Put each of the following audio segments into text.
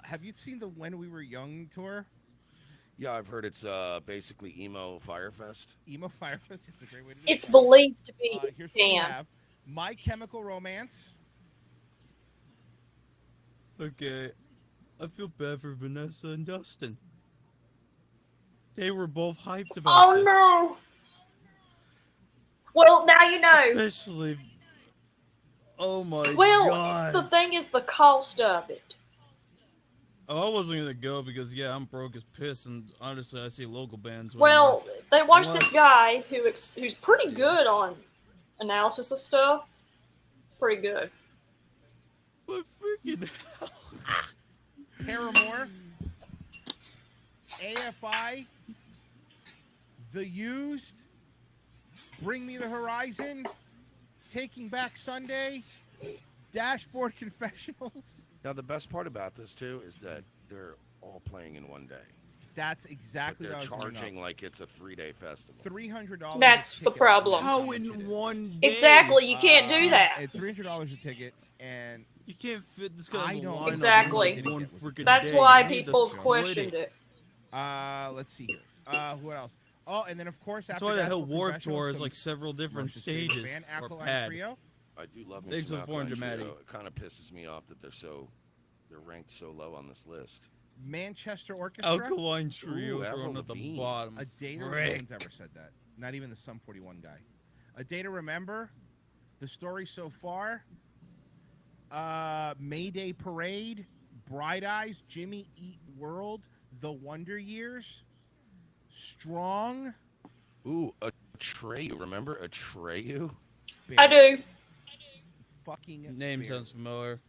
Have you seen the When We Were Young tour? Yeah, I've heard it's basically emo Firefest. Emo Firefest. It's a great way to It's describe believed to be it. Here's what we have: My Chemical Romance. Okay, I feel bad for Vanessa and Dustin. They were both hyped about this. Oh no! Well, now you know. Especially, oh my god. Well, the thing is the cost of it. Oh, I wasn't gonna go because I'm broke as piss, and honestly, I see local bands. Well, they watched this guy who's pretty good on analysis of stuff. Pretty good. What freaking hell? Paramore. AFI. The Used. Bring Me the Horizon. Taking Back Sunday. Dashboard Confessionals. Now, the best part about this, too, is that they're all playing in one day. That's exactly but what I was charging like it's a 3-day festival. $300. That's the problem. How in one day? Exactly, you can't do that. $300 a ticket, and you can't fit this kind of line exactly. up in one freaking That's day. why people questioned it. Let's see here. What else? Oh, and then of course that's after why the Dashboard whole Warped Tour Confessionals is like several different Mercedes stages. Band, Or Alkaline pad. Trio. I do love me Thanks some for the foreign Alkaline Trio. dramatic. It kind of pisses me off that they're ranked so low on this list. Manchester Orchestra. Alkaline Trio Ooh, thrown at the Lavigne. bottom. A Day to Remember. No one's ever said that. Not even the Sum 41 guy. A Day to Remember. The Story So Far. Mayday Parade. Bright Eyes. Jimmy Eat World. The Wonder Years. Strong. Ooh, Atreyu. Remember Atreyu? I do. Fucking name Bear. sounds familiar.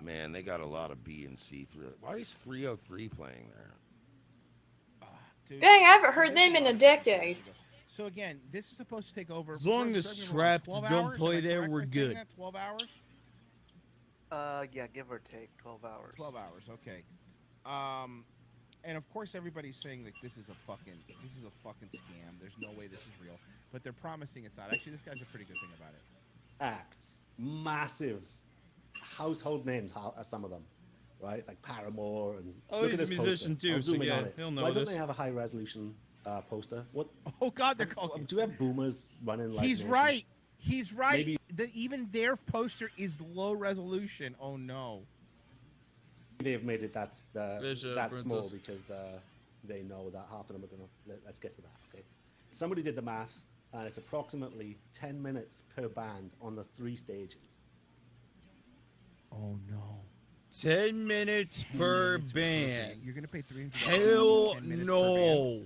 Man, they got a lot of B and C through it. Why is 303 playing there? Dude, Dang, I haven't heard them in a decade. So again, this is supposed to take over. As long as Trapped don't play there, we're good. 12 hours? Yeah, give or take 12 hours. 12 hours, okay. And of course everybody's saying that this is a fucking scam. There's no way this is real. But they're promising it's not. Actually, this guy's a pretty good thing about it. Acts. Massive household names, some of them. Right? Like Paramore and oh, he's a musician too, so yeah, he'll know Why this. don't they have a high resolution poster? What? Oh God, they're calling. Do you have boomers running like? He's right. He's right. Maybe even their poster is low resolution. Oh no. They've made it that small Princess. because they know that half of them are gonna. Let's get to that. Okay. Somebody did the math, and it's approximately 10 minutes per band on the 3 stages. Oh no. 10 minutes per band. You're gonna pay $300. Hell no.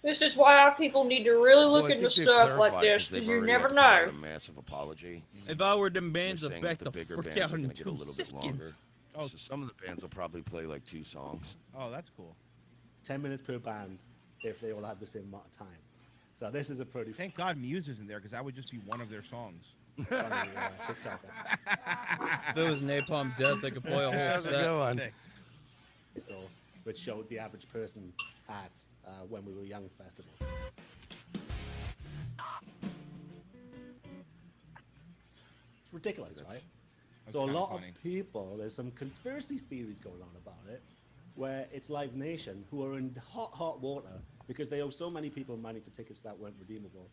This is why people need to really look Well, I into think they've stuff like clarified this, 'cause they've because you already never had to put out know. a massive apology. If I were them bands, They're I'd saying back that the bigger frick bands out are in gonna get a 2 little bit longer. seconds. Oh. So some of the bands will probably play like 2 songs. Oh, that's cool. 10 minutes per band if they all have the same amount of time. So this is a pretty. Thank God Muse isn't there, because that would just be one of their songs. funny TikTok. If it was Napalm Death, I could play a whole set. Go on. So, which showed the average person at When We Were Young festival. It's ridiculous, right? So a kinda lot funny. of people, there's some conspiracy theories going on about it, where it's Live Nation who are in hot water because they owe so many people money for tickets that weren't redeemable.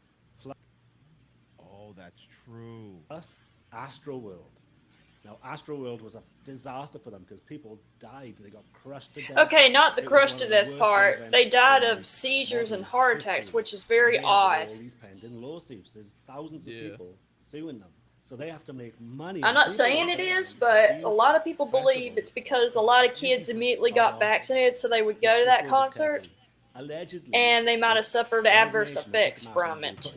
Oh, that's true. Plus Astroworld. Now, Astroworld was a disaster for them because people died. They got crushed to death. Okay, not the It was crushed one to of the death worst part. events They died in of seizures and modern heart attacks, history. which is very They have odd. all these pending lawsuits. There's thousands of Yeah. people suing them. So they have to make money. I'm not saying it is, but a lot of people believe it's because a lot of kids immediately got vaccinated so they would go to that concert, Allegedly, and they might have suffered adverse effects from it.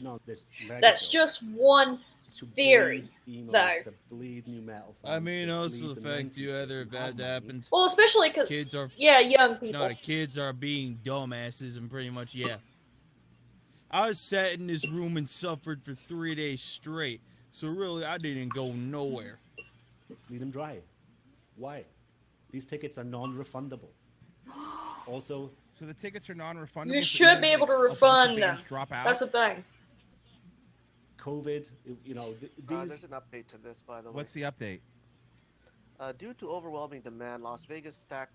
That's just one theory, though. I mean, also the fact you either if that happened, Well, especially because, kids are young people. no, the kids are being dumbasses and pretty much I was sat in this room and suffered for 3 days straight. So really, I didn't go nowhere. Leave them dry. Why? These tickets are non-refundable. Also, So the tickets are non-refundable. You so should even be if, able to a bunch of refund them. bands drop out. That's the thing. COVID, you know, these. There's an update to this, by the way. What's the update? Due to overwhelming demand, Las Vegas Stack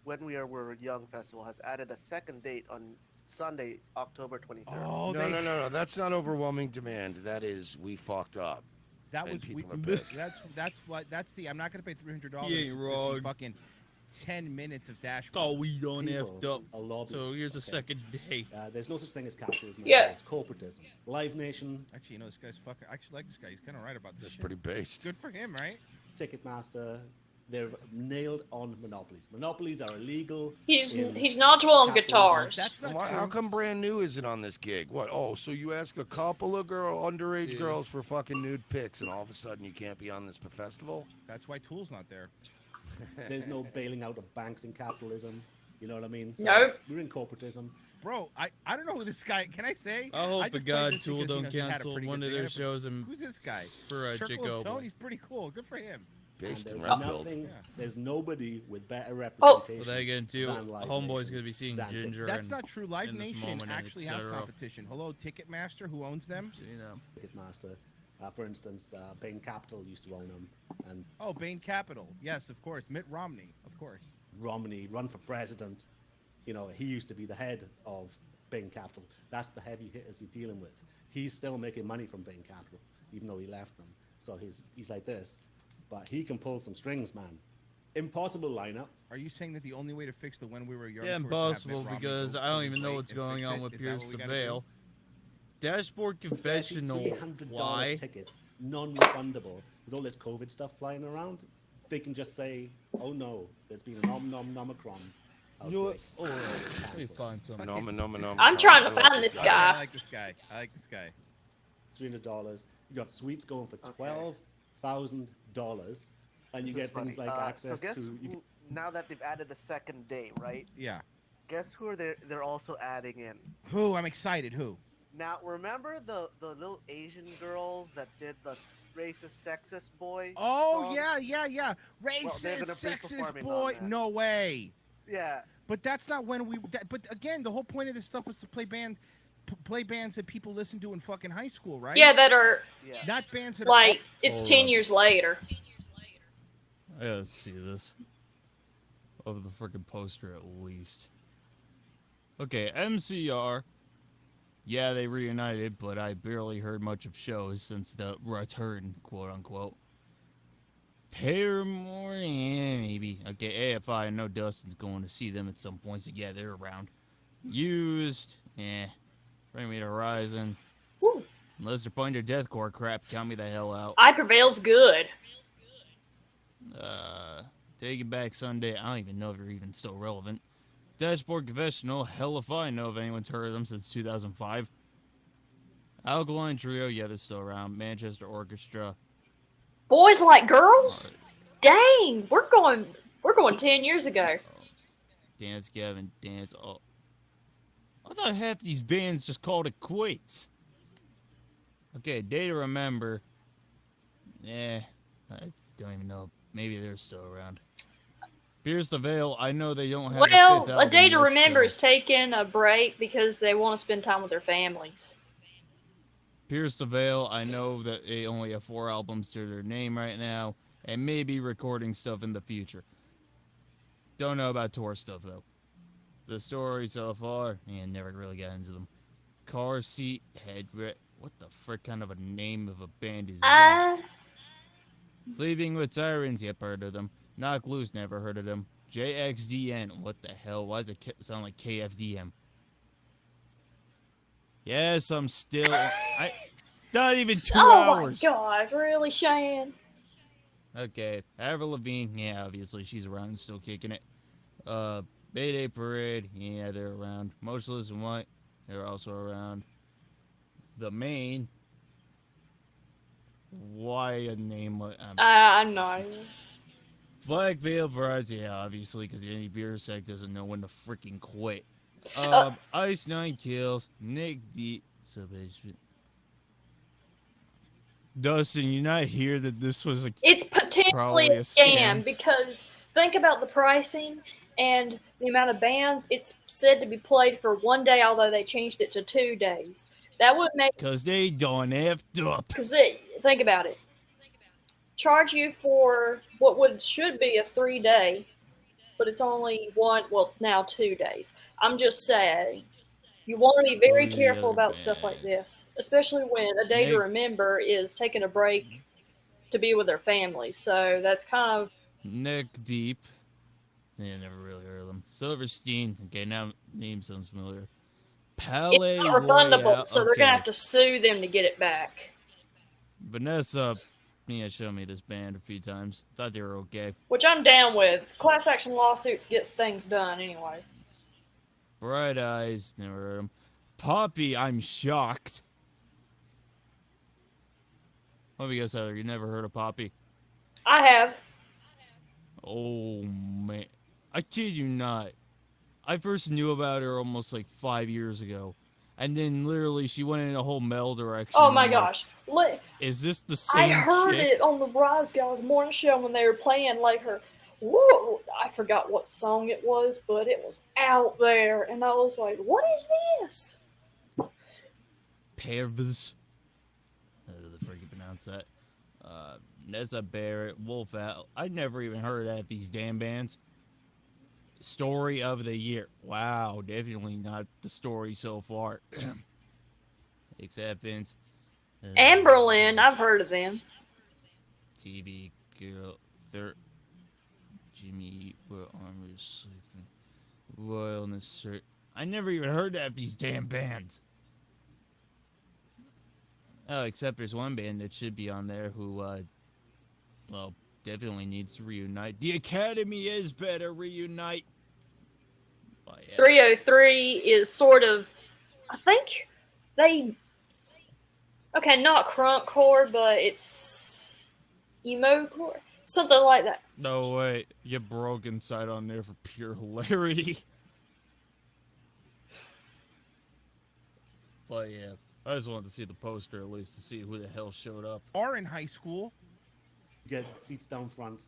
When We Were Young Festival has added a second date on Sunday, October 23rd. Oh, No. That's not overwhelming demand. That is, we fucked up. That And was people are pissed. that's the. I'm not gonna pay $300 You ain't to wrong. see fucking 10 minutes of dashboard. Oh, we done People effed up. are lobbyists, So here's a okay? second day. There's no such thing as capitalism. Yeah. It's corporatism. Live Nation, Actually, you know, this guy's fucking. I actually like this guy. He's kind of right about this. That's shit. pretty based. Good for him, right? Ticketmaster, they're nailed on monopolies. Monopolies are illegal. He's in knowledgeable on capitalism. guitars. That's not Why, true. how come brand new isn't on this gig? What? Oh, so you ask a couple of underage Yeah. girls for fucking nude pics, and all of a sudden you can't be on this festival? That's why Tool's not there. There's no bailing out of banks in capitalism. You know what I mean? So Nope. We're in corporatism. Bro, I don't know who this guy. Can I say? I hope just to played God this Tool because, don't you know, he had a cancel pretty one good of thing. their shows and Who's this guy? for a Circle Jacob. of Tone. He's pretty cool. Good for him. Based And in there's Redfield. nothing. Yeah. There's nobody with better Oh. representation. Well, then again, too, than Live Homeboy's Nation. going to be seeing That's it. Ginger. That's and, not true. Live in this Nation moment, and actually has etc. competition. Hello, Ticketmaster, who owns them? You know. Ticketmaster. For instance, Bain Capital used to own them, and Oh, Bain Capital. Yes, of course. Mitt Romney, of course. Romney run for president. You know, he used to be the head of Bain Capital. That's the heavy hitters you're dealing with. He's still making money from Bain Capital, even though he left them. So he's like this, but he can pull some strings, man. Impossible lineup. Are you saying that the only way to fix the When We Were Young Yeah, tour is to have impossible, Mitt Romney because go I don't to even know Blake what's and going fix on it? with Is that Pierce what we the gotta Veil. do? Dashboard Confessional. $300 Why? tickets, non-refundable. With all this COVID stuff flying around, they can just say, "Oh no, there's been an omicron." You know what? outbreak. Oh, let me Cancel. find something. No. I'm trying to I like find this I guy. like this guy. I like this guy. $300. You got suites going for Okay. $12,000, and you This get is funny. things like access so guess to. who, now that they've added a second day, right? Yeah. Guess who they're also adding in? Who? I'm excited. Who? Now remember the little Asian girls that did the racist sexist boy? Oh, song? yeah. they're Racist, gonna be sexist performing boy. on that. No way. Yeah. But that's not when we. But again, the whole point of this stuff was to play bands that people listen to in fucking high school, right? Yeah, that are Yeah. Not bands that like are. it's Hold 10 on. years later. I gotta see this. Of the freaking poster, at least. Okay, MCR. Yeah, they reunited, but I barely heard much of shows since the return, quote unquote. Paramore, yeah, maybe. Okay, AFI, I know Dustin's going to see them at some point, so yeah, they're around. Used, Bring Me to Horizon. Woo. Unless they're playing their deathcore crap, count me the hell out. I Prevail's good. Take It Back Sunday, I don't even know if they're even still relevant. Dashboard Confessional, hell if I know if anyone's heard of them since 2005. Alkaline Trio, yeah, they're still around. Manchester Orchestra. Boys Like Girls? Dang, we're going 10 years ago. Dance Gavin, Dance. Oh. I thought half these bands just called it quits. Okay, Day to Remember. I don't even know. Maybe they're still around. Pierce the Veil, I know they don't have a Well, fifth A album Day to yet, Remember so- is taking a break because they want to spend time with their families. Pierce the Veil, I know that they only have 4 albums to their name right now, and maybe recording stuff in the future. Don't know about tour stuff, though. The story so far, never really got into them. Car Seat Headrest. What the frick kind of a name of a band is that? Sleeping with Sirens, yep, heard of them. Knock Loose, never heard of them. JXDN, what the hell? Why does it sound like KFDM? Yes, I'm still... not even 2 hours. Oh my god, really, Shane? Okay, Avril Lavigne, yeah, obviously she's around and still kicking it. Mayday Parade, yeah, they're around. Motionless in White, they're also around. The Main, why a name like... I know. Black Veil Brides, yeah, obviously, because any beer sec doesn't know when to freaking quit. Ice Nine Kills, Nick D. Submission. Dustin, you not hear that this was a... It's potentially Probably a a scam scam. because think about the pricing and the amount of bands. It's said to be played for 1 day, although they changed it to 2 days. That would make... Because they done effed up. Because think about it. charge you for should be a 3-day, but it's only now 2 days. I'm just saying, you want to be very Those are the careful other about stuff like bands. this, especially when a day to Nick, remember is taking a break to be with their family. So that's kind of Nick Deep. Yeah, never really heard of them. Silverstein. Okay, now name sounds familiar. Palais it's not refundable, Royale. so they're gonna have to sue them to get it back. Vanessa, yeah, showed me this band a few times. Thought they were okay. Which I'm down with. Class action lawsuits gets things done anyway. Bright Eyes, never heard them. Poppy, I'm shocked. Let me guess, Heather, you never heard of Poppy? I have. Oh, man. I kid you not. I first knew about her almost like 5 years ago. And then literally she went in a whole male direction. Oh my I'm like, gosh. is this the same I heard chick? it on the Rise Guys morning show when they were playing like her. Whoa! I forgot what song it was, but it was out there, and I was like, "What is this?" Pervs. How do they freaking pronounce that? Nessa Barrett, Wolf Owl. I never even heard of these damn bands. Story of the year. Wow, definitely not the story so far. Acceptance. Amberlin, I've heard of them. TV Girl. Jimmy, where armor is sleeping. Royal in the shirt. I never even heard of these damn bands. Oh, except there's one band that should be on there who, well, definitely needs to reunite. The Academy is better reunite. Oh, yeah. 303 is sort of, I think okay, not crunkcore, but it's emo-core, something like that. No way, you broke inside on there for pure hilarity. But yeah, I just wanted to see the poster at least to see who the hell showed up. Are in high school. You get seats down front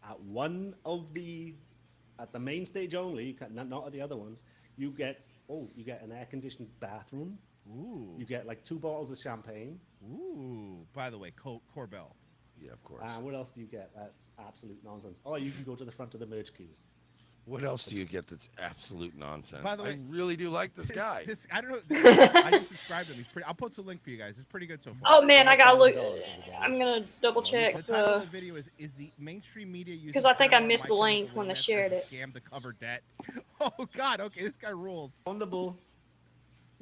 at at the main stage only, not at the other ones. You get an air-conditioned bathroom. Ooh. You get like 2 bottles of champagne. Ooh. By the way, Corbell. Yeah, of course. What else do you get? That's absolute nonsense. Oh, you can go to the front of the merge queues. What else do you get that's absolute nonsense? By the way, I really do like this guy. I don't know. I just subscribed to him. He's pretty. I'll post a link for you guys. It's pretty good so far. Oh man, I gotta look. $5 I'm gonna double check The title of the video is the mainstream media using because I think I Paramount missed the My link Chemical when they Romance shared as it. a scam to cover debt. Oh God. Okay, this guy rules. Wonderful.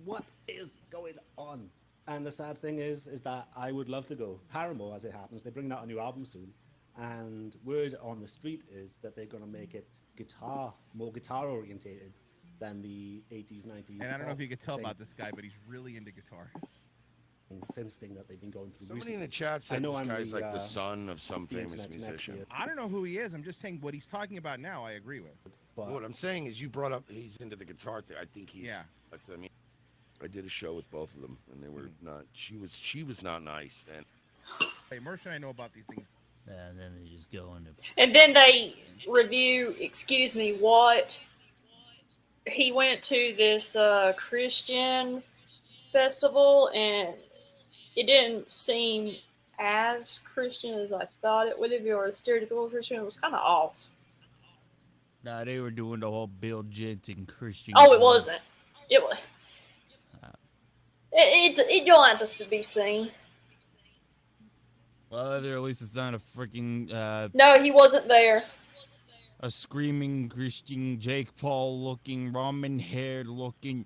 What is going on? And the sad thing is that I would love to go. Paramore, as it happens, they're bringing out a new album soon, and word on the street is that they're going to make it more guitar orientated than the 80s, 90s. And I don't know if you could tell thing. about this guy, but he's really into guitars. Same thing that they've been going through. Somebody in recently. the chat I said know this I'm guy's the, like the son of some the famous internet's musician. neck I don't know who he is. I'm just saying what he's talking about now. I agree with. But What I'm saying is, you brought up he's into the guitar thing. I think he's. Yeah. I mean, I did a show with both of them, and they were not. She was not nice, and Hey, Mersh and I know about these things. And then they just go into. And then they review, what he went to this Christian festival, and it didn't seem as Christian as I thought it would have been, or a stereotypical Christian. It was kind of off. Nah, they were doing the whole Bill Jensen Christian. Oh, it wasn't. It was. It don't have to be seen. Well, at least it's not a freaking No, he wasn't there. a screaming Christian Jake Paul looking, ramen haired looking.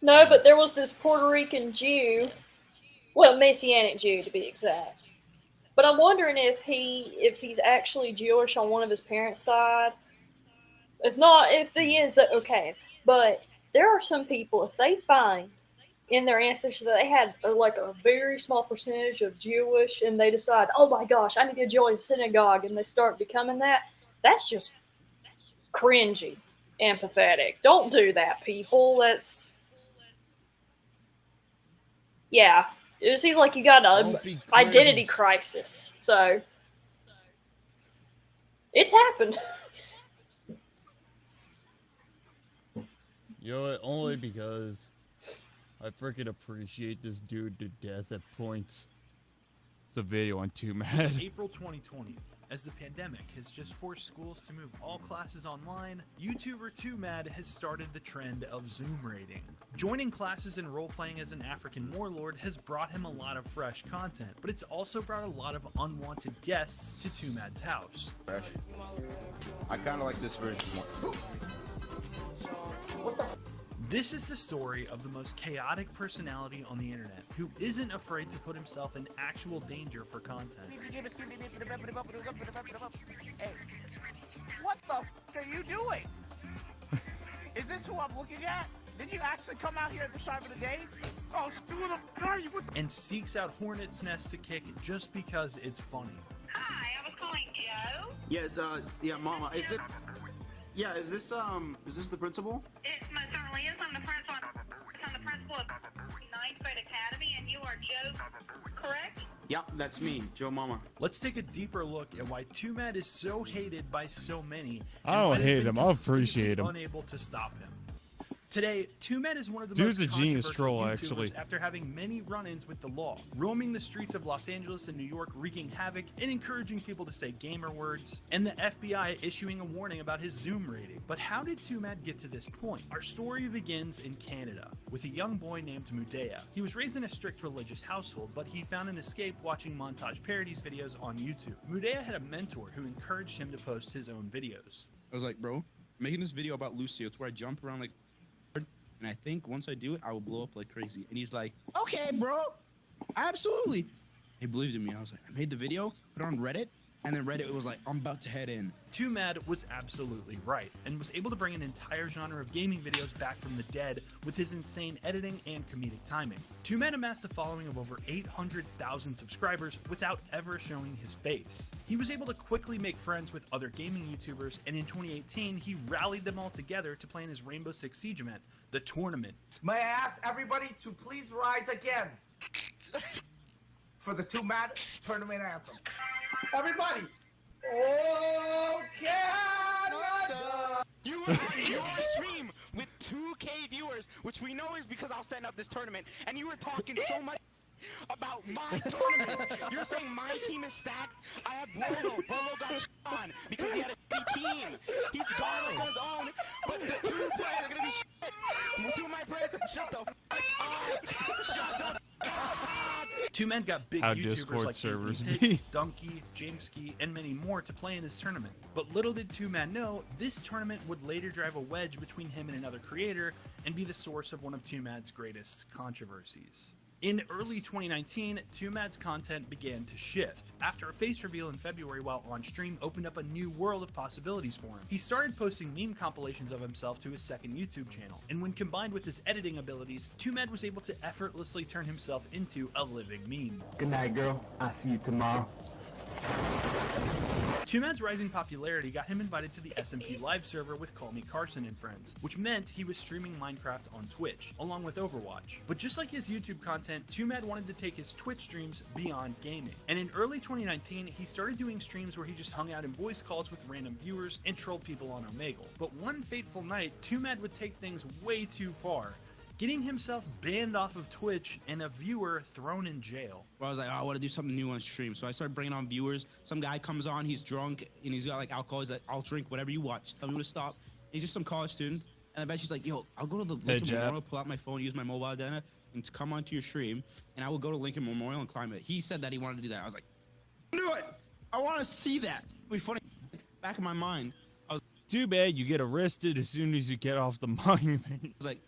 No, but there was this Puerto Rican Jew, well, Messianic Jew to be exact. But I'm wondering if he's actually Jewish on one of his parents' side. If not, if he is, that okay. But there are some people, if they find in their ancestry that they had like a very small percentage of Jewish, and they decide, oh my gosh, I need to join a synagogue, and they start becoming that, that's just cringy and pathetic. Don't do that, people. That's, yeah. It seems like you got Don't an be identity cringe. crisis. So, it's happened. You know what? Only because I freaking appreciate this dude to death at points. It's a video on Too It's Mad. April 2020. As the pandemic has just forced schools to move all classes online, YouTuber Too Mad has started the trend of Zoom raiding. Joining classes and role-playing as an African warlord has brought him a lot of fresh content, but it's also brought a lot of unwanted guests to Too Mad's house. I kind of like this version more. This is the story of the most chaotic personality on the internet who isn't afraid to put himself in actual danger for content. Hey, what the f are you doing? Is this who I'm looking at? Did you actually come out here at this time of the day? Oh, who the f are you? And seeks out hornet's nests to kick just because it's funny. Hi, I was calling Joe. Yes, yeah, Mama. Is it? Yeah, is this the principal? It most certainly is. I'm the principal. I'm the principal of Ninth Grade Academy, and you are Joe, correct? Yeah, that's me, Joe Mama. Let's take a deeper look at why Too Mad is so hated by so many. I don't and why hate they've him. been I appreciate him. Unable to stop him. Today, Too Mad is one of the Dude's most a genius controversial troll, YouTubers actually. after having many run-ins with the law, roaming the streets of Los Angeles and New York wreaking havoc and encouraging people to say gamer words, and the FBI issuing a warning about his Zoom raiding. But how did Too Mad get to this point? Our story begins in Canada, with a young boy named Mudea. He was raised in a strict religious household, but he found an escape watching montage parodies videos on YouTube. Mudea had a mentor who encouraged him to post his own videos. I was like, bro, I'm making this video about Lucio. It's where I jump around like, and I think once I do it, I will blow up like crazy. And he's like, okay, bro, absolutely. He believed in me. I was like, I made the video, put it on Reddit, and then Reddit was like, I'm about to head in. Too Mad was absolutely right, and was able to bring an entire genre of gaming videos back from the dead with his insane editing and comedic timing. Too Mad amassed a following of over 800,000 subscribers without ever showing his face. He was able to quickly make friends with other gaming YouTubers, and in 2018, he rallied them all together to play in his Rainbow Six Siege event, The Tournament. May I ask everybody to please rise again for the Too Mad tournament anthem? Everybody! Oh, Canada! You are on your stream with 2K viewers, which we know is because I'll set up this tournament, and you were talking so much about my tournament. You're saying my team is stacked. I have Bolo. Bolo got on because he had a team. He's gone on his own, but the 2 players are gonna be shit. 2 of my players, shut the f up. Shut the f up. Too Mad got big How YouTubers Discord like servers Hits, be. Donkey, Jameski, and many more to play in his tournament. But little did Too Mad know, this tournament would later drive a wedge between him and another creator and be the source of one of Too Mad's greatest controversies. In early 2019, Too Mad's content began to shift. After a face reveal in February while on stream opened up a new world of possibilities for him. He started posting meme compilations of himself to his second YouTube channel, and when combined with his editing abilities, Too Mad was able to effortlessly turn himself into a living meme. Good night, girl. I'll see you tomorrow. Too Mad's rising popularity got him invited to the SMP Live server with Call Me Carson and friends, which meant he was streaming Minecraft on Twitch, along with Overwatch. But just like his YouTube content, Too Mad wanted to take his Twitch streams beyond gaming. And in early 2019, he started doing streams where he just hung out in voice calls with random viewers and trolled people on Omegle. But one fateful night, Too Mad would take things way too far, getting himself banned off of Twitch and a viewer thrown in jail. Well, I was like, oh, I want to do something new on stream. So I started bringing on viewers. Some guy comes on, he's drunk, and he's got like alcohol. He's like, I'll drink whatever you watch. Tell me when to stop. And he's just some college student. And I bet she's like, yo, I'll go to the Lincoln Memorial, pull out my phone, use my mobile data, and to come onto your stream, and I will go to Lincoln Memorial and climb it. He said that he wanted to do that. I was like, do it! I want to see that. It'll be funny. Back in my mind, I was Too bad you get arrested as soon as you get off the monument. like,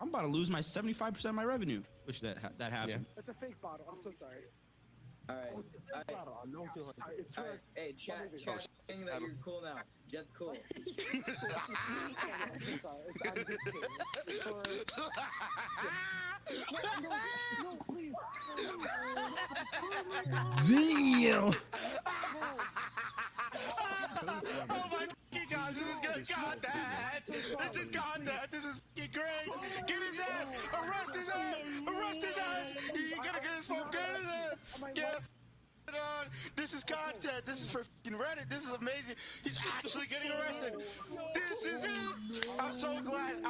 I'm about to lose my 75% of my revenue, which that happened. Yeah. That's a fake bottle. I'm so sorry. Alright. Hey, chat saying that you're cool now. Jet's cool. Damn! Oh my fucking god, this is good content! This is content! This is fucking great! Get his ass! Arrest his ass! Arrest his ass! You gotta get his phone! Get his ass! Get it on! God, this is content. This is for fucking Reddit. This is amazing. He's actually getting arrested. This is it. I'm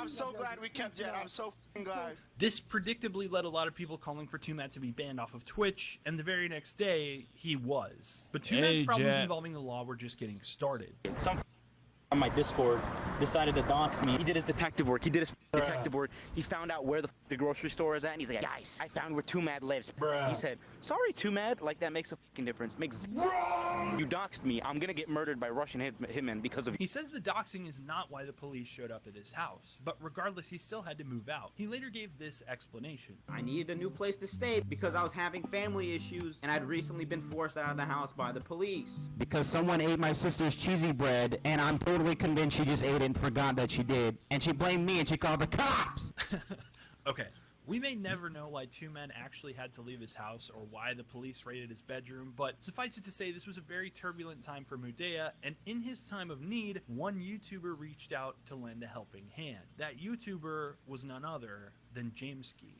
so glad we kept Jet. I'm so fucking glad. This predictably led a lot of people calling for Two Mad to be banned off of Twitch, and the very next day, he was. But Two Mad's problems involving the law were just getting started. Some on my Discord decided to dox me. He did his detective work. He found out where the grocery store is at, and he's like, guys, I found where Two Mad lives. He said, sorry, Two Mad. Like, that makes a fucking difference. You doxed me. I'm gonna get murdered by Russian hitmen because of you. He says the doxing is not why the police showed up at his house, but regardless, he still had to move out. He later gave this explanation. I needed a new place to stay because I was having family issues, and I'd recently been forced out of the house by the police. Because someone ate my sister's cheesy bread, and I'm totally convinced she just ate it and forgot that she did. And she blamed me and she called the cops! Okay, we may never know why Two Mad actually had to leave his house or why the police raided his bedroom, but suffice it to say this was a very turbulent time for Mudea, and in his time of need, one YouTuber reached out to lend a helping hand. That YouTuber was none other than Jameski.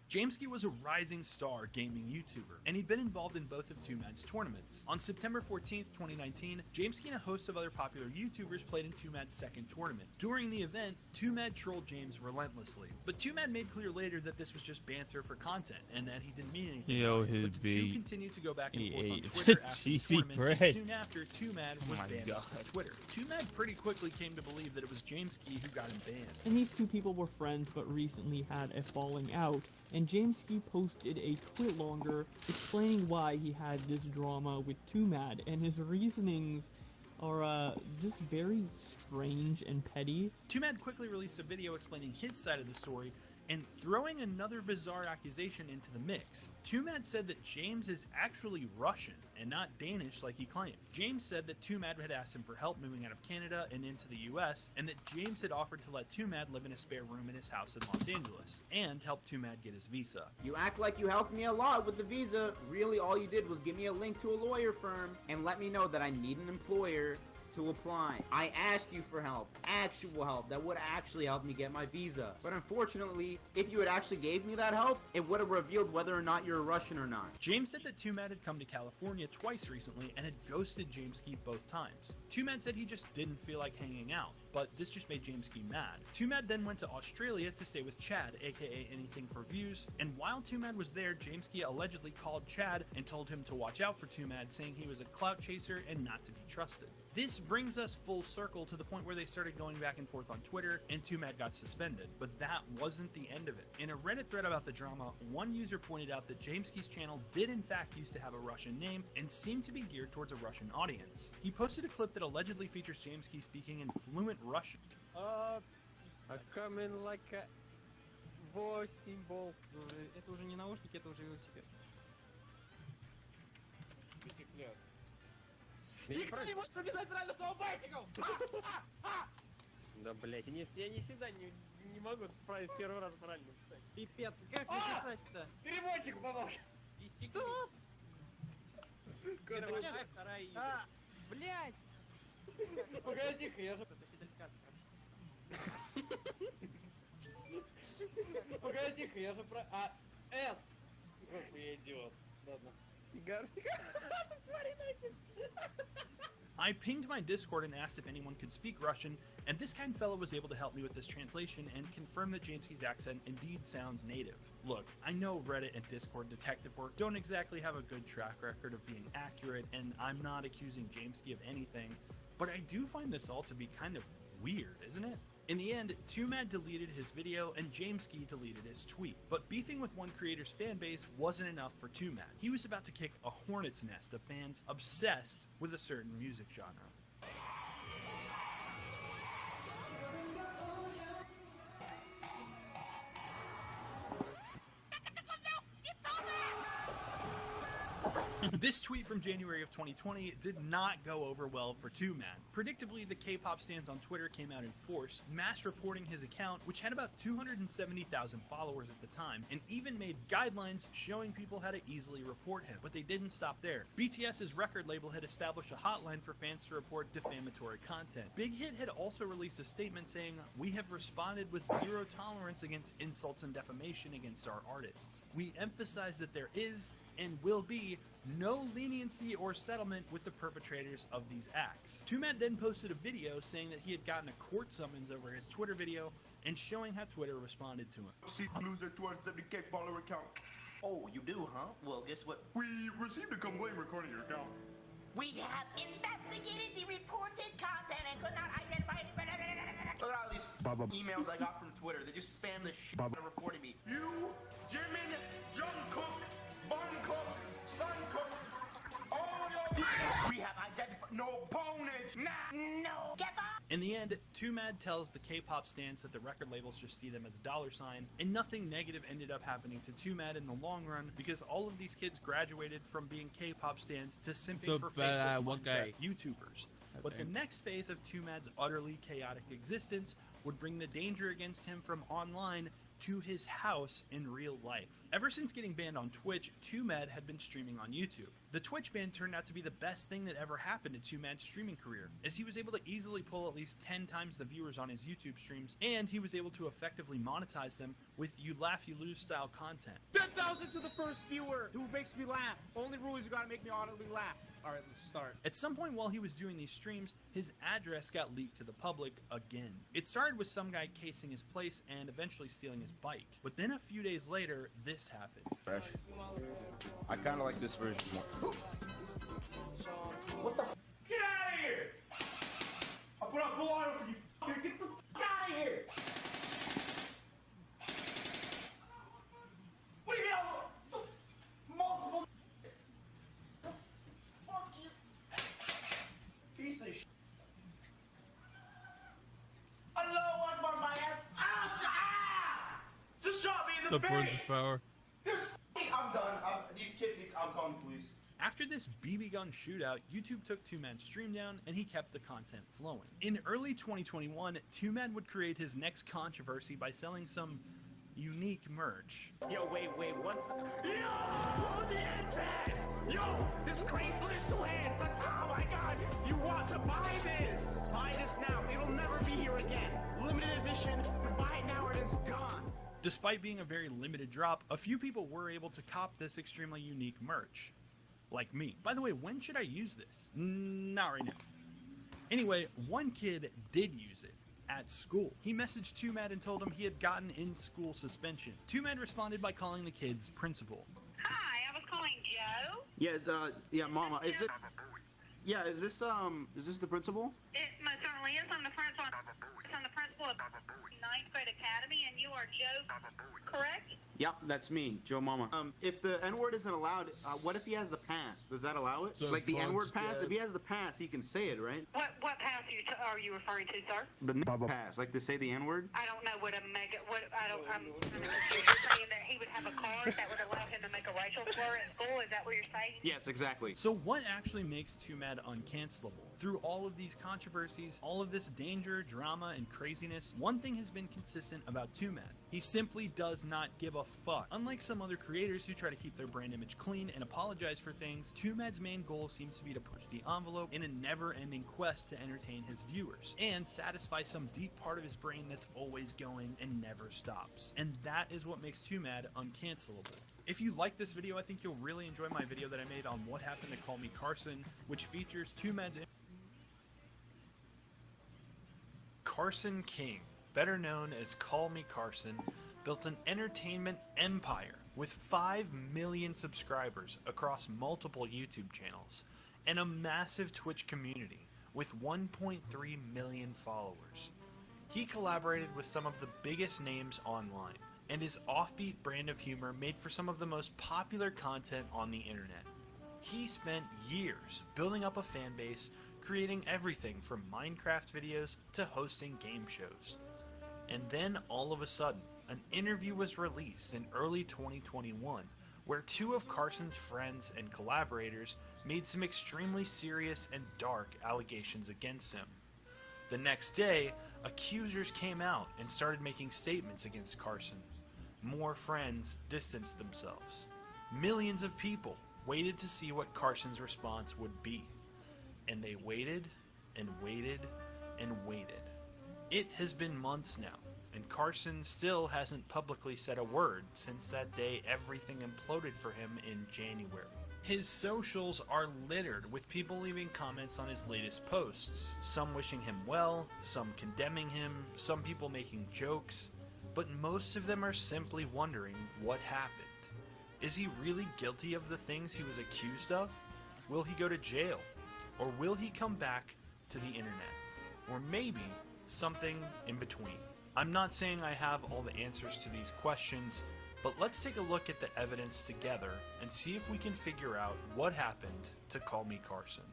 Jameski was a rising star gaming YouTuber, and he'd been involved in both of Two Mad's tournaments. On September 14th, 2019, Jameski and a host of other popular YouTubers played in Two Mad's second tournament. During the event, Two Mad trolled James relentlessly, but Two Mad made clear later that this was just banter for content, and that he didn't mean anything. Yo, But his the two beat. continued to go back and He forth on ate Twitter after the cheesy tournament, bread. and soon after, Two Mad was my banned God. off of Twitter. Two Mad pretty quickly came to believe that it was Jameski who got him banned. And these two people were friends but recently had a falling out, and Jameski posted a tweet longer explaining why he had this drama with Two Mad, and his reasonings are just very strange and petty. Two Mad quickly released a video explaining his side of the story and throwing another bizarre accusation into the mix. Two Mad said that James is actually Russian and not Danish like he claimed. James said that Two Mad had asked him for help moving out of Canada and into the US, and that James had offered to let Two Mad live in a spare room in his house in Los Angeles, and help Two Mad get his visa. You act like you helped me a lot with the visa. Really, all you did was give me a link to a lawyer firm and let me know that I need an employer to apply. I asked you for help, actual help, that would actually help me get my visa. But unfortunately, if you had actually gave me that help, it would have revealed whether or not you're a Russian or not. James said that Two Mad had come to California twice recently and had ghosted Jameski both times. Two Mad said he just didn't feel like hanging out, but this just made Jameski mad. Two Mad then went to Australia to stay with Chad, aka Anything for Views, and while Two Mad was there, Jameski allegedly called Chad and told him to watch out for Two Mad, saying he was a clout chaser and not to be trusted. This brings us full circle to the point where they started going back and forth on Twitter, and Two Mad got suspended. But that wasn't the end of it. In a Reddit thread about the drama, one user pointed out that Jameski's channel did in fact used to have a Russian name and seemed to be geared towards a Russian audience. He posted a clip that allegedly features Jameski speaking in fluent Russian. Coming like a 8 бол. Это уже не наушники, это уже велосипед. Бициклет. Никто не может навязать правильно слово байсикл! Да, блять, я не всегда не могу справиться с первого раза правильно написать. Пипец, как написать-то? Переводчик помог! Что? Первая, вторая и... блять! Погоди-ка, я же... Погоди-ка, я же про... Господи, я идиот. Ладно. Сигар. Смотри, нахер. I pinged my Discord and asked if anyone could speak Russian, and this kind fellow was able to help me with this translation and confirm that Jameski's accent indeed sounds native. Look, I know Reddit and Discord detective work don't exactly have a good track record of being accurate, and I'm not accusing Jameski of anything, but I do find this all to be kind of weird, isn't it? In the end, Two Mad deleted his video and Jameski deleted his tweet. But beefing with one creator's fanbase wasn't enough for Two Mad. He was about to kick a hornet's nest of fans obsessed with a certain music genre. This tweet from January of 2020 did not go over well for Two Mad. Predictably, the K-pop stans on Twitter came out in force, mass reporting his account, which had about 270,000 followers at the time, and even made guidelines showing people how to easily report him. But they didn't stop there. BTS's record label had established a hotline for fans to report defamatory content. Big Hit had also released a statement saying, "We have responded with zero tolerance against insults and defamation against our artists. We emphasize that there is and will be no leniency or settlement with the perpetrators of these acts. 2Mad then posted a video saying that he had gotten a court summons over his Twitter video and showing how Twitter responded to him. See loser 270K follower account. Oh, you do, huh? Well, guess what? We received a complaint recording your account. We have investigated the reported content and could not identify any. Look at all these emails I got from Twitter. They just spam the shit out of reporting me. You, Jimin, Jungkook, Bungle, Stuncook, all your. We have identified no bonus. No, give up. In the end, 2Mad tells the K-pop stans that the record labels just see them as a dollar sign, and nothing negative ended up happening to 2Mad in the long run because all of these kids graduated from being K-pop stans to simping for faceless Minecraft YouTubers. But the next phase of 2Mad's utterly chaotic existence would bring the danger against him from online to his house in real life. Ever since getting banned on Twitch, 2Mad had been streaming on YouTube. The Twitch ban turned out to be the best thing that ever happened to 2Mad's streaming career, as he was able to easily pull at least 10 times the viewers on his YouTube streams, and he was able to effectively monetize them with you laugh, you lose style content. 10,000 to the first viewer who makes me laugh. Only rule is you gotta make me audibly laugh. Alright, let's start. At some point while he was doing these streams, his address got leaked to the public again. It started with some guy casing his place and eventually stealing his bike. But then a few days later, this happened. Fresh. I kind of like this version more. What the? Get out of here! I'll put on full auto for you. Get the out of here! What do you mean? Multiple. Fuck you. Piece of shit. Hello, one more my ass. Just shot me in the face. Princess Power? I'm done. These kids, I'm calling the police. After this BB gun shootout, YouTube took 2Mad's stream down and he kept the content flowing. In early 2021, 2Mad would create his next controversy by selling some unique merch. Yo, wait, what's Yo, the end pass! Yo, this Craigslist two-hand, but oh my god, you want to buy this? Buy this now, it'll never be here again. Limited edition, buy it now or it's gone. Despite being a very limited drop, a few people were able to cop this extremely unique merch. Like me. By the way, when should I use this? Not right now. Anyway, one kid did use it. At school. He messaged 2Mad and told him he had gotten in-school suspension. 2Mad responded by calling the kid's principal. Hi, I was calling Joe. Yes, yeah, Mama, is it? Yeah, is this the principal? It most certainly is. I'm the principal. I'm the principal of 9th Grade Academy, and you are Joe, correct? Yep, that's me, Joe Mama. If the N-word isn't allowed, what if he has the pass? Does that allow it? So like the N-word Funk's pass? dead. If he has the pass, he can say it, right? What pass are you referring to, sir? The pass, like to say the N-word? I don't know what a mega. What I don't. I'm saying that he would have a card that would allow him to make a racial slur at school. Is that what you're saying? Yes, exactly. So what actually makes 2Mad uncancelable? Through all of these controversies, all of this danger, drama, and craziness, one thing has been consistent about 2Mad. He simply does not give a fuck. Unlike some other creators who try to keep their brand image clean and apologize for things, 2Mad's main goal seems to be to push the envelope in a never-ending quest to entertain his viewers and satisfy some deep part of his brain that's always going and never stops. And that is what makes 2Mad uncancelable. If you like this video, I think you'll really enjoy my video that I made on what happened to Call Me Carson, which features 2Mad's Carson King, better known as Call Me Carson, built an entertainment empire with 5 million subscribers across multiple YouTube channels and a massive Twitch community with 1.3 million followers. He collaborated with some of the biggest names online, and his offbeat brand of humor made for some of the most popular content on the internet. He spent years building up a fan base, creating everything from Minecraft videos to hosting game shows. And then all of a sudden, an interview was released in early 2021 where 2 of Carson's friends and collaborators made some extremely serious and dark allegations against him. The next day, accusers came out and started making statements against Carson. More friends distanced themselves. Millions of people waited to see what Carson's response would be. And they waited and waited and waited. It has been months now, and Carson still hasn't publicly said a word since that day everything imploded for him in January. His socials are littered with people leaving comments on his latest posts, some wishing him well, some condemning him, some people making jokes, but most of them are simply wondering what happened. Is he really guilty of the things he was accused of? Will he go to jail? Or will he come back to the internet? Or maybe something in between. I'm not saying I have all the answers to these questions, but let's take a look at the evidence together and see if we can figure out what happened to Call Me Carson.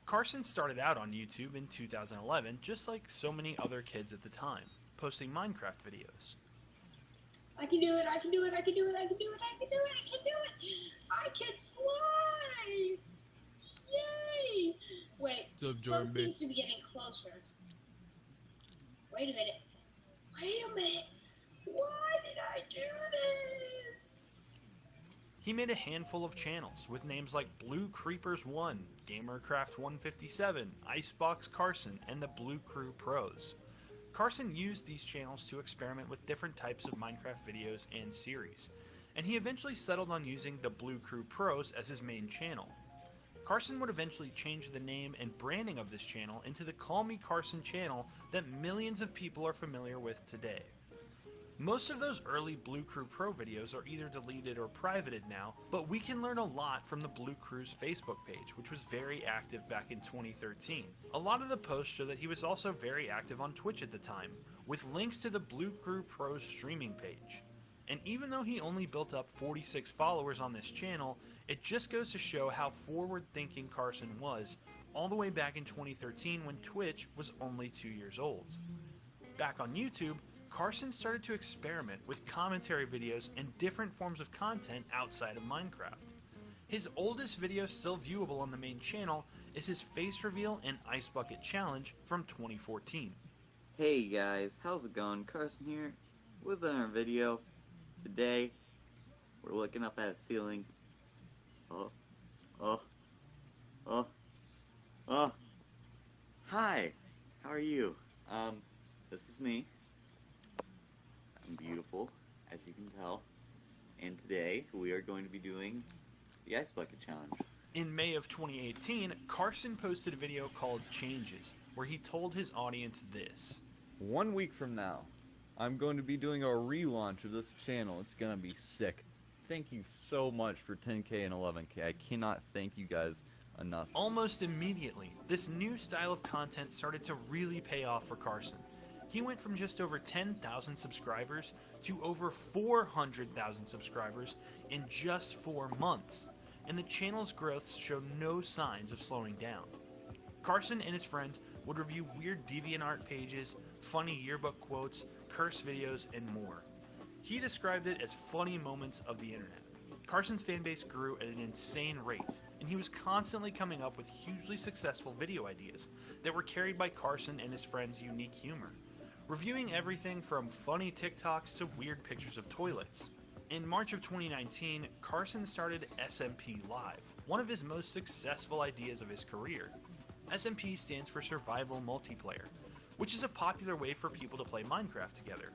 Carson started out on YouTube in 2011 just like so many other kids at the time, posting Minecraft videos. I can do it, I can do it, I can do it, I can do it, I can do it, I can do it! I can fly! Yay! Wait, sun seems to be getting closer. Wait a minute. Wait a minute. Why did I do this? He made a handful of channels with names like Blue Creepers 1, Gamercraft 157, Icebox Carson, and the Blue Crew Pros. Carson used these channels to experiment with different types of Minecraft videos and series, and he eventually settled on using the Blue Crew Pros as his main channel. Carson would eventually change the name and branding of this channel into the Call Me Carson channel that millions of people are familiar with today. Most of those early Blue Crew Pro videos are either deleted or privated now, but we can learn a lot from the Blue Crew's Facebook page, which was very active back in 2013. A lot of the posts show that he was also very active on Twitch at the time, with links to the Blue Crew Pro's streaming page. And even though he only built up 46 followers on this channel, it just goes to show how forward-thinking Carson was, all the way back in 2013 when Twitch was only 2 years old. Back on YouTube, Carson started to experiment with commentary videos and different forms of content outside of Minecraft. His oldest video still viewable on the main channel is his face reveal and ice bucket challenge from 2014. Hey guys, how's it going? Carson here with another video. Today, we're looking up at a ceiling. Hi, how are you? This is me. I'm beautiful, as you can tell. And today, we are going to be doing the Ice Bucket Challenge. In May of 2018, Carson posted a video called Changes, where he told his audience this. 1 week from now, I'm going to be doing a relaunch of this channel. It's going to be sick. Thank you so much for 10K and 11K. I cannot thank you guys enough. Almost immediately, this new style of content started to really pay off for Carson. He went from just over 10,000 subscribers to over 400,000 subscribers in just 4 months, and the channel's growth showed no signs of slowing down. Carson and his friends would review weird DeviantArt pages, funny yearbook quotes, curse videos, and more. He described it as funny moments of the internet. Carson's fanbase grew at an insane rate, and he was constantly coming up with hugely successful video ideas that were carried by Carson and his friends' unique humor, reviewing everything from funny TikToks to weird pictures of toilets. In March of 2019, Carson started SMP Live, one of his most successful ideas of his career. SMP stands for Survival Multiplayer, which is a popular way for people to play Minecraft together.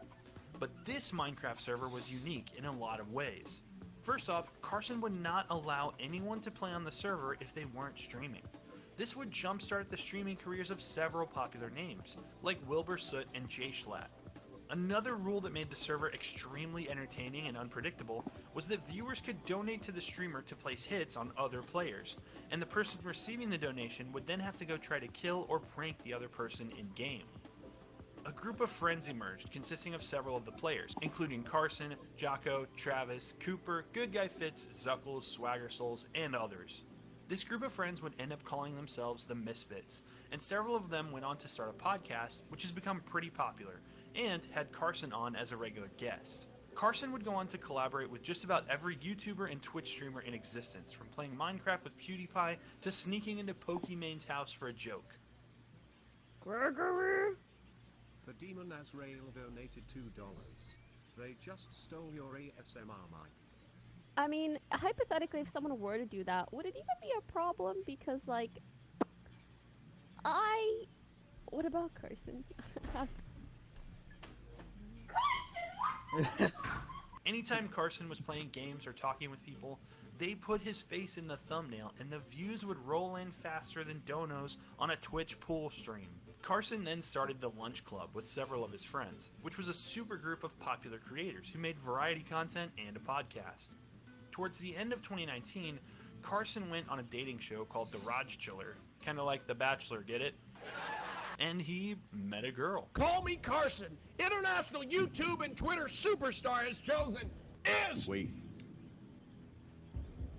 But this Minecraft server was unique in a lot of ways. First off, Carson would not allow anyone to play on the server if they weren't streaming. This would jumpstart the streaming careers of several popular names, like Wilbur Soot and Jay Schlatt. Another rule that made the server extremely entertaining and unpredictable was that viewers could donate to the streamer to place hits on other players, and the person receiving the donation would then have to go try to kill or prank the other person in-game. A group of friends emerged consisting of several of the players, including Carson, Jocko, Travis, Cooper, Good Guy Fitz, Zuckles, Swagger Souls, and others. This group of friends would end up calling themselves the Misfits, and several of them went on to start a podcast, which has become pretty popular, and had Carson on as a regular guest. Carson would go on to collaborate with just about every YouTuber and Twitch streamer in existence, from playing Minecraft with PewDiePie to sneaking into Pokemon's house for a joke. Gregory! The Demon Azrael donated $2. They just stole your ASMR mic. I mean, hypothetically, if someone were to do that, would it even be a problem? Because, like, what about Carson? Anytime Carson was playing games or talking with people, they put his face in the thumbnail and the views would roll in faster than donos on a Twitch pool stream. Carson then started the Lunch Club with several of his friends, which was a super group of popular creators who made variety content and a podcast. Towards the end of 2019, Carson went on a dating show called The Raj Chiller, kind of like The Bachelor, get it? And he met a girl. Call me Carson. International YouTube and Twitter superstar has chosen is... Wait.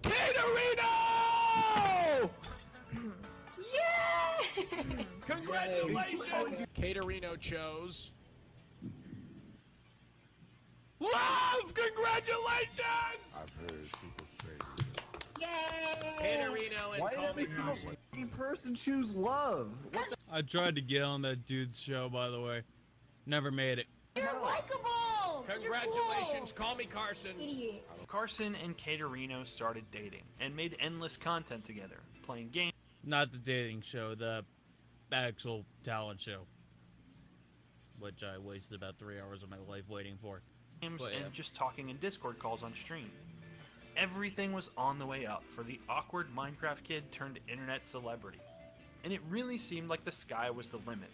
Caterino! Yay! Congratulations! Caterino chose... Love! Congratulations! I've heard people say... Yay! Caterino and Why Call Me did every Carson. single person choose love? What the I tried to get on that dude's show, by the way. Never made it. You're likable! Congratulations, Call Me Carson. Idiot. Carson and Caterino started dating and made endless content together, playing games. Not the dating show, the actual talent show. Which I wasted about 3 hours of my life waiting for. And But, yeah. just talking in Discord calls on stream. Everything was on the way up for the awkward Minecraft kid turned internet celebrity. And it really seemed like the sky was the limit.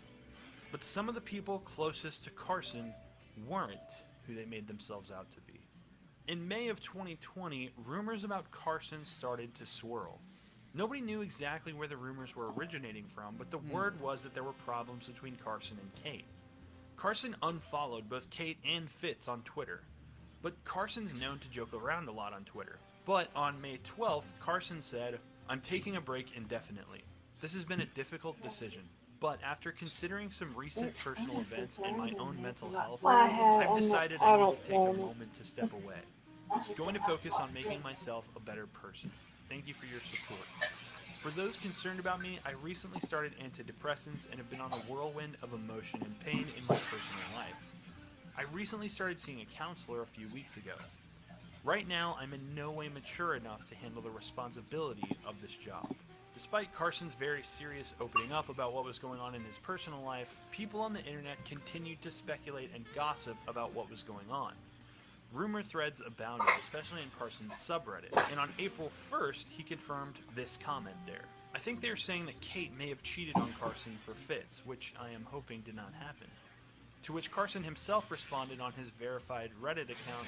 But some of the people closest to Carson weren't who they made themselves out to be. In May of 2020, rumors about Carson started to swirl. Nobody knew exactly where the rumors were originating from, but the word was that there were problems between Carson and Kate. Carson unfollowed both Kate and Fitz on Twitter, but Carson's known to joke around a lot on Twitter. But on May 12th, Carson said, "I'm taking a break indefinitely. This has been a difficult decision, but after considering some recent personal events and my own mental health, I've decided I need to take a moment to step away. Going to focus on making myself a better person. Thank you for your support. For those concerned about me, I recently started antidepressants and have been on a whirlwind of emotion and pain in my personal life. I recently started seeing a counselor a few weeks ago. Right now, I'm in no way mature enough to handle the responsibility of this job." Despite Carson's very serious opening up about what was going on in his personal life, people on the internet continued to speculate and gossip about what was going on. Rumor threads abounded, especially in Carson's subreddit, and on April 1st, he confirmed this comment there. "I think they're saying that Kate may have cheated on Carson for Fitz, which I am hoping did not happen." To which Carson himself responded on his verified Reddit account,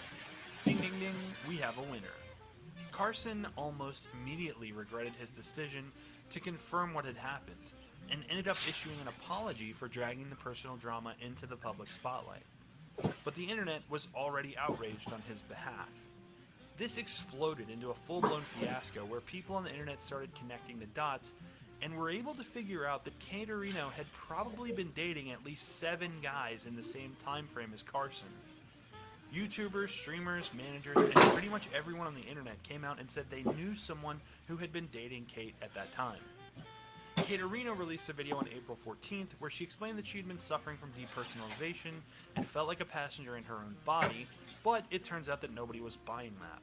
"Ding ding ding, we have a winner." Carson almost immediately regretted his decision to confirm what had happened, and ended up issuing an apology for dragging the personal drama into the public spotlight. But the internet was already outraged on his behalf. This exploded into a full-blown fiasco where people on the internet started connecting the dots and were able to figure out that Caterino had probably been dating at least 7 guys in the same time frame as Carson. YouTubers, streamers, managers, and pretty much everyone on the internet came out and said they knew someone who had been dating Kate at that time. Caterino released a video on April 14th where she explained that she'd been suffering from depersonalization and felt like a passenger in her own body, but it turns out that nobody was buying that.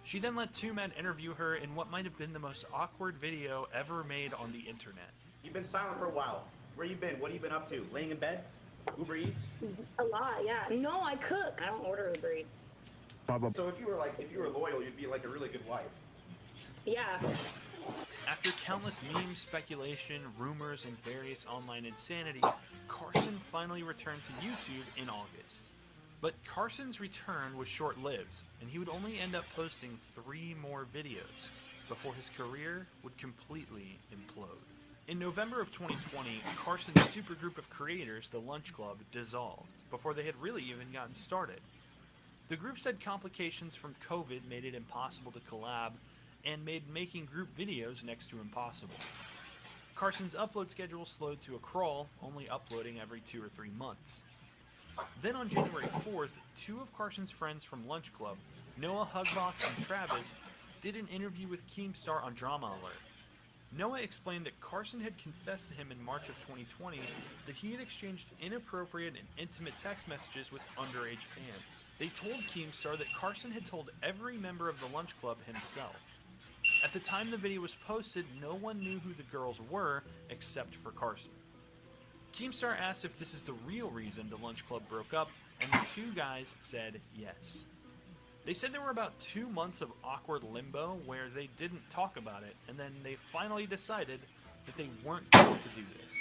She then let 2 men interview her in what might have been the most awkward video ever made on the internet. You've been silent for a while. Where you been? What have you been up to? Laying in bed? Uber Eats? A lot, yeah. No, I cook. I don't order Uber Eats. So if you were loyal, you'd be like a really good wife. Yeah. After countless memes, speculation, rumors, and various online insanity, Carson finally returned to YouTube in August. But Carson's return was short-lived, and he would only end up posting 3 more videos before his career would completely implode. In November of 2020, Carson's supergroup of creators, the Lunch Club, dissolved before they had really even gotten started. The group said complications from COVID made it impossible to collab and made making group videos next to impossible. Carson's upload schedule slowed to a crawl, only uploading every 2 or 3 months. Then on January 4th, 2 of Carson's friends from Lunch Club, Noah Hugbox and Travis, did an interview with Keemstar on Drama Alert. Noah explained that Carson had confessed to him in March of 2020 that he had exchanged inappropriate and intimate text messages with underage fans. They told Keemstar that Carson had told every member of the Lunch Club himself. At the time the video was posted, no one knew who the girls were except for Carson. Keemstar asked if this is the real reason the Lunch Club broke up, and the two guys said yes. They said there were about 2 months of awkward limbo where they didn't talk about it, and then they finally decided that they weren't going to do this.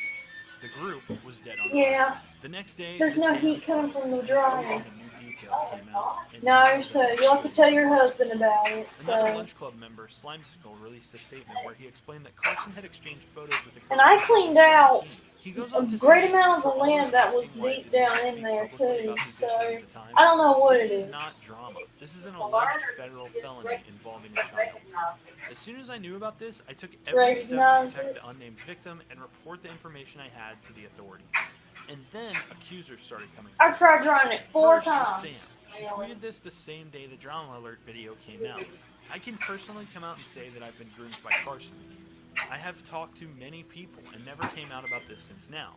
The group was dead on Yeah. the next day. There's no heat coming from the dryer. New details came out. No, so you'll have to tell your husband about it. Another So, Lunch Club member, Slimesicle, released a statement where he explained that Carson had exchanged photos with a girl. and I cleaned out He goes a on to great say, amount of the land that was deep down in there too. So I don't know what it This is. is not drama. This is an alleged federal felony involving a child. As soon as I knew about this, I took every step to Recognize protect it. the unnamed victim and report the information I had to the authorities. And then accusers started coming. I tried drawing it 4 First was times. Sam. She tweeted this the same day the Drama Alert video came out. I can personally come out and say that I've been groomed by Carson. I have talked to many people and never came out about this since now.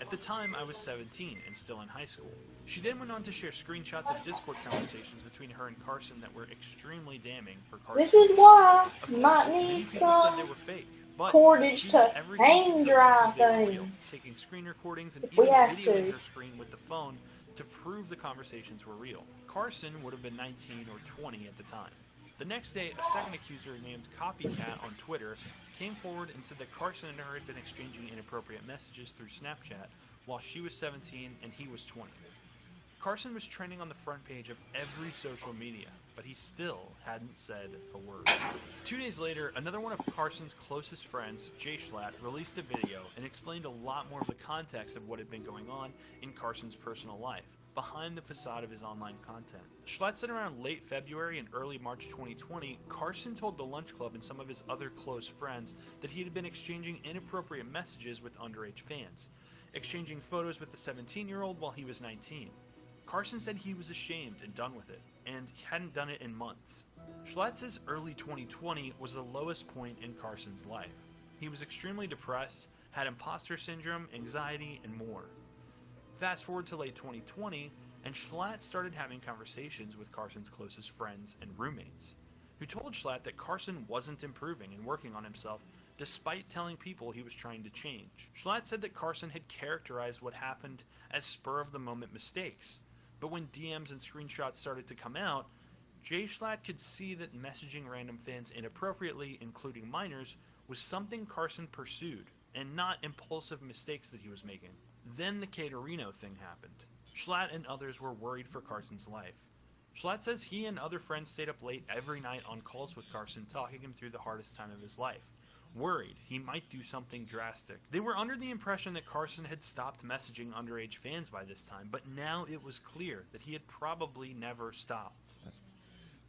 At the time, I was 17 and still in high school. She then went on to share screenshots of Discord conversations between her and Carson that were extremely damning for Carson. This is why you might Many need people said some they were fake, but cordage she to did everything she hang could dry to prove they were real, things. taking screen recordings and If we even have videoing to. her screen with the phone to prove the conversations were real. Carson would have been 19 or 20 at the time. The next day, a second accuser named Copycat on Twitter came forward and said that Carson and her had been exchanging inappropriate messages through Snapchat while she was 17 and he was 20. Carson was trending on the front page of every social media, but he still hadn't said a word. 2 days later, another one of Carson's closest friends, Jay Schlatt, released a video and explained a lot more of the context of what had been going on in Carson's personal life, behind the facade of his online content. Schlatt said around late February and early March 2020, Carson told the Lunch Club and some of his other close friends that he had been exchanging inappropriate messages with underage fans, exchanging photos with the 17-year-old while he was 19. Carson said he was ashamed and done with it, and he hadn't done it in months. Schlatt says early 2020 was the lowest point in Carson's life. He was extremely depressed, had imposter syndrome, anxiety, and more. Fast forward to late 2020, and Schlatt started having conversations with Carson's closest friends and roommates, who told Schlatt that Carson wasn't improving and working on himself despite telling people he was trying to change. Schlatt said that Carson had characterized what happened as spur-of-the-moment mistakes, but when DMs and screenshots started to come out, Jay Schlatt could see that messaging random fans inappropriately, including minors, was something Carson pursued, and not impulsive mistakes that he was making. Then the Caterino thing happened. Schlatt and others were worried for Carson's life. Schlatt says he and other friends stayed up late every night on calls with Carson, talking him through the hardest time of his life, worried he might do something drastic. They were under the impression that Carson had stopped messaging underage fans by this time, but now it was clear that he had probably never stopped.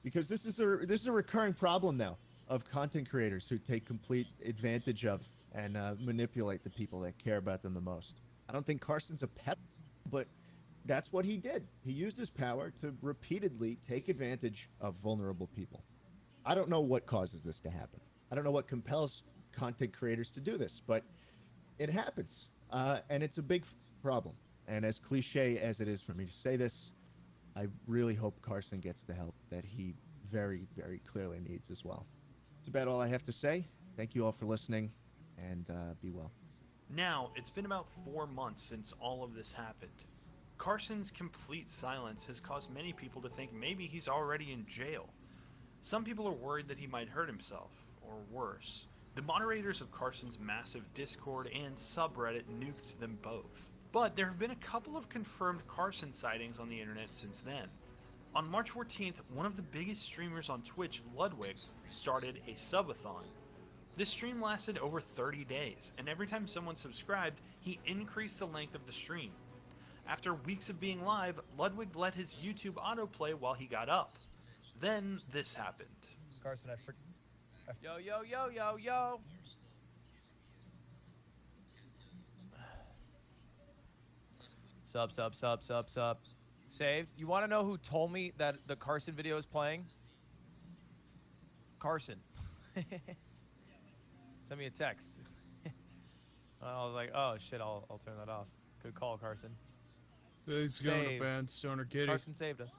Because this is a recurring problem now of content creators who take complete advantage of and manipulate the people that care about them the most. I don't think Carson's a pet, but that's what he did. He used his power to repeatedly take advantage of vulnerable people. I don't know what causes this to happen. I don't know what compels content creators to do this, but it happens, and it's a big problem. And as cliche as it is for me to say this, I really hope Carson gets the help that he very, very clearly needs as well. That's about all I have to say. Thank you all for listening, and be well. Now, it's been about 4 months since all of this happened. Carson's complete silence has caused many people to think maybe he's already in jail. Some people are worried that he might hurt himself, or worse. The moderators of Carson's massive Discord and subreddit nuked them both. But there have been a couple of confirmed Carson sightings on the internet since then. On March 14th, one of the biggest streamers on Twitch, Ludwig, started a subathon. This stream lasted over 30 days, and every time someone subscribed, he increased the length of the stream. After weeks of being live, Ludwig let his YouTube autoplay while he got up. Then this happened. Carson, yo, yo, yo, yo, yo. Sub. Saved. You want to know who told me that the Carson video is playing? Carson. Send me a text. I was like, oh shit, I'll turn that off. Good call, Carson. Thanks, fan, Stoner Kitty. Carson saved us.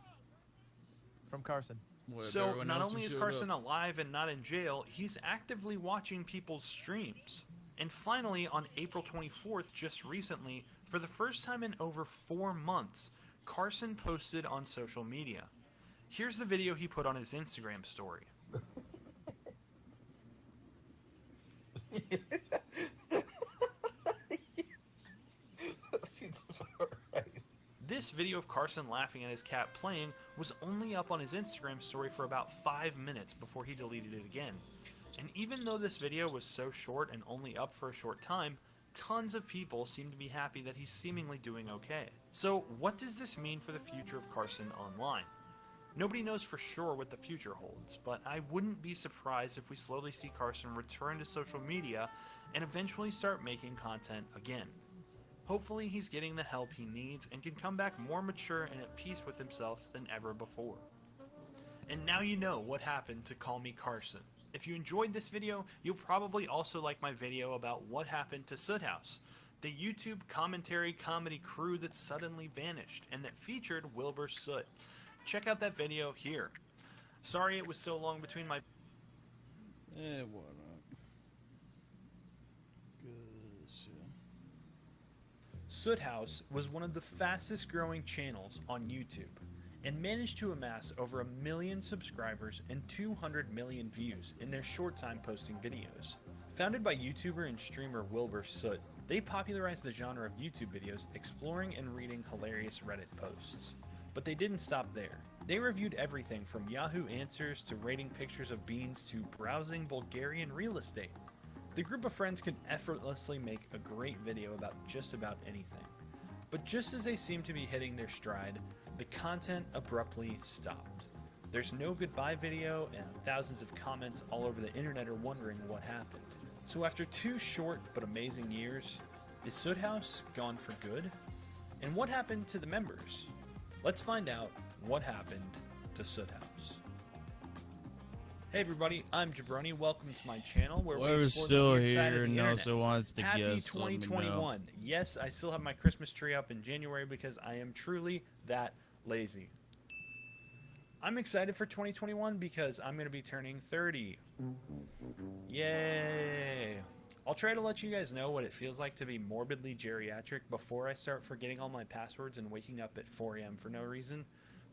From Carson. So, not only is Carson alive and not in jail, he's actively watching people's streams. And finally, on April 24th, just recently, for the first time in over 4 months, Carson posted on social media. Here's the video he put on his Instagram story. This video of Carson laughing at his cat playing was only up on his Instagram story for about 5 minutes before he deleted it again. And even though this video was so short and only up for a short time, tons of people seem to be happy that he's seemingly doing okay. So what does this mean for the future of Carson online? Nobody knows for sure what the future holds, but I wouldn't be surprised if we slowly see Carson return to social media and eventually start making content again. Hopefully he's getting the help he needs and can come back more mature and at peace with himself than ever before. And now you know what happened to Call Me Carson. If you enjoyed this video, you'll probably also like my video about what happened to Soot House, the YouTube commentary comedy crew that suddenly vanished and that featured Wilbur Soot. Check out that video here. Sorry it was so long between my... what up? Soot House was one of the fastest growing channels on YouTube and managed to amass over 1 million subscribers and 200 million views in their short time posting videos. Founded by YouTuber and streamer Wilbur Soot, they popularized the genre of YouTube videos exploring and reading hilarious Reddit posts. But they didn't stop there. They reviewed everything from Yahoo Answers to rating pictures of beans to browsing Bulgarian real estate. The group of friends could effortlessly make a great video about just about anything. But just as they seemed to be hitting their stride, the content abruptly stopped. There's no goodbye video, and thousands of comments all over the internet are wondering what happened. So after 2 short but amazing years, is Soot House gone for good? And what happened to the members? Let's find out what happened to Soot House. Hey everybody, I'm Jabroni. Welcome to my channel where We're still here and also wants to Happy guess. Let me know. 2021. Yes, I still have my Christmas tree up in January because I am truly that lazy. I'm excited for 2021 because I'm going to be turning 30. Yay! I'll try to let you guys know what it feels like to be morbidly geriatric before I start forgetting all my passwords and waking up at 4 a.m. for no reason.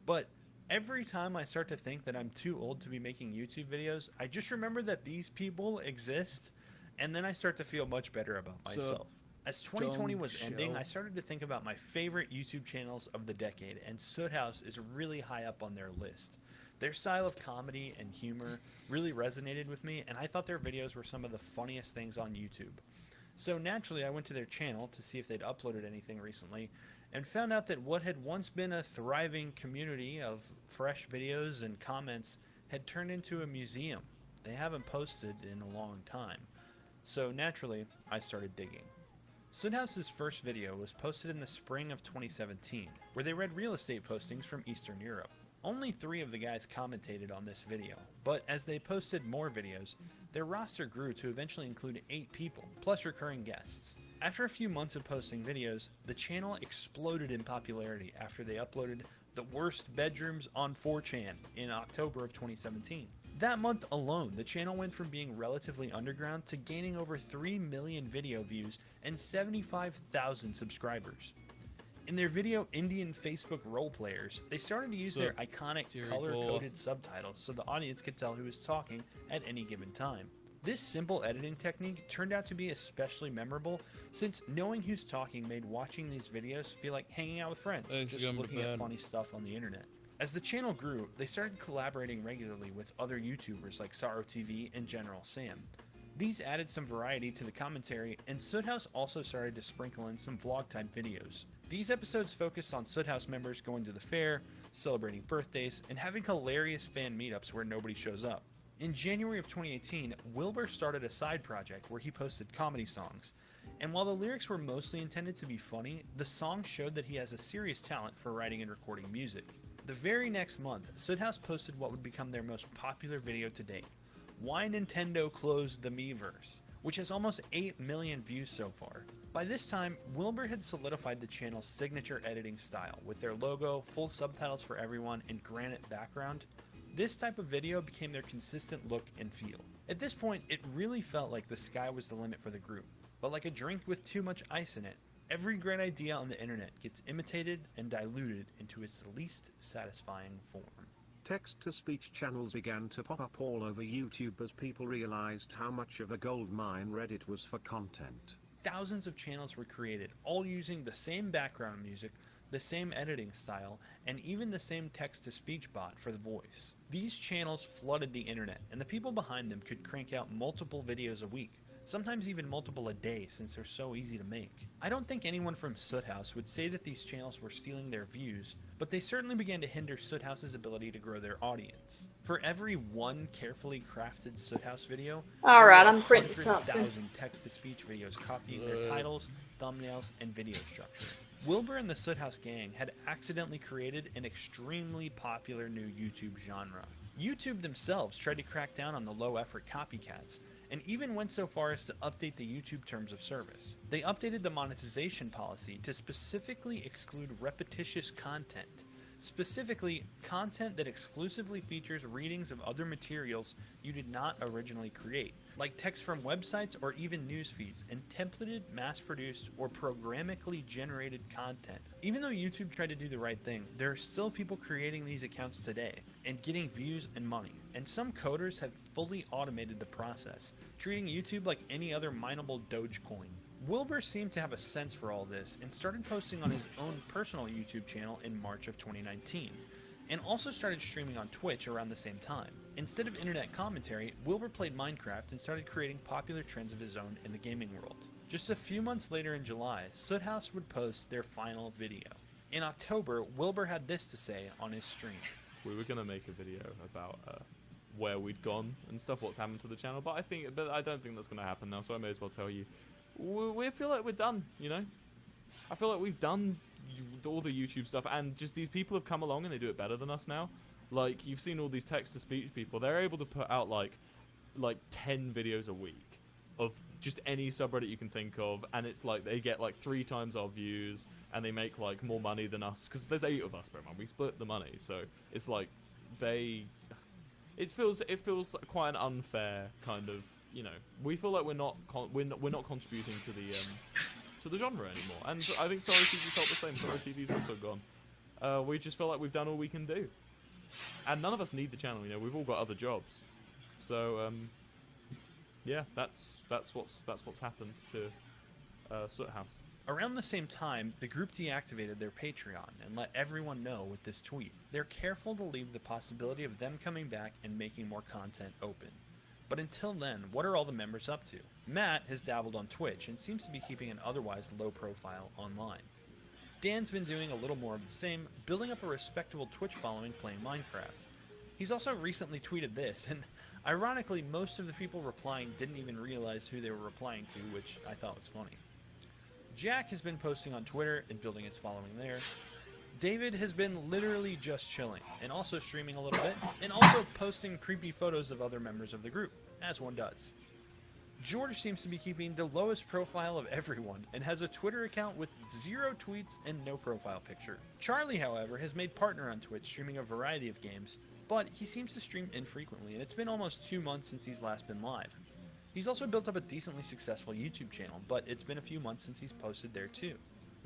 But every time I start to think that I'm too old to be making YouTube videos, I just remember that these people exist, and then I start to feel much better about myself. As 2020 was ending, I started to think about my favorite YouTube channels of the decade, and Soot House is really high up on their list. Their style of comedy and humor really resonated with me, and I thought their videos were some of the funniest things on YouTube. So naturally, I went to their channel to see if they'd uploaded anything recently, and found out that what had once been a thriving community of fresh videos and comments had turned into a museum. They haven't posted in a long time. So naturally, I started digging. Soot House's first video was posted in the spring of 2017, where they read real estate postings from Eastern Europe. Only 3 of the guys commentated on this video, but as they posted more videos, their roster grew to eventually include 8 people, plus recurring guests. After a few months of posting videos, the channel exploded in popularity after they uploaded The Worst Bedrooms on 4chan in October of 2017. That month alone, the channel went from being relatively underground to gaining over 3 million video views and 75,000 subscribers. In their video Indian Facebook Role Players, they started to use their iconic color-coded subtitles so the audience could tell who was talking at any given time. This simple editing technique turned out to be especially memorable since knowing who's talking made watching these videos feel like hanging out with friends, just looking at funny stuff on the internet. As the channel grew, they started collaborating regularly with other YouTubers like Sorrow TV and General Sam. These added some variety to the commentary, and Soot House also started to sprinkle in some vlog-type videos. These episodes focused on Soot House members going to the fair, celebrating birthdays, and having hilarious fan meetups where nobody shows up. In January of 2018, Wilbur started a side project where he posted comedy songs, and while the lyrics were mostly intended to be funny, the songs showed that he has a serious talent for writing and recording music. The very next month, Soot House posted what would become their most popular video to date, Why Nintendo Closed the Miiverse, which has almost 8 million views so far. By this time, Wilbur had solidified the channel's signature editing style, with their logo, full subtitles for everyone, and granite background. This type of video became their consistent look and feel. At this point, it really felt like the sky was the limit for the group, but like a drink with too much ice in it, Every great idea on the internet gets imitated and diluted into its least satisfying form. Text-to-speech channels began to pop up all over YouTube as people realized how much of a gold mine Reddit was for content. Thousands of channels were created, all using the same background music, the same editing style, and even the same text-to-speech bot for the voice. These channels flooded the internet, and the people behind them could crank out multiple videos a week, sometimes even multiple a day since they're so easy to make. I don't think anyone from Soothouse would say that these channels were stealing their views, but they certainly began to hinder Soothouse's ability to grow their audience. For every one carefully crafted Soothouse video, Alright, I'm printing something. 100,000 text-to-speech videos copying their titles, thumbnails, and video structure. Wilbur and the Soothouse gang had accidentally created an extremely popular new YouTube genre. YouTube themselves tried to crack down on the low-effort copycats, and even went so far as to update the YouTube terms of service. They updated the monetization policy to specifically exclude repetitious content, specifically content that exclusively features readings of other materials you did not originally create, like text from websites or even news feeds, and templated, mass-produced, or programmically generated content. Even though YouTube tried to do the right thing, there are still people creating these accounts today, and getting views and money. And some coders have fully automated the process, treating YouTube like any other mineable Dogecoin. Wilbur seemed to have a sense for all this, and started posting on his own personal YouTube channel in March of 2019, and also started streaming on Twitch around the same time. Instead of internet commentary, Wilbur played Minecraft and started creating popular trends of his own in the gaming world. Just a few months later in July, Soothouse would post their final video. In October, Wilbur had this to say on his stream. We were going to make a video about where we'd gone and stuff, what's happened to the channel, but I don't think that's going to happen now, so I may as well tell you. We feel like we're done, you know? I feel like we've done all the YouTube stuff, and just these people have come along and they do it better than us now. Like, you've seen all these text-to-speech people. They're able to put out, like 10 videos a week of just any subreddit you can think of, and it's like they get, 3 times our views, and they make, more money than us, because there's 8 of us, bro, man. We split the money, so it's like it feels quite an unfair kind of, you know, we feel like we're not contributing to the genre anymore, and I think Sorry TV felt the same. Sorry TV's also gone. We just feel like we've done all we can do, and none of us need the channel. You know, we've all got other jobs, so yeah, that's what's happened to Soothouse. Around the same time, the group deactivated their Patreon and let everyone know with this tweet. They're careful to leave the possibility of them coming back and making more content open. But until then, what are all the members up to? Matt has dabbled on Twitch and seems to be keeping an otherwise low profile online. Dan's been doing a little more of the same, building up a respectable Twitch following playing Minecraft. He's also recently tweeted this, and ironically, most of the people replying didn't even realize who they were replying to, which I thought was funny. Jack has been posting on Twitter and building his following there. David has been literally just chilling, and also streaming a little bit, and also posting creepy photos of other members of the group, as one does. George seems to be keeping the lowest profile of everyone, and has a Twitter account with 0 tweets and no profile picture. Charlie, however, has made partner on Twitch, streaming a variety of games, but he seems to stream infrequently, and it's been almost 2 months since he's last been live. He's also built up a decently successful YouTube channel, but it's been a few months since he's posted there too.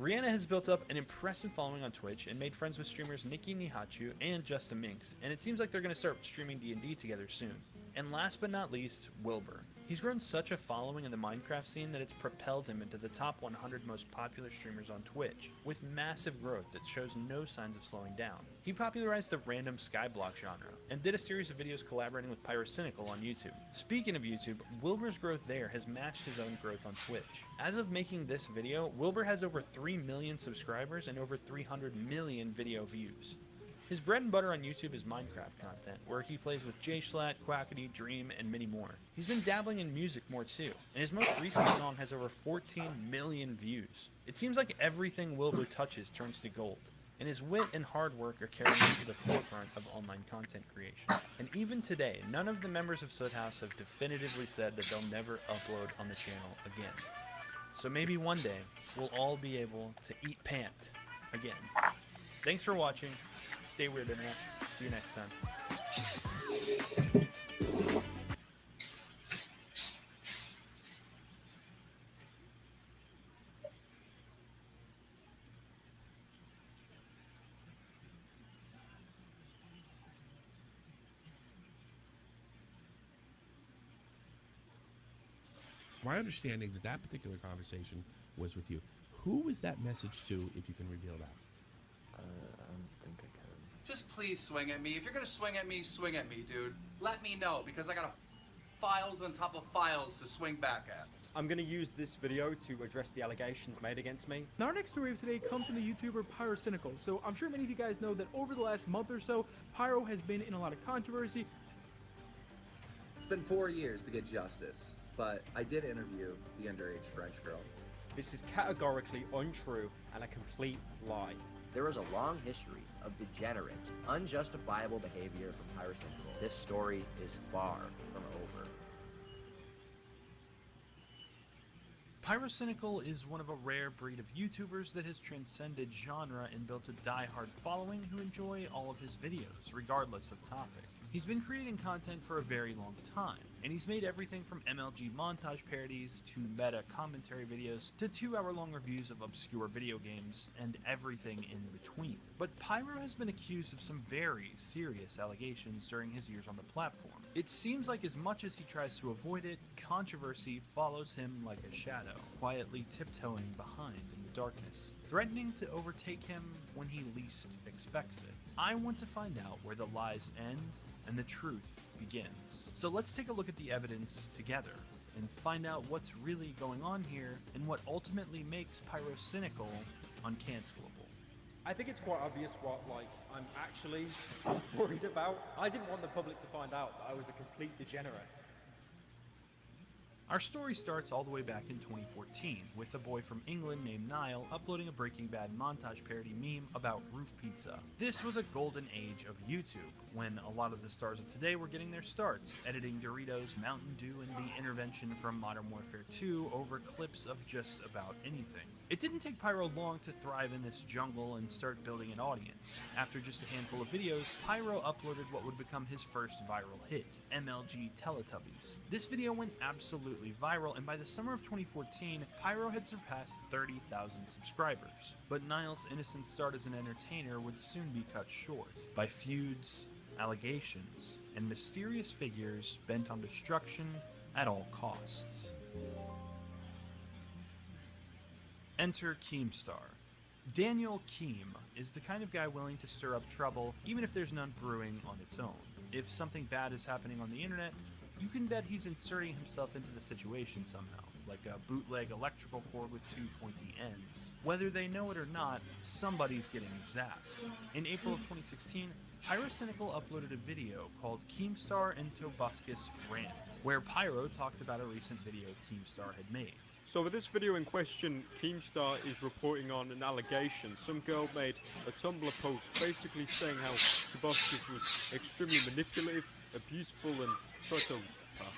Rihanna has built up an impressive following on Twitch and made friends with streamers Nikki Nihachu and Justin Minx, and it seems like they're going to start streaming D&D together soon. And last but not least, Wilbur. He's grown such a following in the Minecraft scene that it's propelled him into the top 100 most popular streamers on Twitch, with massive growth that shows no signs of slowing down. He popularized the random skyblock genre, and did a series of videos collaborating with Pyrocynical on YouTube. Speaking of YouTube, Wilbur's growth there has matched his own growth on Twitch. As of making this video, Wilbur has over 3 million subscribers and over 300 million video views. His bread and butter on YouTube is Minecraft content, where he plays with J-Schlatt, Quackity, Dream, and many more. He's been dabbling in music more too, and his most recent song has over 14 million views. It seems like everything Wilbur touches turns to gold, and his wit and hard work are carrying him to the forefront of online content creation. And even today, none of the members of Soothouse have definitively said that they'll never upload on the channel again. So maybe one day, we'll all be able to eat pant again. Thanks for watching. Stay weird, internet. See you next time. my understanding that that particular conversation was with you. Who was that message to, if you can reveal that? I don't think I can. Just please swing at me. If you're gonna swing at me, dude. Let me know, because I got files on top of files to swing back at. I'm going to use this video to address the allegations made against me. Now, our next story of today comes from the YouTuber Pyrocynical. So I'm sure many of you guys know that over the last month or so, Pyro has been in a lot of controversy. It's been 4 years to get justice, but I did interview the underage French girl. This is categorically untrue and a complete lie. There is a long history of degenerate, unjustifiable behavior from Pyrocynical. This story is far from over. Pyrocynical is one of a rare breed of YouTubers that has transcended genre and built a die-hard following who enjoy all of his videos, regardless of topic. He's been creating content for a very long time, and he's made everything from MLG montage parodies to meta commentary videos to 2-hour-long reviews of obscure video games and everything in between. But Pyro has been accused of some very serious allegations during his years on the platform. It seems like as much as he tries to avoid it, controversy follows him like a shadow, quietly tiptoeing behind in the darkness, threatening to overtake him when he least expects it. I want to find out where the lies end and the truth begins. So let's take a look at the evidence together and find out what's really going on here and what ultimately makes Pyrocynical uncancelable. I think it's quite obvious what, I'm actually worried about. I didn't want the public to find out that I was a complete degenerate. Our story starts all the way back in 2014, with a boy from England named Niall uploading a Breaking Bad montage parody meme about roof pizza. This was a golden age of YouTube, when a lot of the stars of today were getting their starts, editing Doritos, Mountain Dew, and the intervention from Modern Warfare 2 over clips of just about anything. It didn't take Pyro long to thrive in this jungle and start building an audience. After just a handful of videos, Pyro uploaded what would become his first viral hit, MLG Teletubbies. This video went absolutely viral, and by the summer of 2014, Pyro had surpassed 30,000 subscribers. But Niall's innocent start as an entertainer would soon be cut short by feuds, allegations, and mysterious figures bent on destruction at all costs. Enter Keemstar. Daniel Keem is the kind of guy willing to stir up trouble even if there's none brewing on its own. If something bad is happening on the internet, you can bet he's inserting himself into the situation somehow, like a bootleg electrical cord with 2 pointy ends. Whether they know it or not, somebody's getting zapped. In April of 2016, Pyrocynical uploaded a video called Keemstar and Tobuscus Rant, where Pyro talked about a recent video Keemstar had made. So with this video in question, Keemstar is reporting on an allegation. Some girl made a Tumblr post basically saying how Tobuscus was extremely manipulative, abuseful, and psychopath.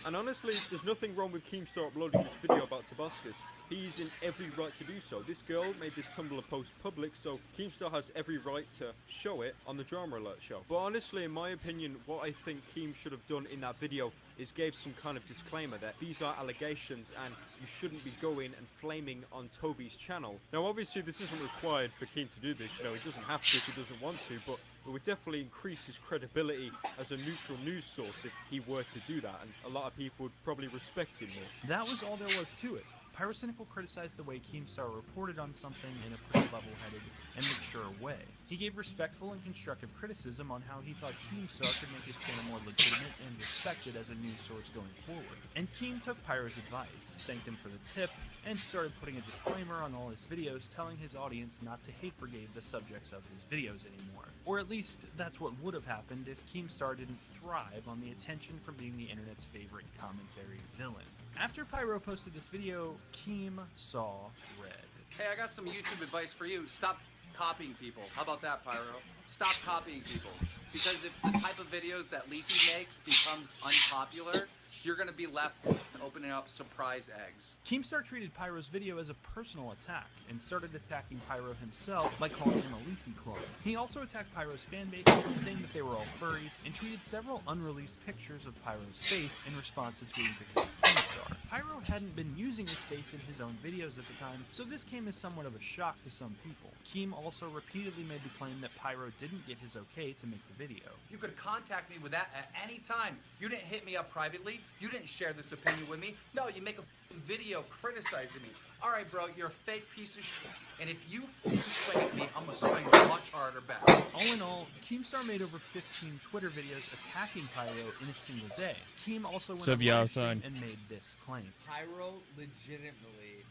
And honestly, there's nothing wrong with Keemstar uploading this video about Tobuscus. He's in every right to do so. This girl made this Tumblr post public, so Keemstar has every right to show it on the Drama Alert show. But honestly, in my opinion, what I think Keem should have done in that video is gave some kind of disclaimer that these are allegations and you shouldn't be going and flaming on Toby's channel. Now obviously this isn't required for Keem to do this, you know, he doesn't have to if he doesn't want to, but it would definitely increase his credibility as a neutral news source if he were to do that, and a lot of people would probably respect him more. That was all there was to it. Pyrocynical criticized the way Keemstar reported on something in a pretty level-headed and mature way. He gave respectful and constructive criticism on how he thought Keemstar could make his channel more legitimate and respected as a news source going forward. And Keem took Pyro's advice, thanked him for the tip, and started putting a disclaimer on all his videos telling his audience not to hate brigade the subjects of his videos anymore. Or at least, that's what would have happened if Keemstar didn't thrive on the attention from being the internet's favorite commentary villain. After Pyro posted this video, Keem saw red. Hey, I got some YouTube advice for you. Stop copying people. How about that, Pyro? Stop copying people. Because if the type of videos that Leafy makes becomes unpopular, you're going to be left opening up surprise eggs. Keemstar treated Pyro's video as a personal attack and started attacking Pyro himself by calling him a Leafy clone. He also attacked Pyro's fanbase, saying that they were all furries, and tweeted several unreleased pictures of Pyro's face in response to tweeting pictures of Keemstar. Pyro hadn't been using his face in his own videos at the time, so this came as somewhat of a shock to some people. Keem also repeatedly made the claim that Pyro didn't get his okay to make the video. You could contact me with that at any time. You didn't hit me up privately. You didn't share this opinion with me. No, you make a video criticizing me. All right, bro, you're a fake piece of shit. And if you swing at me, I'm gonna swing much harder back. All in all, Keemstar made over 15 Twitter videos attacking Pyro in a single day. Keem also went on live stream and made this claim. Pyro legitimately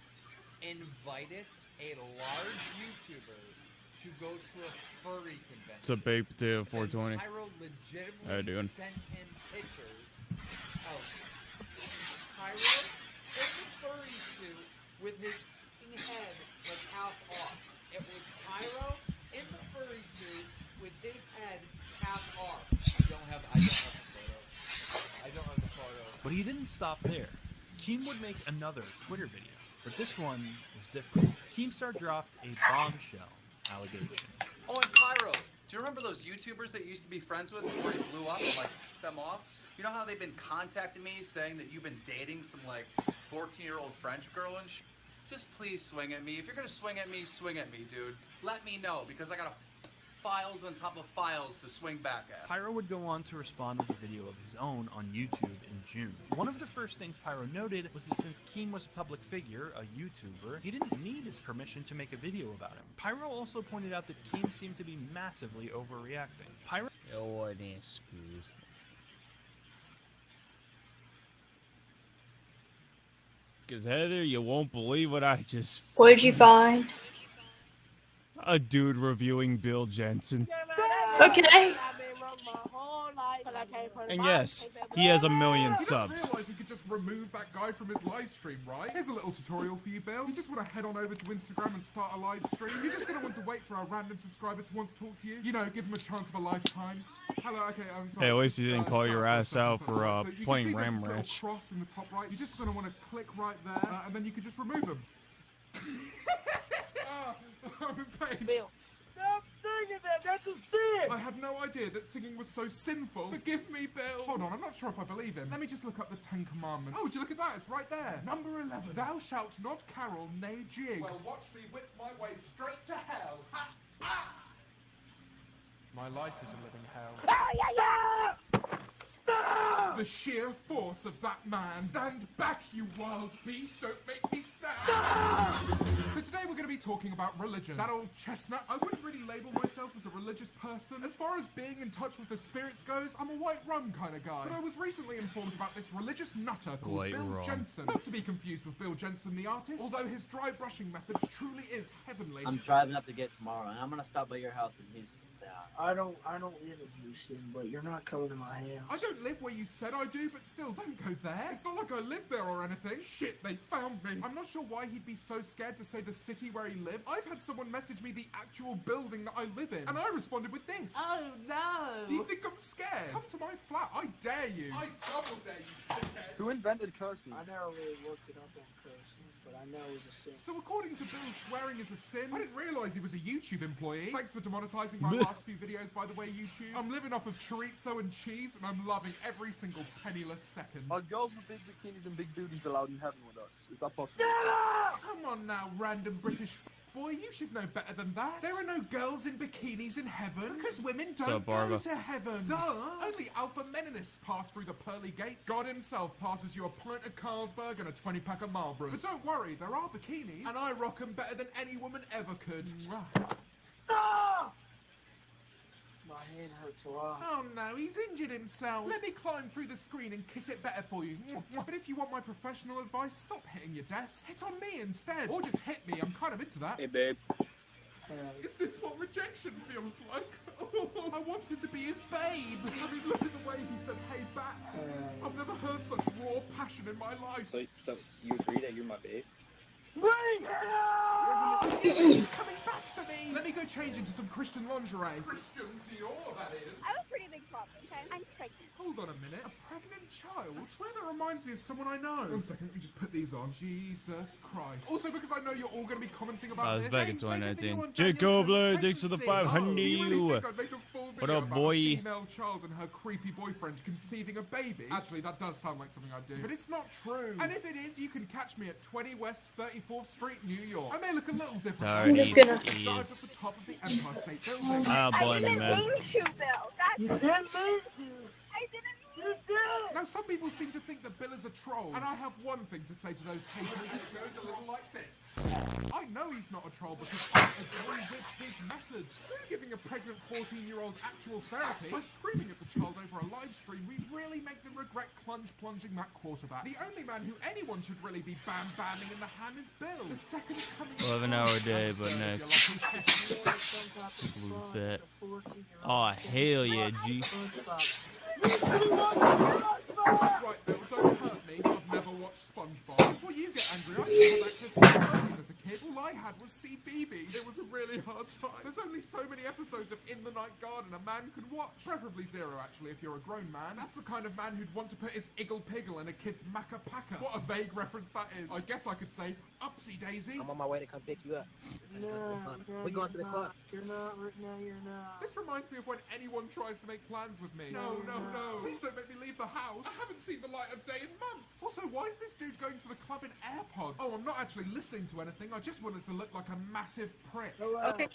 invited a large YouTuber to go to a furry convention. It's a baked potato 420. Pyro legitimately How you doing? sent him pictures of Pyro in the furry suit with his head like half off. It was Pyro in the furry suit with his head half off. I don't have the photo. I don't have the photo. But he didn't stop there. Keem would make another Twitter video, but this one was different. Keemstar dropped a bombshell allegation. Oh, and Pyro, do you remember those YouTubers that you used to be friends with before you blew up and, like, them off? You know how they've been contacting me saying that you've been dating some, like, 14-year-old French girl and Just please swing at me. If you're gonna swing at me, dude. Let me know, because I got files on top of files to swing back at. Pyro would go on to respond with a video of his own on YouTube in June. One of the first things Pyro noted was that since Keem was a public figure, a YouTuber, he didn't need his permission to make a video about him. Pyro also pointed out that Keem seemed to be massively overreacting. Pyro... Oh, excuse me. Because Heather, you won't believe what I just... What did you find? A dude reviewing Bill Jensen. Okay. And yes, he has 1 million He subs. doesn't realise he could just remove that guy from his live stream, right? Here's a little tutorial for you, Bill. You just want to head on over to Instagram and start a live stream. You're just going to want to wait for a random subscriber to want to talk to you. You know, give him a chance of a lifetime. Hello, okay, I'm sorry. Hey, at least you didn't call your ass out for So you playing can see Ram this little Ranch. cross in the top right. You're just going to want to click right there, and then you can just remove him. I'm in pain. Bill. Stop singing that, that's a sin! I had no idea that singing was so sinful. Forgive me, Bill. Hold on, I'm not sure if I believe him. Let me just look up the 10 Commandments. Oh, would you look at that? It's right there. Number 11. Thou shalt not carol, nay jig. Well, watch me whip my way straight to hell. Ha! Ah! My life is a living hell. Ah, yeah, yeah! The sheer force of that man. Stand back, you wild beast. Don't make me snap. So today we're going to be talking about religion. That old chestnut. I wouldn't really label myself as a religious person. As far as being in touch with the spirits goes, I'm a white rum kind of guy. But I was recently informed about this religious nutter called White Bill rum. Jensen. Not to be confused with Bill Jensen the artist, although his dry brushing method truly is heavenly. I'm driving up to get tomorrow, and I'm gonna stop by your house in Houston. I don't live in Houston, but you're not coming to my house. I don't live where you said I do, but still, don't go there. It's not like I live there or anything. Shit, they found me. I'm not sure why he'd be so scared to say the city where he lives. I've had someone message me the actual building that I live in, and I responded with this. Oh, no. Do you think I'm scared? Come to my flat, I dare you. I double dare you, dickhead. Who invented cursing? I never really looked it up on cursing, but I know it was a sin. So according to Bill, swearing is a sin. I didn't realise he was a YouTube employee. Thanks for demonetizing my last few videos, by the way, YouTube. I'm living off of chorizo and cheese, and I'm loving every single penniless second. Are girls with big bikinis and big booties allowed in heaven with us? Is that possible? Come on now, random British boy, you should know better than that. There are no girls in bikinis in heaven, because women don't go Barbara? to heaven. Duh! Only alpha meninists pass through the pearly gates. God himself passes you a pint of Carlsberg and a 20-pack of Marlboro. But don't worry, there are bikinis, and I rock them better than any woman ever could. Ah! My hand hurts a lot. Oh no, he's injured himself. Let me climb through the screen and kiss it better for you. But if you want my professional advice, stop hitting your desk. Hit on me instead. Or just hit me, I'm kind of into that. Hey, babe. Is this what rejection feels like? I wanted to be his babe. I mean, look at the way he said, hey, back. I've never heard such raw passion in my life. So you agree that you're my babe? Bring it on! He's coming back for me! Let me go change into some Christian lingerie. Christian Dior, that is. I have a pretty big problem, okay? I'm pregnant. Hold on a minute. A pregnant child? I swear that reminds me of someone I know. 1 second, let me just put these on. Jesus Christ. Also, because I know you're all going to be commenting about It's this. back in Hey, make a video 2019. on Jacob, Daniel thanks for the pregnancy. 500. Do you really think I'd make a full What video up, about boy? a female child and her creepy boyfriend conceiving a baby. Actually, that does sound like something I'd do. But it's not true. And if it is, you can catch me at 20 West 34th Street, New York. I may look a little different. I'm just gonna dive at the top of the Empire State Building. I'll blame you, man. You didn't mean to. I didn't mean to. Now, some people seem to think that Bill is a troll, and I have one thing to say to those haters. It goes a little like this. I know he's not a troll because I agree with his methods. Giving a pregnant 14-year-old actual therapy by screaming at the child over a live stream, we really make them regret plunging that quarterback. The only man who anyone should really be bam-bamming in the ham is Bill. The second coming 11-hour day, but no. Blue fat. Oh, hell yeah, G. Right, Bill, don't hurt me. I've never watched SpongeBob. Before you get angry, I should have access to Nickelodeon as a kid. All I had was CBeebies. It was a really hard time. There's only so many episodes of In the Night Garden a man could watch. Preferably 0, actually, if you're a grown man. That's the kind of man who'd want to put his Iggle Piggle in a kid's Macca Packa. What a vague reference that is. I guess I could say, Upsy Daisy. I'm on my way to come pick you up. No, We're going to the club. You're not. No, you're not. This reminds me of when anyone tries to make plans with me. No. Please don't make me leave the house. I haven't seen the light of day in months. Also, why is this dude going to the club in AirPods? Oh, I'm not actually listening to anything. I just wanted to look like a massive prick. Okay.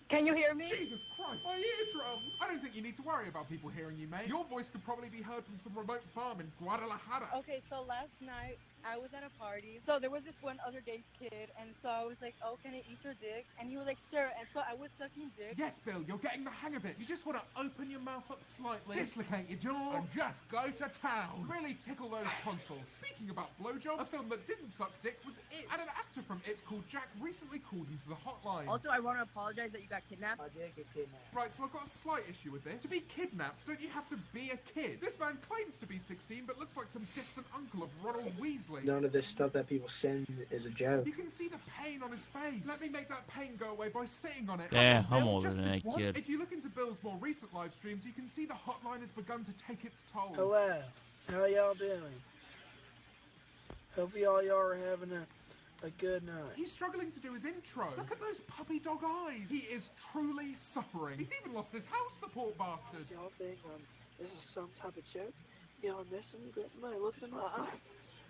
Can you hear me? Jesus Christ, my eardrums! I don't think you need to worry about people hearing you, mate. Your voice could probably be heard from some remote farm in Guadalajara. Okay, so last night I was at a party. So there was this one other gay kid, and so I was like, oh, can I eat your dick? And he was like, sure. And so I was sucking dick. Yes, Bill, you're getting the hang of it. You just want to open your mouth up slightly, dislocate your jaw, and just go to town. Really tickle those tonsils. Speaking about blowjobs, a film that didn't suck dick was It. And an actor from It called Jack recently called into the hotline. Also, I want to apologize that you got kidnapped. I did get kidnapped. Right, so I've got a slight issue with this. To be kidnapped, don't you have to be a kid? This man claims to be 16, but looks like some distant uncle of Ronald Weasley. None of this stuff that people send is a joke. You can see the pain on his face. Let me make that pain go away by sitting on it. Yeah, Bill, I'm older just than this that once. kid. If you look into Bill's more recent live streams, you can see the hotline has begun to take its toll. Hello. How y'all doing? Hope y'all are having a good night. He's struggling to do his intro. Look at those puppy dog eyes. He is truly suffering. He's even lost his house, the poor bastard. Y'all think this is some type of joke? Y'all missing me? Man, look at my eye.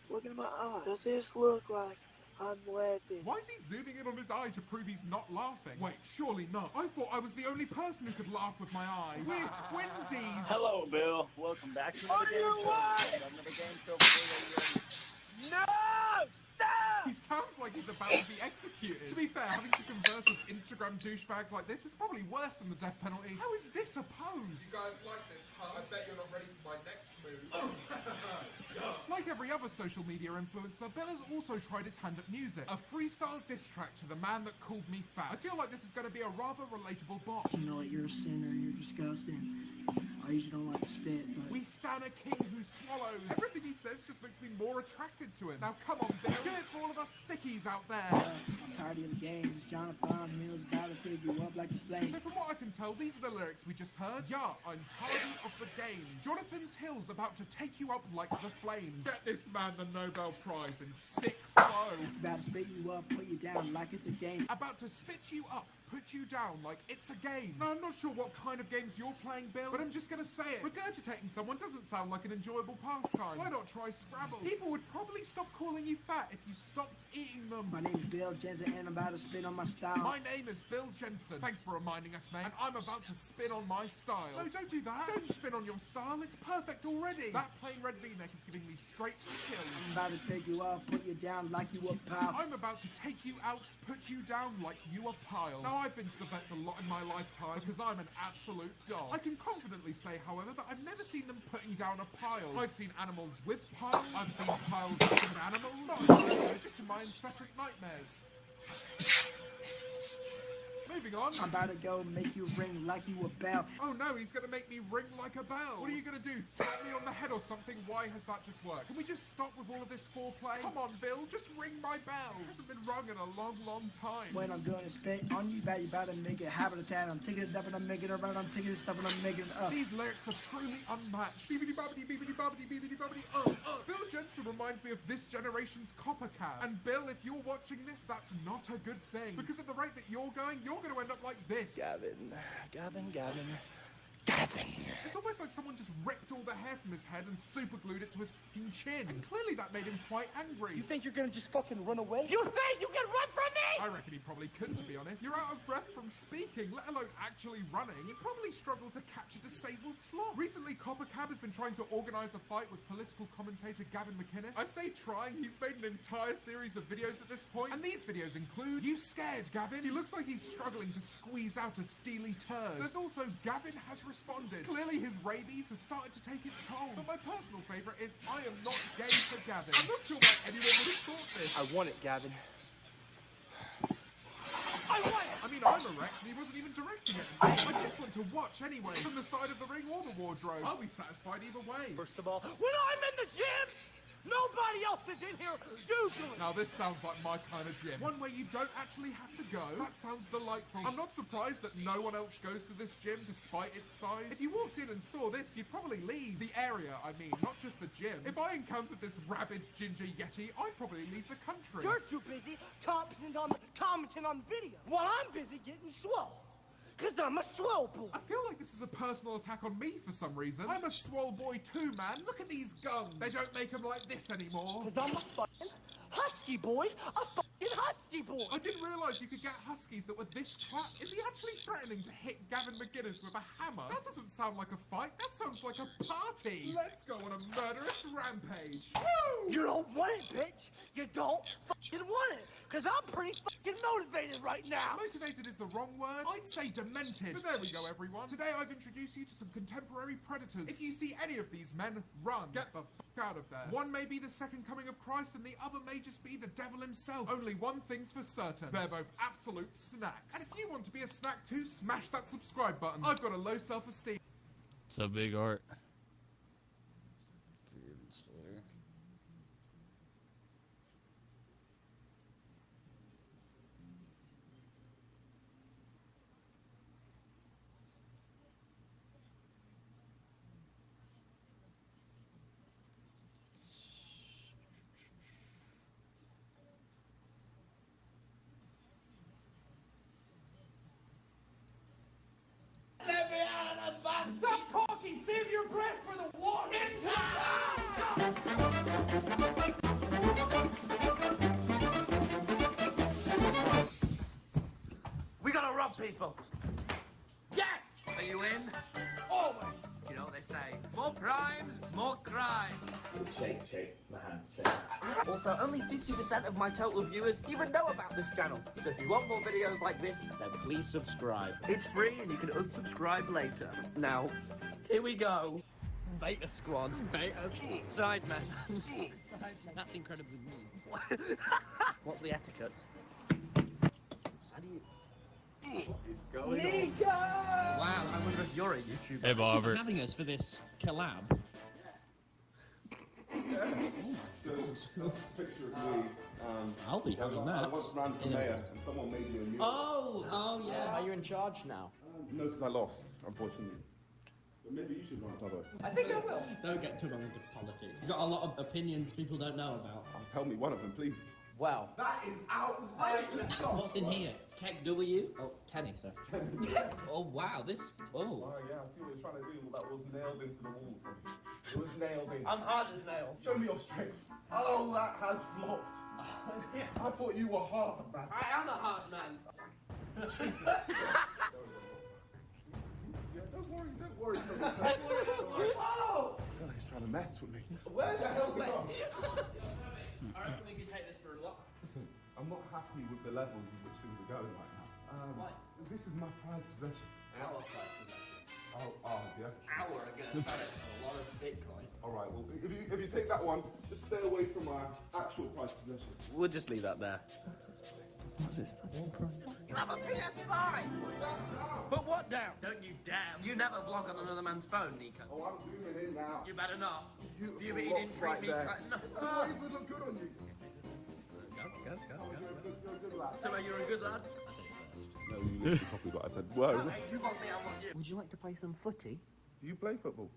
Look at my eye. Does this look like I'm laughing? Why is he zooming in on his eye to prove he's not laughing? Wait, surely not. I thought I was the only person who could laugh with my eye. We're twinsies. Hello, Bill. Welcome back to another game show. Another game show for you. No! He sounds like he's about to be executed. To be fair, having to converse with Instagram douchebags like this is probably worse than the death penalty. How is this a pose? You guys like this, huh? I bet you're not ready for my next move. Like every other social media influencer, Bill has also tried his hand at music. A freestyle diss track to the man that called me fat. I feel like this is going to be a rather relatable bop. You know what? You're a sinner. You're disgusting. I usually don't like to spit, but... We stan a king who swallows. Everything he says just makes me more attracted to him. Now come on, Bill. Do it for all of us thickies out there. I'm tired of the games. Jonathan Mills about to take you up like a flame. So from what I can tell, these are the lyrics we just heard. Yeah, I'm tired of the games. Jonathan's Hill's about to take you up like the flames. Get this man the Nobel Prize in sick flow. About to spit you up, put you down like it's a game. About to spit you up, put you down like it's a game. Now, I'm not sure what kind of games you're playing, Bill, but I'm just gonna say it. Regurgitating someone doesn't sound like an enjoyable pastime. Why not try Scrabble? People would probably stop calling you fat if you stopped eating them. My name is Bill Jensen, and I'm about to spin on my style. My name is Bill Jensen. Thanks for reminding us, mate. And I'm about to spin on my style. No, don't do that. Don't spin on your style. It's perfect already. That plain red V-neck is giving me straight chills. I'm about to take you up, put you down like you a pal. I'm about to take you out, put you down like you a pile. Now, I've been to the vets a lot in my lifetime because I'm an absolute dog. I can confidently say, however, that I've never seen them putting down a pile. I've seen animals with piles. I've seen piles with animals. Not just in my incessant nightmares. Moving on. I'm about to go make you ring like you a bell. Oh no, he's gonna make me ring like a bell. What are you gonna do? Tap me on the head or something? Why has that just worked? Can we just stop with all of this foreplay? Come on, Bill, just ring my bell. It hasn't been rung in a long, long time. When I'm gonna spit on you, you better make it habitat. I'm taking it up and I'm making it around. I'm taking it stuff and I'm making it up. These lyrics are truly unmatched. Beebity bobbity, beebity bobbity, beebity bobbity, Bill Jensen reminds me of this generation's Copper Cow. And Bill, if you're watching this, that's not a good thing. Because at the rate that you're going to end up like this. Gavin. Gavin. It's almost like someone just ripped all the hair from his head and superglued it to his fucking chin. And clearly that made him quite angry. You think you're gonna just fucking run away? You think you can run from me? I reckon he probably could, to be honest. You're out of breath from speaking, let alone actually running. You'd probably struggle to catch a disabled sloth. Recently, Coppercab has been trying to organise a fight with political commentator Gavin McInnes. I say trying, he's made an entire series of videos at this point, and these videos include You Scared, Gavin? He looks like he's struggling to squeeze out a steely turd. There's also Gavin Has Responded. Clearly his rabies has started to take its toll. But my personal favourite is I Am Not Gay for Gavin. I'm not sure why anyone would have thought this. I want it, Gavin. I want it! I mean, I'm erect and he wasn't even directing it. I just want to watch anyway, from the side of the ring or the wardrobe. I'll be satisfied either way. First of all, when I'm in the gym, nobody else is in here, usually. Now this sounds like my kind of gym. One where you don't actually have to go. That sounds delightful. I'm not surprised that no one else goes to this gym despite its size. If you walked in and saw this, you'd probably leave. The area, I mean, not just the gym. If I encountered this rabid ginger yeti, I'd probably leave the country. You're too busy commenting on the video, while I'm busy getting swole. Cause I'm a swole boy. I feel like this is a personal attack on me for some reason. I'm a swole boy too, man. Look at these guns. They don't make them like this anymore. Cause I'm a fucking husky boy. A fucking husky boy. I didn't realise you could get huskies that were this crap. Is he actually threatening to hit Gavin McInnes with a hammer? That doesn't sound like a fight. That sounds like a party. Let's go on a murderous rampage. Woo! You don't want it, bitch. You don't fucking want it. Cause I'm pretty fucking motivated right now. Motivated is the wrong word. I'd say demented. But there we go, everyone. Today I've introduced you to some contemporary predators. If you see any of these men, run. Get the fuck out of there. One may be the second coming of Christ and the other may just be the devil himself. Only one thing's for certain. They're both absolute snacks. And if you want to be a snack too, smash that subscribe button. I've got a low self-esteem. It's a big art. Let me out of the box! Stop talking! Save your breath for the war! We gotta rob people! Yes! Are you in? Always! You know what they say, more crimes, more crime. Shake, my hand, shake. Also, only 50% of my total viewers even know about this channel. So if you want more videos like this, then please subscribe. It's free and you can unsubscribe later. Now, here we go. Beta squad. Beta. Sidemen. That's incredibly mean. What's the etiquette? How do you... Nico! Wow, I wonder if you're a YouTuber. Hey, Bobber. Having us for this collab. I'll be having that. I once ran for mayor and someone made me a new Oh, yeah. Are you in charge now? No, because I lost, unfortunately. But maybe you should run, Tubbo. I think I will. Don't get too long into politics. He's got a lot of opinions people don't know about. Tell me one of them, please. Well, That is outrageous. What's in here? Keg W? oh, Kenny, sir. Oh, wow. This. Oh. Oh, yeah, I see what you're trying to do. That was nailed into the wall. It was nailed in. I'm hard as nails. Show me your strength. Oh, that has flopped. I thought you were hard, man. I am a hard man. Jesus. Yeah, don't worry. Oh! God, he's trying to mess with me. Where the hell's it gone? I reckon we could take this for a lot. Listen, I'm not happy with the levels in which things are going right now. Why? This is my prized possession. Our prize possession. Oh, yeah. Our are gonna sell it for a lot of Bitcoin. All right, well, if you take that one, just stay away from my actual prized possession. We'll just leave that there. What's this fucking price? You have a PS5! Put what down? Don't you dare. You never vlog on another man's phone, Nico. Oh, I'm zooming in now. You better not. Beautiful You didn't treat rocks me right there. right. No. The boys would look good on you. Go. You're a good lad. Tell me you're a good lad. No, you literally copied what I said. Whoa. You want me, I want you. Would you like to play some footy? Do you play football?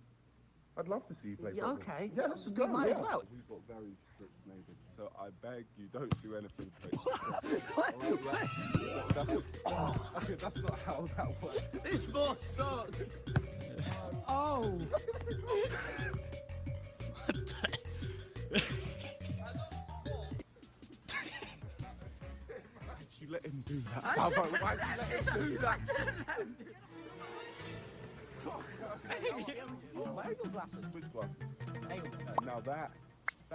I'd love to see you play Yeah, football. okay. Yeah, let's You go. might as well. We've got very strict neighbours, so I beg you don't do anything crazy. That's not how that works. This ball sucks. Oh. You let him do that. Bravo, why'd you let him do that? Where are your glasses? Which glasses? Now that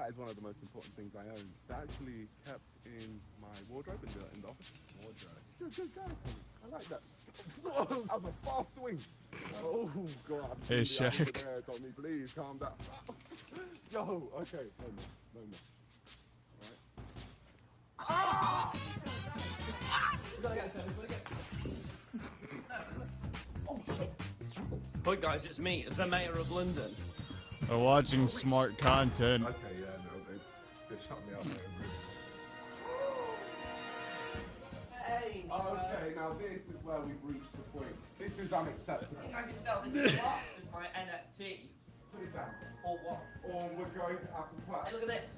is one of the most important things I own. They're actually kept in my wardrobe in the office. Wardrobe. Good guy. I like that. That was a fast swing. Oh God. Hey, Shaq. Tommy, please calm down. Yo, okay. No more. Ah! Hi guys, it's me, the Mayor of London. We're watching smart content. Okay, yeah, no, they shut me up. Hey, okay, now this is where we've reached the point. This is unacceptable. I think I can sell this a lot with my NFT. Put it down. Or what? Or we're going to have to clap. Hey, look at this.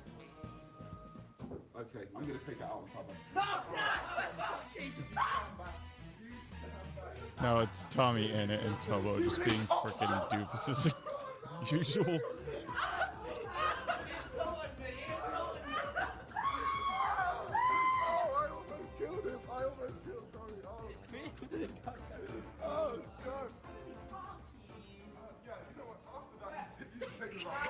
Okay, I'm going to take it out on cover. No! Jesus! No, it's Tommy in it and Tobo just being freaking doofuses as usual. I almost killed Tommy. Oh, God. Yeah, you know what? After that, you just take it off.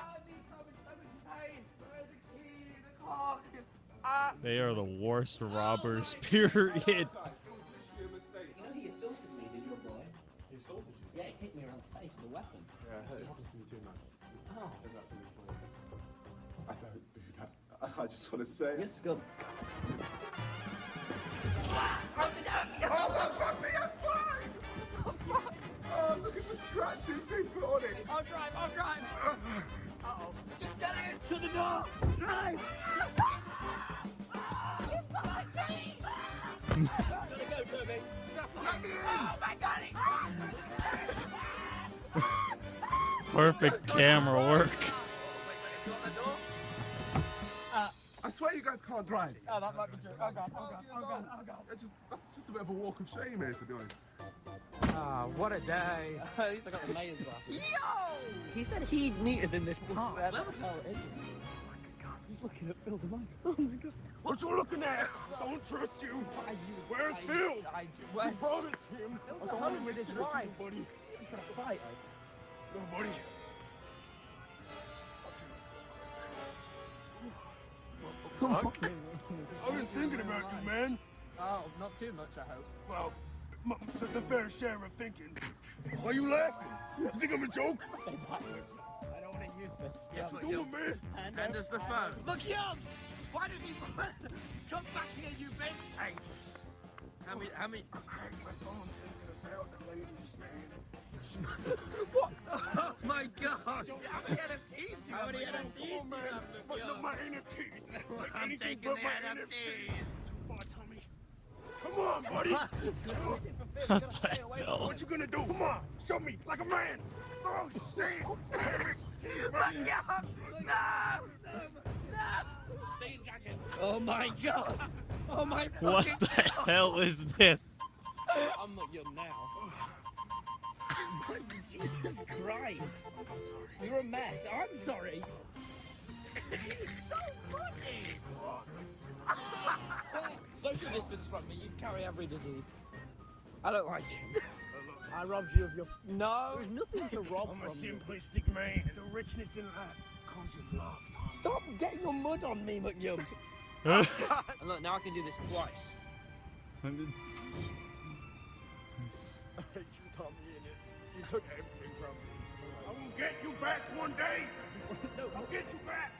They are the worst robbers, period. You know he assaulted me, did your boy? He assaulted you? Yeah, he hit me around the face with a weapon. Yeah, it happens to me too, man. Oh. I don't do that. I just want to say. You're scum. Oh, that's my PS5! Oh, look at the scratches they put on it. I'll drive. Uh-oh. Just get it to the door. Drive. Gotta go, Toby. Let me in. Oh my God. Perfect camera work. I swear you guys can't drive. Oh, that might be true. Oh God. That's just a bit of a walk of shame here, to be honest. Ah, what a day. At least I got the mayor's glasses. Yo! He said he'd meet us in this park. Where the hell is he? He's looking at Phil's mic. Oh my God. What you looking at? Don't trust you. Where's Phil? I promised him. Phil's at home with his wife. Buddy. He's gonna fight us. Nobody. I've been thinking about you, man. Oh, not too much, I hope. Well, the fair share of thinking. Why are you laughing? You think I'm a joke? I don't want to use this. Yes, what, Young? Man. And us the phone. Look, Young! Why does he come back here, you bitch? Hey. How many? I cracked my phone thinking about the ladies, man. What? Oh my God! How many NFTs do you have? How many NFTs do you have? Look, my NFTs. I'm taking the NFTs. Come on, buddy. What the hell? What you gonna do? Come on, show me like a man. Oh shit! Look out! No! Oh my God! Oh my! What the hell is this? I'm not young now. Jesus Christ! You're a mess. I'm sorry. He's so funny. Social distance from me. You carry every disease. I don't like you. I robbed you of your. No, there's nothing to rob I'm from a you. simplistic man. The richness in life comes with love. Stop getting your mud on me, McYum. And look, now I can do this twice. I hate you, Tommy, in it. You took everything from me. I will get you back one day. I'll get you back.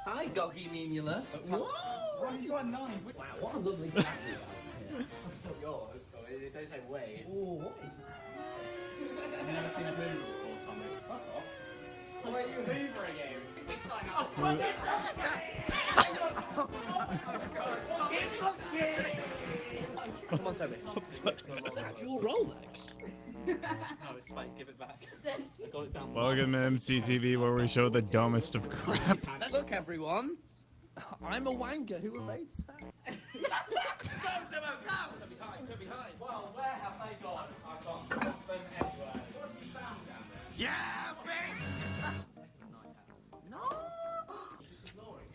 Hi, Goggy Memulus. Whoa! Why have you got a knife? Wow, what a lovely cat you have. It's not yours, so don't say wait. Oh, what is that? I've never seen a Hoover before, Tommy. Fuck off. Why are you Hoover again? We sign up for it. Come on, Toby. That's your Rolex. No, it's fake. Give it back. I got it down. Welcome to MCTV, where we show the dumbest of crap. Look, everyone. I'm a wanker who evades tax. Go, Toby, go! Toby, hide. Well, where have they gone? I can't stop them anywhere. What have you found? Yeah, bitch! No!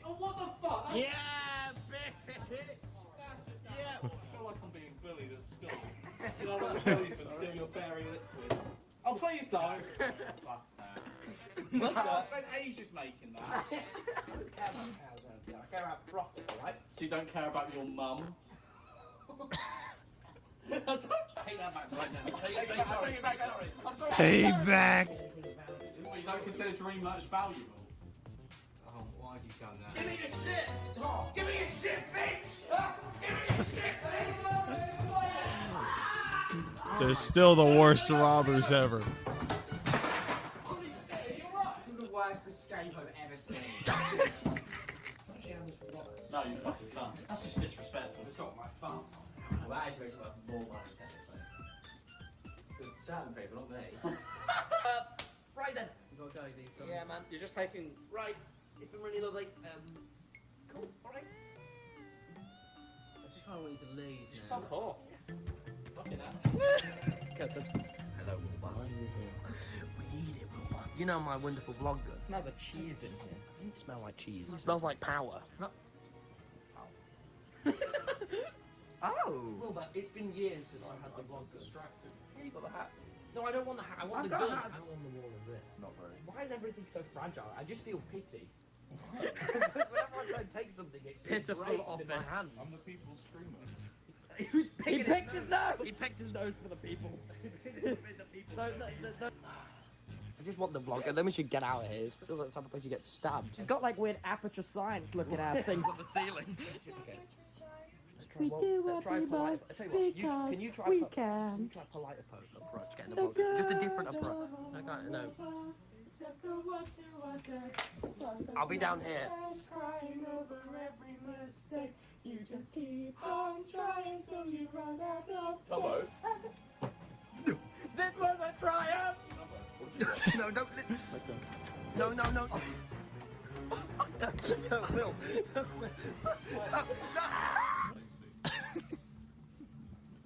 Oh, what the fuck? Yeah, bitch! Yeah. I feel like I'm being bullied at school. You know, when the policemen steal your fairy liquid. Oh, please don't. What's I that? spent ages making that. I don't care about cows, I care about profit, alright? So you don't care about your mum? Take that back right now. Take it back. Sorry. I'm sorry. Payback. Well, you don't consider Dream much valuable? Oh, why have you done that? Give me your shit! Give me your shit, bitch! Give me your shit, bitch! They're still the worst robbers ever. This is the worst escape I've ever seen. No, you fucking can't. That's just disrespectful. It's not my fault. Well, that actually makes it like more money, technically. To certain people, not me. Right then. You gotta go, Dee. Yeah, man, you're just taking. Right, it's been really lovely. Cool, alright. I just kind of want you to leave. Fuck off. Fucking hell. Hello, Wilbur. We need it, Wilbur. You know my wonderful vlog good. Smell the cheese in here. It doesn't smell like cheese. It smells like power. Oh! Wilbur, it's been years since I had the vlog good. Distracted. Here you got the hat. No, I don't want the hat. I want the gun. I don't want the wall of this. Not very. Why is everything so fragile? I just feel pity. Whenever I try to take something, it Pitiful breaks in my office. hand. I'm the people's streamer. He picked his nose! He picked his nose for the people. No. I just want the vlog, and then we should get out of here. It feels like the type of place you get stabbed. She's got like weird aperture science looking at things on the ceiling. Okay. We do what we must because we can. Can you try polite approach, getting the vlog? Just a different approach. No. I'll be down here. You just keep on trying till you run out of Hello. This was a triumph! No, don't. No. No, Will.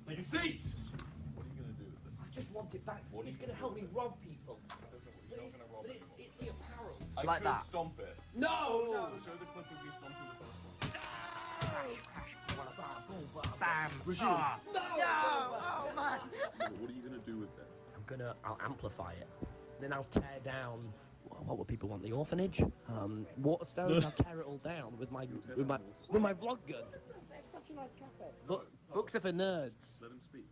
Take a seat! What are you going to do with this? I just want it back. It's going to help me rob people. You're not going to rob it. It's the apparel. I Like could that. stomp it. No! Show the clip of you stomping the first one. Bam! Resume. No! Oh, man! What are you going to do with this? I'll amplify it. Then I'll tear down. What would people want? The orphanage? Waterstones? I'll tear it all down with my vlog gun. It's such a nice cafe. Books are for nerds. Let him speak.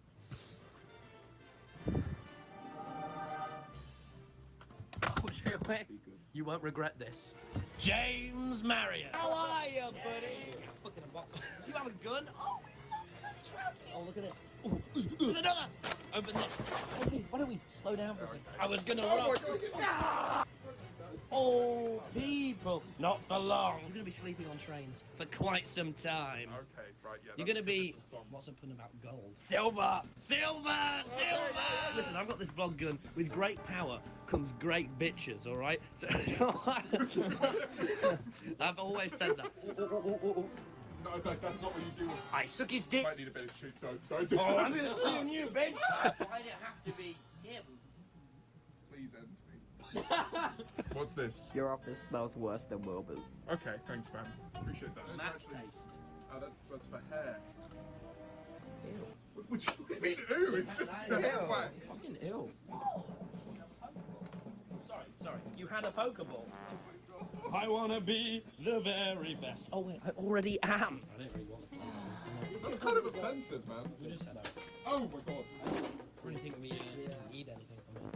You won't regret this. James Marriott. How are you, buddy? Fucking a box. You have a gun? Oh, look at this. Ooh, there's another. Open this. Okay, why don't we slow down for a second? I was gonna run. Oh, people. Not for long. You're gonna be sleeping on trains for quite some time. Okay, right, yeah. You're gonna be. What's up about gold? Silver! Listen, I've got this vlog gun. With great power comes great bitches, alright? So, I've always said that. No, that's not what you do. I suck his dick. You might need a bit of truth. Don't do Oh, I'm gonna tune you, bitch! Why'd it have to be him? Please end me. What's this? Your office smells worse than Wilbur's. Okay, thanks, man. Appreciate that. Matte Oh, that's for hair. Ew. What do you mean, ew? It's just Ew. wet. Fucking ew. Sorry. You had a Pokeball. I wanna be the very best. Oh wait, I already am. I don't really want to play this. That's kind of offensive, man. We just head out. Oh my god. Do you think we need anything from it?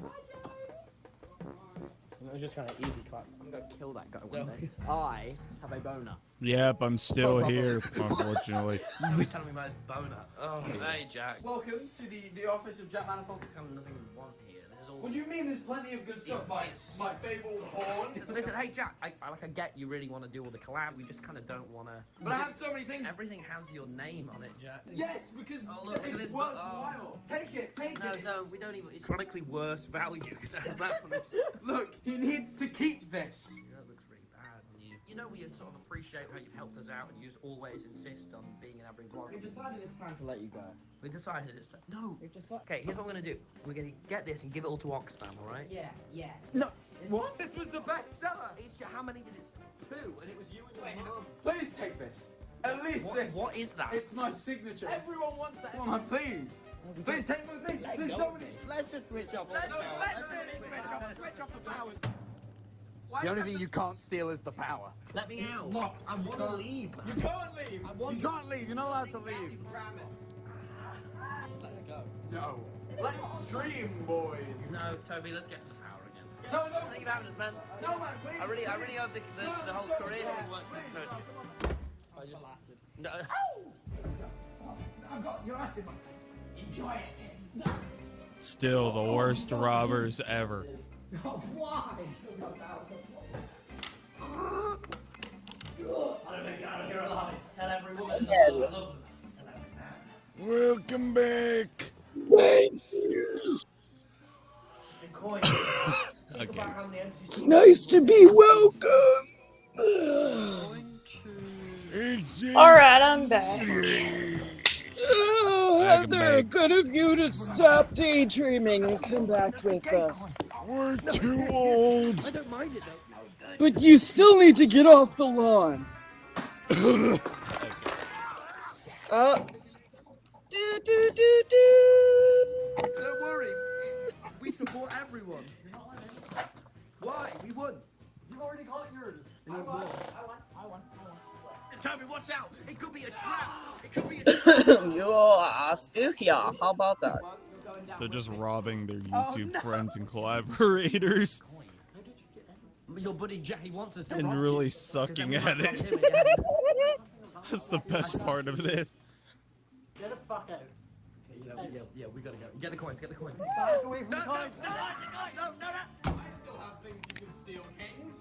It was just kind of easy clap. I'm gonna kill that guy one day. I have a boner. Yep, I'm still here, unfortunately. You're telling me about his boner. Oh, hey, Jack. Welcome to the office of Jack Manifold. There's kind of nothing we want here. This is all. What do you mean there's plenty of good stuff? My fabled horn. Listen, hey, Jack. I get you really want to do all the collabs. We just kind of don't want to. But I have so many things. Everything has your name on it, Jack. Yes, because it's worthwhile. Take it. No, we don't even. It's chronically worse value because it has that on it. Look, he needs to keep this. That looks really bad. you know, we sort of appreciate how you've helped us out, and you just always insist on being an average warrior. We've decided it's time to let you go. We decided it's no. Okay, here's what we're gonna do. We're gonna get this and give it all to Oxfam, all right? Yeah. No. What? This was the bestseller. How many did it? 2, and it was you and your mum. Please take this. At least this. What is that? It's my signature. Everyone wants that. Come on, please. Please take my thing. There's so many. Let's just switch off. Let's switch off the powers. The only thing you can't steal is the power. Let me out. No, I want to leave. You can't leave. You can't leave. You're not allowed to leave. Let it go. No. Let's stream, boys. No, Toby, let's get to the power again. No. Think about this, man. No, man, please. I really hope the whole career works. No. I just. No. I've got your ass in my face. Enjoy it. Still the worst robbers ever. Why? I don't make it out of here alive. Tell every woman Yeah. I love them. Tell every man. Welcome back. Thank you. Okay. It's nice to be welcome. Alright, I'm back. Oh, Heather, good of you to stop daydreaming and come back with us. We're too old. I don't mind it though. But you still need to get off the lawn. Don't worry. We support everyone. Why? We won. You've already got yours. I won. Toby, watch out! It could be a trap! It could be a trap! You are still here. How about that? They're just robbing their YouTube friends and collaborators Your buddy Jackie wants us to and rob really you. sucking at it. That's the best part of this. Get the fuck out. Yeah, we gotta go. Get the coins, get the coins. Back away from the coins. No. I still have things you can steal, kings.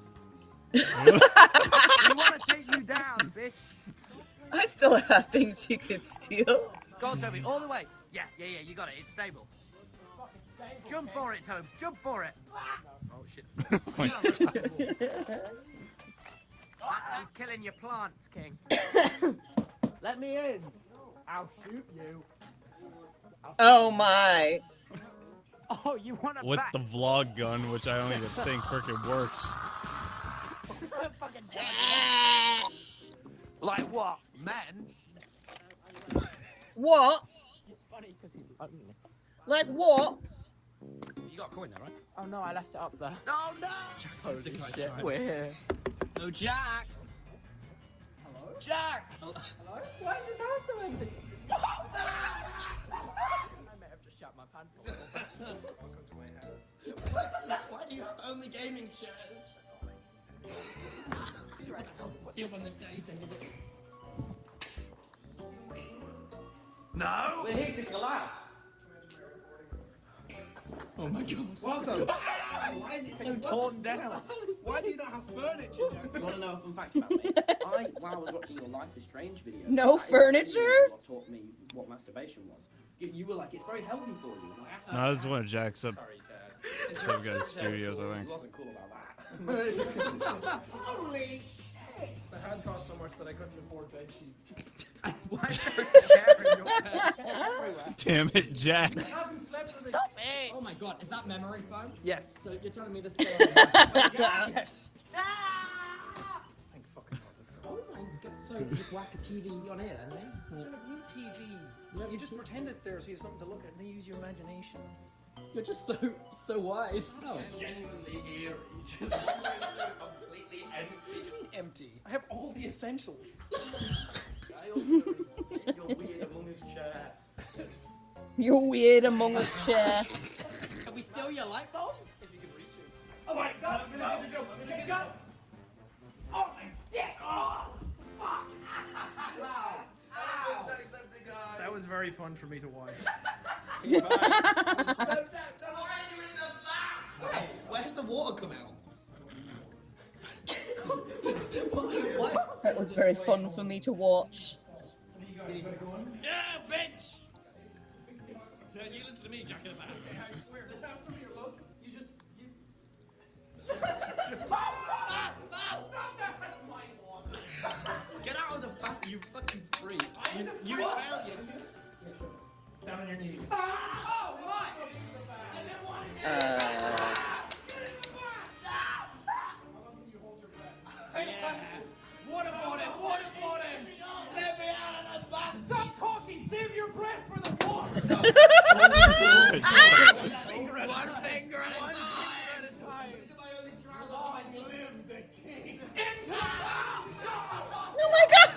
We want to take you down, bitch. I still have things you could steal. Go on, Toby, all the way. Yeah, you got it. It's stable. Jump for it, Tobes. Jump for it. Oh, shit. He's killing your plants, king. Let me in. I'll shoot you. Oh my. Oh, you want to With the vlog gun, which I don't even think freaking works. Like what? Men? What? It's funny because he's ugly. Like what? You got a coin there, right? Oh no, I left it up there. Oh no! Holy shit, we're here. No, Jack! Hello? Jack! Hello? Why is this house so empty? I may have just shot my pants a little bit. Welcome to my house. Why do you have only gaming chairs? Steal from this guy. No! We're here to collab. Oh my god. Welcome! Why is it so torn down? Why do you not have furniture, Jack? You want to know a fun fact about me? While I was watching your Life is Strange video, No furniture? You taught me what masturbation was. You were like, it's very healthy for you. And I asked No, this is one of Jack's up. Some guy's studios, I He think. wasn't cool about that. Holy shit! The house cost so much that I couldn't afford bed sheets. Why is there a chair in your bed? Everywhere. Damn it, Jack. I haven't slept since. Stop it! Oh my god, is that memory foam? Yes. So you're telling me this? Yes. Thank fucking god. Oh my god. So you just whack a TV on here, then? You have a new TV. You just pretend it's there so you have something to look at and then use your imagination. You're just so wise. Oh. Genuinely eerie. Just completely empty. Empty. I have all the essentials. I also you're weird among his chair. You're weird among us, chair. Can we steal your light bulbs? If you can reach it. Oh my god! I'm gonna have to jump. I'm gonna jump. Oh my dick! Oh fuck! Wow! Ow! That was very fun for me to watch. Where's the water come out? That was very fun for me to watch. Yeah, bitch! No, you listen to me, Jack in the back. I swear, just have some of your look. You just. Stop that! That's mine! out of the back, you fucking freak. You found it. Down on your knees. Oh, what? I didn't want to Waterboarding! Let me out of the bath! Stop talking! Save your breath for the water! One finger at a time! Long live the king! Oh my god!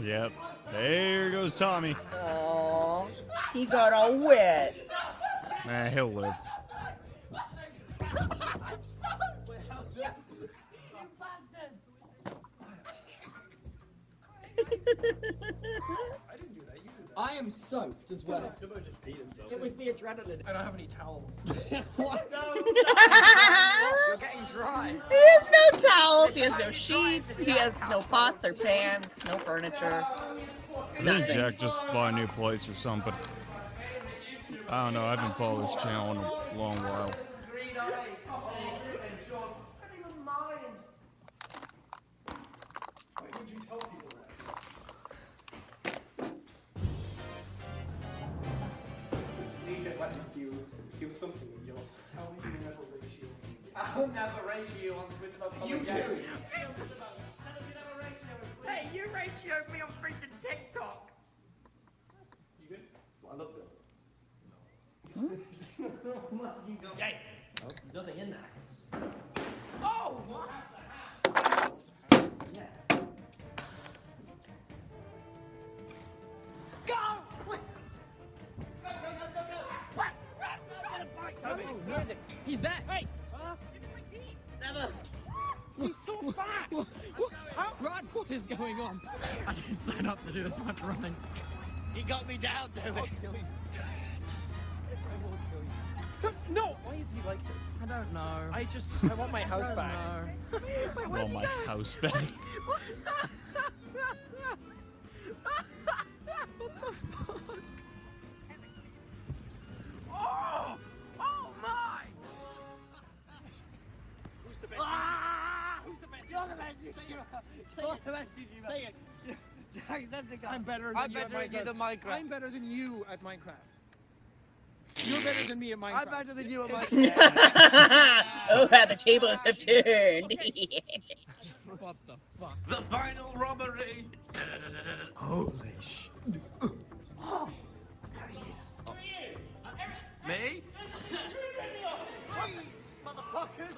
Yep. There goes Tommy. Aww, he got all wet. Nah, he'll live. I am soaked as well. It was the adrenaline. I don't have any towels. What? No! You're getting dry. He has no towels, he has no sheets, he has no pots or pans, no furniture. I think Jack just bought a new place or something. I don't know, I haven't followed his channel in a long while. I'll never ratio on Twitter. You too. Hey, you ratioed me on freaking TikTok. You good? I look good. Yay. Oh, nothing in there. Oh, what? Go! Music. He's there. Hey. Never. He's so fast. Run. What is going on? I didn't sign up to do this much running. He got me down to it. I will kill you. No! Why is he like this? I don't know. I want my house back. I want my house back. Oh! Oh my! Who's the best? Who's the best? You're the best YouTuber. You're the best YouTuber. Say it. I'm better than you at Minecraft. I'm better than you at Minecraft. You're better than me at Minecraft. I'm better than you at Minecraft. Oh, how the tables have turned. What the fuck? The final robbery. Holy sh... Oh, there he is. Me? Motherfuckers!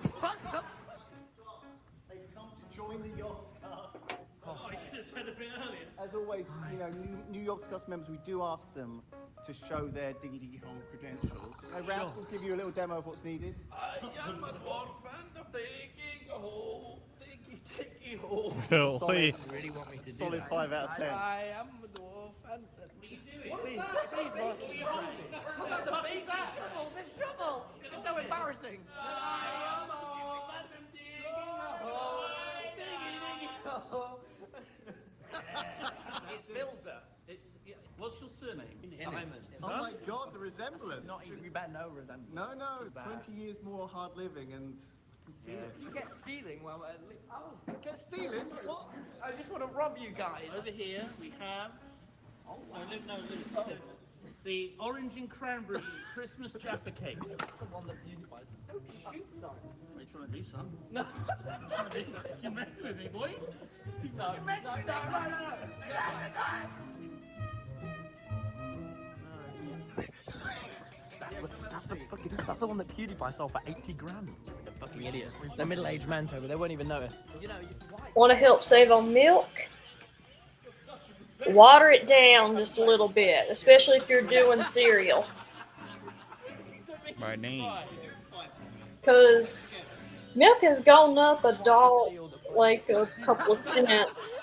They've come to join the Yorks Cast. Oh, you should have said a bit earlier. As always, you know, New York's Cast members, we do ask them to show their diggity hole credentials. So Ralph will give you a little demo of what's needed. I am a dwarf and a digging hole. Diggy hole. Really? Really want me to do solid 5 out of 10. I am a dwarf and let me do it. What is that? What is that? The shovel! The shovel! It's so embarrassing. I am a dwarf and I'm digging a hole. Digging a hole. It's Bilzer. What's your surname? Simon. Oh my god, the resemblance. Not even, we better know resemblance. No, 20 years more hard living and I can see it. You get stealing, well, Get stealing? What? I just want to rob you guys. Over here, we have... Oh, the orange and cranberry Christmas Jaffa cake. The one that unifies. Don't shoot, son. Are you trying to do, son? No. You're messing with me, boy. No. That's the one that PewDiePie sold for 80 grand. The fucking idiot. They're middle-aged men, Toby. They won't even notice. Want to help save on milk? Water it down just a little bit, especially if you're doing cereal. My name. Because milk has gone up $1, like a couple of cents.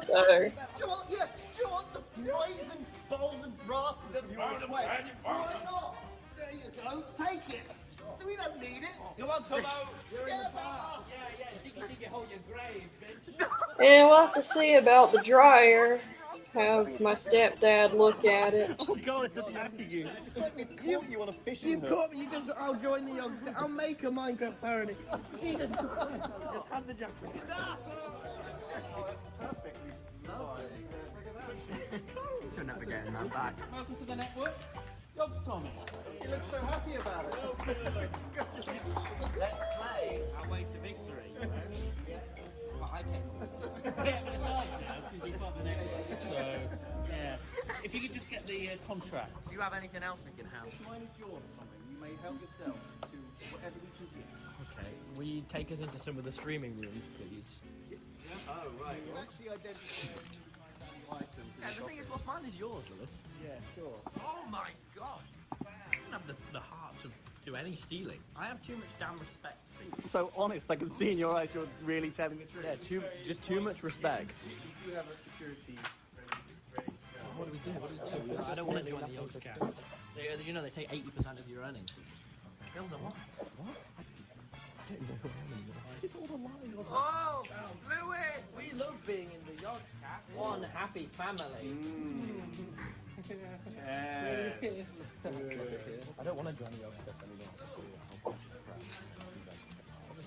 So, Do you want the brazen, bold and rascal of your request? Why not? There you go, take it. We don't need it. You want to know? You're in the past. Yeah, dig it, hold your grave, bitch. and we'll have to see about the dryer. have my stepdad look at it. Oh god, it's attacking you. It's like we've caught you on a fishing You've hook. caught me, you can. I'll join the young. I'll make a Minecraft parody. Jesus Christ. Just have the jacket. You're never getting that back. Welcome to the network. Dogs Tommy. You look so happy about it. Let's play our way to victory. Well, I can. Yeah, but it's hard now because you've got the network. So, yeah. If you could just get the contract. Do you have anything else we can have? Mine is yours, Tommy. You may help yourself to whatever we can get. Okay. Will you take us into some of the streaming rooms, please? Oh, right. Well, let's see identify items. Yeah, the thing is, what's mine is yours, Lewis. Yeah, sure. Oh my god! I don't have the heart to do any stealing. I have too much damn respect for you. So honest, I can see in your eyes you're really telling the truth. Yeah, just too much respect. You do have a security ready. What do we do? What do we do? I don't want to join the Yogs cast. You know, they take 80% of your earnings. Bills are what? What? I don't know. It's all a lie. Oh, Lewis! We love being in the Yogs cast. One happy family. Yes. I don't want to join the Yogs cast anymore.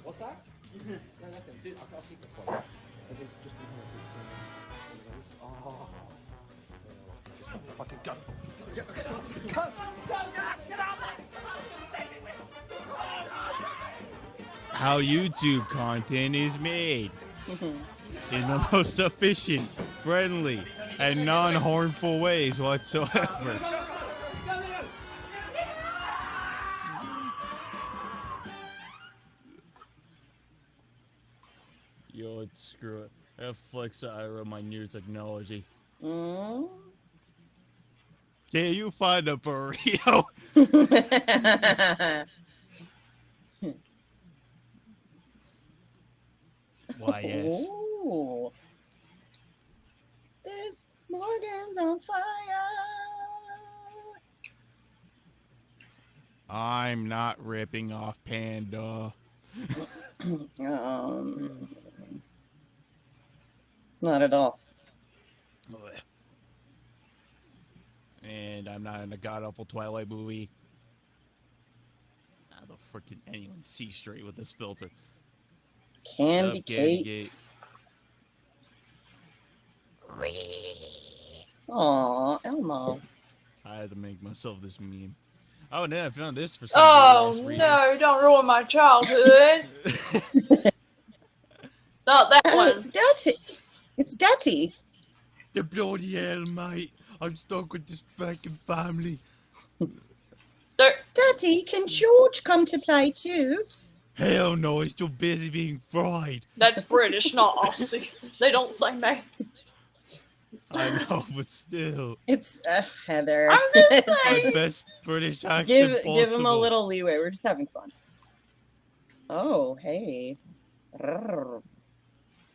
What's that? No, nothing. Dude, I've got a secret for you. It's just been one of those. Oh. Fucking go. Get out How YouTube content is made in the most efficient, friendly, and non-harmful ways whatsoever. Yo, screw it. I have Flex IRA my new technology. Mm? Can you find a burrito? Why, yes. Ooh. This Morgan's on fire. I'm not ripping off Panda. Not at all. And I'm not in a god-awful Twilight movie. How the frickin' anyone see straight with this filter? Candy Kate. Aw, Elmo. I had to make myself this meme. Oh, and then I found this for some Oh reason. no, don't ruin my childhood. Not that Oh, one. it's dirty. It's dirty. The bloody hell, mate. I'm stuck with this fucking family. Daddy, can George come to play too? Hell no, he's too busy being fried. That's British, not Aussie. They don't say mate. I know, but still. It's Heather. I'm just It's- saying. My best British accent possible. give him a little leeway. We're just having fun. Oh, hey.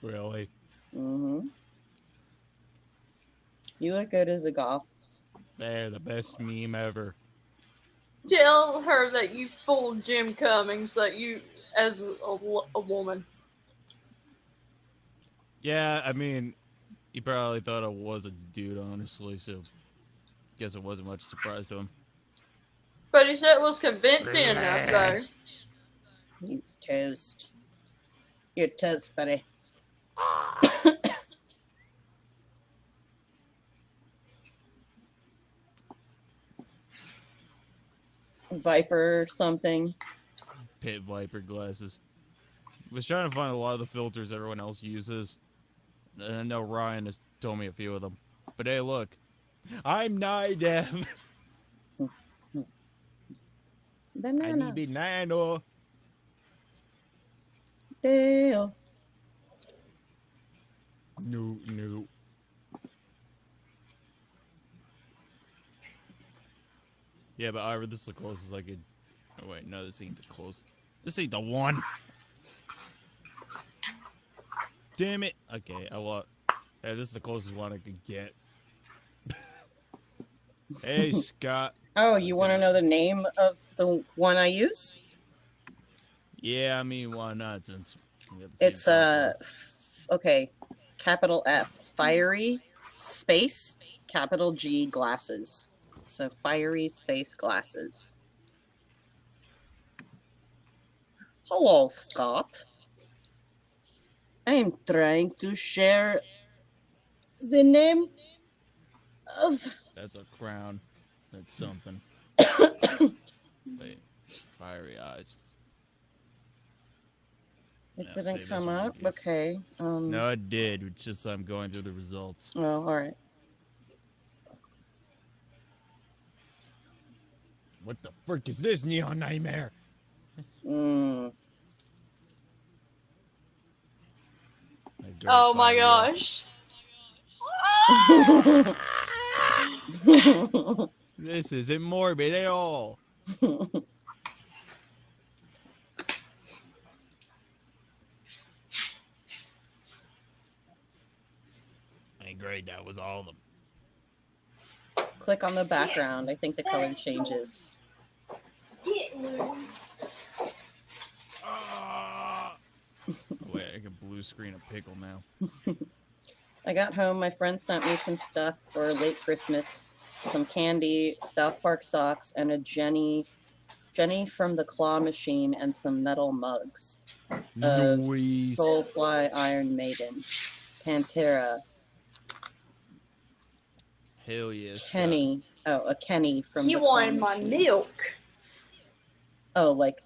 Really? Mm-hmm. You look good as a goth. They're the best meme ever. Tell her that you fooled Jim Cummings, that you, as a woman. Yeah, I mean, he probably thought I was a dude, honestly, so guess it wasn't much surprise to him. But he said it was convincing enough, though. He's toast. You're toast, buddy. Viper something. Pit Viper glasses. Was trying to find a lot of the filters everyone else uses. And I know Ryan has told me a few of them. But hey, look. I'm Nidem. Banana. I need banana. Dale. No, no. Yeah, but Ira, this is the closest I could. Oh wait, no, this ain't the close. This ain't the one. Damn it. Okay, I want. Hey, this is the closest one I could get. Hey, Scott. Oh, you want to know the name of the one I use? Yeah, I mean, why not? Since we got the same It's okay, capital F, Fiery space, capital G, glasses. So fiery space glasses. Hello, Scott. I am trying to share the name of... That's a crown. That's something. Wait. Fiery eyes. It Yeah, didn't save come this one, up? please. Okay. No, it did. It's just I'm going through the results. Oh, alright. What the frick is this neon nightmare? Oh my gosh. This isn't morbid at all. Hey, great, that was all of them. Click on the background. I think the color changes. Wait, I can blue screen a pickle now. I got home. My friend sent me some stuff for late Christmas. Some candy, South Park socks, and a Jenny from the Claw Machine, and some metal mugs. Nice. Soulfly, Iron Maiden, Pantera, Hell yes. Kenny. Oh, a Kenny from You the Claw wanted my Machine. milk. Oh, like...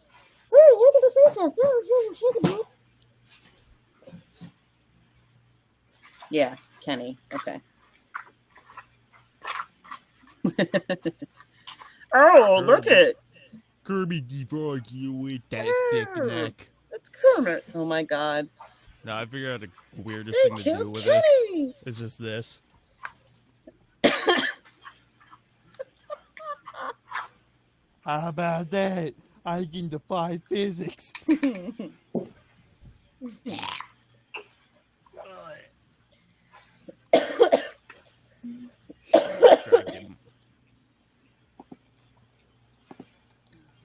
Yeah, Kenny. Okay. Oh, look at Kirby defog you with that thick neck. That's Kermit. Oh my god. No, I figured out the weirdest They thing to killed do with Kenny! this. It's just this. How about that? I can defy physics.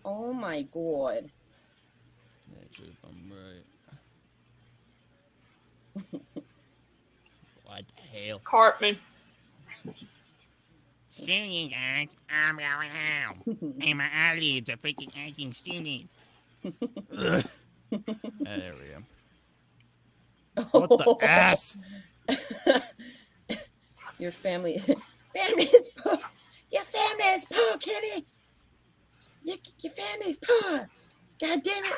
Oh my god. Actually, if I'm right. What the hell? Cartman. Screw you guys, I'm going home. And my eyelids are freaking acting stupid. There we go. What the ass? Your family. Family is poor. Your family is poor, Kenny. Your family's poor. God damn it.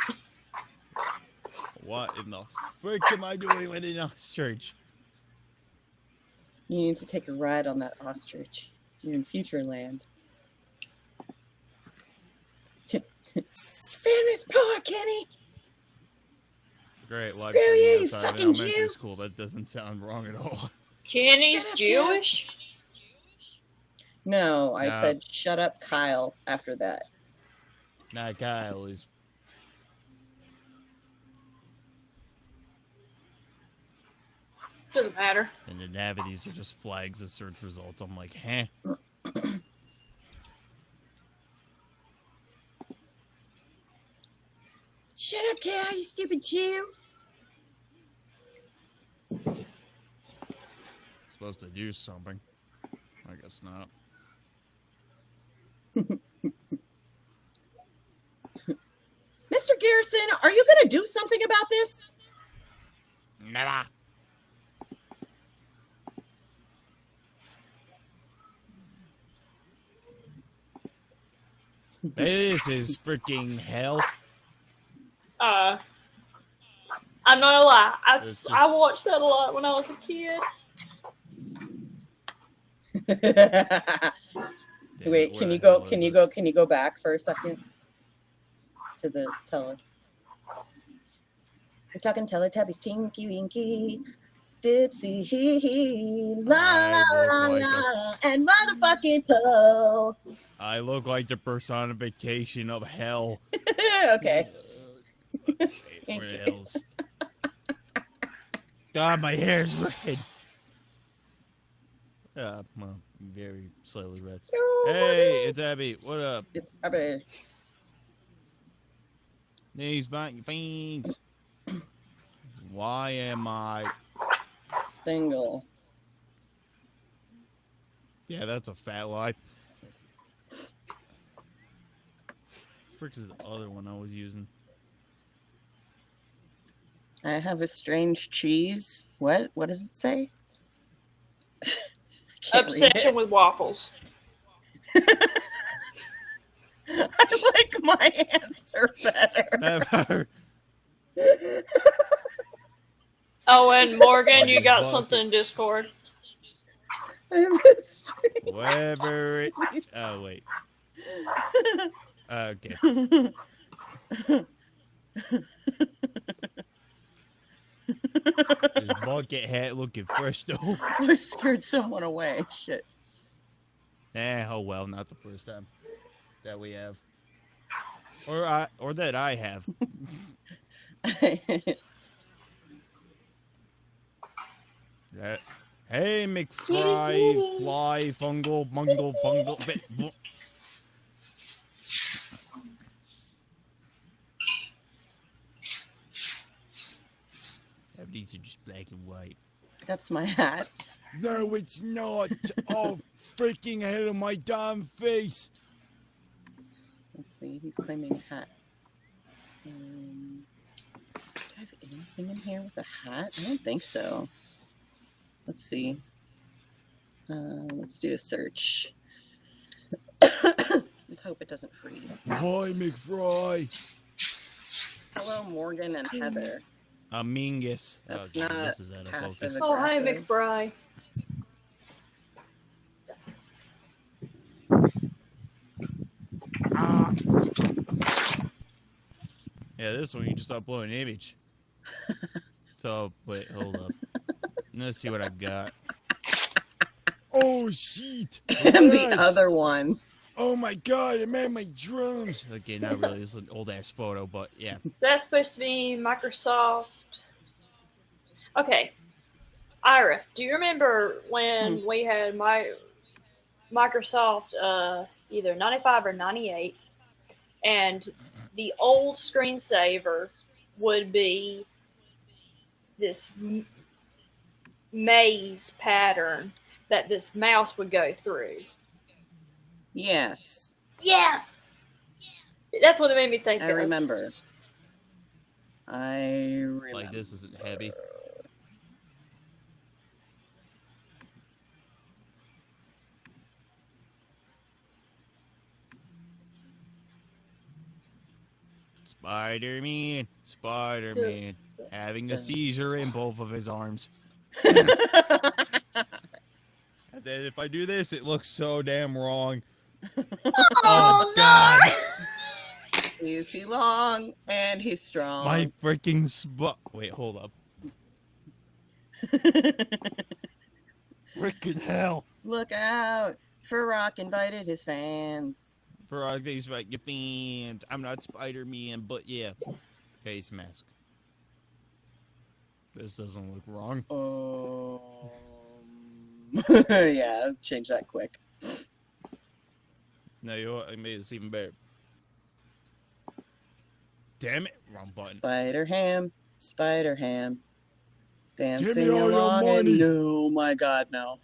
What in the frick am I doing with an ostrich? You need to take a ride on that ostrich. You're in Futureland. Family's poor, Kenny. Great, Screw live you, stream outside of fucking elementary Jew. school. That doesn't sound wrong at all. Kenny's Shut up, Jewish? No, I No. said shut up, Kyle, after that. Nah, Kyle is. Doesn't matter. And the navities are just flags of search results. I'm like, huh? Shut up, Kyle, you stupid Jew. Supposed to do something. I guess not. Mr. Garrison, are you going to do something about this? Never. This is freaking hell. I'm not gonna lie. It's I watched that a lot when I was a kid. Wait, can where you the hell go? is Can you it? go? Can you go back for a second to the tele? We're talking Teletubbies, Tinky Winky, Dipsy, la la la look like la, and motherfucking Poe. I look like the personification of hell. Okay. Where the hell's... God, my hair's red. Well, very slightly red. Hey, it's Abby. What up? It's Abby. These fucking fiends. Why am I... Stingle. Yeah, that's a fat lie. Frick is the other one I was using. I have a strange cheese. What? What does it say? I can't read Obsession it. with waffles. I like my answer better. Oh, and Morgan, you got Bucket. something in Discord. Whatever. Oh, wait. Okay. This bucket hat looking fresh, though. I scared someone away. Shit. Oh well, not the first time that we have. Or that I have. Hey, McFry, fly, fungal, mungle, bungle. These are just black and white. That's my hat. No, it's not. Oh, freaking head of my damn face. Let's see. He's claiming a hat. Do I have anything in here with a hat? I don't think so. Let's see. Let's do a search. Let's hope it doesn't freeze. Hi, McFry. Hello, Morgan and Heather. Mingus. That's God, not this is out of focus. passive Oh, hi, aggressive. McBride. Yeah, this one you just upload an image. So, wait, hold up. Let's see what I've got. Oh, shit! And the other one. Oh my god, I'm at my drums! Okay, not really. This is an old-ass photo, but yeah. That's supposed to be Microsoft. Okay. Ira, do you remember when we had Microsoft either 95 or 98, and the old screensaver would be this maze pattern that this mouse would go through? Yes. Yes! That's what it made me think I of. remember. I remember. Like, this isn't heavy. Spider-Man, Spider-Man, having a seizure in both of his arms. And then if I do this, it looks so damn wrong. Oh, no! Is he long and he's strong? My freaking spot. Wait, hold up. Freaking hell. Look out! Farrock invited his fans. Farrock, these right, your fans. I'm not Spider-Man, but yeah. Face mask. This doesn't look wrong. Yeah, let's change that quick. No, you know what? I made this even better. Damn it. Wrong button. Spider-Ham. Spider-Ham. Dancing Give me all your along and money. no, my God, no.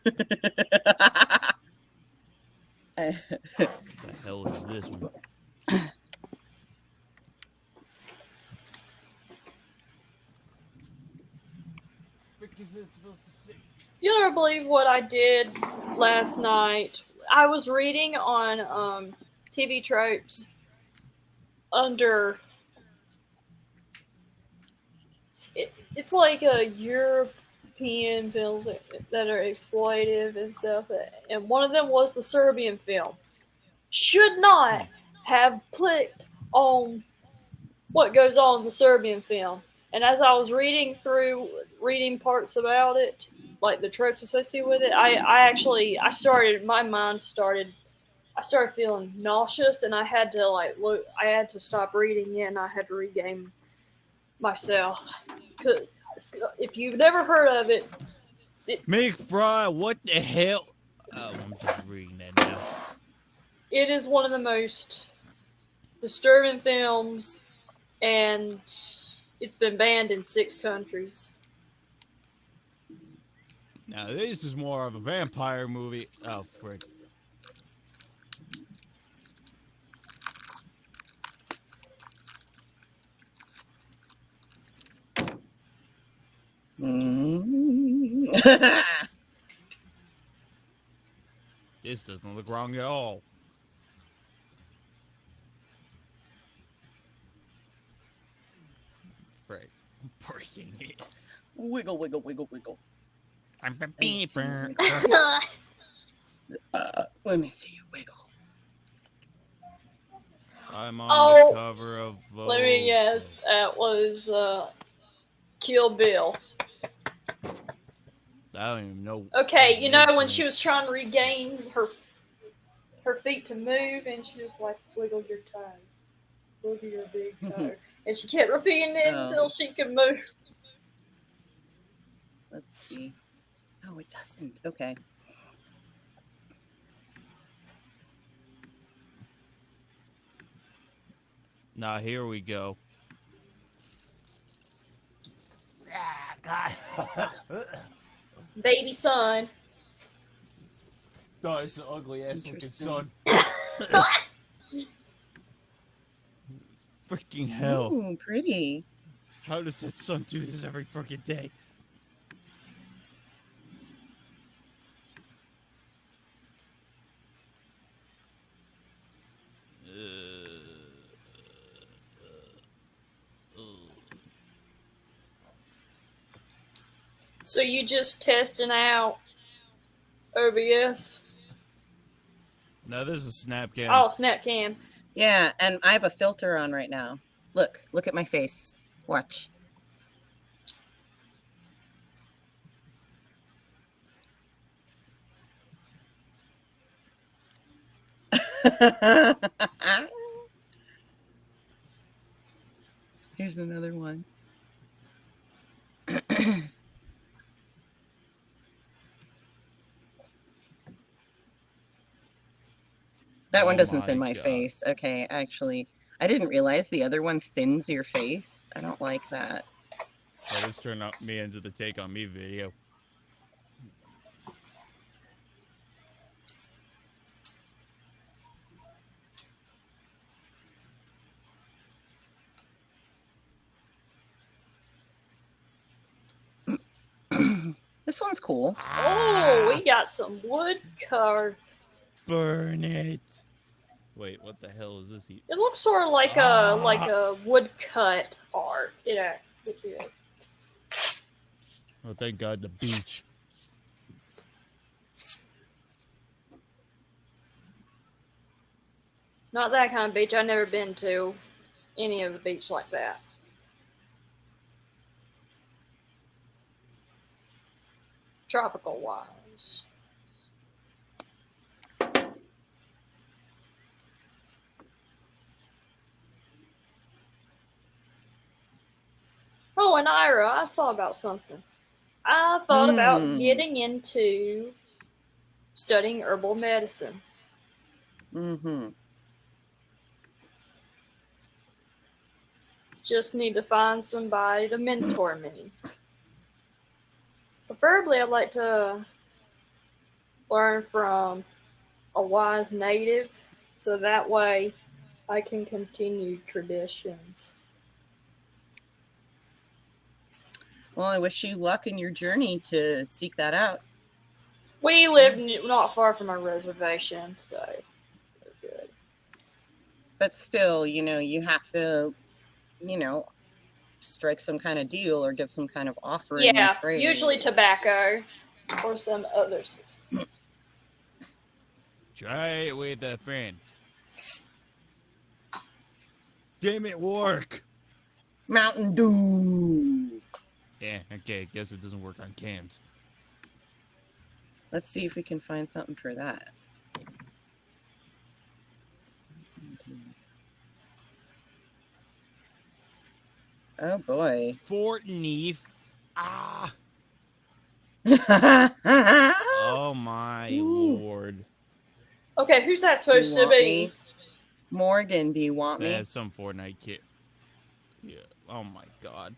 What the hell is this one? You'll never believe what I did last night. I was reading on TV tropes under... It's like a European films that are exploitive and stuff, and one of them was the Serbian film. Should not have clicked on what goes on in the Serbian film. And as I was reading parts about it, like the tropes associated with it, I started feeling nauseous, and I had to stop reading it, and I had to regain myself. If you've never heard of it, McFry, what the hell? Oh, I'm just reading that now. it is one of the most disturbing films, and it's been banned in 6 countries. Now this is more of a vampire movie. Oh, frick. This doesn't look wrong at all. Frick. I'm breaking it. Wiggle, wiggle, wiggle, wiggle. I'm a beeper. Let me see you wiggle. I'm on the cover of Vogue. Let me guess. That was Kill Bill. I don't even know. Okay, you know when she was trying to regain her feet to move, and she was like, "Wiggle your toe, wiggle your big toe," and she kept repeating it until she could move. Let's see. Oh, it doesn't. Okay. Now here we go. Ah, God. Baby son. Oh, it's an ugly ass looking son. Freaking hell. Ooh, pretty. How does that son do this every fucking day? So you just testing out OBS? No, this is Snapcam. Oh, Snapcam. Yeah, and I have a filter on right now. Look at my face. Watch. Here's another one. That one doesn't thin my face. Okay, actually, I didn't realize the other one thins your face. I don't like that. Oh, this turned me into the Take On Me video. This one's cool. Oh, we got some wood carved. Burn it. Wait, what the hell is this? It looks sort of like a woodcut art. Yeah. Oh, thank God, the beach. Not that kind of beach. I've never been to any of the beach like that. Tropical wise. Oh, and Ira, I thought about something. I thought about getting into studying herbal medicine. Mm-hmm. Just need to find somebody to mentor me. Preferably, I'd like to learn from a wise native, so that way I can continue traditions. Well, I wish you luck in your journey to seek that out. We live not far from our reservation, so we're good. But still, you have to, strike some kind of deal or give some kind of offering. Yeah, trade. usually tobacco or some others. Try it with a friend. Damn it, work. Mountain Dew. Yeah, okay, guess it doesn't work on cans. Let's see if we can find something for that. Oh boy. Fort Neef. Ah. Oh my lord. Okay, who's that supposed to be? Me? Morgan, do you want me? That's some Fortnite kid. Yeah. Oh my god.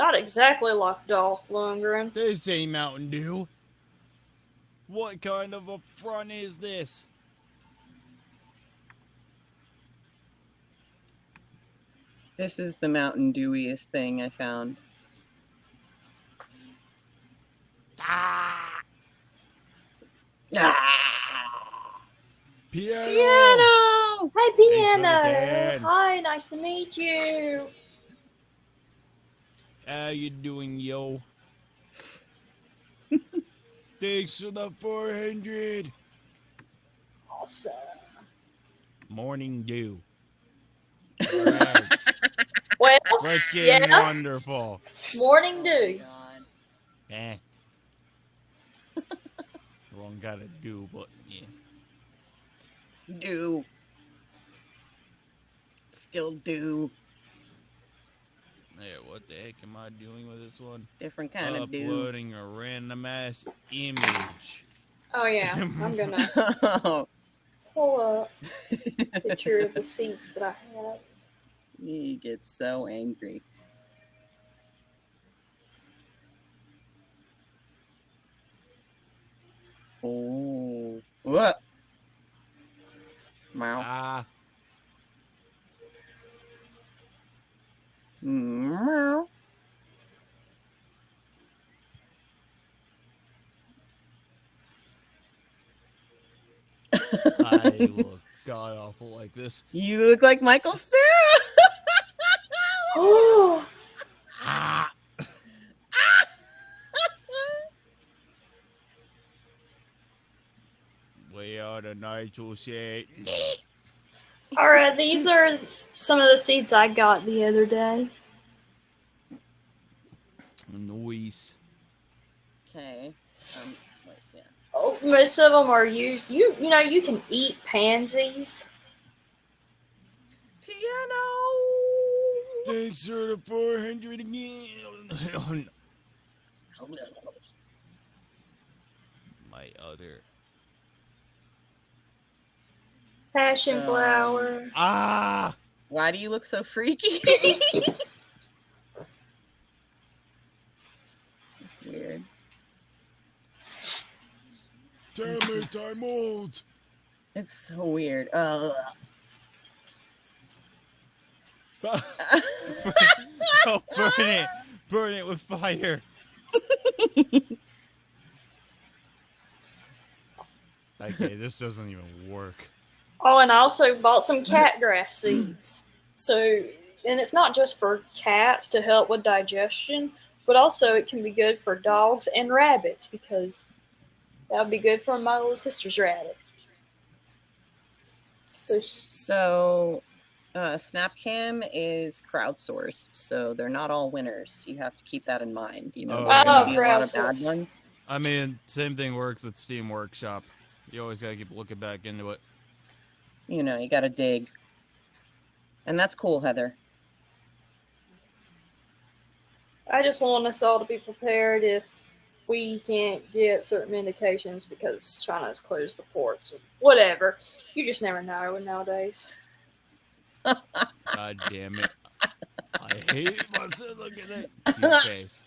Not exactly like Dolph Lundgren. This ain't Mountain Dew. What kind of a front is this? This is the Mountain Dewiest thing I found. Ah! Piano! Piano! Hi, Thanks for the Piano. tan. Hi, nice to meet you. How you doing, yo? Thanks for the 400. Awesome. Morning Dew. Right. Well, Freaking yeah. wonderful. Morning Dew. Eh. Wrong gotta do, but yeah. Do. Still do. Yeah, what the heck am I doing with this one? Different kind of do. Uploading a random ass image. Oh yeah, I'm gonna pull up a picture of the seats that I have. He gets so angry. Oh. What? Meow. Ah. Meow. I look god awful like this. You look like Michael Cera. Oh. Ah. We are the Nigel shit. Alright, these are some of the seats I got the other day. Noise. Okay. Wait, yeah. Oh, most of them are used. You know, you can eat pansies. Piano. Thanks for the 400 again. My other. Passion flower. Ah! Why do you look so freaky? That's weird. Damn it, I'm old. It's so weird. Oh, burn it! Burn it with fire! Okay, this doesn't even work. Oh, and I also bought some catgrass seeds. So, and it's not just for cats to help with digestion, but also it can be good for dogs and rabbits because that would be good for my little sister's rabbit. So SnapCam is crowdsourced, so they're not all winners. You have to keep that in mind. You know, there's going to be a lot of bad ones. I mean, same thing works at Steam Workshop. You always gotta keep looking back into it. You know, you got to dig. And that's cool, Heather. I just want us all to be prepared if we can't get certain indications because China's closed the ports. Whatever. You just never know nowadays. God damn it. I hate myself looking at your face.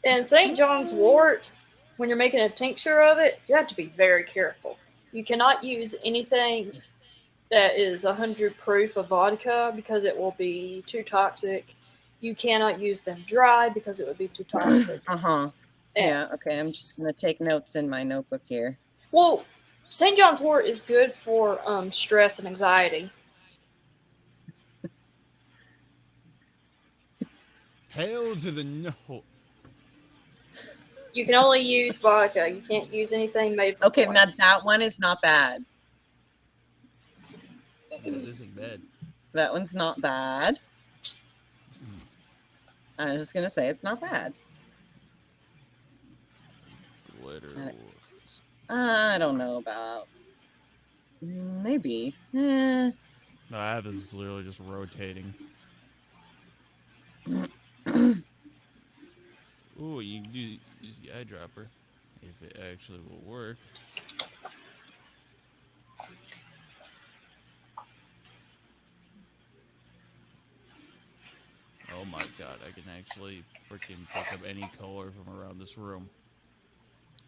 And St. John's wort, when you're making a tincture of it, you have to be very careful. You cannot use anything that is 100 proof of vodka because it will be too toxic. You cannot use them dry because it would be too toxic. Yeah, okay, I'm just going to take notes in my notebook here. Well, St. John's wort is good for stress and anxiety. Hell to the no. You can only use vodka. You can't use anything made from Okay, corn. now that one is not bad. This ain't bad. That one's not bad. I'm just going to say it's not bad. Glitter I don't know about. Maybe. No, I have this literally just rotating. Ooh, you can use the eyedropper if it actually will work. Oh my god, I can actually freaking pick up any color from around this room.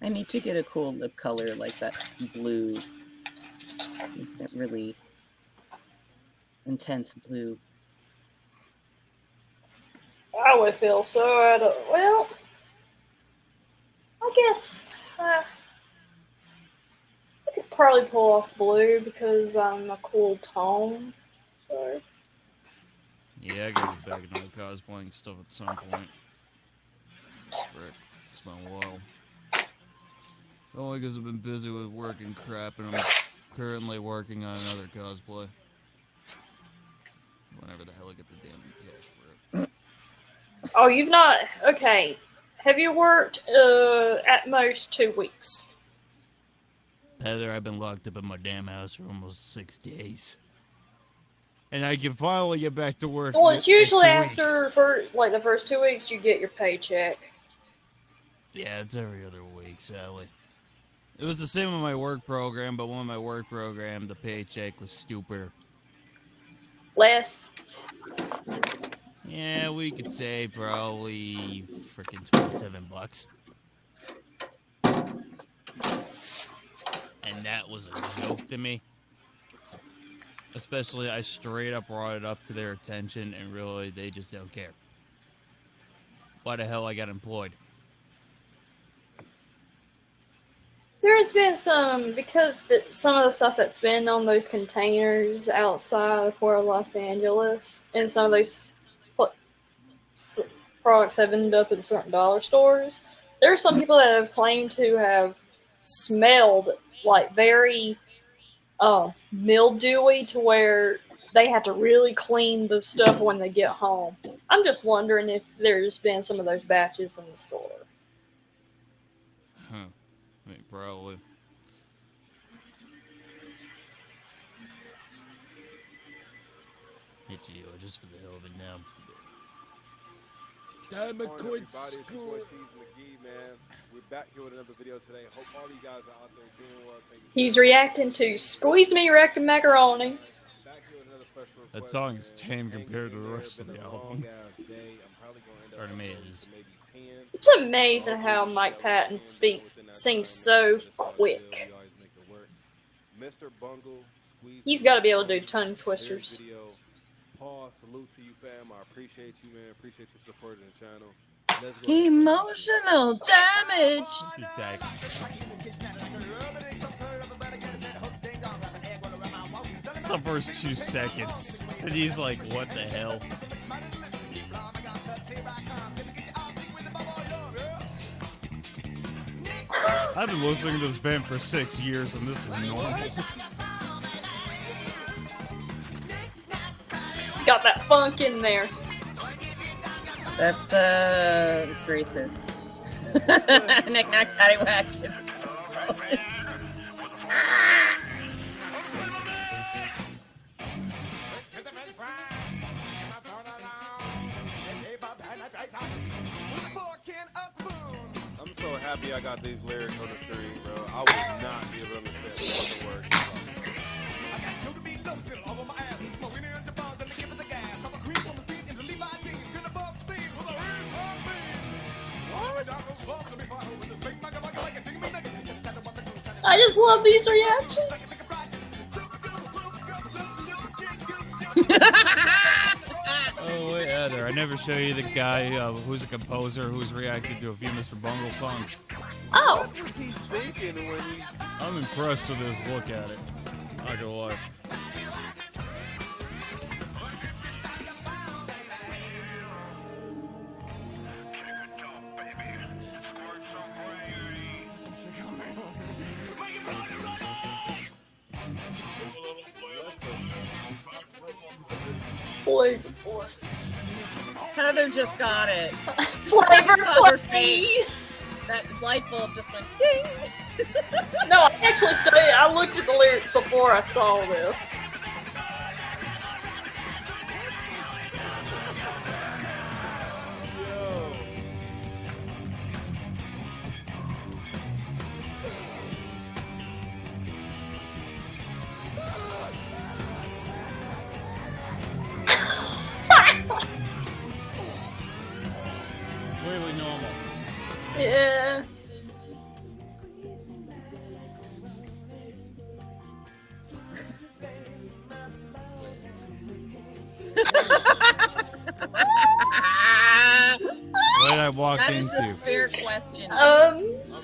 I need to get a cool lip color like that blue. That really intense blue. I would feel so out of, well, I guess I could probably pull off blue because I'm a cool tone. So. Yeah, I gotta get back into cosplaying stuff at some point. Frick, it's been a while. Only because I've been busy with work and crap, and I'm currently working on another cosplay. Whenever the hell I get the damn cash for it. Oh, you've not, okay. Have you worked at most 2 weeks? Heather, I've been locked up in my damn house for almost 6 days. And I can finally get back to work. Well, it's usually next week. after, like, the first 2 weeks you get your paycheck. Yeah, it's every other week, sadly. It was the same with my work program, but one my work program, the paycheck was stupider. Less? Yeah, we could say probably freaking $27. And that was a joke to me. Especially, I straight up brought it up to their attention, and really, they just don't care. Why the hell I got employed? There's been some, because some of the stuff that's been on those containers outside of Port of Los Angeles, and some of those products have ended up in certain dollar stores, there are some people that have claimed to have smelled like very mildewy to where they have to really clean the stuff when they get home. I'm just wondering if there's been some of those batches in the store. Huh. I mean, probably. Hit you just for the hell of it now. Damn it, quit school. Man. We're back here with another video today. Hope all you guys are out there doing well. He's reacting to Squeeze Me Wreck and Macaroni. That song is tame compared to the rest of the album. Or to me, it is. It's amazing how Mike Patton sings so quick. Mr. Bungle, He's got to be able to do tongue twisters. Paul, salute to you, fam. I appreciate you, man. Appreciate your support of the channel. Emotional damage. Exactly. It's the first 2 seconds. And he's like, what the hell? I've been listening to this band for 6 years, and this is normal. Got that funk in there. That's racist. Knick knack paddywhack. I'm so happy I got these lyrics on the screen, bro. I would not be able to understand the words. I just love these reactions. Oh, wait, Heather, I never show you the guy who's a composer who's reacted to a few Mr. Bungle songs. Oh. What was he thinking when he... I'm impressed with his look at it. Not gonna lie. Heather just got it. Flavor Flavor. That light bulb just went ding. No, I actually studied. I looked at the lyrics before I saw this. What I walked That is into. a fair question. I'm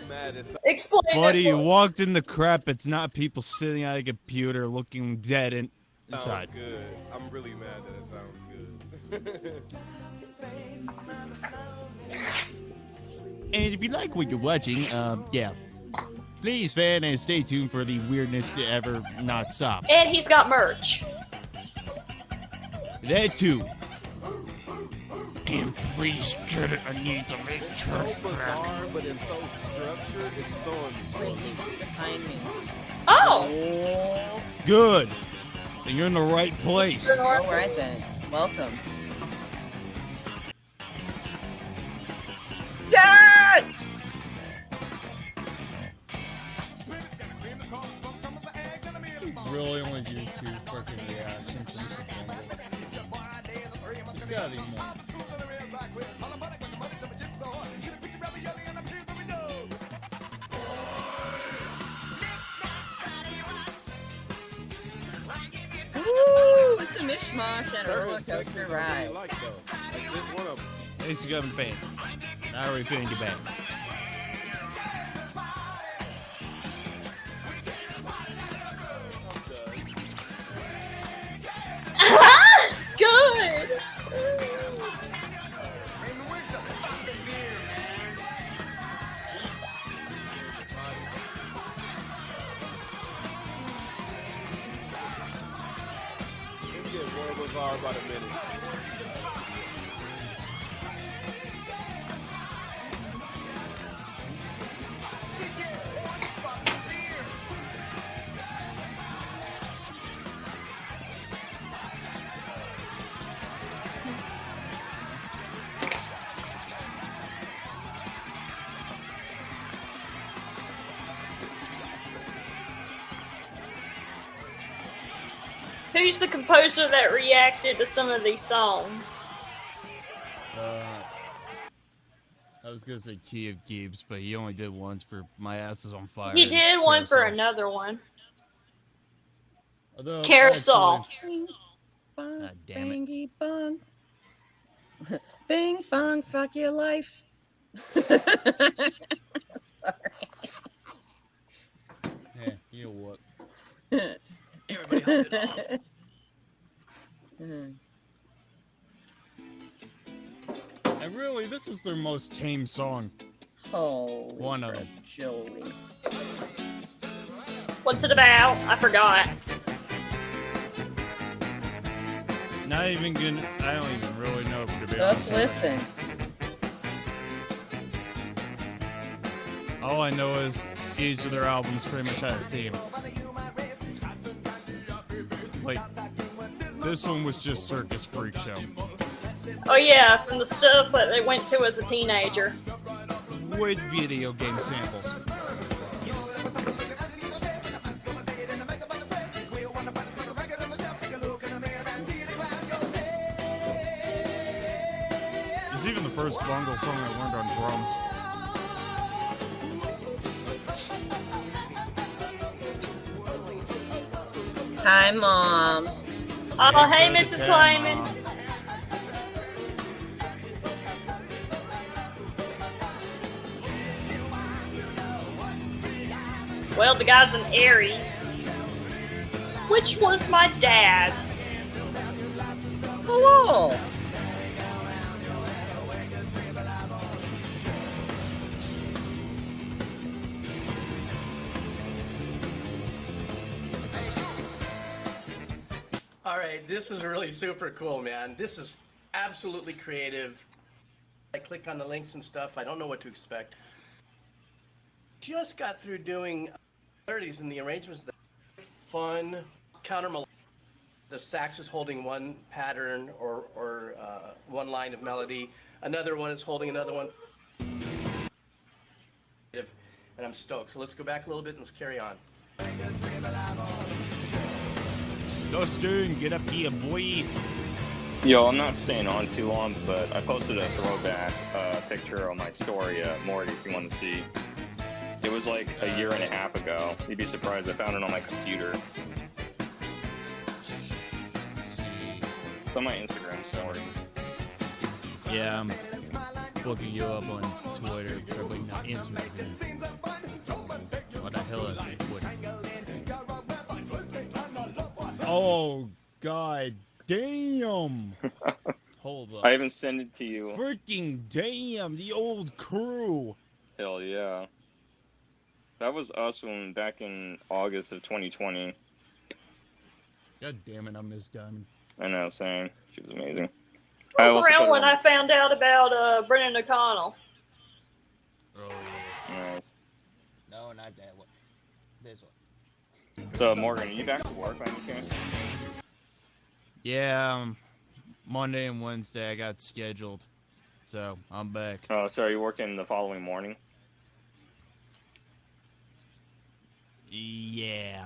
mad as Explain Buddy, it. you walked in the crap. It's not people sitting at a computer looking dead inside. Sounds good. I'm really mad that it sounds good. And if you like what you're watching, yeah, please fan and stay tuned for the weirdness to ever not stop. And he's got merch. That too. And please get it. I need to make It's so bizarre, but it's so structured. It's throwing me. Wait, he's just behind me. Oh! Good. Then you're in the right place. All right then. Welcome. Dad! Really only do 2 freaking reactions from the Bungle. There's gotta be more. Woo! It's a mishmash and a roller coaster ride. Like this one of them. At least you got him fan. Not already feeling you bad. Good! Let's get more bizarre about a minute. Who's the composer that reacted to some of these songs? I was gonna say Key of Gibbs, but he only did once for My Ass Is on Fire. He and did one for Carousel. another one. Although, Carousel. God damn it. Bingy bong. Bing bong, fuck your life. Sorry. Yeah, you know what? Everybody hunt it off. And really, this is their most tame song. Holy One of them. Joey. What's it about? I forgot. Not even gonna. I don't even really know, to be Just honest. listen. All I know is each of their albums pretty much had a theme. Like, this one was just Circus Freak Show. Oh yeah, from the stuff that they went to as a teenager. With video game samples. It's even the first Bungle song I learned on drums. Hi, Mom. Oh, hey, Thanks for Mrs. the Kleiman. Mom. Well, the guy's an Aries. Which was my dad's. Hello. Alright, this is really super cool, man. This is absolutely creative. I click on the links and stuff. I don't know what to expect. Just got through doing 30s and the arrangements. Fun, counter. The sax is holding one pattern or one line of melody. Another one is holding another one. And I'm stoked. So let's go back a little bit and let's carry on. Dustin, get up here, boy. Yo, I'm not staying on too long, but I posted a throwback picture on my story, Morty, if you want to see. It was like a year and a half ago. You'd be surprised, I found it on my computer. It's on my Instagram story. Yeah, I'm looking you up on Twitter. Probably not Instagram. What the hell is it? Oh, god damn! Hold up. I haven't sent it to you. Freaking damn! The old crew! Hell yeah. That was us when back in August of 2020. God damn it, I miss Diamond. I know, same. She was amazing. I was around when I found out about Brennan O'Connell. Oh, Nice. no, not that one. This one. So, Morgan, are you back to work by any chance? Yeah, Monday and Wednesday I got scheduled. So, I'm back. Oh, so are you working the following morning? Yeah.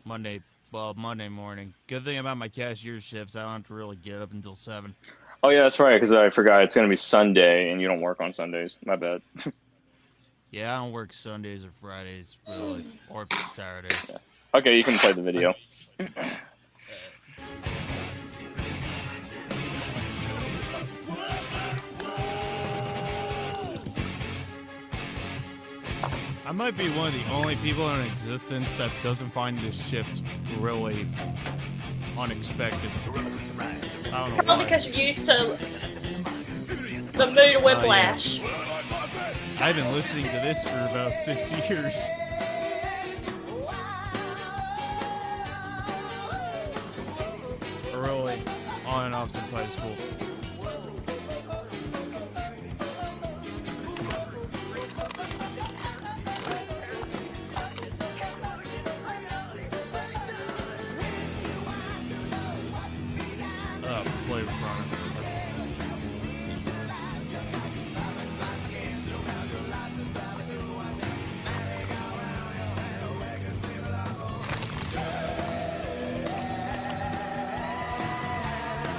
Monday morning. Good thing about my cashier shifts, I don't have to really get up until 7. Oh, yeah, that's right, because I forgot. It's going to be Sunday, and you don't work on Sundays. My bad. Yeah, I don't work Sundays or Fridays, really. Or Saturdays. Yeah. Okay, you can play the video. I might be one of the only people in existence that doesn't find this shift really unexpected. I don't know Probably why. because you're used to the mood of whiplash. I've been listening to this for about 6 years. Really, on and off since high school. Play with Ron.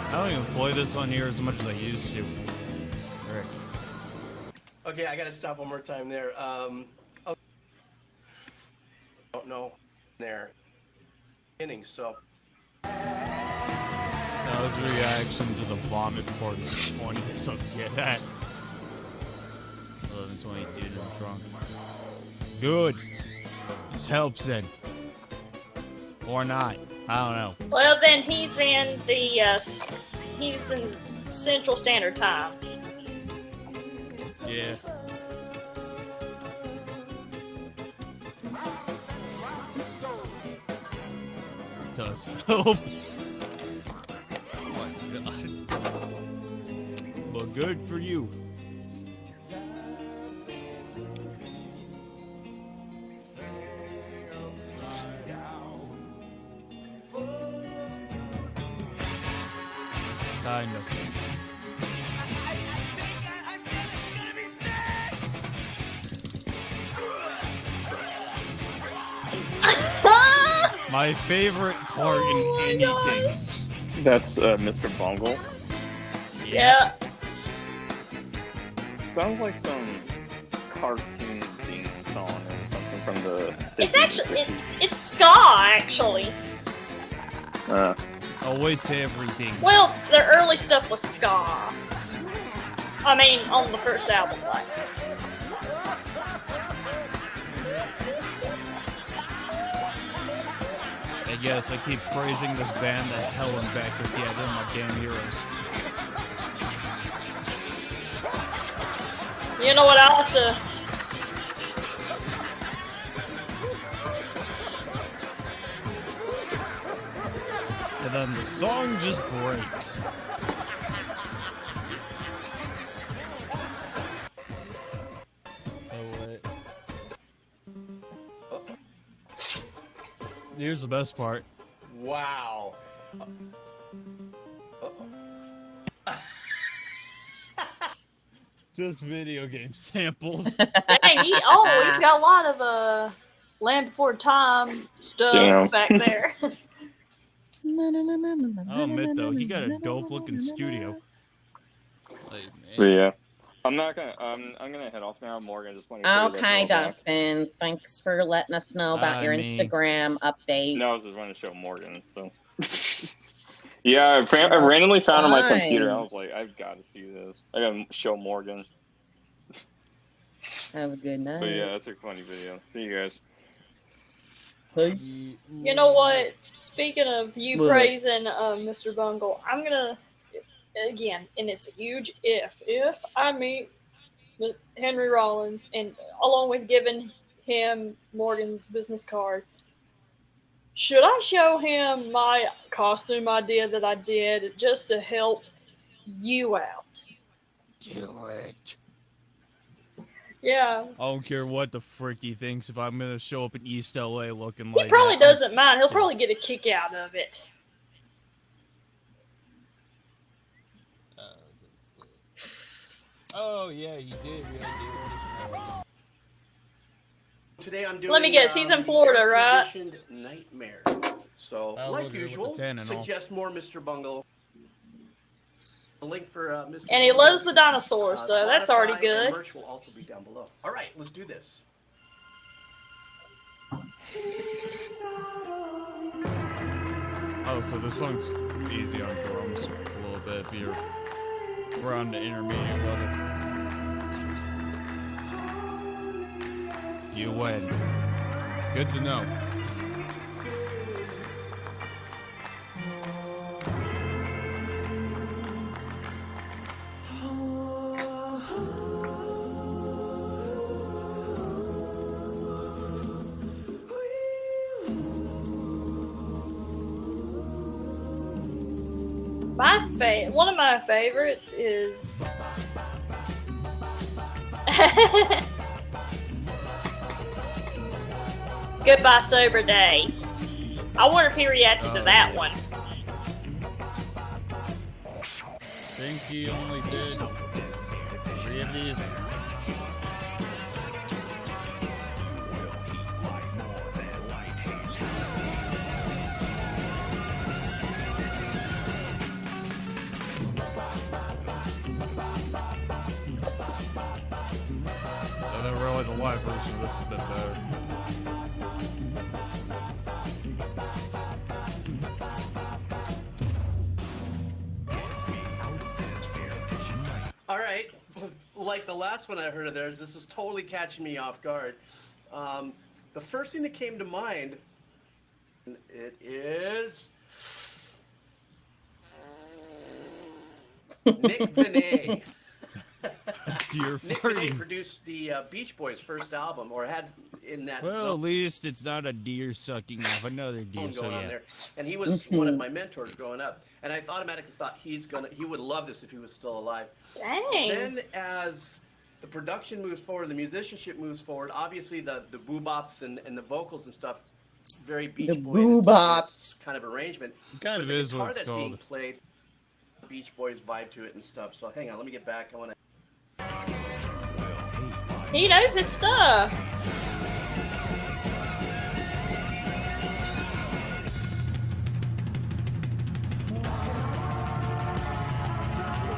I don't even play this on here as much as I used to. Rick. Okay, I gotta stop one more time there. Oh, don't know there. Innings, so. That was reaction to the vomit part is funny, so get that. 11:22 in the trunk. Good. This helps then. Or not. I don't know. Well, then he's in the he's in Central Standard Time. Yeah. Does help. But good for you. Kind of. My favorite part in anything. That's Mr. Bungle. Yeah. Sounds like some cartoon theme song or something from the 50s. It's actually it's ska actually. Oh, it's everything. Well, the early stuff was ska. I mean, on the first album, like. I guess I keep praising this band the hell and back because, yeah, they're my damn heroes. You know what? I'll have to. And then the song just breaks. Oh, wait. Here's the best part. Wow. Just video game samples. Dang, he's got a lot of Land Before Time stuff Damn. back there. I'll admit though, he got a dope looking studio. Like, But yeah. I'm not gonna. I'm gonna head off now. Morgan, just want to. Okay, Dustin. Thanks for letting us know about your Instagram update. No, I was just wanting to show Morgan. So. Yeah, I randomly found it on my Fine. computer. I was like, I've got to see this. I gotta show Morgan. Have a good night. But yeah, that's a funny video. See you guys. Peace. You know what? Speaking of you What? praising Mr. Bungle, I'm gonna again, and it's a huge if I meet Henry Rollins, and along with giving him Morgan's business card, should I show him my costume idea that I did just to help you out? Do it. Yeah. I don't care what the frick he thinks if I'm gonna show up in East LA looking He like probably that. doesn't mind. He'll probably get a kick out of it. Oh yeah, you did. Today I'm doing. Let me guess, he's in Florida, right? Air-conditioned Nightmare. So, I'll like look at it with usual, the 10 and all. suggest more Mr. Bungle. A link for Mr. And he Bungle. loves the dinosaurs, so that's already Spotify and good. merch will also be down below. All right, let's do this. Oh, so this song's easy on drums a little bit if you're around the intermediate level. You win. Good to know. One of my favorites is Goodbye Sober Day. I wonder if he reacted to that one. Think he only did 3 of these. Really, the live version of this has been better. All right, like the last one I heard of theirs, this is totally catching me off guard. The first thing that came to mind, it is Nick Vinay. You're Nick farting. Vinay produced the Beach Boys' first album, or had in that. Well, at least it's not a deer sucking off another deer. Going So on yeah. there. And he was one of my mentors growing up, and I automatically thought he would love this if he was still alive. Dang. Then as the production moves forward, the musicianship moves forward, obviously the boobops and the vocals and stuff, very Beach The Boys boobops. kind of arrangement. Kind of But the is what guitar it's that's called. being played, Beach Boys vibe to it and stuff. So hang on, let me get back. I want to. He knows his stuff.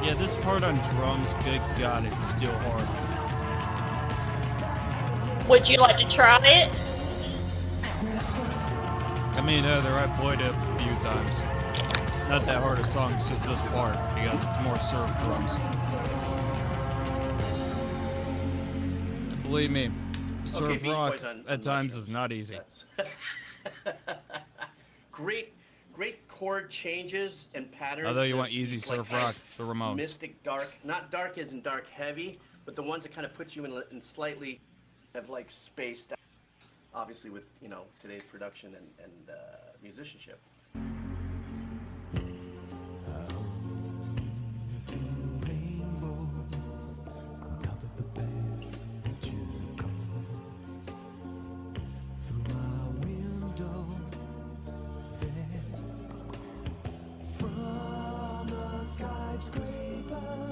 Yeah, this part on drums, good God, it's still hard. Would you like to try it? I mean, I played it a few times. Not that hard a song, it's just this part, because it's more surf drums. Believe me, surf Beach rock Boys on at times is not easy. Great chord changes and patterns. Although you There's want easy these, surf like, rock, the Ramones. Mystic dark, not dark as in dark heavy, but the ones that kind of put you in slightly have like spaced out, obviously with today's production and musicianship.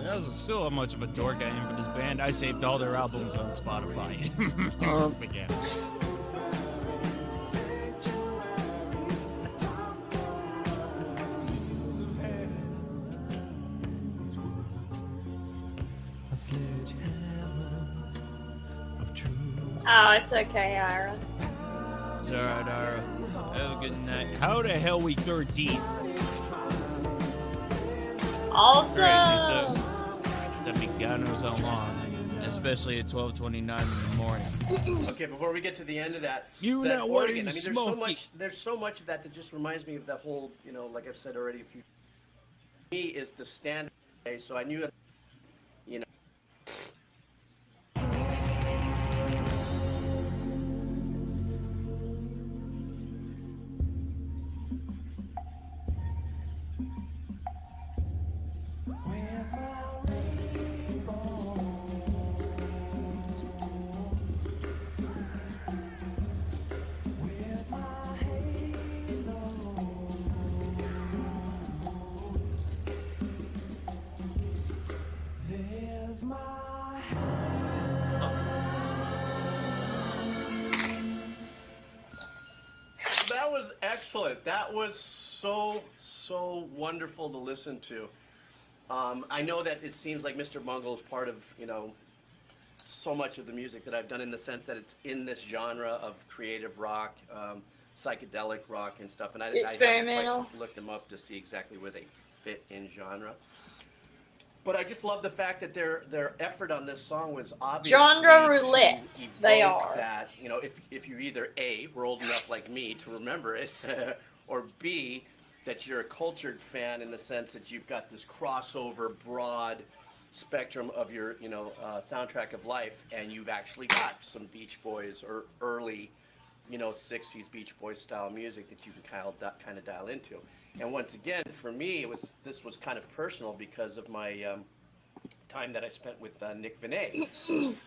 I was still how much of a dork I am for this band. I saved all their albums on Spotify. But yeah. Oh, it's okay, Ira. It's alright, Ira. Have a good night. How the hell we 13? Awesome. Alright, it's a Meganos Alarm, especially at 12:29 in the morning. Okay, before we get to the end of that, You that know what Oregon, is I mean, smoky. there's so much of that just reminds me of that whole, you know, like I've said already, me is the standard. Okay, so I knew, you know. That was excellent. That was so wonderful to listen to. I know that it seems like Mr. Bungle is part of, you know, so much of the music that I've done, in the sense that it's in this genre of creative rock, psychedelic rock and stuff. And I Experimental. haven't quite looked them up to see exactly where they fit in genre. But I just love the fact that their effort on this song was obviously Genre to roulette, they evoke are. that, you know, if you're either A, were old enough like me to remember it, or B, that you're a cultured fan in the sense that you've got this crossover, broad spectrum of your, you know, soundtrack of life, and you've actually got some Beach Boys or early, you know, 60s Beach Boys style music that you can kind of dial into. And once again, for me, this was kind of personal because of my time that I spent with Nick Vinay.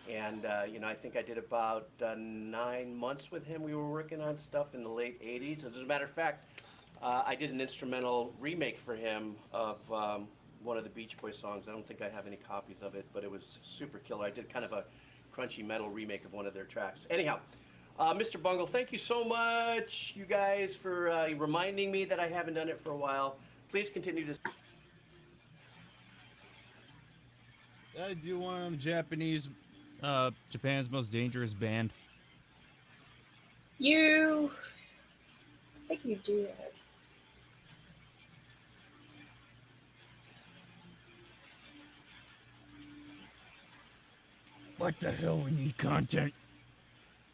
And, you know, I think I did about 9 months with him. We were working on stuff in the late 80s. As a matter of fact, I did an instrumental remake for him of one of the Beach Boys songs. I don't think I have any copies of it, but it was super killer. I did kind of a crunchy metal remake of one of their tracks. Anyhow, Mr. Bungle, thank you so much, you guys, for reminding me that I haven't done it for a while. Please continue to... Do you want the Japanese, Japan's most dangerous band? I think you do. What the hell, we need content.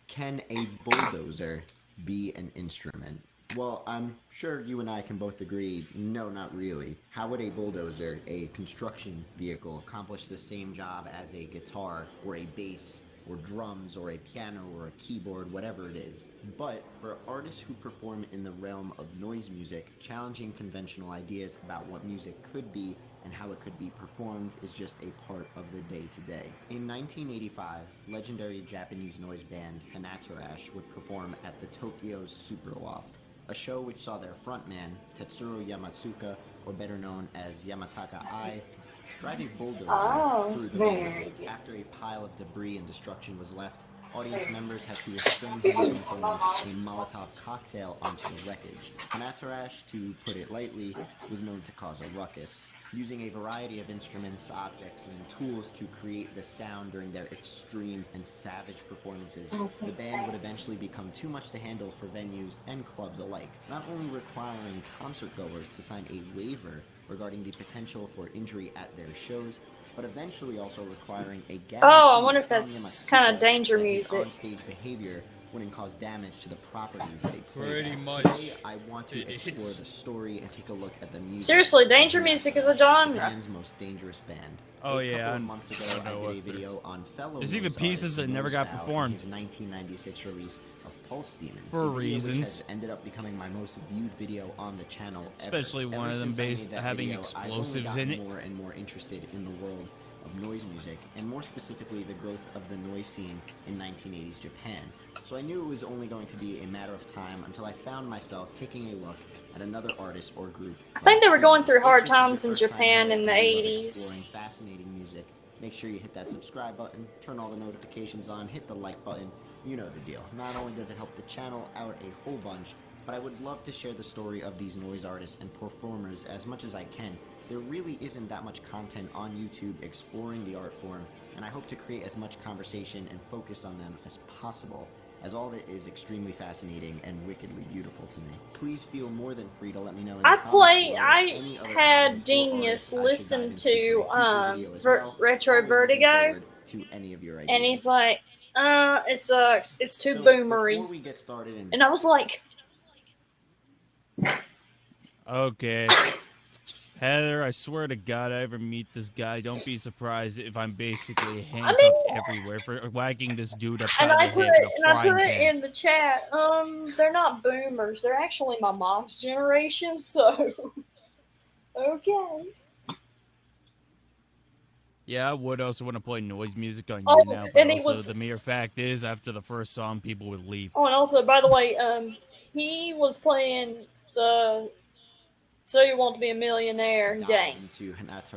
Can a bulldozer be an instrument? Well, I'm sure you and I can both agree, no, not really. How would a bulldozer, a construction vehicle, accomplish the same job as a guitar, or a bass, or drums, or a piano, or a keyboard, whatever it is? But for artists who perform in the realm of noise music, challenging conventional ideas about what music could be and how it could be performed is just a part of the day-to-day. In 1985, legendary Japanese noise band Hanatarash would perform at the Tokyo's Superloft, a show which saw their frontman, Tetsuro Yamatsuka, or better known as Yamataka Ai, drive a bulldozer through the venue. After a pile of debris and destruction was left, audience members had to restrain him from throwing a Molotov cocktail onto the wreckage. Hanatarash, to put it lightly, was known to cause a ruckus, using a variety of instruments, objects, and tools to create the sound during their extreme and savage performances. The band would eventually become too much to handle for venues and clubs alike, not only requiring concert-goers to sign a waiver regarding the potential for injury at their shows, but eventually also requiring a guarantee. Oh, I wonder if that's kind of danger music. On-stage behavior wouldn't cause damage to the properties they play. Pretty much. Today, I want to explore the story and take a look at the music. Seriously, danger music is a genre. Japan's most dangerous band. Oh, a yeah. couple of months ago, I did a video on fellow There's even noise pieces artist that never got Noise Bow performed. in his 1996 release of Pulse Demon. For a video reasons. Which has ended up becoming my most viewed video on the channel ever. Especially one Ever of them since I made based that having video, I've only explosives in gotten it. more and more interested in the world of noise music, and more specifically the growth of the noise scene in 1980s Japan. So I knew it was only going to be a matter of time until I found myself taking a look at another artist or group. I think they were going through hard If this is your times in first time Japan here in the and you love 80s. Exploring fascinating music, make sure you hit that subscribe button, turn all the notifications on, hit the like button. You know the deal. Not only does it help the channel out a whole bunch, but I would love to share the story of these noise artists and performers as much as I can. There really isn't that much content on YouTube exploring the art form, and I hope to create as much conversation and focus on them as possible. as all of it is extremely fascinating and wickedly beautiful to me. Please feel more than free to let me know in the comments below any other had albums or Genius artists I should listen dive into for a future video as well. Retro Always looking Vertigo, forward to any of your ideas. and he's like, it sucks. It's too So, boomery. before we get started And I was like, Okay. Heather, I swear to God, I ever meet this guy, don't be surprised if I'm basically handcuffed everywhere for whacking this dude upside and the I head put with a and I frying put it pan. in the chat. They're not boomers. They're actually my mom's generation. So, okay. Yeah, I would also want to play noise music on Oh, YouNow, but and he also was- the mere fact is, after the first song, people would leave. Oh, and also, by the way, he was playing the So You Want to Be a Millionaire game.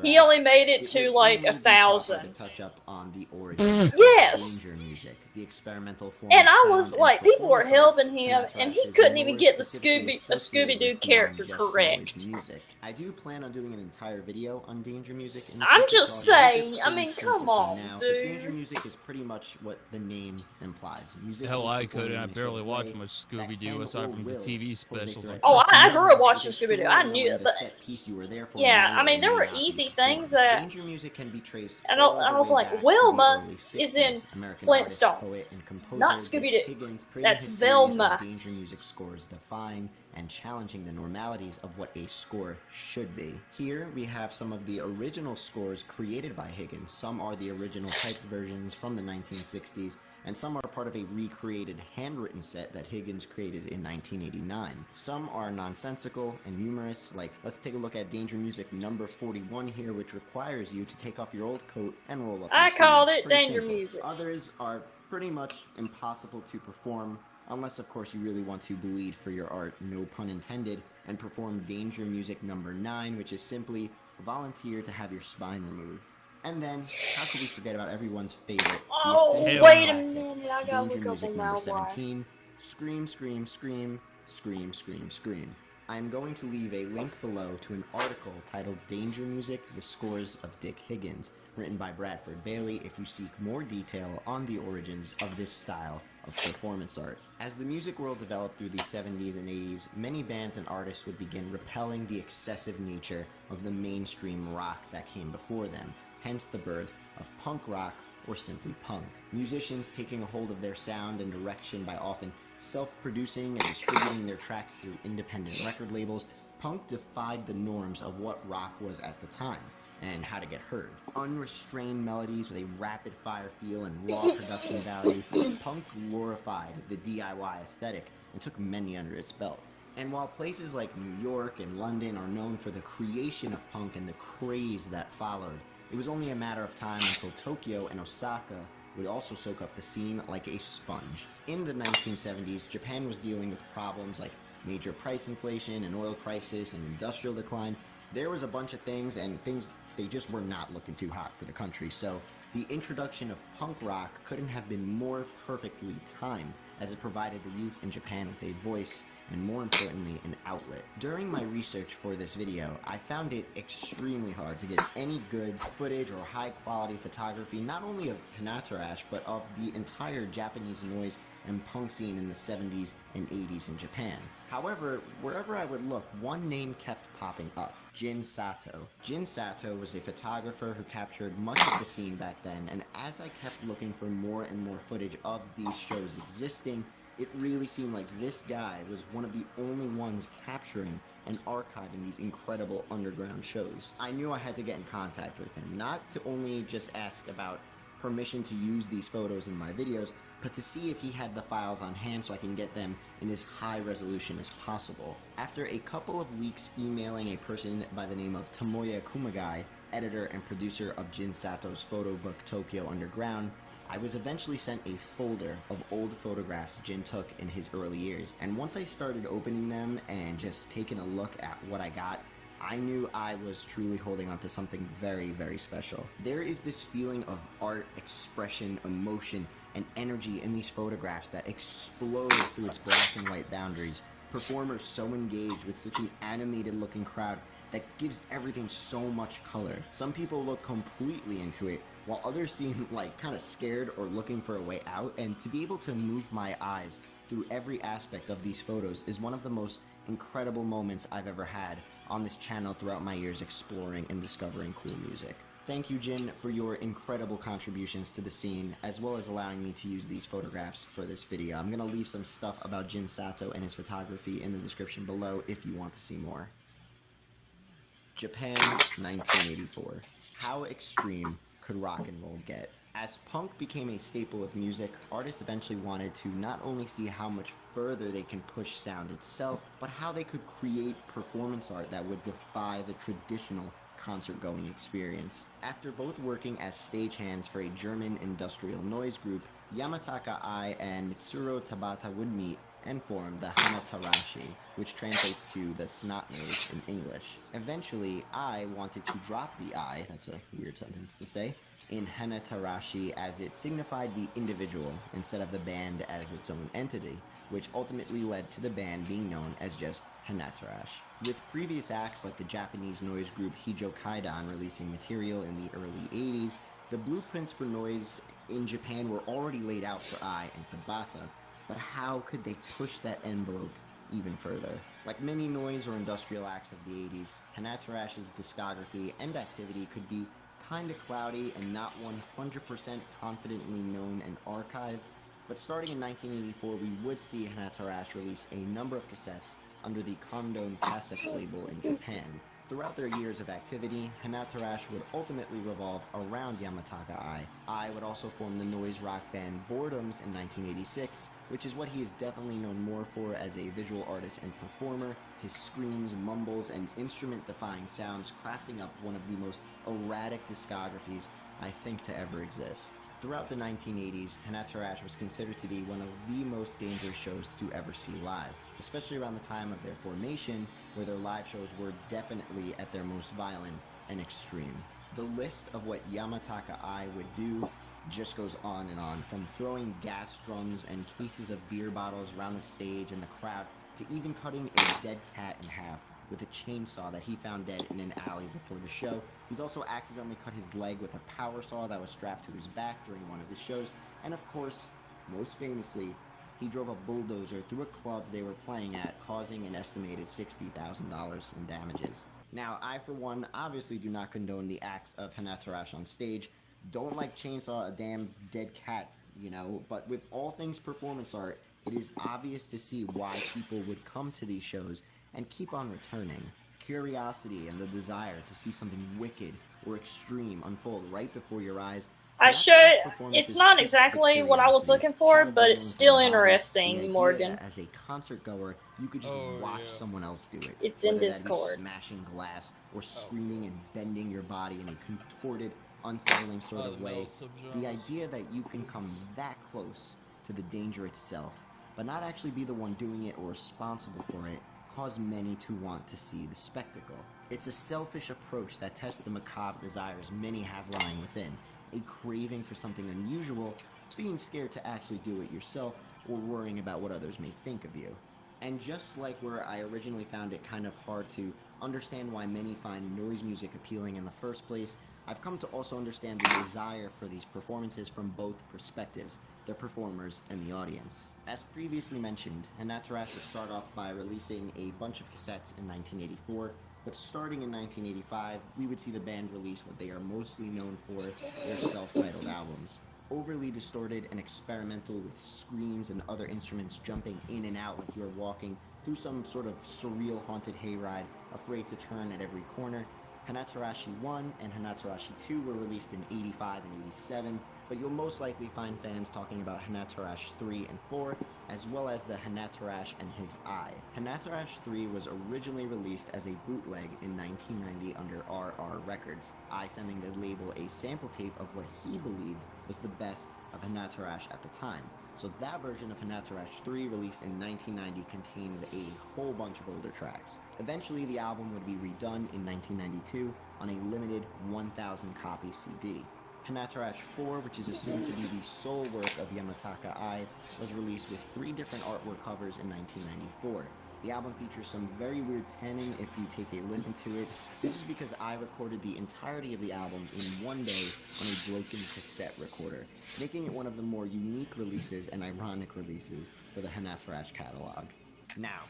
He only made it to like 1,000. To touch up on the origins Yes. of danger music, the experimental form And of I sound was and like, people were performance art, helping him, Hanato and he Ash is couldn't even more get the specifically associated Scooby-Doo with character beyond just correct. noise music. I do plan on doing an entire video on danger music. In the I'm future, just so I'll keep it saying, I pretty mean, simple come for on, now, but dude. danger music is pretty much what the name implies. Musicians Hell, I performing could, and I in a barely sort of watch way much that Scooby-Doo can aside or from the will TV pose a specials. threat Oh, to I the grew up watching audience, Scooby-Doo. I knowing knew the it, but set piece you were there for yeah, may I mean, or there may were not be easy performed. things that, Danger music can be traced and all I the was way like, back to the Wilma early is in 60s. American artist, Flintstones, poet, and composer not Dick Scooby-Doo. Higgins created That's his series of Velma. danger music scores defying and challenging the normalities of what a score should be. Here we have some of the original scores created by Higgins. Some are the original typed versions from the 1960s, and some are part of a recreated handwritten set that Higgins created in 1989. Some are nonsensical and humorous, like let's take a look at Danger Music number 41 here, which requires you to take off your old coat and roll up I your called sleeves. it Pretty Danger simple. Music. Others are pretty much impossible to perform, unless of course you really want to bleed for your art, no pun intended, and perform Danger Music number 9, which is simply volunteer to have your spine removed. And then, how could we forget about everyone's favorite? Oh, the wait a classic, minute, I gotta Danger look up Music on number that one. 17, Scream, Scream, Scream, Scream, Scream, Scream. I'm going to leave a link below to an article titled Danger Music, The Scores of Dick Higgins, written by Bradford Bailey if you seek more detail on the origins of this style of performance art. As the music world developed through the 70s and 80s, many bands and artists would begin repelling the excessive nature of the mainstream rock that came before them, hence the birth of punk rock or simply punk. Musicians taking a hold of their sound and direction by often self-producing and distributing their tracks through independent record labels, punk defied the norms of what rock was at the time and how to get heard. Unrestrained melodies with a rapid-fire feel and raw production value, punk glorified the DIY aesthetic and took many under its belt. And while places like New York and London are known for the creation of punk and the craze that followed, it was only a matter of time until Tokyo and Osaka would also soak up the scene like a sponge. In the 1970s, Japan was dealing with problems like major price inflation, an oil crisis, and industrial decline. There was a bunch of things, and they just were not looking too hot for the country, so the introduction of punk rock couldn't have been more perfectly timed, as it provided the youth in Japan with a voice and, more importantly, an outlet. During my research for this video, I found it extremely hard to get any good footage or high-quality photography, not only of Hanato Ash, but of the entire Japanese noise and punk scene in the 70s and 80s in Japan. However, wherever I would look, one name kept popping up: Jin Sato. Jin Sato was a photographer who captured much of the scene back then, and as I kept looking for more and more footage of these shows existing, it really seemed like this guy was one of the only ones capturing and archiving these incredible underground shows. I knew I had to get in contact with him, not to only just ask about permission to use these photos in my videos, but to see if he had the files on hand so I can get them in as high resolution as possible. After a couple of weeks emailing a person by the name of Tomoya Kumagai, editor and producer of Jin Sato's photo book Tokyo Underground, I was eventually sent a folder of old photographs Jin took in his early years, and once I started opening them and just taking a look at what I got, I knew I was truly holding on to something very, very special. There is this feeling of art, expression, emotion, and energy in these photographs that explode through its black and white boundaries. Performers so engaged with such an animated looking crowd that gives everything so much color. Some people look completely into it, while others seem like kind of scared or looking for a way out, and to be able to move my eyes through every aspect of these photos is one of the most incredible moments I've ever had on this channel throughout my years exploring and discovering cool music. Thank you, Jin, for your incredible contributions to the scene, as well as allowing me to use these photographs for this video. I'm going to leave some stuff about Jin Sato and his photography in the description below if you want to see more. Japan, 1984. How extreme could rock and roll get? As punk became a staple of music, artists eventually wanted to not only see how much further they can push sound itself, but how they could create performance art that would defy the traditional concert-going experience. After both working as stagehands for a German industrial noise group, Yamataka Ai and Mitsuro Tabata would meet and form the Hanatarashi, which translates to the snot nose in English. Eventually, Ai wanted to drop the I, that's a weird sentence to say, in Hanatarashi as it signified the individual instead of the band as its own entity, which ultimately led to the band being known as just Hanatarash. With previous acts like the Japanese noise group Hijo Kaidan releasing material in the early 80s, the blueprints for noise in Japan were already laid out for Ai and Tabata, but how could they push that envelope even further? Like many noise or industrial acts of the 80s, Hanatarash's discography and activity could be kinda cloudy and not 100% confidently known and archived, but starting in 1984 we would see Hanatarash release a number of cassettes under the Kondon Cassettes label in Japan. Throughout their years of activity, Hanatarash would ultimately revolve around Yamataka Ai. Ai would also form the noise rock band Boredoms in 1986, which is what he is definitely known more for as a visual artist and performer, his screams, mumbles, and instrument-defying sounds crafting up one of the most erratic discographies I think to ever exist. Throughout the 1980s, Hanatarash was considered to be one of the most dangerous shows to ever see live, especially around the time of their formation, where their live shows were definitely at their most violent and extreme. The list of what Yamataka Ai would do just goes on and on, from throwing gas drums and cases of beer bottles around the stage and the crowd, to even cutting a dead cat in half with a chainsaw that he found dead in an alley before the show. He's also accidentally cut his leg with a power saw that was strapped to his back during one of his shows, and of course, most famously, he drove a bulldozer through a club they were playing at, causing an estimated $60,000 in damages. Now, I for one obviously do not condone the acts of Hanatarash on stage, don't like chainsaw a damn dead cat, you know, but with all things performance art, it is obvious to see why people would come to these shows and keep on returning. Curiosity and the desire to see something wicked or extreme unfold right before your eyes. It's not exactly what I was looking for, but it's still interesting, Morgan. As a concert goer, you could just watch someone else do it. It's in Whether that be Discord. smashing glass or screaming and bending your body in a contorted, unsettling sort of way. The idea that you can come that close to the danger itself, but not actually be the one doing it or responsible for it, caused many to want to see the spectacle. It's a selfish approach that tests the macabre desires many have lying within, a craving for something unusual, being scared to actually do it yourself, or worrying about what others may think of you. And just like where I originally found it kind of hard to understand why many find noise music appealing in the first place, I've come to also understand the desire for these performances from both perspectives, the performers and the audience. As previously mentioned, Hanatarash would start off by releasing a bunch of cassettes in 1984, but starting in 1985, we would see the band release what they are mostly known for, their self-titled albums. Overly distorted and experimental with screams and other instruments jumping in and out like you are walking through some sort of surreal haunted hayride, afraid to turn at every corner. Hanatarashi 1 and Hanatarashi 2 were released in 85 and 87, but you'll most likely find fans talking about Hanatarash 3 and 4, as well as the Hanatarash and His Eye. Hanatarash 3 was originally released as a bootleg in 1990 under RR Records, Ai sending the label a sample tape of what he believed was the best of Hanatarash at the time. So that version of Hanatarash 3, released in 1990, contained a whole bunch of older tracks. Eventually, the album would be redone in 1992 on a limited 1,000 copy CD. Hanatarash 4, which is assumed to be the sole work of Yamataka Ai, was released with 3 different artwork covers in 1994. The album features some very weird panning if you take a listen to it. This is because I recorded the entirety of the album in one day on a broken cassette recorder, making it one of the more unique releases and ironic releases for the Hanathrash catalog. Now,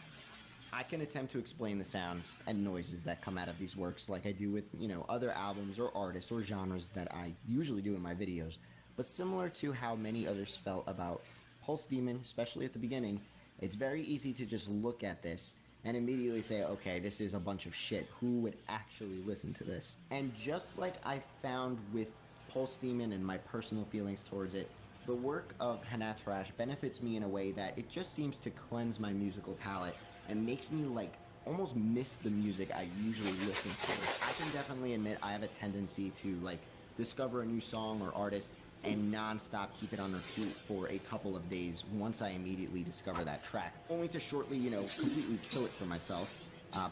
I can attempt to explain the sounds and noises that come out of these works like I do with, other albums or artists or genres that I usually do in my videos, but similar to how many others felt about Pulse Demon, especially at the beginning, it's very easy to just look at this and immediately say, okay, this is a bunch of shit. Who would actually listen to this? And just like I found with Pulse Demon and my personal feelings towards it, the work of Hanathrash benefits me in a way that it just seems to cleanse my musical palette and makes me almost miss the music I usually listen to. I can definitely admit I have a tendency to discover a new song or artist and non-stop keep it on repeat for a couple of days once I immediately discover that track, only to shortly, completely kill it for myself.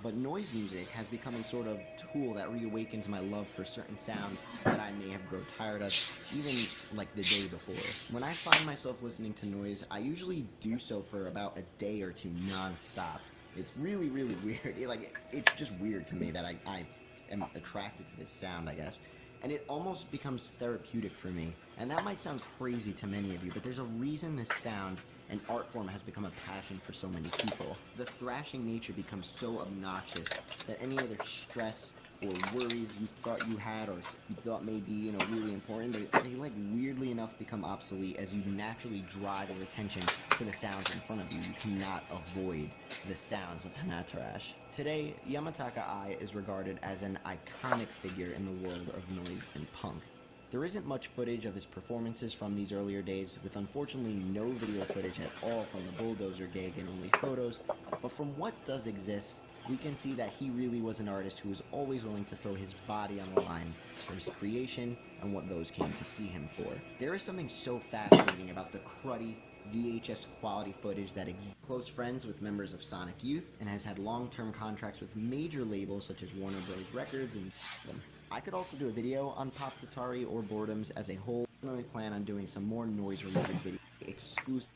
But noise music has become a sort of tool that reawakens my love for certain sounds that I may have grown tired of, even the day before. When I find myself listening to noise, I usually do so for about a day or two non-stop. It's really, really weird. It's just weird to me that I am attracted to this sound, I guess. And it almost becomes therapeutic for me. And that might sound crazy to many of you, but there's a reason this sound and art form has become a passion for so many people. The thrashing nature becomes so obnoxious that any other stress or worries you thought you had or you thought may be, really important, they weirdly enough become obsolete as you naturally drive your attention to the sounds in front of you. You cannot avoid the sounds of Hanathrash. Today, Yamataka Ai is regarded as an iconic figure in the world of noise and punk. There isn't much footage of his performances from these earlier days, with unfortunately no video footage at all from the Bulldozer gig and only photos, but from what does exist, we can see that he really was an artist who was always willing to throw his body on the line for his creation and what those came to see him for. There is something so fascinating about the cruddy VHS quality footage that exists. Close friends with members of Sonic Youth and has had long-term contracts with major labels such as Warner Bros. Records and them. I could also do a video on Pop Tatari or Boredoms as a whole. I really plan on doing some more noise-related videos exclusive.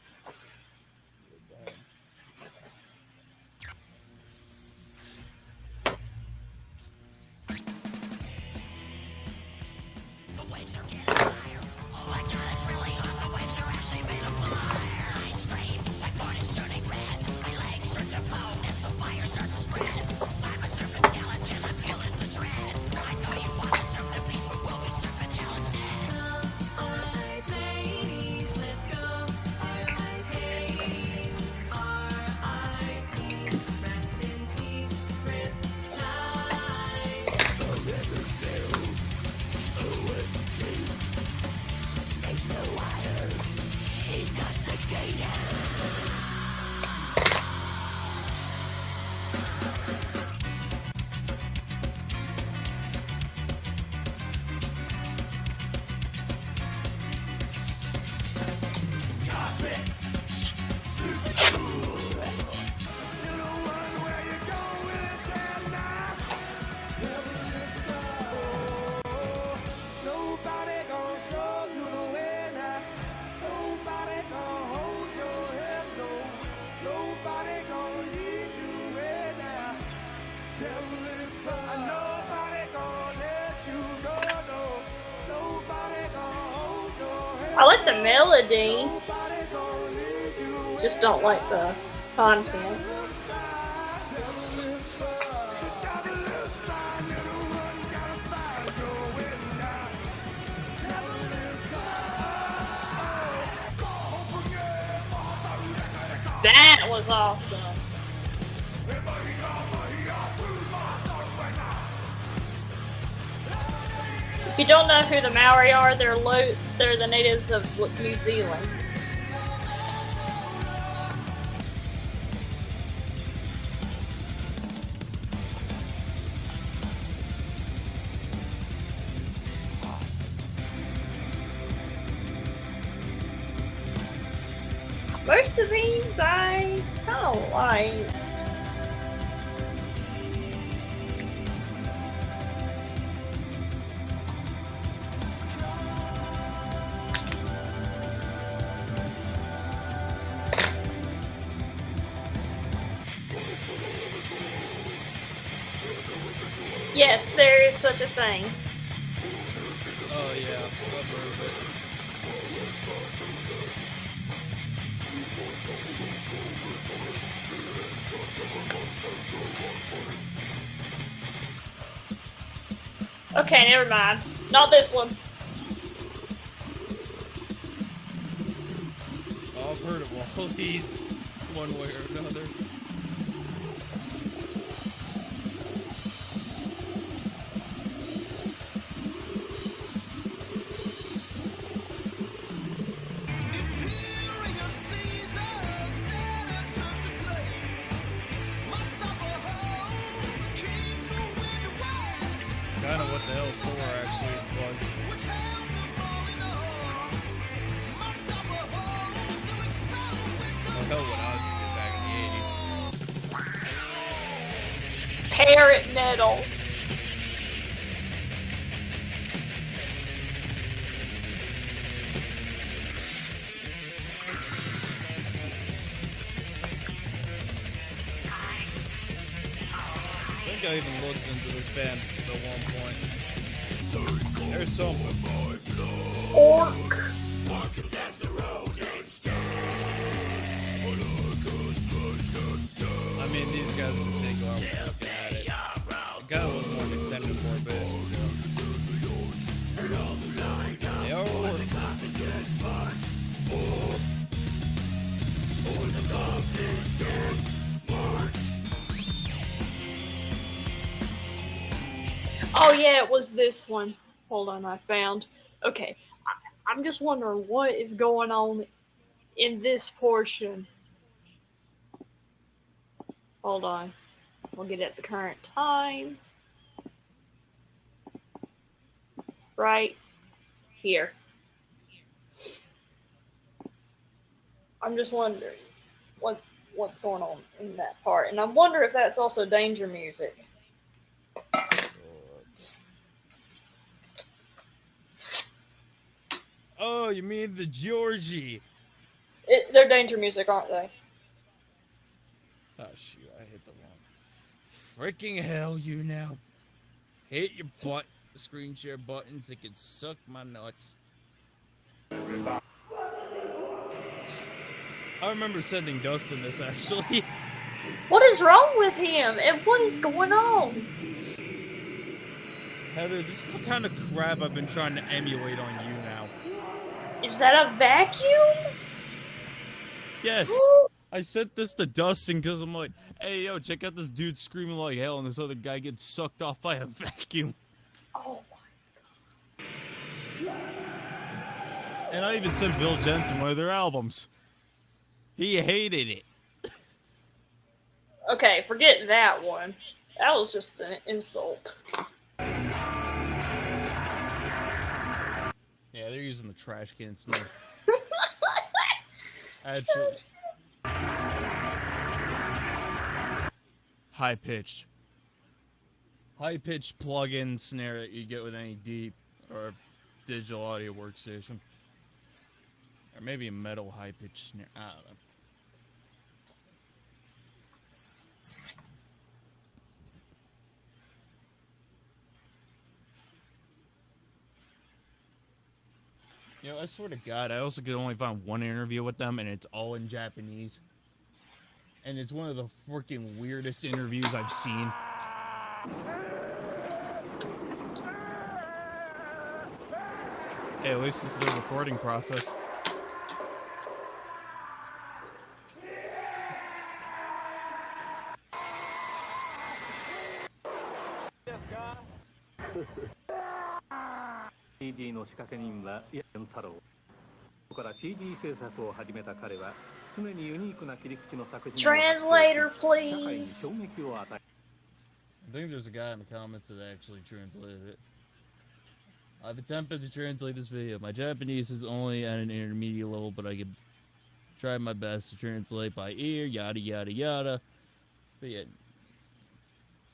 I like the melody, just don't like the content. That was awesome. If you don't know who the Maori are, they're the natives of New Zealand. Most of these I kind of like. Yes, there is such a thing. Oh yeah, what move Okay, never mind. Not this one. Oh, I've heard of all these, one way or another. Kind of what the hell 4 actually was. Oh, hell, when I was a kid back in the 80s. Parrot metal. I think I even looked into this band at one point. There's some Orc. I mean, these guys in particular, I was looking at it. It kind of looks like a 10 to 4 bass. They are orcs. Oh yeah, it was this one. Hold on, I found. Okay, I'm just wondering what is going on in this portion. Hold on. We'll get at the current time. Right here. I'm just wondering what's going on in that part. And I wonder if that's also danger music. Oh, you mean the Georgie? They're danger music, aren't they? Oh shoot, I hit the wrong. Freaking hell, YouNow. Hit your butt. Screen share buttons. It can suck my nuts. I remember sending Dustin this actually. What is wrong with him? And what is going on? Heather, this is the kind of crap I've been trying to emulate on YouNow. Is that a vacuum? Yes. I sent this to Dustin because I'm like, hey, yo, check out this dude screaming like hell and this other guy gets sucked off by a vacuum. Oh my. And I even sent Bill Jensen one of their albums. He hated it. Okay, forget that one. That was just an insult. Yeah, they're using the trash can smell. Actually. High-pitched. High-pitched plug-in snare that you get with any deep or digital audio workstation. Or maybe a metal high-pitched snare. I don't know. You know, I swear to God, I also could only find one interview with them, and it's all in Japanese. And it's one of the freaking weirdest interviews I've seen. Hey, at least it's the recording process. CD の仕掛け人は矢野太郎。ここから CD 制作を始めた彼は常にユニークな切り口の作品を Translator, 社会に please. 衝撃を与え I think there's a guy in the comments that actually translated it. I've attempted to translate this video. My Japanese is only at an intermediate level, but I could try my best to translate by ear, yada yada yada. But yeah,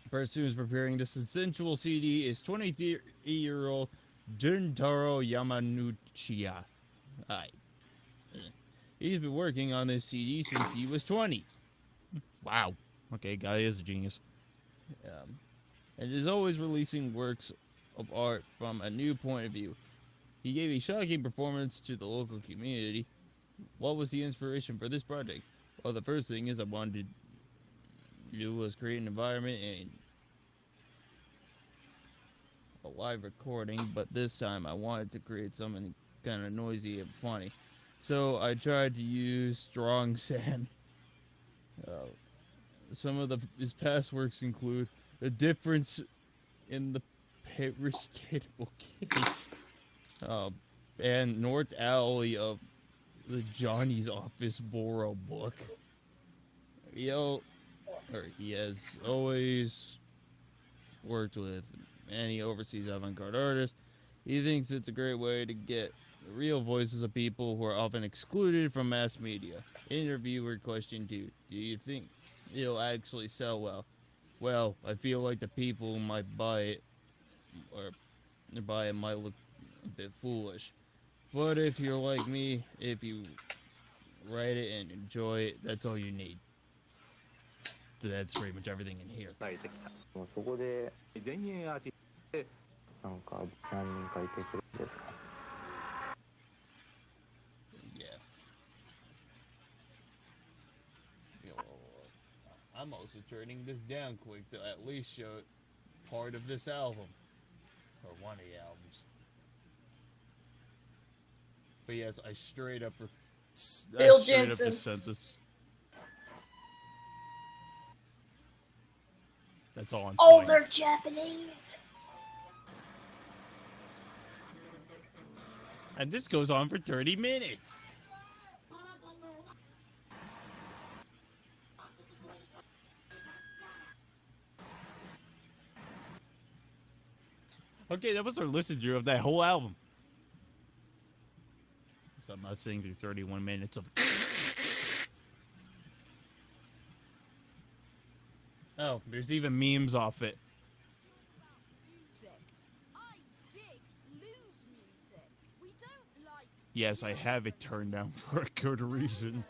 the person who's preparing this sensual CD is 23-year-old Juntaro Yamanuchiya. He's been working on this CD since he was 20. Wow. Okay, guy is a genius. and is always releasing works of art from a new point of view. He gave a shocking performance to the local community. What was the inspiration for this project? Well, the first thing is I wanted to do was create an environment and a live recording, but this time I wanted to create something kind of noisy and funny. So I tried to use strong sand. Some of his past works include a difference in the periscatable case, and North Alley of the Johnny's Office Borrow book. He has always worked with many overseas avant-garde artists. He thinks it's a great way to get the real voices of people who are often excluded from mass media. Interviewer question 2. Do you think it'll actually sell well? Well, I feel like the people who might buy it might look a bit foolish. But if you're like me, if you write it and enjoy it, that's all you need. So that's pretty much everything in here. もうそこで前衛アーティストでなんか何人かいてくれるんですか。Yeah. I'm also turning this down quick to at least show part of this album. Or one of the albums. But yes, I straight up just sent this. That's all I'm Oh, they're Japanese. And this goes on for 30 minutes. Okay, that was our listen through of that whole album. So I'm not sitting through 31 minutes of... Oh, there's even memes off it. Yes, I have it turned down for a good reason.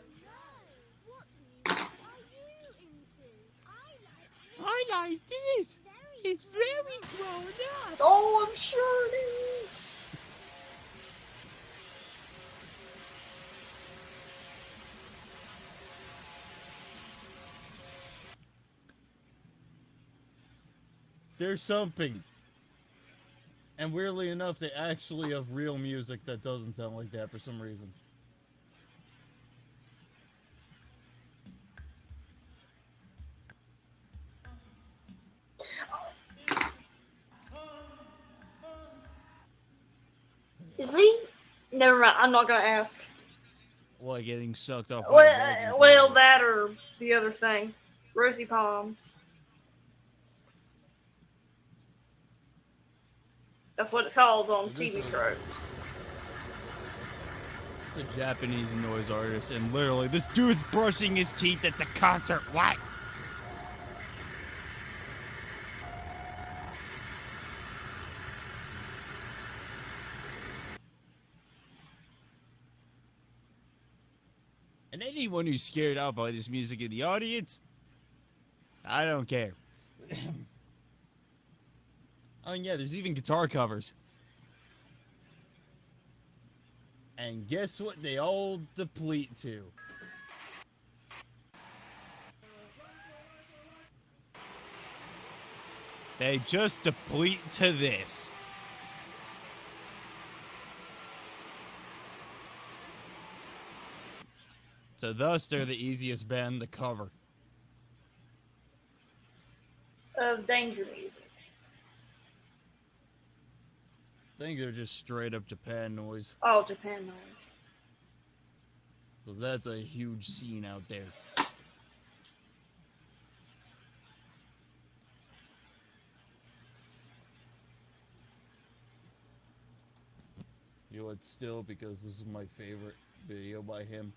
I like this. It's very grown up. Oh, I'm sure it is. There's something. And weirdly enough, they actually have real music that doesn't sound like that for some reason. Is he? Never mind. I'm not gonna ask. What, getting sucked up? Well, that or the other thing, Rosy Palms. That's what it's called on TV tropes. It's a Japanese noise artist, and literally, this dude's brushing his teeth at the concert. What? And anyone who's scared out by this music in the audience, I don't care. Oh, yeah, there's even guitar covers. And guess what they all deplete to? They just deplete to this. So thus, they're the easiest band to cover. Of danger music. I think they're just straight up Japan noise. Oh, Japan noise. Because that's a huge scene out there. You know what, still, because this is my favorite video by him.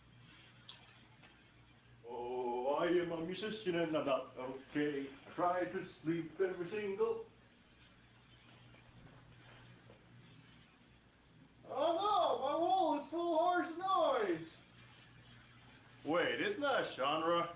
Oh, I am a musician and I'm not okay. I try to sleep every single... Oh no, my wall is full of harsh noise! Wait, isn't that a genre?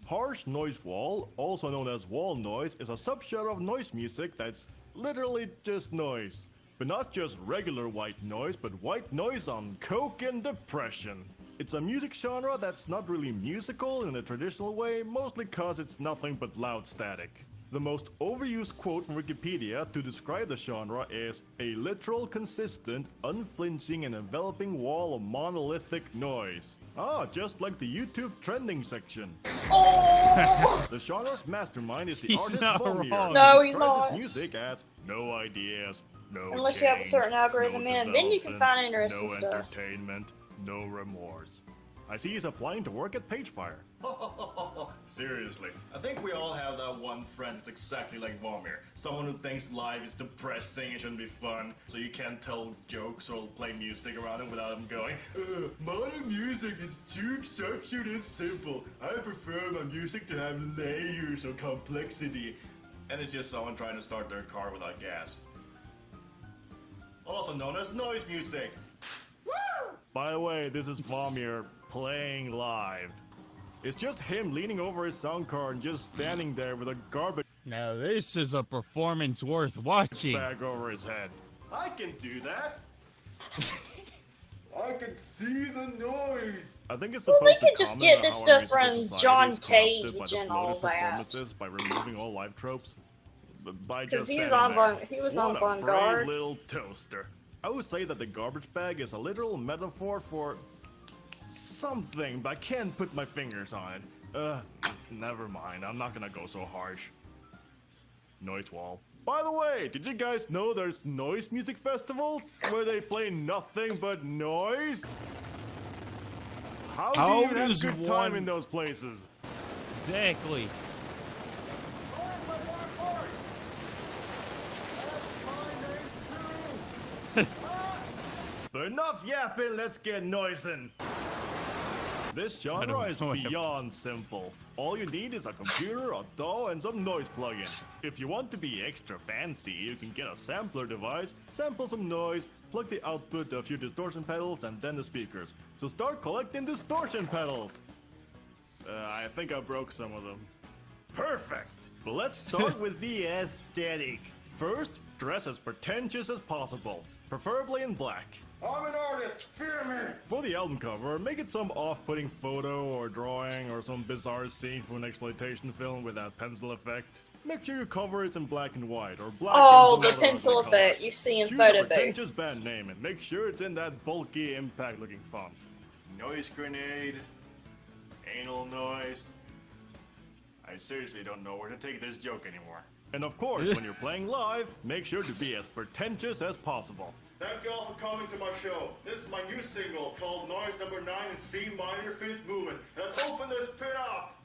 Harsh noise wall, also known as wall noise, is a subgenre of noise music that's literally just noise. But not just regular white noise, but white noise on coke and depression. It's a music genre that's not really musical in a traditional way, mostly cause it's nothing but loud static. The most overused quote from Wikipedia to describe the genre is a literal, consistent, unflinching, and enveloping wall of monolithic noise. Ah, just like the YouTube trending section. Oh! The genre's mastermind is the He's artist not Vomir, wrong. who No, he's describes not. his music as no ideas, no Unless you have a change, certain algorithm no in, then you can find interesting no stuff. entertainment, no remorse. I see he's applying to work at Pagefire. Seriously, I think we all have that one friend that's exactly like Vomir. Someone who thinks life is depressing and shouldn't be fun, so you can't tell jokes or play music around him without him going, modern music is too structured and simple. I prefer my music to have layers or complexity. And it's just someone trying to start their car without gas. Also known as noise music. By the way, this is Vomir playing live. It's just him leaning over his sound card and just standing there with a garbage Now this is a performance worth watching. bag over his head. I can do that. I can see the noise. I think it's Well, supposed they to could just comment get on this how our stuff musical from society John is corrupted by Cage the and all bloated that. performances by removing all live tropes. But by 'Cause just he's standing on there. he was What on a Vanguard. brave little toaster. I would say that the garbage bag is a literal metaphor for something, but I can't put my fingers on it. Never mind. I'm not gonna go so harsh. Noise wall. By the way, did you guys know there's noise music festivals where they play nothing but noise? How do you have does good time one- in those places? Exactly. But enough yapping, let's get noising. This genre don't is know what- beyond simple. All you need is a computer, a DAW, and some noise plugins. If you want to be extra fancy, you can get a sampler device, sample some noise, plug the output to a few distortion pedals, and then the speakers. So start collecting distortion pedals. I think I broke some of them. Perfect! But let's start with the aesthetic. First, dress as pretentious as possible, preferably in black. I'm an artist, fear me! For the album cover, make it some off-putting photo or drawing or some bizarre scene from an exploitation film with that pencil effect. Make sure your cover is in black and white or black Oh, and the some pencil other color. effect you see in Choose photo a booth. pretentious band name and make sure it's in that bulky, impact-looking font. Noise grenade. Anal noise. I seriously don't know where to take this joke anymore. And of course, when you're playing live, make sure to be as pretentious as possible. Thank you all for coming to my show. This is my new single called Noise Number 9 in C minor 5th movement. Let's open this pit up!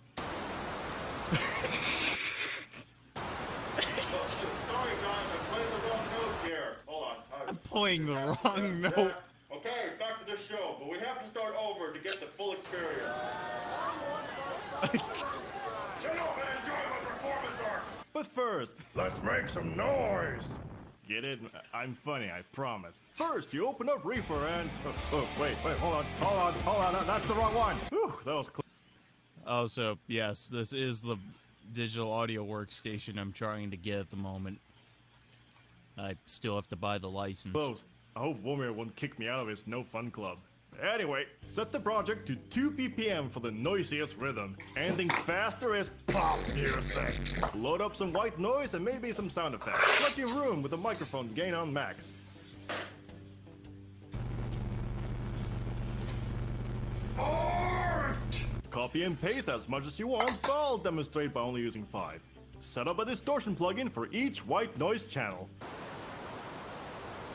Sorry guys, I'm playing the wrong note here. Hold on. I'm playing the wrong note. Okay, back to the show, but we have to start over to get the full experience. Shut up and enjoy my performance art! But first, let's make some noise! Get it? I'm funny, I promise. First, you open up Reaper and... wait, hold on, that's the wrong one! Whew, that was close. Oh, so, yes, this is the digital audio workstation I'm trying to get at the moment. I still have to buy the license. Close. I hope Vomir won't kick me out of his no fun club. Anyway, set the project to 2 BPM for the noisiest rhythm. Anything faster is pop music. Load up some white noise and maybe some sound effects. Flood your room with a microphone gain on max. Copy and paste as much as you want, but I'll demonstrate by only using 5. Set up a distortion plugin for each white noise channel.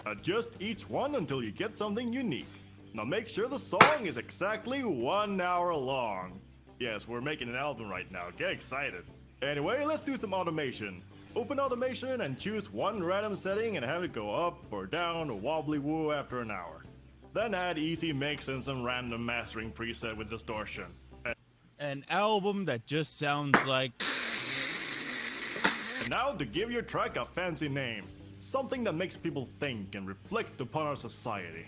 Adjust each one until you get something unique. Now make sure the song is exactly 1 hour long. Yes, we're making an album right now, get excited. Anyway, let's do some automation. Open automation and choose one random setting and have it go up or down or wobbly woo after an hour. Then add easy mix and some random mastering preset with distortion. An album that just sounds like... And now to give your track a fancy name. Something that makes people think and reflect upon our society.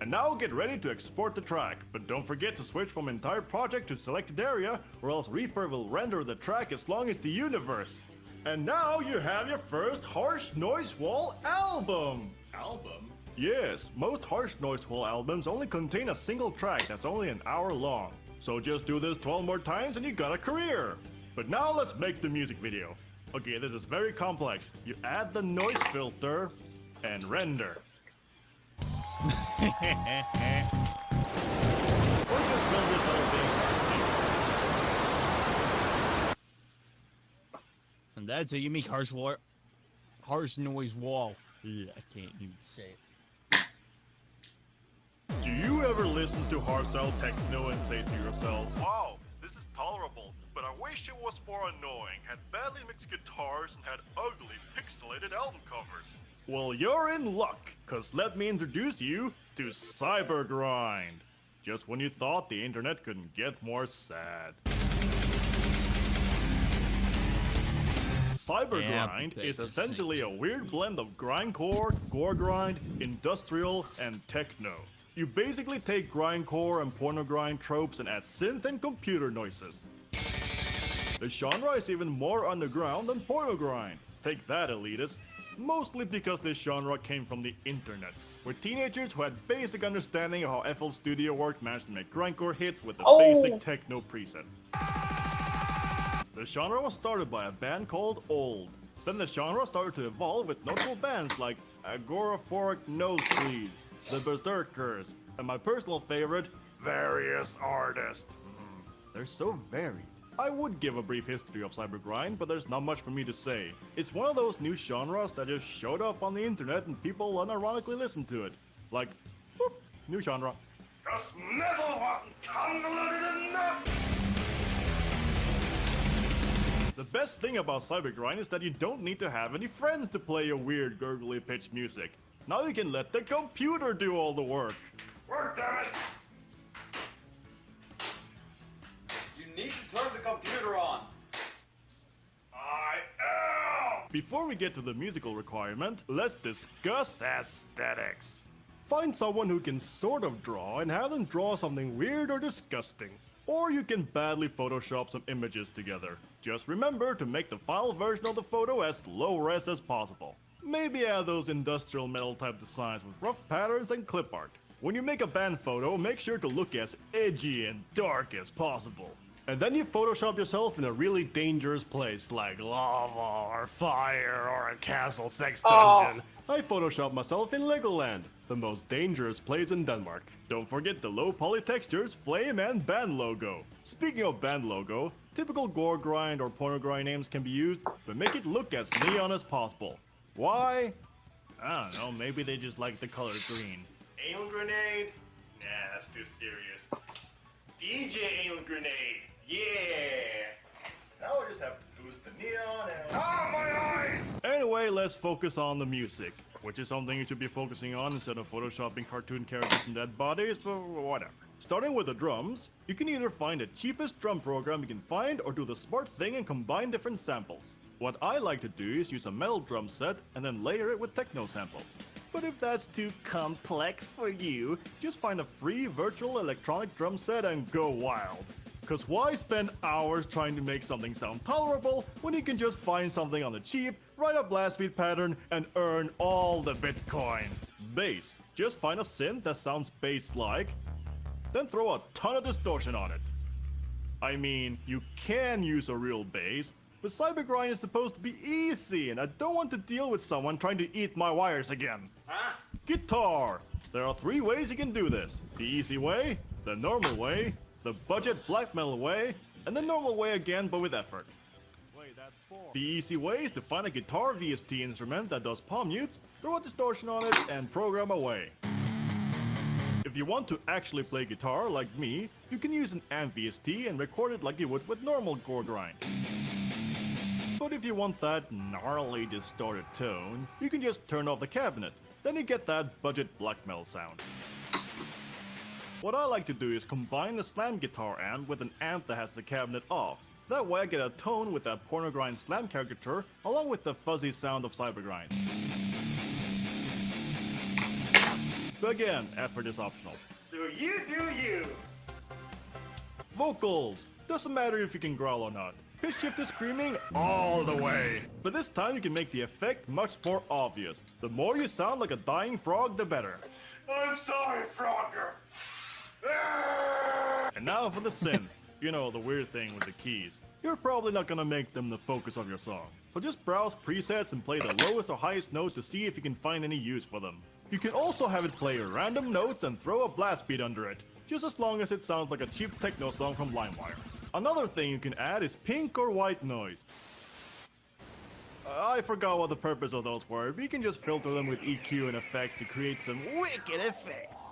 And now get ready to export the track, but don't forget to switch from entire project to selected area, or else Reaper will render the track as long as the universe. And now you have your first Harsh Noise Wall album! Album? Yes, most Harsh Noise Wall albums only contain a single track that's only an hour long. So just do this 12 more times and you got a career! But now let's make the music video. Okay, this is very complex. You add the noise filter and render. Or just build this whole thing. And that's how you make harsh noise wall. Ugh, I can't even say it. Do you ever listen to hardstyle techno and say to yourself, wow, this is tolerable, but I wish it was more annoying, had badly mixed guitars and had ugly pixelated album covers? Well, you're in luck, cause let me introduce you to Cybergrind. Just when you thought the internet couldn't get more sad. Cybergrind is essentially a weird blend of grindcore, gore grind, industrial, and techno. You basically take grindcore and porno grind tropes and add synth and computer noises. The genre is even more underground than porno grind. Take that, elitists. Mostly because this genre came from the internet, where teenagers who had basic understanding of how FL Studio worked managed to make grindcore hits with the basic techno presets. The genre was started by a band called Old. Then the genre started to evolve with notable bands like Agoraphoric Nosebleed, The Berserkers, and my personal favorite, Various Artists. They're so varied. I would give a brief history of Cybergrind, but there's not much for me to say. It's one of those new genres that just showed up on the internet and people unironically listen to it. Like, whoop, new genre. Cause metal wasn't convoluted enough! The best thing about Cybergrind is that you don't need to have any friends to play your weird gurgly pitch music. Now you can let the computer do all the work. Work, damn it! You need to turn the computer on. Before we get to the musical requirement, let's discuss aesthetics. Find someone who can sort of draw and have them draw something weird or disgusting. Or you can badly Photoshop some images together. Just remember to make the final version of the photo as low res as possible. Maybe add those industrial metal type designs with rough patterns and clip art. When you make a band photo, make sure to look as edgy and dark as possible. And then you Photoshop yourself in a really dangerous place like lava or fire or a castle sex dungeon. I Photoshopped myself in Legoland, the most dangerous place in Denmark. Don't forget the low poly textures, flame, and band logo. Speaking of band logo, typical gore grind or porno grind names can be used, but make it look as neon as possible. Why? I don't know, maybe they just like the color green. Anal grenade? Nah, that's too serious. DJ Anal grenade! Yeah! Now we just have to boost the neon and... Ah, my eyes! Anyway, let's focus on the music, which is something you should be focusing on instead of photoshopping cartoon characters and dead bodies, but whatever. Starting with the drums, you can either find the cheapest drum program you can find or do the smart thing and combine different samples. What I like to do is use a metal drum set and then layer it with techno samples. But if that's too complex for you, just find a free virtual electronic drum set and go wild. Cause why spend hours trying to make something sound tolerable when you can just find something on the cheap, write a blast beat pattern, and earn all the Bitcoin? Bass. Just find a synth that sounds bass-like, then throw a ton of distortion on it. I mean, you can use a real bass, but Cybergrind is supposed to be easy, and I don't want to deal with someone trying to eat my wires again. Huh? Guitar. There are 3 ways you can do this. The easy way, the normal way, the budget black metal way, and the normal way again, but with effort. The easy way is to find a guitar VST instrument that does palm mutes, throw a distortion on it, and program away. If you want to actually play guitar like me, you can use an amp VST and record it like you would with normal gore grind. But if you want that gnarly distorted tone, you can just turn off the cabinet. Then you get that budget black metal sound. What I like to do is combine the slam guitar amp with an amp that has the cabinet off. That way I get a tone with that porno grind slam caricature along with the fuzzy sound of Cybergrind. But again, effort is optional. So you do you. Vocals! Doesn't matter if you can growl or not. Pitch shift is screaming all the way. But this time you can make the effect much more obvious. The more you sound like a dying frog, the better. I'm sorry, Frogger. And now for the synth. You know, the weird thing with the keys. You're probably not gonna make them the focus of your song. So just browse presets and play the lowest or highest note to see if you can find any use for them. You can also have it play random notes and throw a blast beat under it, just as long as it sounds like a cheap techno song from LimeWire. Another thing you can add is pink or white noise. I forgot what the purpose of those were, but you can just filter them with EQ and effects to create some wicked effects.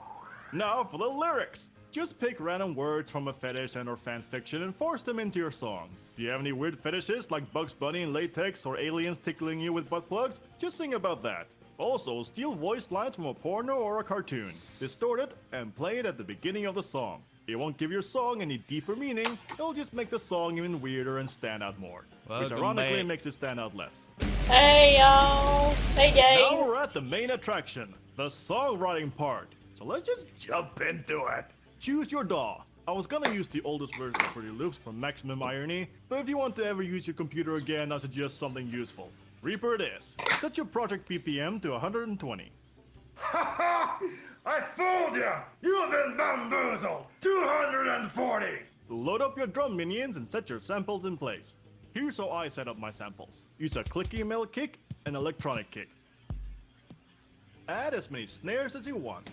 Now for the lyrics! Just pick random words from a fetish and or fan fiction and force them into your song. Do you have any weird fetishes like Bugs Bunny in latex or aliens tickling you with butt plugs? Just sing about that. Also, steal voice lines from a porno or a cartoon, distort it, and play it at the beginning of the song. It won't give your song any deeper meaning, it'll just make the song even weirder and stand out more. Which ironically makes it stand out less. Hey y'all! Hey gang! Now we're at the main attraction, the songwriting part. So let's just jump into it. Choose your DAW. I was gonna use the oldest version of Fruity Loops for maximum irony, but if you want to ever use your computer again, I suggest something useful. Reaper it is. Set your project BPM to 120. Ha ha! I fooled you! You've been bamboozled! 240! Load up your drum minions and set your samples in place. Here's how I set up my samples. Use a clicky male kick and electronic kick. Add as many snares as you want.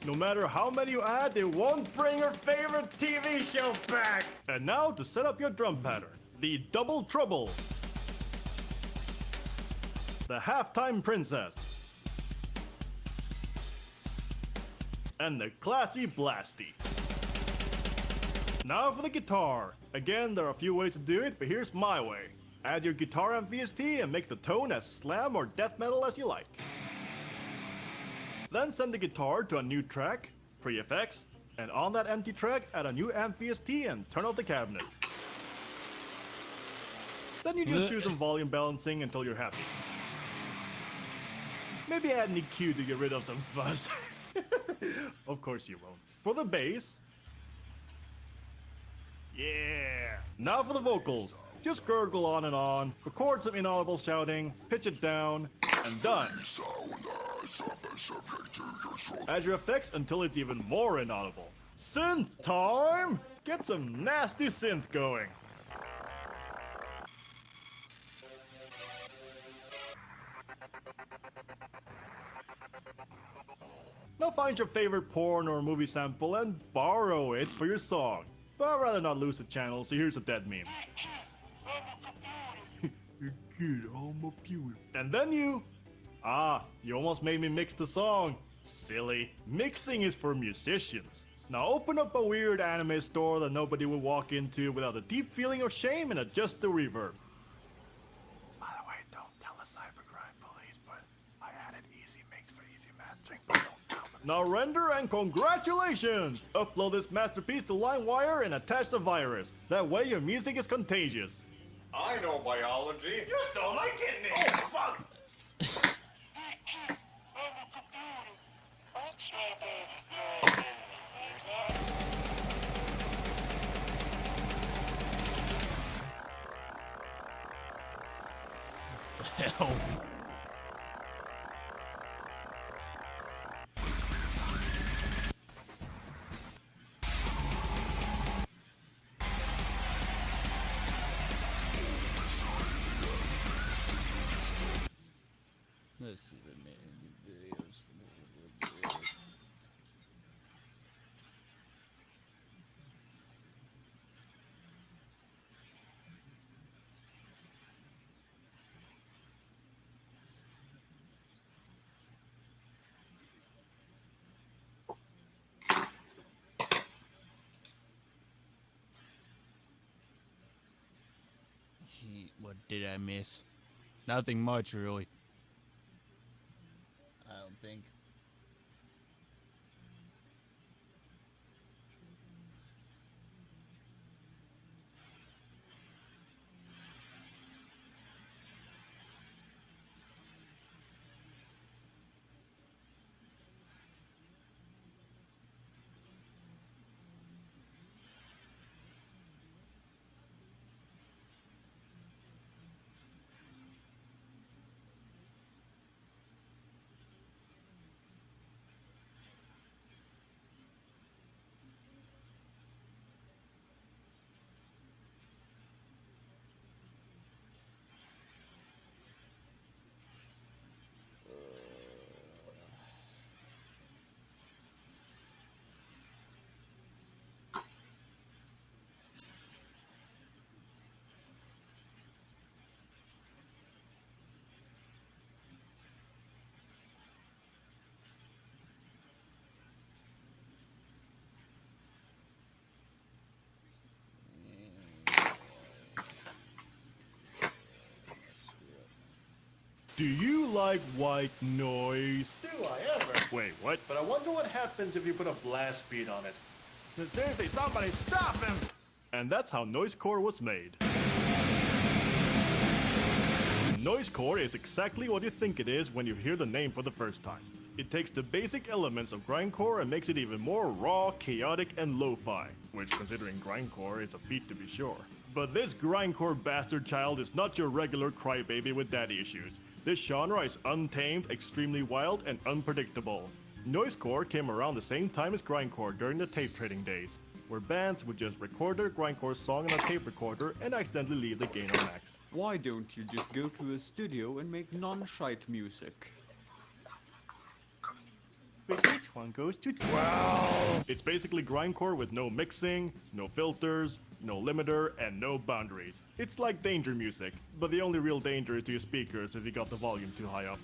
No matter how many you add, they won't bring your favorite TV show back! And now to set up your drum pattern. The double trouble. The halftime princess. And the classy blasty. Now for the guitar. Again, there are a few ways to do it, but here's my way. Add your guitar amp VST and make the tone as slam or death metal as you like. Then send the guitar to a new track, pre-effects, and on that empty track add a new amp VST and turn off the cabinet. Then you just do some volume balancing until you're happy. Maybe add an EQ to get rid of some fuzz. Of course you won't. For the bass. Yeah! Now for the vocals. Just gurgle on and on, record some inaudible shouting, pitch it down, and done. Add your effects until it's even more inaudible. Synth time! Get some nasty synth going. Now find your favorite porn or movie sample and borrow it for your song. But I'd rather not lose the channel, so here's a dead meme. And then you... you almost made me mix the song. Silly. Mixing is for musicians. Now open up a weird anime store that nobody will walk into without a deep feeling of shame and adjust the reverb. By the way, don't tell the cybercrime police, but I added easy mix for easy mastering. Now render and congratulations! Upload this masterpiece to LimeWire and attach the virus. That way your music is contagious. I know biology. You stole my kidney! Oh, fuck! Hell. This is the main videos. What did I miss? Nothing much, really. I don't think. Do you like white noise? Do I ever? Wait, what? But I wonder what happens if you put a blast beat on it. Seriously, somebody stop him! And that's how noisecore was made. Noisecore is exactly what you think it is when you hear the name for the first time. It takes the basic elements of grindcore and makes it even more raw, chaotic, and lo-fi, which considering grindcore is a feat to be sure. But this grindcore bastard child is not your regular crybaby with daddy issues. This genre is untamed, extremely wild, and unpredictable. Noisecore came around the same time as grindcore during the tape trading days, where bands would just record their grindcore song on a tape recorder and accidentally leave the gain on max. Why don't you just go to a studio and make non-shite music? But this one goes to 12. It's basically grindcore with no mixing, no filters, no limiter, and no boundaries. It's like danger music, but the only real danger is to your speakers if you got the volume too high up.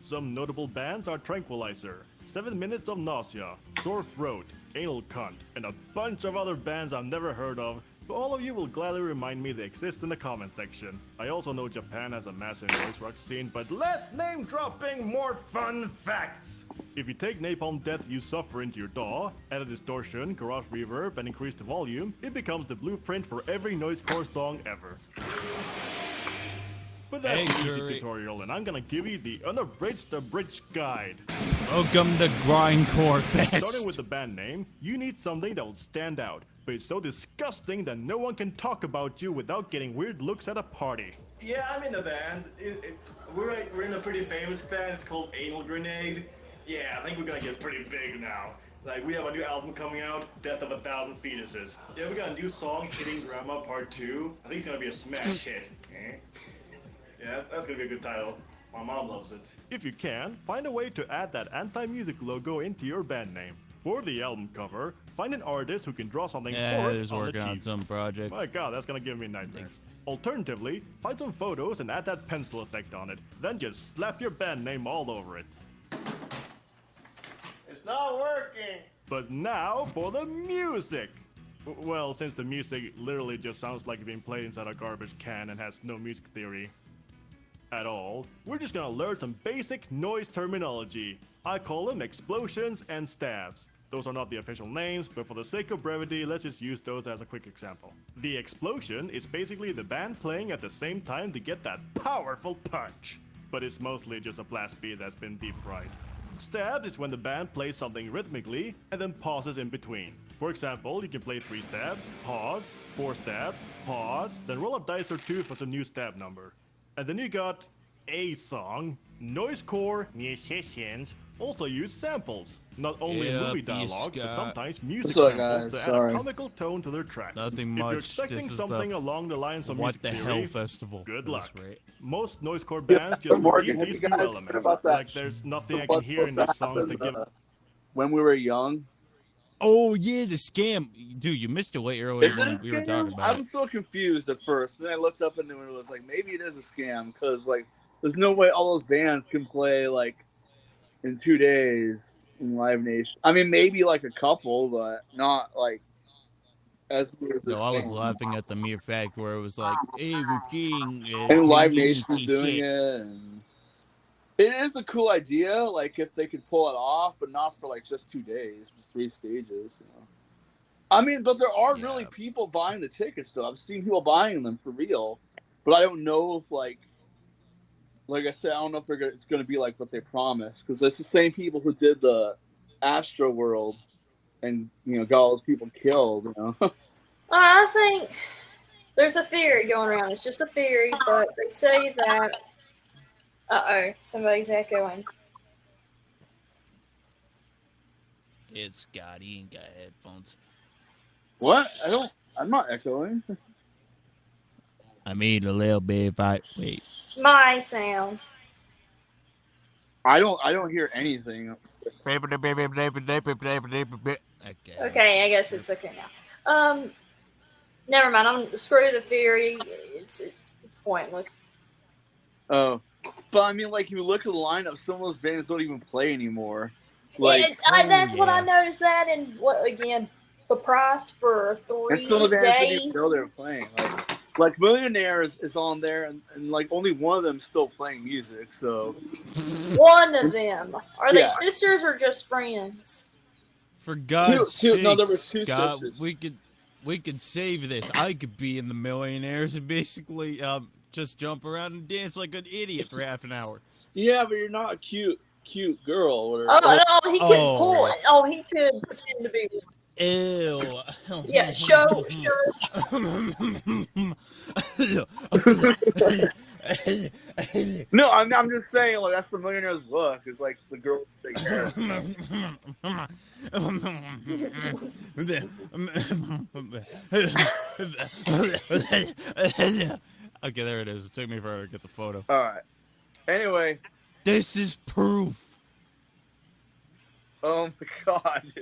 Some notable bands are Tranquilizer, 7 Minutes of Nausea, Sore Throat, Anal Cunt, and a bunch of other bands I've never heard of, but all of you will gladly remind me they exist in the comment section. I also know Japan has a massive noise rock scene, but less name dropping, more fun facts! If you take Napalm Death You Suffer into your DAW, add a distortion, garage reverb, and increase the volume, it becomes the blueprint for every noisecore song ever. But that's the easy tutorial, and I'm gonna give you the unabridged abridged guide. Welcome to Grindcore Best. Starting with the band name, you need something that will stand out, but it's so disgusting that no one can talk about you without getting weird looks at a party. Yeah, I'm in the band. We're in a pretty famous band. It's called Anal Grenade. Yeah, I think we're gonna get pretty big now. Like, we have a new album coming out, Death of 1,000 Fetuses. Yeah, we got a new song, Hitting Grandma Part 2. I think it's gonna be a smash hit. Yeah, that's gonna be a good title. My mom loves it. If you can, find a way to add that anti-music logo into your band name. For the album cover, find an artist who can draw something for it he's on the working on cheap. some project. My god, that's gonna give me nightmares. Alternatively, find some photos and add that pencil effect on it. Then just slap your band name all over it. It's not working! But now for the music! Well, since the music literally just sounds like being played inside a garbage can and has no music theory at all, we're just gonna learn some basic noise terminology. I call them explosions and stabs. Those are not the official names, but for the sake of brevity, let's just use those as a quick example. The explosion is basically the band playing at the same time to get that powerful punch, but it's mostly just a blast beat that's been deep fried. Stab is when the band plays something rhythmically and then pauses in between. For example, you can play 3 stabs, pause, 4 stabs, pause, then roll a dice or 2 for some new stab number. And then you got a song. Noisecore musicians also use samples. Not only in movie dialogue, but sometimes music samples to add a comical tone to their tracks. Nothing If much. you're expecting This is something the along the lines of What music the theory, Hell Festival. good luck. That's right. Most noisecore bands just Morgan, repeat have these you two guys elements. heard about that Like there's nothing I can hear in this song to give. When we were young. Oh yeah, the scam, dude. You missed it way earlier Is it when a we were scam? talking about I it. was so confused at first. Then I looked up and it was like, maybe it is a scam because like, there's no way all those bands can play like in 2 days in Live Nation. I mean, maybe like a couple, but not like as weird as No, I was scam. laughing at the mere fact where it was like, "Hey, we're seeing And Live Nation's doing it. And it is a cool idea, like if they could pull it off, but not for like just 2 days, just 3 stages. You know? I mean, but there are really people buying the tickets, though. I've seen people buying them for real, but I don't know if like I said, I don't know if it's going to be like what they promised, because it's the same people who did the Astro World, and got all those people killed. I think there's a theory going around. It's just a theory, but they say that. Uh-oh, somebody's echoing. It's Scott. He ain't got headphones. What? I'm not echoing. I mean, a little bit. If I wait. My sound. I don't hear anything. Okay, I guess it's okay now. Never mind. I'm screw the theory. It's pointless. Oh, but I mean, like you look at the lineup, some of those bands don't even play anymore. Like That's what I noticed. That and what again? The price for 3 and some of the bands didn't days. even know they were playing. Like, Like Millionaires is on there, and like only one of them still playing music. So One of them. Are they Yeah. sisters or just friends? For God's Two- sake, no, there was two Scott, sisters. we could save this. I could be in the Millionaires and basically just jump around and dance like an idiot for half an hour. yeah, but you're not a cute girl. Or Oh no, he could Oh. pull it. Oh, he could pretend to be. Ew. Yeah, show. No, I'm just saying, like that's the Millionaire's look. It's like the girl with big hair. Okay, there it is. It took me forever to get the photo. All right. Anyway, This is proof. oh my God.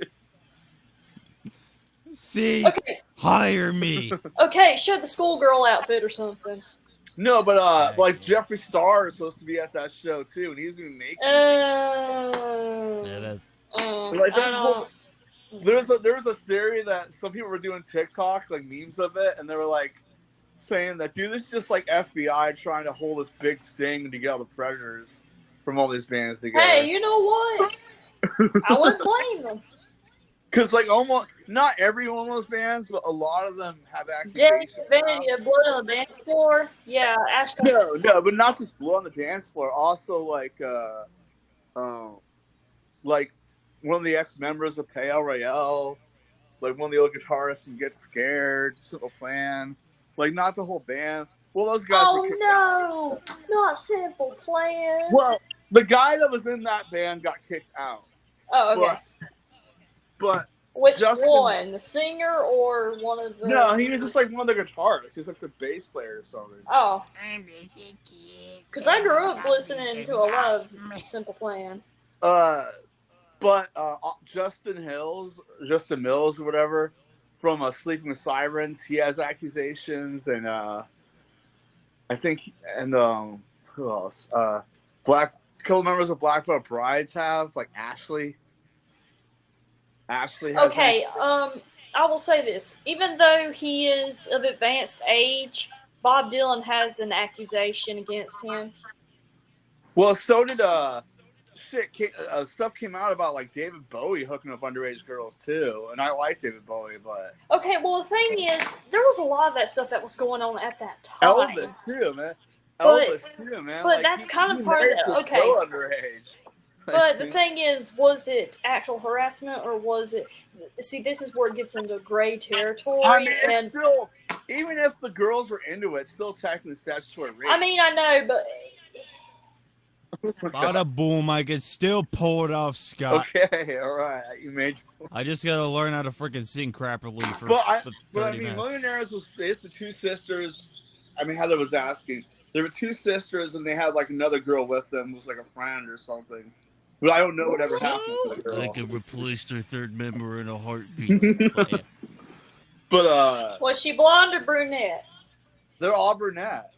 See? Okay. Hire me. Okay, show the schoolgirl outfit or something. No, but like Jeffree Star is supposed to be at that show too, and he's even making. Yeah, that's. Like, there was a theory that some people were doing TikTok, like memes of it, and they were like saying that, dude, this is just like FBI trying to hold this big sting to get all the predators from all these bands together. Hey, you know what? I wouldn't blame them. Because like almost not every one of those bands, but a lot of them have Jerry accusations. Savannah, Blood on the Dance Floor. Yeah, Ashton. No, but not just Blood on the Dance Floor. Also like one of the ex-members of Pale Royale, like one of the old guitarists from Get Scared, Simple Plan. Like not the whole band. Well, those guys. Oh were no, not Simple Plan. Well, the guy that was in that band got kicked out. Oh, okay. But Which Justin- one? The singer or one of the? No, he was just like one of the guitarists. He's like the bass player or something. Oh. Because I grew up listening to a lot of Simple Plan. But Justin Mills or whatever, from Sleeping with Sirens, he has accusations, and I think, and who else? Couple members of Blackfoot Brides have, like Ashley. Ashley has. Okay, I will say this. Even though he is of advanced age, Bob Dylan has an accusation against him. Well, so did stuff came out about like David Bowie hooking up underage girls too, and I like David Bowie, but Okay, well, the thing is, there was a lot of that stuff that was going on at that time. Elvis too, man. But- Elvis too, man. but Like, that's he- kind of he part of married it. was Okay. so underage. But the thing is, was it actual harassment or was it? See, this is where it gets into gray territory. I mean, it's and still, even if the girls were into it, it's still technically statutory rape. I mean, I know, but Bada boom, I can still pull it off, Scott. Okay, all right, you made. I just gotta learn how to freaking sing crappily for But I 30 mean, minutes. Millionaires was it's the two sisters. I mean, Heather was asking. There were two sisters, and they had like another girl with them, who was like a friend or something. But I don't know whatever happened to the girl. I could replace their third member in a heartbeat. But was she blonde or brunette? they're all brunette.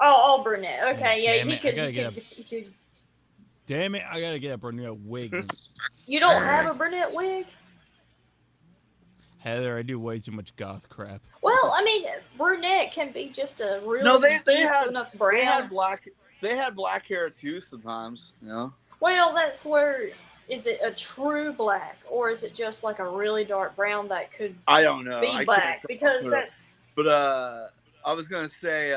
Oh, all brunette. Okay, yeah, Damn he it, I could. gotta He get could, he could. Damn it, I gotta get a brunette wig. You don't have a brunette wig? Heather, I do way too much goth crap. Well, I mean, brunette can be just a really No, they deep had enough brown. They had black hair too sometimes. You know. Well, that's where. Is it a true black, or is it just like a really dark brown that could I don't know. be I can't black? tell. Because that's. But I was gonna say,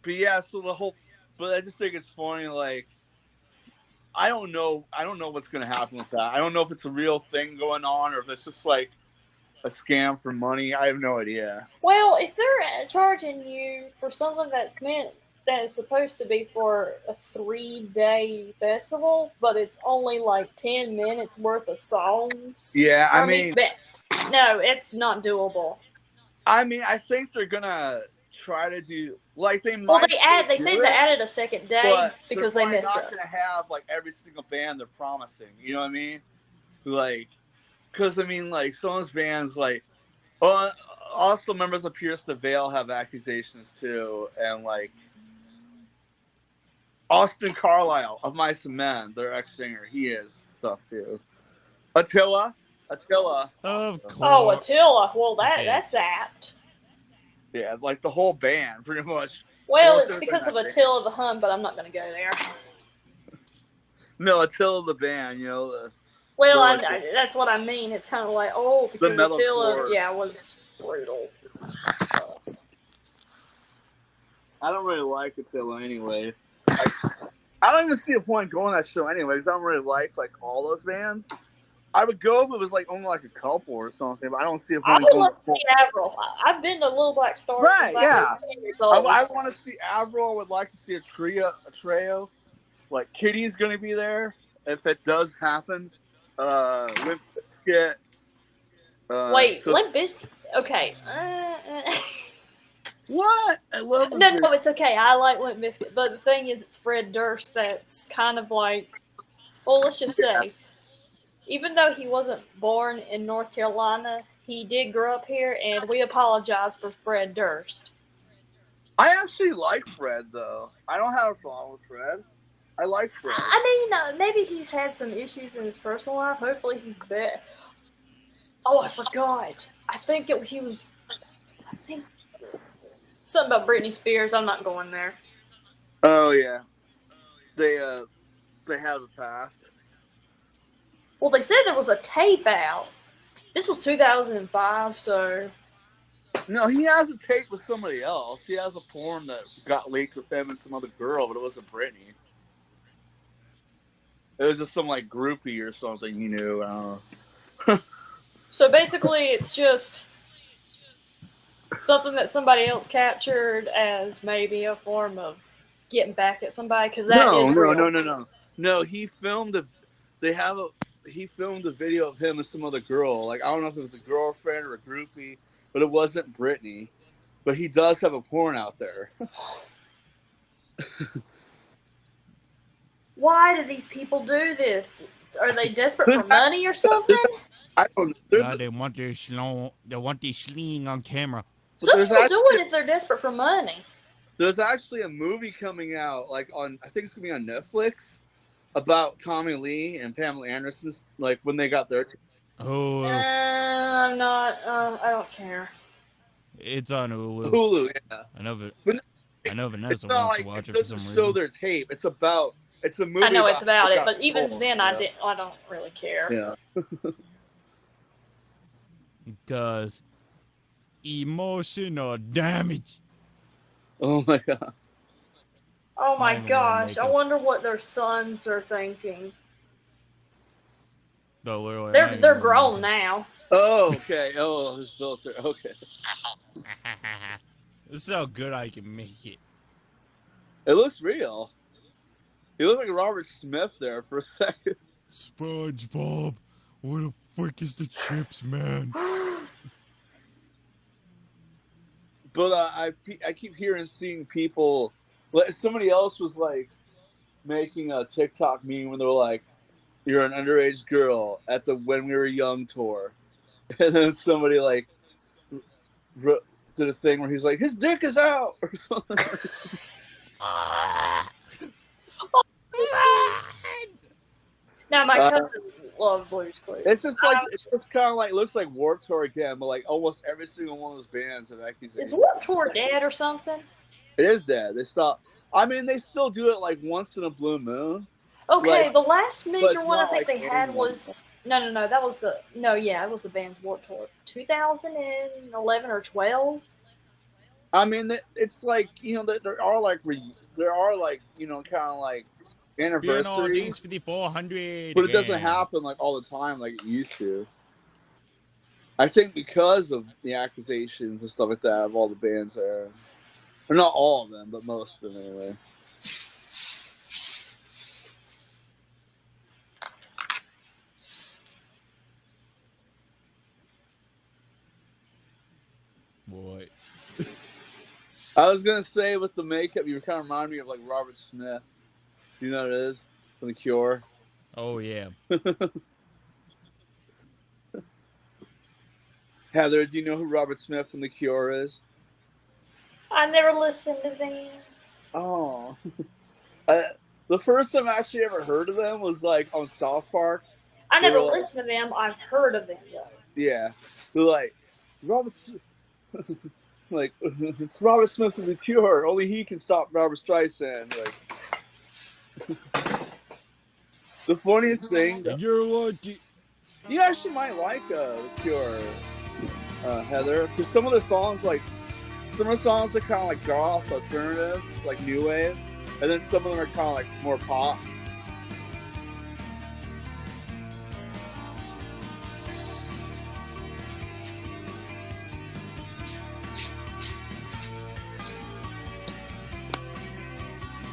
but yeah. So the whole, but I just think it's funny. Like, I don't know what's gonna happen with that. I don't know if it's a real thing going on or if it's just like a scam for money. I have no idea. Well, if they're charging you for something that's meant that is supposed to be for a 3-day festival, but it's only like 10 minutes worth of songs. Yeah, I mean, no, it's not doable. I mean, I think they're gonna try to do like they might. Well, they still say do they it, added a second day but because they're they missed not it. gonna have like every single band they're promising. You know what I mean? Like, because I mean, like some of those bands, like, also members of Pierce the Veil have accusations too, and like Austin Carlisle of Mice and Men, their ex-singer, he is stuff too. Attila. Of course. Oh, Attila. Well, Okay. that's apt. Yeah, like the whole band, pretty much. Well, Almost it's everything because of that band. Attila the Hun, but I'm not going to go there. No, Attila the band, you know. Well, like that's what I mean. It's kind of like, oh, the because Attila, metalcore. yeah, was brutal. I don't really like Attila anyway. I don't even see a point in going to that show anyway, because I don't really like all those bands. I would go if it was like only like a couple or something, but I don't see a I point in would going. love to see Avril. I've been to Little Black Star Right, since yeah. I was 10 years old. I want to see Avril. I would like to see a trio. Like Kitty's going to be there if it does happen. Limp Bizkit. Wait, Limp Bizkit? Okay. What? I love Limp No, Bizkit. it's okay. I like Limp Bizkit, but the thing is, it's Fred Durst that's kind of like, well, let's just say, even though he wasn't born in North Carolina, he did grow up here, and we apologize for Fred Durst. I actually like Fred, though. I don't have a problem with Fred. I like Fred. I mean, maybe he's had some issues in his personal life. Hopefully he's better. Oh, I forgot. I think something about Britney Spears. I'm not going there. Oh, yeah. They have a past. Well, they said there was a tape out. This was 2005, so... No, he has a tape with somebody else. He has a porn that got leaked with him and some other girl, but it wasn't Britney. It was just some, like, groupie or something he knew. I don't know. So basically, it's just something that somebody else captured as maybe a form of getting back at somebody, because that is real. No, he filmed he filmed a video of him and some other girl. Like, I don't know if it was a girlfriend or a groupie, but it wasn't Britney. But he does have a porn out there. Why do these people do this? Are they desperate for money or something? I don't know. They want their schling on camera. Some people do it if they're desperate for money. There's actually a movie coming out, like I think it's gonna be on Netflix, about Tommy Lee and Pamela Anderson's, like when they got their. Oh. I'm not. I don't care. It's on Hulu. Hulu, yeah. I know It's Vanessa not wants like to watch it it for some doesn't reason. show their tape. It's a movie. I know it's about it, but even porn, then, yeah. I don't really care. Yeah. Because emotional damage. Oh my god. Oh my Oh, gosh! I makeup. wonder what their sons are thinking. They're grown now. Oh, okay. Oh, his filter. Okay. This is how good I can make it. It looks real. He looked like Robert Smith there for a second. SpongeBob, where the frick is the chips, man? But I keep hearing, seeing people. Like, somebody else was like making a TikTok meme when they were like, "You're an underage girl at the When We Were Young tour," and then somebody like did a thing where he's like, "His dick is out," or something. Now my cousin loves Blue's Clues. It's just like it's just kind of like looks like Warped Tour again, but like almost every single one of those bands have accusations. Is Warped Tour dead or something? It is dead. They stopped. I mean, they still do it like once in a blue moon. Okay, Like, the last but major it's one I not think like they had anyone. was no. That was it was the band's Warped Tour, 2011 or 12. I mean, it's like, you know, there are like you know, kind of like anniversaries, for the 400. but it doesn't happen like all the time like it used to. I think because of the accusations and stuff like that of all the bands there, or not all of them, but most of them anyway. Boy. I was gonna say with the makeup, you kind of remind me of like Robert Smith. Do you know what it is from The Cure? Oh yeah. Heather, do you know who Robert Smith from The Cure is? I never listened to them. Oh. The first time I actually ever heard of them was like on South Park. I They never were like- listened to them. I've heard of them though. Yeah. They're like, Robert Like, it's Robert Smith of The Cure. Only he can stop Robert Streisand. Like, the funniest thing. You're lucky. You actually might like The Cure, Heather, because some of the songs, like, some of the songs are kind of like goth, alternative, like new wave, and then some of them are kind of like more pop.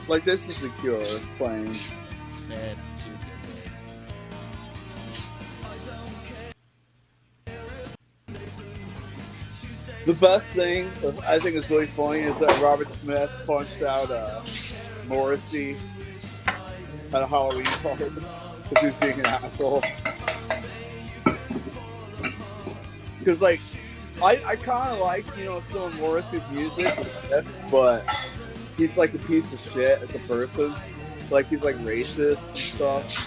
Like, this is The Cure playing. Sad. The best thing I think is really funny is that Robert Smith punched out Morrissey at a Halloween party because he was being an asshole. Because, like, I kind of like, you know, some of Morrissey's music, but he's like a piece of shit as a person. Like, he's like racist and stuff.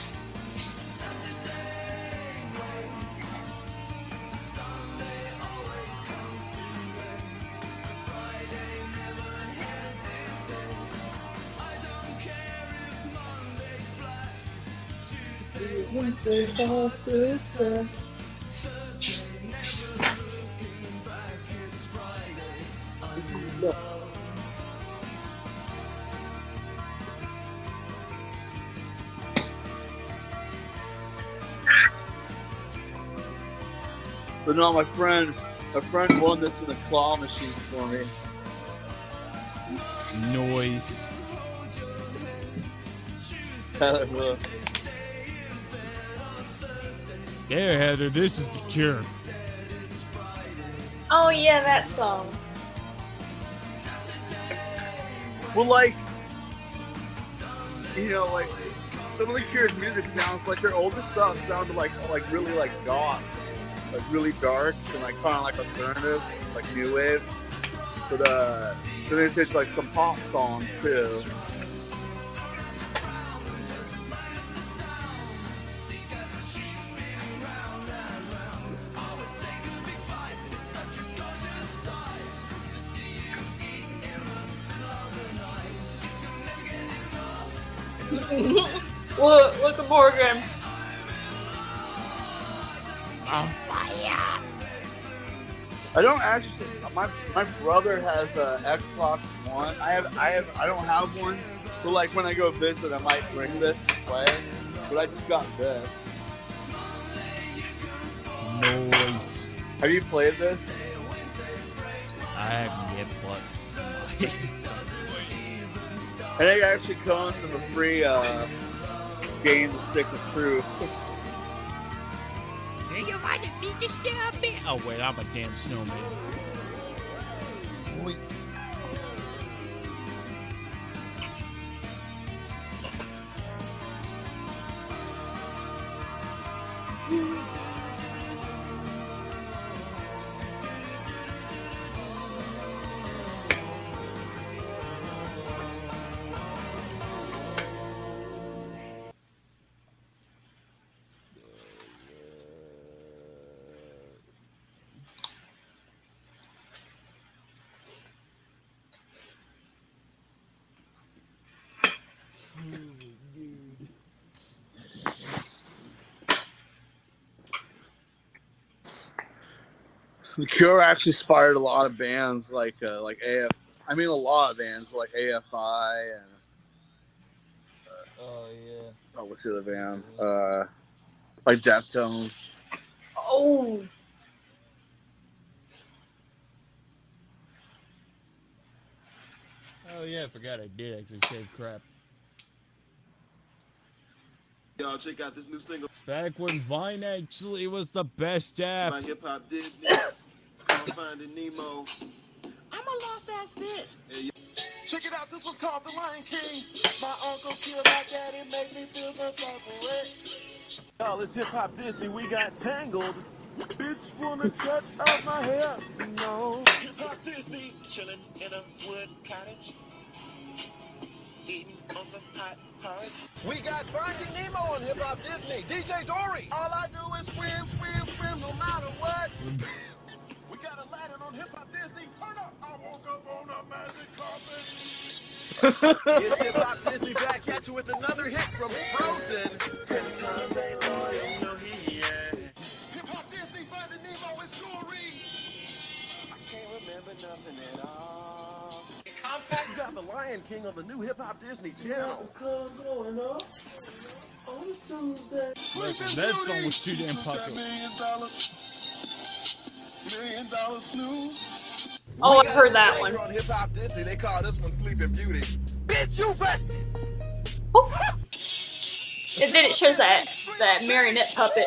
But no, my friend won this in the claw machine for me. Noise. There, Heather, this is The Cure. Oh yeah, that song. Well, like, you know, like, some of The Cure's music sounds like their oldest stuff sounded like really like goth, like really dark and like kind of like alternative, like new wave. But then they did like some pop songs too. Look at Morgan. I don't actually. My brother has a Xbox One. I don't have one. But like when I go visit, I might bring this to play. But I just got this. Noise. Have you played this? I haven't yet, but I think it actually comes with a free game to Stick with Truth. Do you want to be the stupid? oh wait, I'm a damn snowman. Wait. The Cure actually inspired a lot of bands like AF. I mean, a lot of bands like AFI and. Oh yeah. Oh, what's the other band? Like Deftones. Oh. Oh yeah, I forgot I did actually save crap. Y'all check out this new single. Back when Vine actually was the best app. My hip hop Disney. It's called Finding Nemo. I'm a lost ass bitch. Hey, check it out. This one's called The Lion King. My uncle killed my daddy, make me feel some type of way. Y'all, it's hip hop Disney. We got tangled. Bitch wanna cut off my hair. No. Hip hop Disney. Chilling in a wood cottage. Eating on some hot porridge. We got Finding Nemo on Hip Hop Disney. DJ Dory. All I do is swim, swim, swim, no matter what. We got Aladdin on Hip Hop Disney. Disney, turn up. I woke up on a magic carpet. It's Hip Hop Disney back at you with another hit from Frozen. Good times ain't loyal, you know he Hip Hop Disney, Finding Nemo and Story. I can't remember nothing at all. Compact got the Lion King on the new Hip Hop Disney channel. Going up on a Tuesday. That song was too damn popular. $1 million snooze. Oh, I've heard that one. On Hip Hop Disney, they call this one Sleeping Beauty. Bitch, you bested! And then it shows that marionette puppet.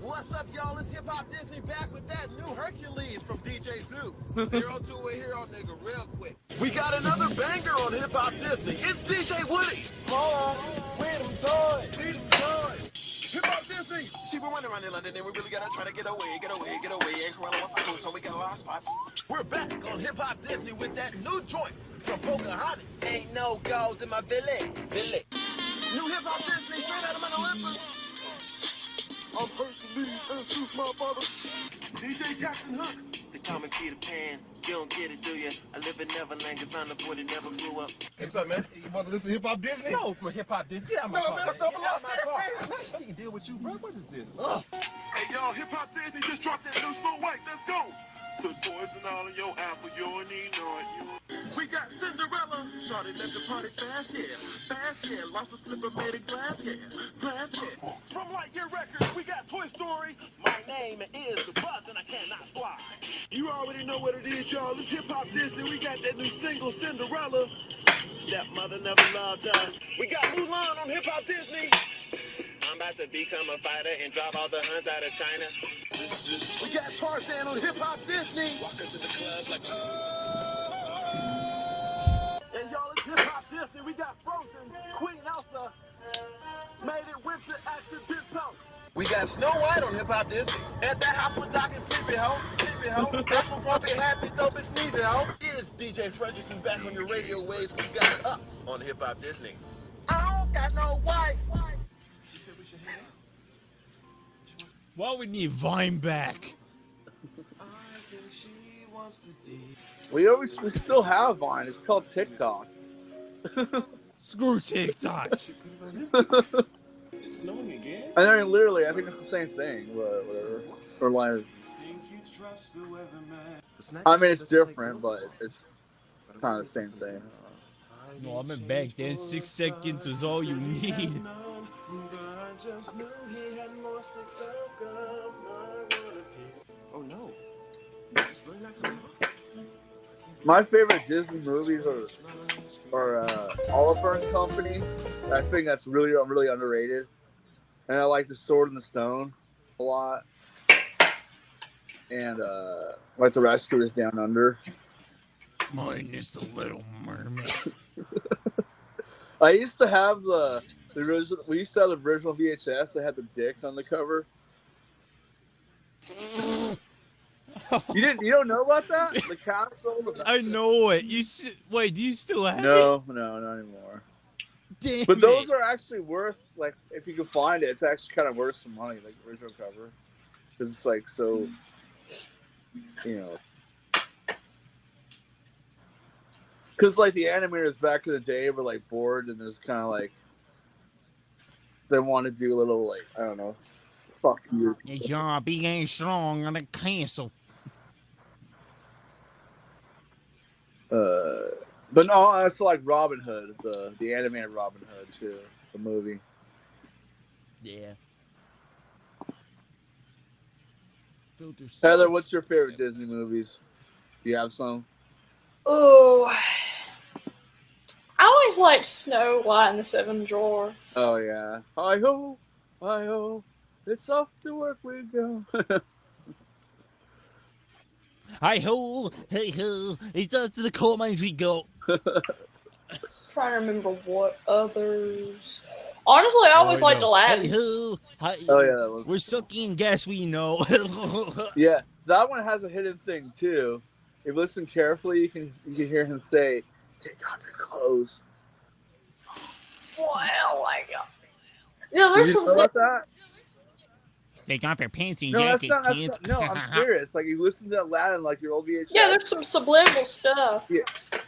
What's up, y'all? It's Hip Hop Disney back with that new Hercules from DJ Zeus. 0 to a hero, nigga, real quick. We got another banger on Hip Hop Disney. It's DJ Woody. Hold on, where them toys? Need them toys. Hip Hop Disney. See, we're running around in London and we really gotta try to get away. And Corella wants to move, so we got a lot of spots. We're back on Hip Hop Disney with that new joint from Pocahontas. Ain't no gold in my village. New Hip Hop Disney, straight out of Mount Olympus. I'm Hercules and Zeus, my brother. DJ Captain Hook. They call me Peter Pan. You don't get it, do ya? I live in Neverland, cause I'm the boy that never grew up. Hey, what's up, man? You want to listen to Hip Hop Disney? No, for Hip Hop Disney. Get out my No, car, man, man. I'm Get out my car. He can deal with you, bro. What is this? Hey, y'all, Hip Hop Disney just dropped that new Snow White. Let's go. Put poison all in your apple, you don't need no. We got Cinderella. Shorty left the party fast, yeah. Fast, yeah. Lost a slipper, made it glass, yeah. Glass, yeah. From Lightyear Records, we got Toy Story. My name is the Buzz and I cannot fly. You already know what it is, y'all. It's Hip Hop Disney. We got that new single, Cinderella. Stepmother never loved her. We got Mulan on Hip Hop Disney. I'm about to become a fighter and drop all the Huns out of China. We got Tarzan on Hip Hop Disney. Walk into the club like. And y'all, it's Hip Hop Disney. We got Frozen, Queen Elsa, made it winter accidental. We got Snow White on Hip Hop Disney. At that house with Doc and Sleepy Ho. Sleepy Ho. That's from Grumpy Happy Dope and Sneezy Ho. Is DJ Fredrickson back on your radio waves? We got it up on Hip Hop Disney. I don't got no wife. She said we should hang out. Why we need Vine back? We still have Vine. It's called TikTok. Screw TikTok. It's snowing again. I mean, literally, I think it's the same thing. Whatever. Or like, I mean, it's different, but it's kind of the same thing. No, I meant back then. 6 seconds is all you need. Oh no. My favorite Disney movies are Oliver and Company. I think that's really underrated. And I like The Sword and the Stone a lot. And like The Rescuers Down Under. Mine is The Little Mermaid. I used to have the original. We used to have the original VHS that had the dick on the cover. You don't know about that? The castle. I know it. Wait. Do you still have it? No, not anymore. Damn but those it. are actually worth, like, if you can find it, it's actually kind of worth some money, like the original cover, because it's like so, you know. Because, like, the animators back in the day were, like, bored, and there's kind of, like, they want to do a little, like, I don't know, fuck you. You're being strong on the castle. But no, I also like Robin Hood, the animated Robin Hood, too, the movie. Yeah. Heather, what's your favorite Disney movies? Do you have some? Oh, I always liked Snow White and the Seven Dwarfs. Oh, yeah. Hi-ho, it's off to work we go. Hi-ho, hey-ho, it's up to the coal mines we go. Trying to remember what others. Honestly, I always liked Aladdin. Hey-ho, Oh, yeah, that was... We're sucking gas, we know. Yeah, that one has a hidden thing, too. If you listen carefully, you can hear him say, "Take off your clothes." Well, my God. Yeah, Did there's you some know about that? Take off your pants and No, that's jacket, not. That's kids. not. No, I'm serious. Like you listen to Aladdin, like your old VHS. Yeah, there's some subliminal stuff. Yeah,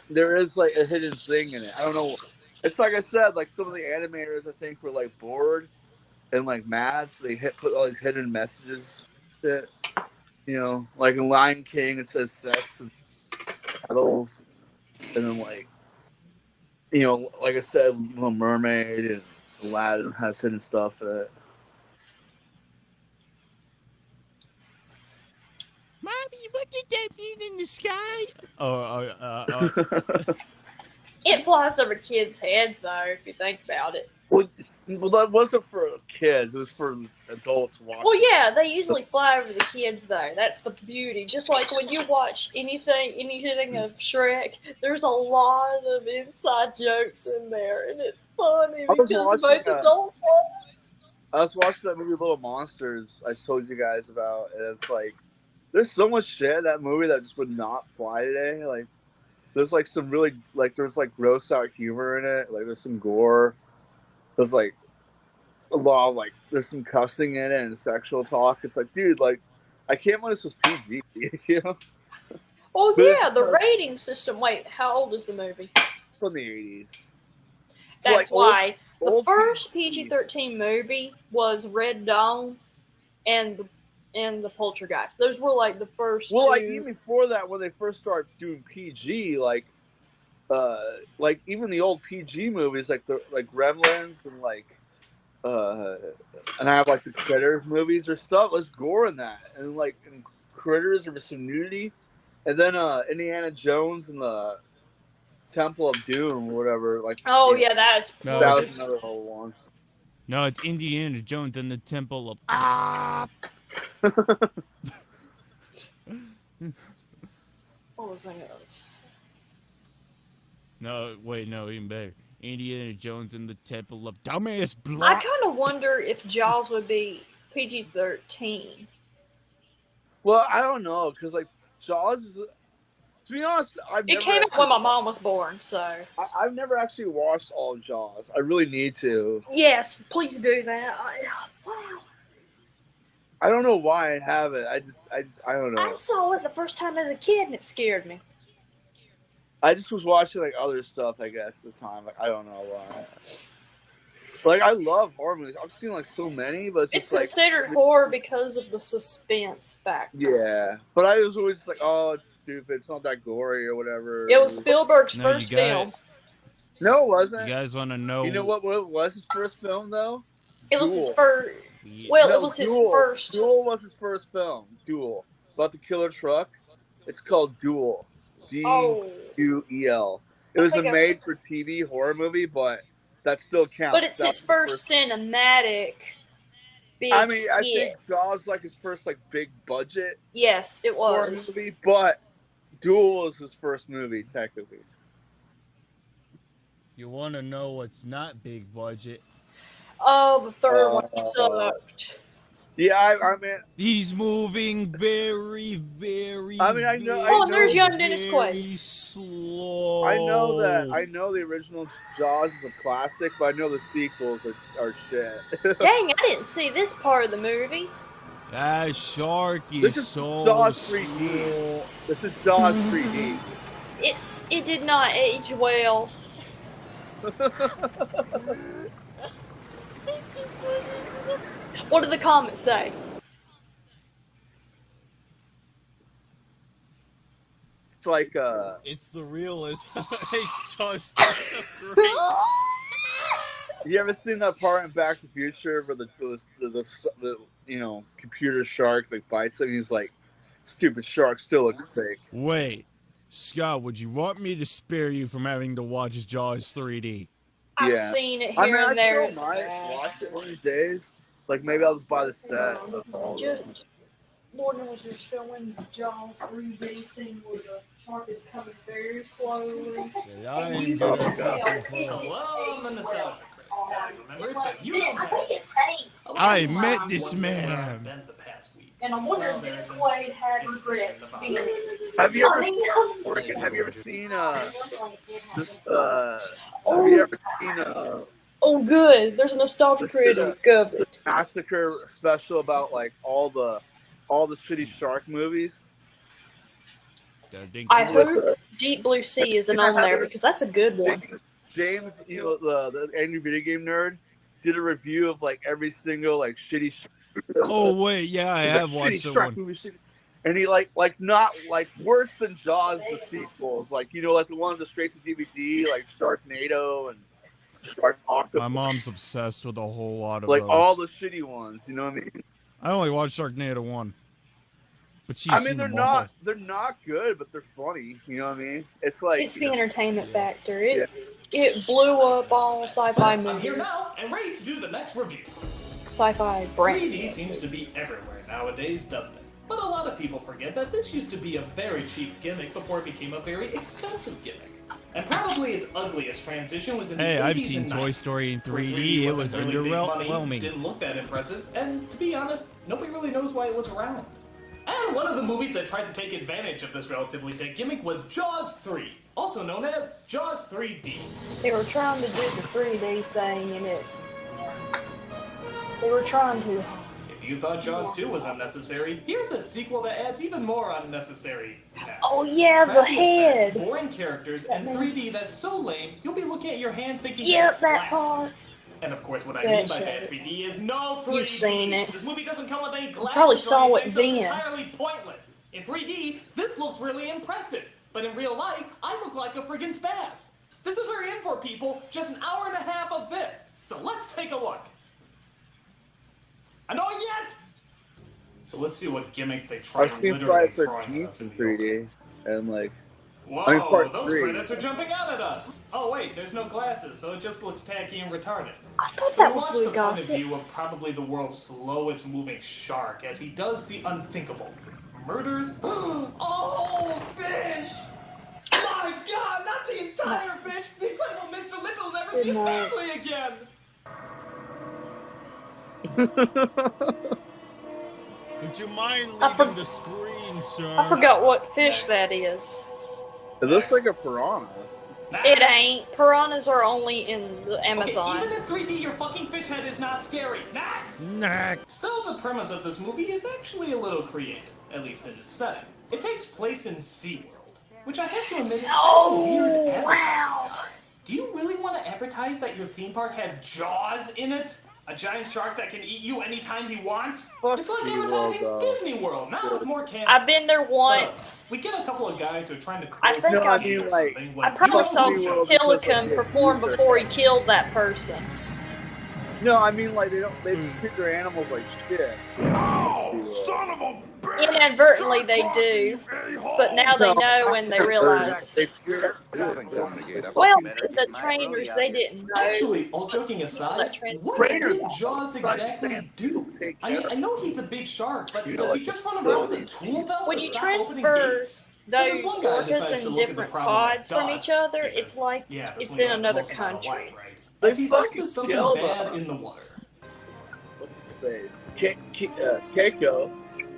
there is like a hidden thing in it. I don't know. It's like I said, like some of the animators I think were like bored and like mad, so they put all these hidden messages. Shit. You know, like in Lion King, it says sex and petals, and then like, you know, like I said, Little Mermaid and Aladdin has hidden stuff in it. Mommy, look at that being in the sky. It flies over kids' heads, though, if you think about it. Well, that wasn't for kids. It was for adults watching. Well, yeah, they usually fly over the kids, though. That's the beauty. Just like when you watch anything of Shrek, there's a lot of inside jokes in there, and it's funny because both adults love it. I was watching that movie Little Monsters I told you guys about, and it's like, there's so much shit in that movie that just would not fly today. Like, there's like some really, like, there's like gross out humor in it. Like, there's some gore. There's like a lot of like, there's some cussing in it and sexual talk. It's like, dude, like, I can't believe this was PG, you know? Oh, yeah, the rating system. Wait, how old is the movie? From the 80s. That's like why. old The first PG-13 movie was Red Dawn and the Poltergeist. Those were like the first Well, two. like even before that, when they first started doing PG, like even the old PG movies, like Gremlins and and I have like the Critter movies or stuff. There's gore in that, and like in Critters there was some nudity, and then Indiana Jones and the Temple of Doom or whatever. Like yeah, that's that was another whole one. No, it's Indiana Jones and the Temple of What was I gonna... No, wait, no, even better. Indiana Jones and the Temple of Dumbass I Block. kind of wonder if Jaws would be PG-13. Well, I don't know, because like Jaws is. To be honest, It came out when my mom was born, so... I've never actually watched all of Jaws. I really need to. Yes, please do that. Wow. I don't know why I haven't. I don't know. I saw it the first time as a kid, and it scared me. I just was watching like other stuff, I guess, at the time. Like I don't know why. Like I love horror movies. I've seen like so many, but It's like, considered horror because of the suspense factor. Yeah, but I was always like, oh, it's stupid. It's not that gory or whatever. It was Spielberg's No, first you got film. it. No, it wasn't. You guys want to know? You know what was his first film though? It was his Duel. first. Well, No, it was his Duel. first. Duel was his first film. Duel about the killer truck. It's called Duel. D-U-E-L. It was a made-for-TV horror movie, but that still counts. But it's his first cinematic. Big I mean, I hit. think Jaws like his first like big budget Yes, it horror was. movie, but Duel is his first movie technically. You want to know what's not big budget? Oh, the third one sucked. Yeah, I mean, he's moving very, very. I mean, I know. Oh, and there's young Dennis Quaid. Slow. I know that. I know the original Jaws is a classic, but I know the sequels are shit. Dang, I didn't see this part of the movie. That shark is This is so Jaws slow. 3D. This is Jaws 3D. It did not age well. What did the comments say? It's like It's the realest. It's just. You ever seen that part in Back to the Future where the computer shark like bites him and he's like, stupid shark still looks fake. Wait, Scott, would you want me to spare you from having to watch Jaws 3D? I've seen it here and there. I still might watch it one of these days. Like maybe I'll just buy the set. Morgan was just showing Jaws 3D scene where the shark is coming very slowly. I And you ain't gonna can tell Well, the nostalgia. Remember, it's a I met this man. And I wonder if Dennis Quaid had regrets being. Have you ever seen this? Have you ever seen Oh, good. There's a nostalgia creator. Good. Massacre special about like all the shitty shark movies. I hope Deep Blue Sea isn't on there because that's a good one. James, the angry video game nerd, did a review of like every single like shitty. Oh wait, yeah, I have watched shitty that shark one. movie, and he like not like worse than Jaws the sequels, like like the ones that straight to DVD, like Sharknado and Shark Octopus. My mom's obsessed with a whole lot of like those. all the shitty ones. You know what I mean? I only watched Sharknado 1. But she's I mean, seen they're them all. not good, but they're funny. You know what I mean? It's like It's the entertainment factor. It blew up all sci-fi I'm here movies. now and ready to do the next review. Sci-fi brand. 3D seems to be everywhere nowadays, doesn't it? But a lot of people forget that this used to be a very cheap gimmick before it became a very expensive gimmick. And probably its ugliest transition was in the 80s Hey, I've and seen 90s. Toy Story in Where 3D. It was wasn't really big money, underwhelming. didn't look that impressive, and to be honest, nobody really knows why it was around. And one of the movies that tried to take advantage of this relatively dead gimmick was Jaws 3, also known as Jaws 3D. They were trying to do the 3D thing, and they were trying to. If you thought Jaws 2 was unnecessary, here's a sequel that adds even more unnecessary mess. Oh yeah, the Crappy head. effects, boring characters, and 3D that's so lame, you'll be looking at your hand thinking Yep, it's that flat. part. And of course, what I Yeah, mean by sure. bad 3D is no 3D. You've seen it. This movie doesn't come with any glasses probably or saw it anything, so it's then. entirely pointless. In 3D, this looks really impressive, but in real life, I look like a friggin' spaz. This is very in for people, just an hour and a half of this. So let's take a look. I know yet. So let's see what gimmicks they try I've to seen literally Friday throwing at 13th us in in the open. 3D, and like. Whoa, I mean, part those 3. credits are jumping out at us. Oh wait, there's no glasses, so it just looks tacky and retarded. I thought So that was watch Louis the point of Gossett. view of probably the world's slowest moving shark as he does the unthinkable. Murders. Oh, fish! My God, not the entire fish! The incredible Mr. Lip will never see his family again! Would you mind I leaving the screen, sir? I forgot what fish that is. It looks like a piranha. It ain't. Piranhas are only in the Amazon. Okay, even in 3D, your fucking fish head is not scary. Next! Next! So the premise of this movie is actually a little creative, at least in its setting. It takes place in SeaWorld, which I have to admit is Oh, weird advertising. wow. Do you really want to advertise that your theme park has Jaws in it? A giant shark that can eat you anytime he wants? It's like advertising Disney World, not with more cancer. I've been there once. We get a couple of guys who are trying to I close think the I- gate or mean, like, something when I probably you saw don't show Tillicum perform before he killed that person. No, I mean like they treat their animals like shit. Oh, son of a bitch! Inadvertently they do, but now they know and they realize. Well, the trainers, they didn't know. Actually, all joking aside, what did Jaws exactly do? I mean, I know he's a big shark, but does he just run around with a tool belt When to you stop opening transfer gates? those So this one guy orcas decides to in look at the different problem with pods from dust. each other, it's like Yeah, this it's one in guy another looks kinda country. white, right? They As he fucking senses something killed bad him. in the water. What's his face? Keiko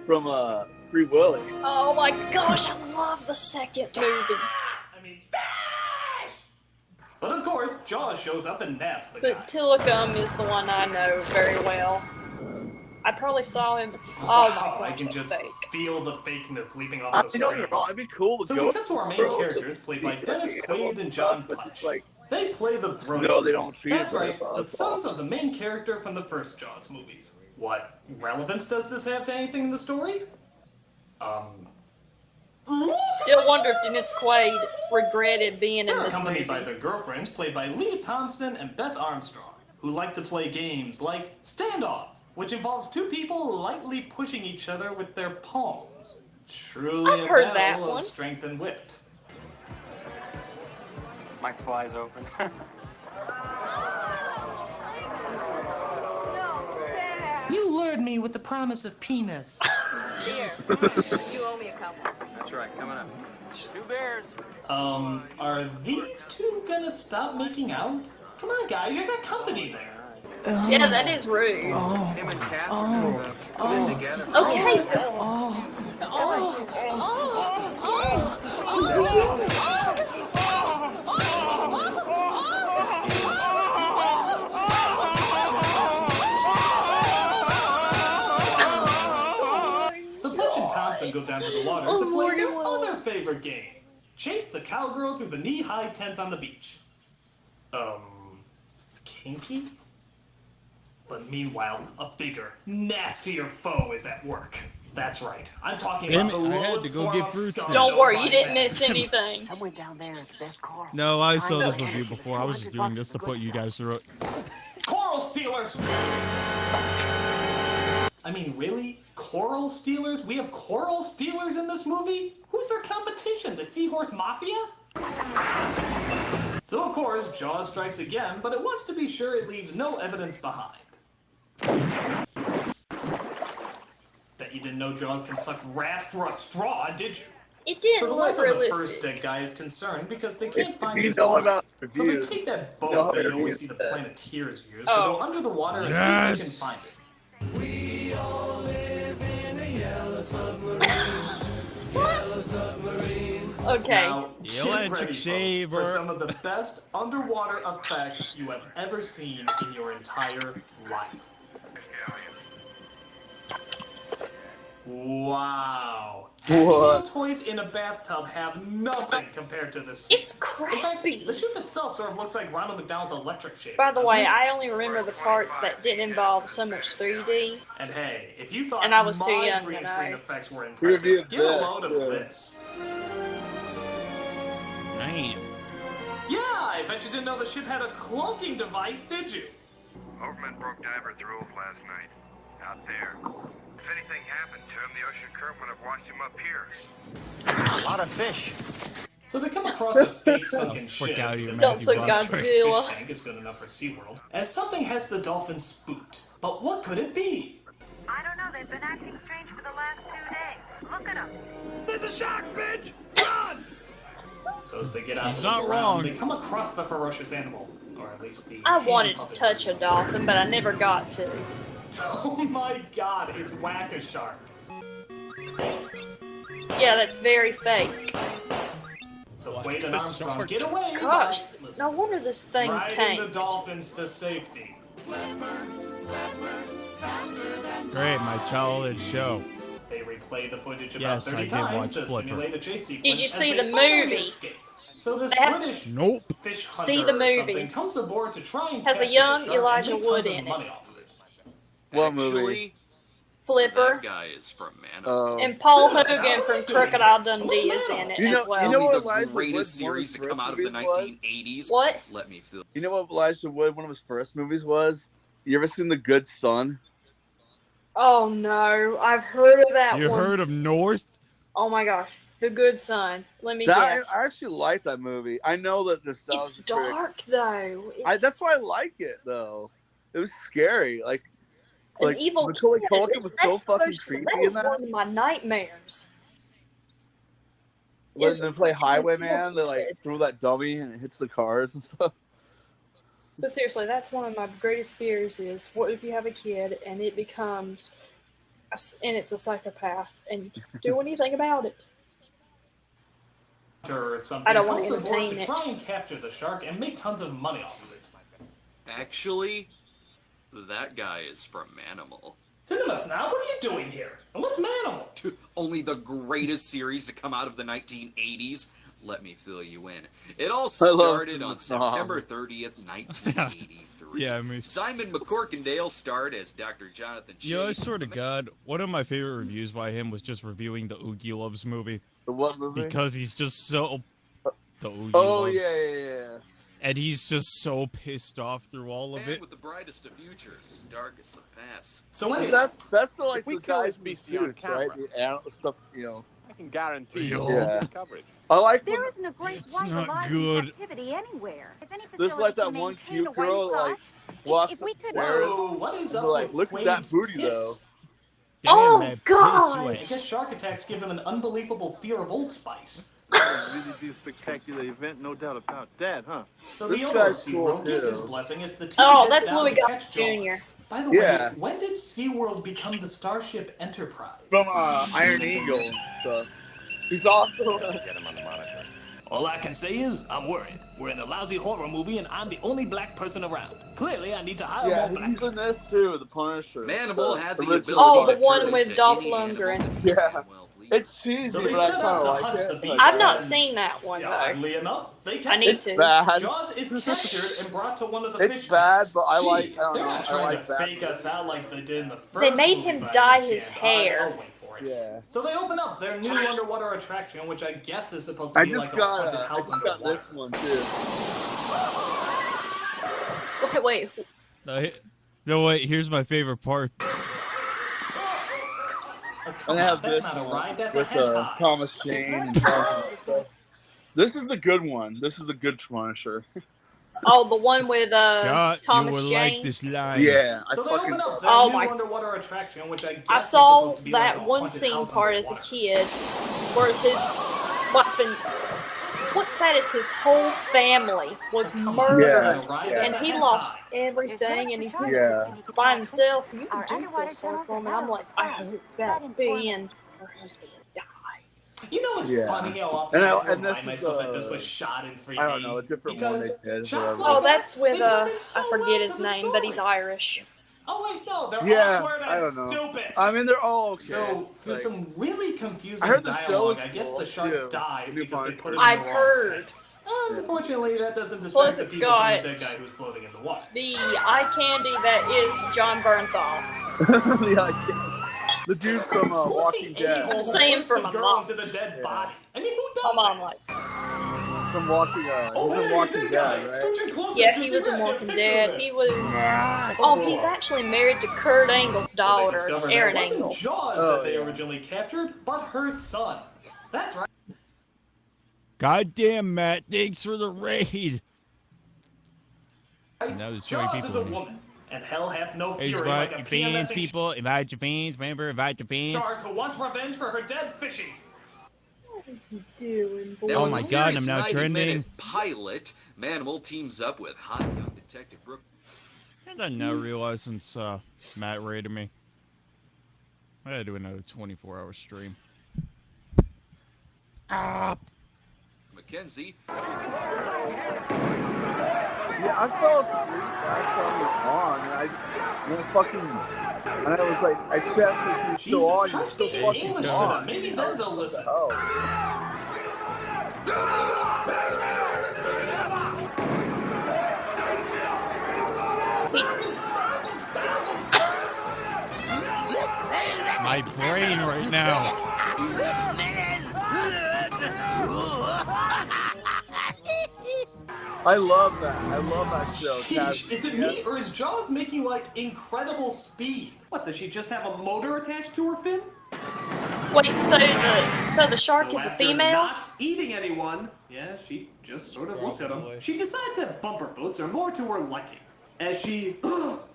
from Free Willy. Oh my gosh, I love the second movie. But of course, Jaws shows up and naps the guy. But Tillicum is the one I know very well. I probably saw him. Oh my I gosh, can that's just fake. feel the fakeness leaping off I the know screen. you're wrong. It'd be cool to So go. we come to our main characters, played by Dennis Quaid and John Punch. They play the Brody. No, they don't treat That's it right, very the sons of the main character from the first Jaws movies. What relevance does this have to anything in the story? Still wonder if Dennis Quaid regretted being in They're this accompanied movie. by their girlfriends, played by Leah Thompson and Beth Armstrong, who like to play games like Standoff, which involves two people lightly pushing each other with their palms. Truly I've a heard battle that of one. strength and wit. My fly's open. You lured me with the promise of penis. Here, you owe me a couple. That's right, coming up. 2 bears. Are these two gonna stop making out? Come on, guys, you got company there. Yeah, that is rude. Him and Cass are put in together. Okay. go down to the water Oh, to play Morgan their will. other favorite game. Chase the cowgirl through the knee-high tents on the beach. Kinky? But meanwhile, a bigger, nastier foe is at work. That's right. I'm talking Damn about it, the I had lowest to go form get of fruit scum snacks. Don't worry, you known didn't by miss man. anything. Somewhere down there is the best car. No, I saw this Okay. review before. I was just doing this to put you guys through it. Coral stealers! I mean, really? Coral stealers? We have coral stealers in this movie? Who's their competition? The Seahorse Mafia? So, of course, Jaws strikes again, but it wants to be sure it leaves no evidence behind. Bet you didn't know Jaws can suck ras through a straw, did you? It didn't So the look life of the realistic. first dead guy is concerned because they can't find If you his know body. about So they reviews, take that you know boat how that you always reviews see the is. Planeteers use Oh. to go under the water and see if they can find it. We all live in a yellow submarine. Yellow submarine. Okay. Now, The get electric ready, folks, shaver. for some of the best underwater effects you have ever seen in your entire life. Wow. What? Toys in a bathtub have nothing compared to this scene. It's In fact, crappy. the ship itself sort of looks like Ronald McDonald's electric shaver. By the doesn't way, it? I only remember the parts that didn't involve so much 3D. And hey, if you thought And I was too my young green to screen know. effects were Reviewed impressive, get a that, load of yeah. this. Damn. Yeah, I bet you didn't know the ship had a cloaking device, did you? Overman broke divers' rules last night. Out there. If anything happened to him, the ocean current would have washed him up here. A lot of fish. So they come across a fake-sunken Frick ship. out of here, Sounds Matthew like Botchford. Godzilla. Fish tank is good enough for SeaWorld, as something has the dolphins spooked. But what could it be? I don't know. They've been acting strange for the last 2 days. Look at them. There's a shark, bitch! Run! So as they get out He's to the not ground, wrong. they come across the ferocious animal, or at least the I hand wanted to puppet. touch a dolphin, but I never got to. Oh my god, it's Whack-A-Shark. Yeah, that's very fake. So Wade and Armstrong get away. Gosh, by, listen, no wonder this thing riding the tanked. dolphins to safety. Great, my childhood show. They replay the footage about Yes, 30 I did times watch to Flipper. simulate a chase sequence. Did you as see they the finally movie? escape. So this They have- British Nope. fish See hunter the or movie. something comes aboard to try and Has a capture young the shark Elijah and make Wood tons of in it. money off of it. What movie? Actually, Flipper. that guy is from Man. And Paul Yes, Hogan how are from you doing? Crocodile Dundee is in it You know- as well. you know what the Elijah greatest Wood's series to one of his come out of the first movies was? 1980s. What? Let me feel. You know what Elijah Wood, one of his first movies was? You ever seen The Good Son? Oh no, I've heard of that You one. heard of North? Oh my gosh, The Good Son. Let me That, guess. I actually like that movie. I know that the It's sounds dark though. It's that's why I like it though. It was scary. Like an evil Macaulay kid. Culkin was so That's fucking supposed to- creepy That in is that. one of my nightmares. When Yes, they play it's Highwayman, they evil like kid. throw that dummy and it hits the cars and stuff. But seriously, that's one of my greatest fears is what if you have a kid and it becomes, and it's a psychopath and you can't do anything about it. Or something I don't want comes to aboard entertain to it. try and capture the shark and make tons of money off of it. Actually, that guy is from Manimal. Cinemas now, what are you doing here? And what's Manimal? Only the greatest series to come out of the 1980s. Let me fill you in. It all I love started on Cinemas Now. September 30th, 1983. Yeah, me. Simon McCorkindale starred as Dr. Jonathan Chase. You know, I swear to God, one of my favorite reviews by him was just reviewing the Oogie Loves movie. The what movie? Because he's just so... The Oogie Oh Loves. yeah. And he's just so pissed off through all of And it. with the brightest of futures, darkest of pasts. So Is that's the, like we the kill guys this in the BC on suits, right? camera. The animal stuff, you know. I can guarantee you Yeah. coverage. I like when There isn't a great It's white not alive good. in captivity anywhere. If any this is like facility that can one maintain cute a white girl like cross, walks if we could- upstairs. Whoa, what is and up they're like, with look at that Quaid's booty hits? though. Damn, Oh, that piss God. I wet. guess shark attacks give him an unbelievable fear of Old Spice. Really do spectacular event, no doubt about that, huh? So This the owner of guy's cool, SeaWorld gives too. his blessing as the team Oh, heads that's down Louis to Gossett catch Jaws. Jr. By the Yeah. way, when did SeaWorld become the Starship Enterprise? From Iron Eagle and stuff. He's also Get him on the monitor. All I can say is, I'm worried. We're in a lousy horror movie and I'm the only black person around. Clearly, I need to hire yeah, more black he's in this too, the Punisher. Manimal had the original ability Oh, to the one turn with into Dolph any animal Lundgren. that Yeah. well pleased. It's cheesy, So they but I set kind out of to like hunch the it. beast. I've not seen that one, Yeah, though. oddly enough, they I captured need It's to. bad. Jaws is captured and brought to one of the It's fish bad, tanks. but I Gee, like. I don't they're know. not I trying like to that. fake us out like they did in the first They made movie him by dye any his chance. hair. I'll wait for it. Yeah. So they open up their new underwater attraction, which I guess is supposed to I be just like a got. haunted I house just got underwater. this one too. Wait. No, wait. Here's my favorite part. And I have That's this not a ride, that's with a head tie. Thomas Jane and stuff. This is the good one. This is the good Punisher. Oh, the one with Scott, Thomas you will Jane. like this line. Yeah, I So they fucking. open up their Oh new my- underwater attraction, which I guess I is saw supposed to be that like a one haunted scene house part as a underwater. kid, where his weapon. What's sad is his whole family was murdered, Yeah. and he lost everything, and he's by himself. You do feel sorry for him, and I'm like, I hope that B and her husband die. You know, it's Yeah. funny how often And I I- have to and this remind is, myself that this was shot in 3D. I don't know, a different one because they did. shots whatever. Oh, that's with They blend in so I forget well his to the name, but he's Irish. Oh wait, no, they're Yeah, awkward I and don't know. stupid. I mean, they're all okay. So, for Like, some really confusing I heard the show dialogue, is I guess cool, the shark too. dies New because they Punisher. put it in I've the wrong heard. tank. Unfortunately, that doesn't Plus distract the it's people from got- the dead guy who's floating in the water. The eye candy that is John Bernthal. the dude from Walking Dead. I'm saying for the my girl mom. into the dead body. I mean, who does My mom that? likes it. From Walking. He's in Walking Dead, right? Yeah, he was in Walking Dead. He was. Oh, he's actually married to Kurt Angle's So they daughter, discovered Erin it wasn't Angle. Jaws Oh, that they yeah. originally captured, but her son. That's right. Goddamn, Matt. Thanks for the raid. Now there's 20 Jaws people is a in here. woman, and hell hath no Hey, fury invite like a your fans, PMSing people. Invite your fans. Remember, invite your fans. shark who wants revenge for her dead fishy. What are you doing, boy? Now, Oh in my the God, series' I'm now 90-minute trending. pilot, Manimal teams up with hot young Detective Brooke. I now realize since Matt raided me, I gotta do another 24-hour stream. Mackenzie. Yeah, I fell asleep last time we were on, and I was like, I checked if you're still Jesus, on, try you're still speaking fucking English to on. them. Maybe then they'll listen. Oh. My brain right now. I love that. I love that show. Sheesh, is it me, or is Jaws making, like, incredible speed? What, does she just have a motor attached to her fin? Wait, so the shark So is a after female? not eating anyone, yeah, she just sort of looks at him. She decides that bumper boats are more to her liking, as she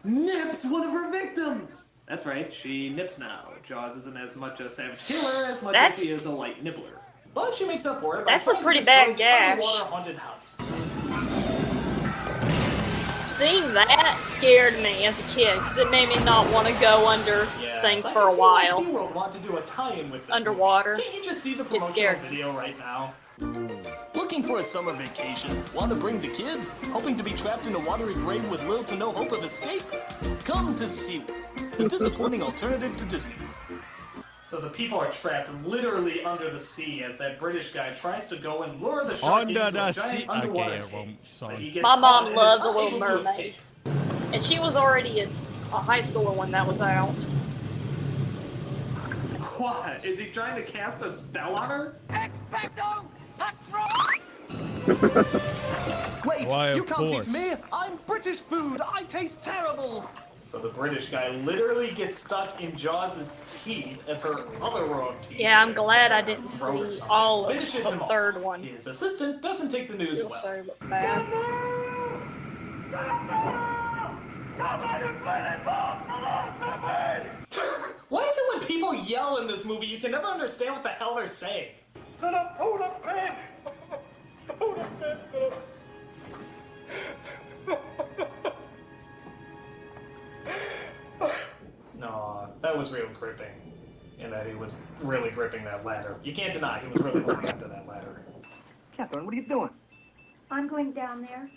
nips one of her victims. That's right, she nips now. Jaws isn't as much a savage killer as much as he is a light nibbler. But she makes up for it by That's a trying to pretty destroy bad the gash. underwater haunted house. Seeing that scared me as a kid because it made me not want to go under things I for can a see why while. SeaWorld want to do a tie-in with this Underwater. movie. Can't you just see the Get promotional scared. video right now? Looking for a summer vacation? Want to bring the kids? Hoping to be trapped in a watery grave with little to no hope of escape? Come to SeaWorld, the disappointing alternative to Disney. So the people are trapped literally under the sea as that British guy tries to go and lure the shark Under into the a sea. giant underwater Okay, cage. well, But sorry. he gets My caught mom and is loved The Little unable to Mermaid. escape. And she was already a high schooler when that was out. What? Is he trying to cast a spell on her? Expecto Wait, Why, you of can't course. teach me. I'm British food. I taste terrible. So the British guy literally gets stuck in Jaws' teeth as her other row of teeth. Yeah, I'm glad I didn't Throat or see something. all of Finishes the him off. third one. His assistant doesn't take the news Feel well. so bad. Why is it when people yell in this movie, you can never understand what the hell they're saying? No, that was real gripping. In that he was really gripping that ladder. You can't deny he was really holding onto that ladder. Catherine, what are you doing? I'm going down there.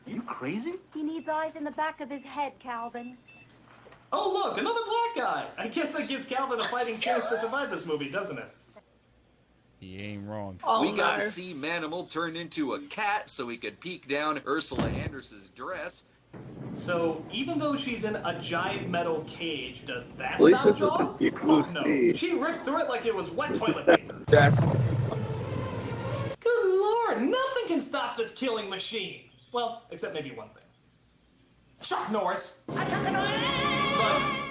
Are you crazy? He needs eyes in the back of his head, Calvin. Oh look, another black guy! I guess that gives Calvin a fighting chance to survive this movie, doesn't it? He ain't wrong. Oh, we got no. to see Manimal turn into a cat so he could peek down Ursula Anders's dress. So, even though she's in a giant metal cage, does that At least stop this is Jaws? the Deep Blue Fuck no. Sea. She ripped through it like it was wet toilet paper. That's Good lord, nothing can stop this killing machine. Well, except maybe one thing. Chuck Norris. But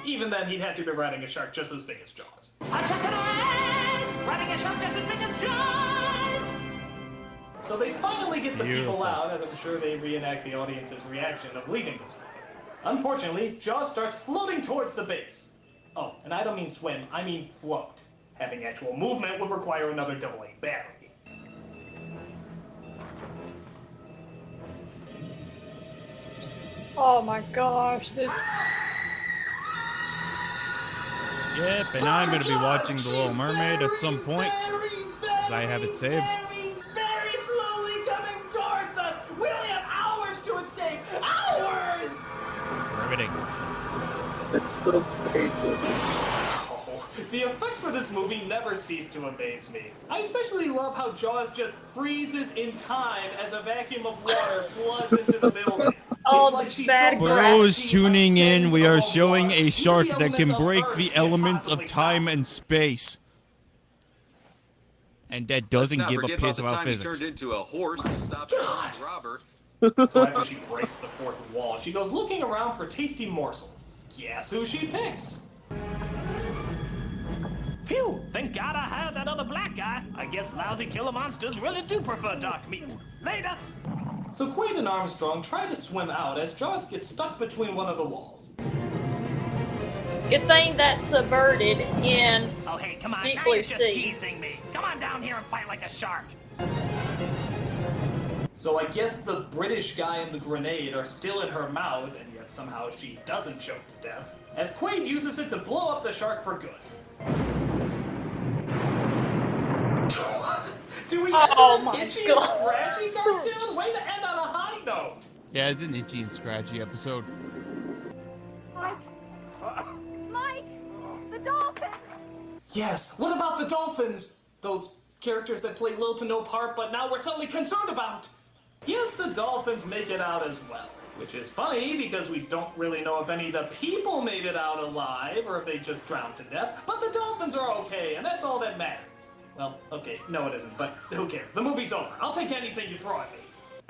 even then, he'd have to be riding a shark just as big as Jaws. Riding a shark just as big as Jaws! So they finally get the people Beautiful. out, as I'm sure they reenact the audience's reaction of leaving this movie. Unfortunately, Jaws starts floating towards the base. Oh, and I don't mean swim, I mean float. Having actual movement would require another AA battery. Oh my gosh, this. Yep, and I'm going to be watching The Little Mermaid at some point, because I have it saved. Very slowly coming towards us. We only have hours to escape. Hours. Riveting. Oh, the effects for this movie never cease to amaze me. I especially love how Jaws just freezes in time as a vacuum of water floods into the building. Oh, like she's bad so For graphic. those tuning in, we are above showing water. a The shark that elements can of break Earth the can't elements of possibly time stop. and space. And that Let's doesn't not give a forget piss about the about time physics. he turned into a horse to stop a robber. So after she breaks the fourth wall, she goes looking around for tasty morsels. Guess who she picks? Phew! Thank God I hired that other black guy. I guess lousy killer monsters really do prefer dark meat. Later! So Quaid and Armstrong try to swim out as Jaws gets stuck between one of the walls. Good thing that's subverted in Oh, hey, come on. Deep Now Blue you're just Sea. teasing me. Come on down here and fight like a shark. So I guess the British guy and the grenade are still in her mouth, and yet somehow she doesn't choke to death, as Quaid uses it to blow up the shark for good. Do we Oh enter my an itchy God. and scratchy cartoon? Way to end on a high note! Yeah, it's an itchy and scratchy episode. Mike, the dolphins. Yes, what about the dolphins? Those characters that play little to no part, but now we're suddenly concerned about. Yes, the dolphins make it out as well. Which is funny, because we don't really know if any of the people made it out alive, or if they just drowned to death. But the dolphins are okay, and that's all that matters. Well, okay, no it isn't, but who cares? The movie's over. I'll take anything you throw at me.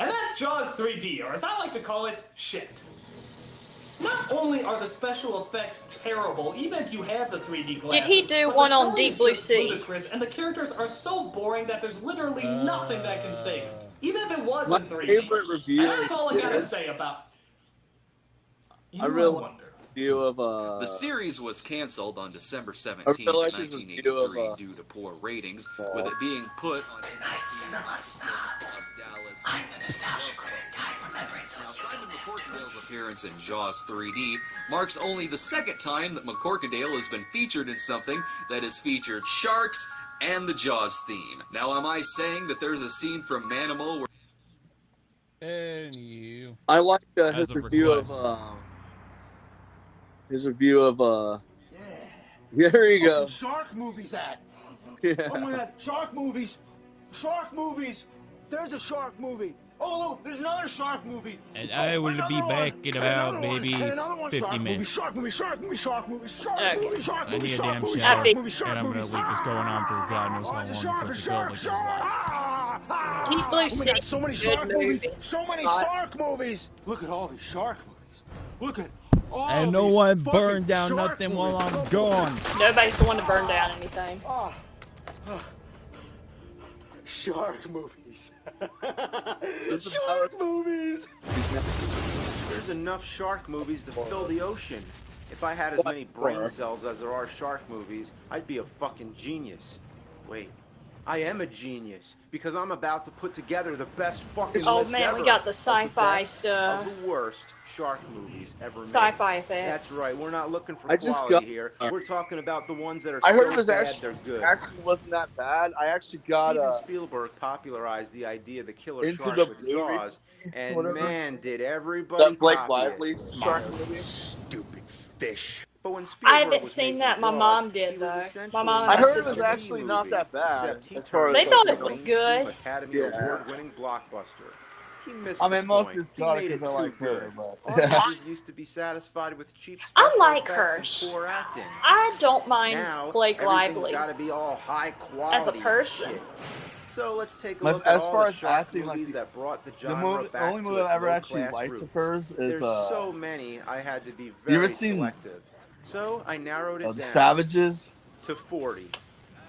And that's Jaws 3D, or as I like to call it, shit. Not only are the special effects terrible, even if you have the 3D glasses, Did he do but one the on story is Deep Blue just Sea? ludicrous, and the characters are so boring that there's literally nothing that can save it. Even if it was my in 3D. favorite review. And that's all I gotta is- say about. You I know, really I like the review of The series was canceled on December 17th, I really like his review 1983 of, due to poor ratings, with it being put on Cinema Snob. Dallas. I'm the nostalgia critic guy from Memories Now, Simon McCorkindale's appearance in Jaws 3D marks only the second time that McCorkindale has been featured in something that has featured sharks and the Jaws theme. Now, am I saying that there's a scene from Manimal where... Anywho. I like As his a review request. of there you go. Shark movies at? Yeah. Oh my god, shark movies! Shark movies! There's a shark movie! Oh, look, there's another shark movie! And I will be back in about maybe 50 Shark movie, minutes. shark movie, shark movie, shark movie, shark Okay. movie, shark I need movie, a shark damn movie, shower, shark movie, shark and I'm gonna movies. leave this going on for God knows how long, The so shark, it the feels shark, like it's shark! live. Deep Blue Oh my Sea. God, so many Good shark movies! movie. So many But- shark movies! Look at all these shark movies! Look at all And no these one fucking burned down shark nothing while movies. I'm gone. Nobody's the one to burn down anything. Shark movies. Shark movies. There's enough shark movies to fill the ocean. If I had as many brain cells as there are shark movies, I'd be a fucking genius. Wait, I am a genius because I'm about to put together the best fucking Oh list man, ever we got the of sci-fi best stuff. of the worst shark movies ever made. Sci-fi effects. That's right. We're not looking for I just quality got- here. We're talking about the ones that are I heard so it was bad they're good. actually wasn't that bad. I actually got Steven Spielberg popularized the idea of the killer Into shark the with Blue Jaws, Ridge, and whatever. man, did everybody that Blake copy Lively it. shark movie. Stupid fish. But when I Spielberg haven't was seen making that. My Jaws, mom did he was though. essentially My mom and I my heard it was sister. actually not that bad. Except he As far turned as They thought like, it was mainstream good. Academy Yeah. Award-winning blockbuster. He missed I mean, the most point. just He got made it it because I too like good. her, but Audiences used to be satisfied with cheap I special like effects her. and poor acting. I don't mind Now Blake everything's Lively got to be all high quality as a and person. shit. So let's take a My- look at as all far the as shark acting, like movies that brought the the genre back only to movie its I've ever actually low-class liked roots. of hers is There's so many, I had to be you very ever seen selective. So I narrowed it The down Savages? to 40.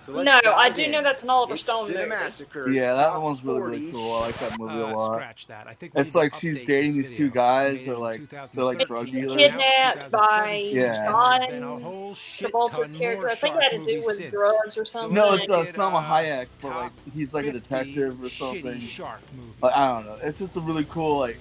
So No, let's I dive do in. know that's an Oliver It's Stone movie. Cinemassacre's Yeah, that top one's really 40 cool. I like that movie a lot. Scratch that. I think we It's need to like she's update dating this these two video. guys. Made They're it in like 2013. drug He's dealers. kidnapped by Yeah. John There's been a whole shit Travolta's ton character. more I think it shark had to do movies with since. drugs or something. No, it's Make it, Salma Hayek, but top like he's like a 50 detective or shitty something. shark movies. Like, I don't know. It's just a really cool like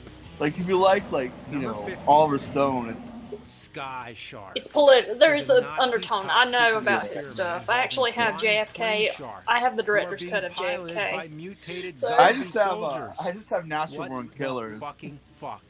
if you like you Number know 50. Oliver Stone, it's Sky Shark. It's political. There's There's a an Nazi undertone. top I know secret about his experiment stuff. I actually have involving JFK. plane sharks I have the who are director's being cut of piloted by JFK. mutated So- I zombie just have soldiers. natural What born the killers. fucking fuck?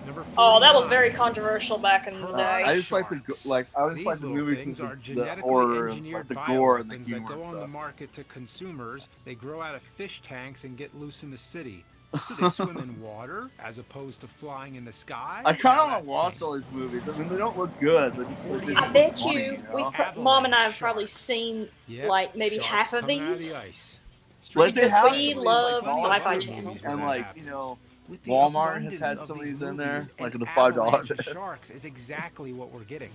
Number Oh, that was 49. very controversial back in the day. I just like the I just These like the little movie things because are the genetically horror, and, engineered like the gore, and the bioweapons that humor go and on the stuff. market to consumers. They grow out of fish tanks and get loose in the city. So they swim in water as opposed to flying in the sky. I kind Now of want that's to watch all these movies. I mean, they don't look good. They're just I bet funny, you, know? Mom and I have probably seen Yep, like maybe sharks half of coming out these. the ice. Like they Because have we some of these, love like, Sci-Fi smaller Channel. movies, when and that like happens. you know, With the Walmart abundance has had of some of these these in there, movies, like an in the $5. avalanche of sharks is exactly what we're getting.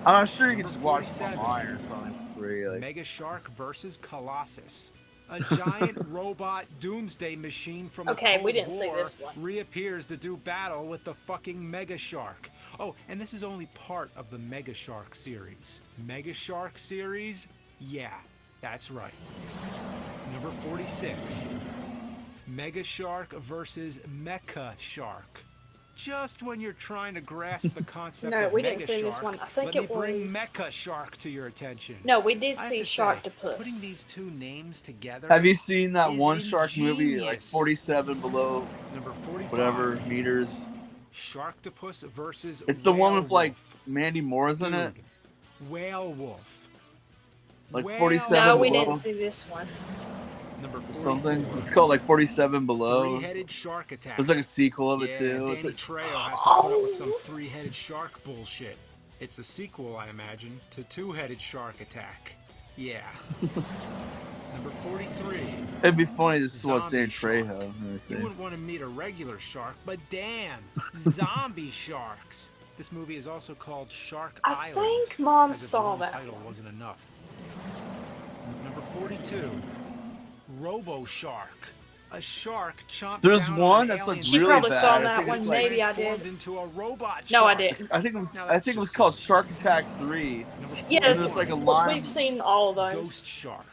I'm sure you can just Number watch 47. online or something for free. Like, Mega Shark versus Colossus. A giant robot doomsday machine from the Okay, Cold we didn't see War this one. reappears to do battle with the fucking Mega Shark. Oh, and this is only part of the Mega Shark series. Mega Shark series? Yeah, that's right. Number 46. Mega Shark versus Mecha Shark. Just when you're trying to grasp the concept No, of we Mega didn't see this Shark, one. I think let it me bring was- Mecha Shark to your attention. No, we did I have see to Shark say, Octopus. Putting these two names together. have you seen that is one shark movie, like ingenious. 47 below Number 45. whatever meters? Sharktopus versus It's the one with Whale like Wolf. Mandy Moore's in it. Dude, Whale Wolf. Like Whale 47 No, we below. didn't see this one. Number 44. Something. It's called like 47 below. Three-headed shark attack. There's like a sequel of it Yeah, too. It's Danny like, Trejo has to put up with some three-headed shark bullshit. It's the sequel, I imagine, to Two-Headed Shark Attack. Yeah. Number 43. it'd be funny just to watch Zombie Dan shark. Trejo. and You everything. wouldn't want to meet a regular shark, but damn, zombie sharks. This movie is also called Shark I Island. think Mom as if saw one that. title wasn't enough. Number 42. Robo Shark. A shark chomped There's down one on that's an like alien She really probably bad. saw I that think one. it's like- Maybe I transformed did. into a robot No, I shark. didn't. I think it was. Now I that's think it was just called some- Shark Attack 3. Number Yes, There's like a which line. we've seen all of those. Ghost Shark.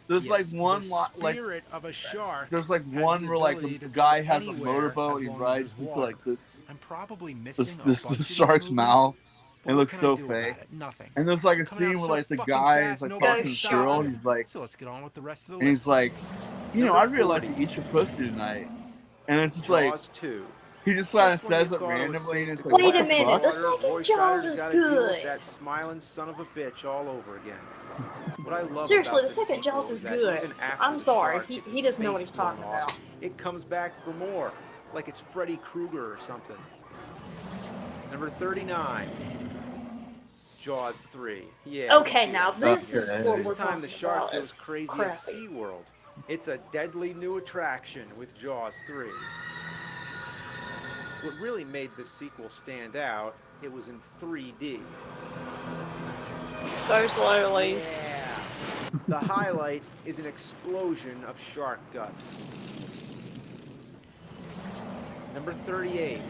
There's like Yes, one the like. spirit of a shark. There's like has one the where like ability the to guy go has a anywhere motorboat. as He long as rides there's into water. like this I'm probably missing this a this, bunch this of shark's these mouth. But It what looks can I so do about fake. it? Nothing. And there's like a Coming scene out where so like the fucking guy fast, is like nobody talking to can this stop girl. it. And he's like, So let's get on with the rest of the and he's list. like, you know, Number I'd really like to 40. eat your pussy tonight. And it's just like Jaws 2. he just kind of Just when you says it thought was randomly, safe and it's to like, go what Wait a the minute, fuck? the second Roy Jaws Scheider's is gotta deal with good. that smiling son of a bitch all over again. What I love Seriously, about the this second sequel Jaws is that good. even after I'm the sorry, shark he gets doesn't its know what face he's talking blown off, about. It comes back for more, like it's Freddy Krueger or something. Number 39. Jaws 3. Yeah. Okay, you now see that. this is Okay. what This we're time the talking shark about. goes It's crazy at crappy. SeaWorld. It's a deadly new attraction with Jaws 3. What really made this sequel stand out, it was in 3D. So slowly. Yeah. The highlight is an explosion of shark guts. Number 38.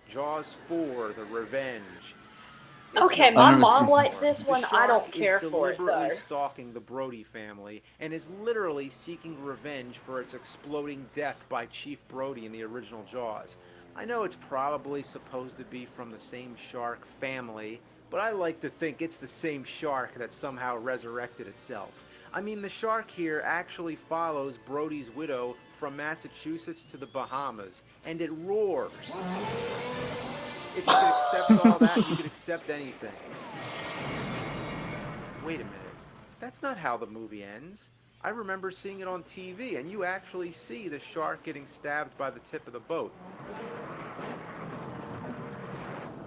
Jaws 4, The Revenge. It's Okay, the my never mom seen liked this The one. I shark don't is care for it deliberately though. stalking the Brody family and is literally seeking revenge for its exploding death by Chief Brody in the original Jaws. I know it's probably supposed to be from the same shark family, but I like to think it's the same shark that somehow resurrected itself. I mean, the shark here actually follows Brody's widow from Massachusetts to the Bahamas, and it roars. If you could accept all that, you could accept anything. Wait a minute. That's not how the movie ends. I remember seeing it on TV, and you actually see the shark getting stabbed by the tip of the boat.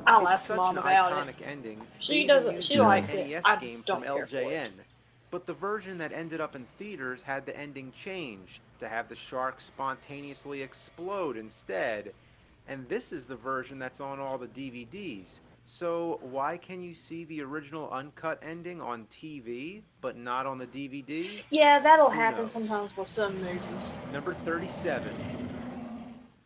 I'll It's ask such Mom an about iconic it. ending. She They even doesn't. used She it in likes an it. NES I game don't from care for it. LJN. But the version that ended up in theaters had the ending changed to have the shark spontaneously explode instead. And this is the version that's on all the DVDs. So why can you see the original uncut ending on TV, but not on the DVD? Yeah, that'll Who happen knows? sometimes with some movies. Number 37,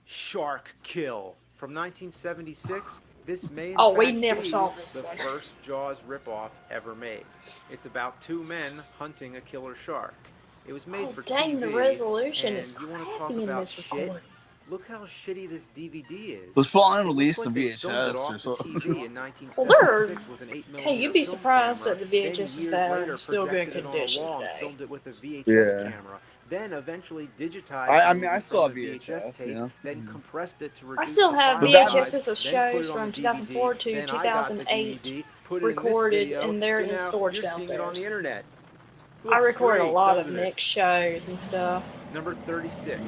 Shark Kill. From 1976, this may in Oh, we fact never be saw this the one. first Jaws ripoff ever made. It's about two men hunting a killer shark. It was made for dang, TV, the resolution and is you want to talk crappy in about this shit? recording. Look how shitty this DVD is. Let's finally It looks release like some they filmed it VHS off or the something. TV in Well, they're. 1976 with an 8mm Hey, you'd be film surprised camera. at the Then VHSs years that later are still good projected it on a condition wall and today. filmed it with a VHS Yeah. camera. Then eventually digitized I the mean, I movie still from have the VHS, tape, you know? then compressed it to I reduce still the have file VHSs size, of then put shows it on from the 2004 to DVD, then I got the 2008 DVD, put it in this recorded, video, and they're so in now storage you're seeing it on downstairs. the internet. I Looks record a great, lot of doesn't it? mixed shows and stuff. Number 36,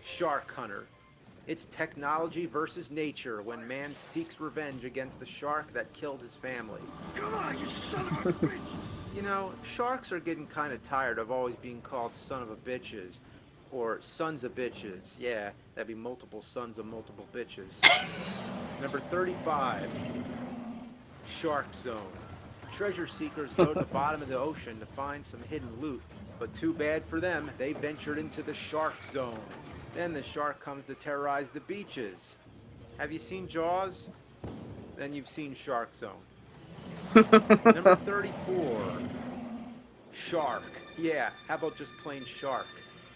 Shark Hunter. It's technology versus nature when man seeks revenge against the shark that killed his family. Come on, you son of a bitch! You know, sharks are getting kind of tired of always being called son of a bitches. Or sons of bitches. Yeah, that'd be multiple sons of multiple bitches. Number 35, Shark Zone. Treasure seekers go to the bottom of the ocean to find some hidden loot. But too bad for them, they ventured into the Shark Zone. Then the shark comes to terrorize the beaches. Have you seen Jaws? Then you've seen Shark Zone. Number 34, Shark. Yeah, how about just plain shark?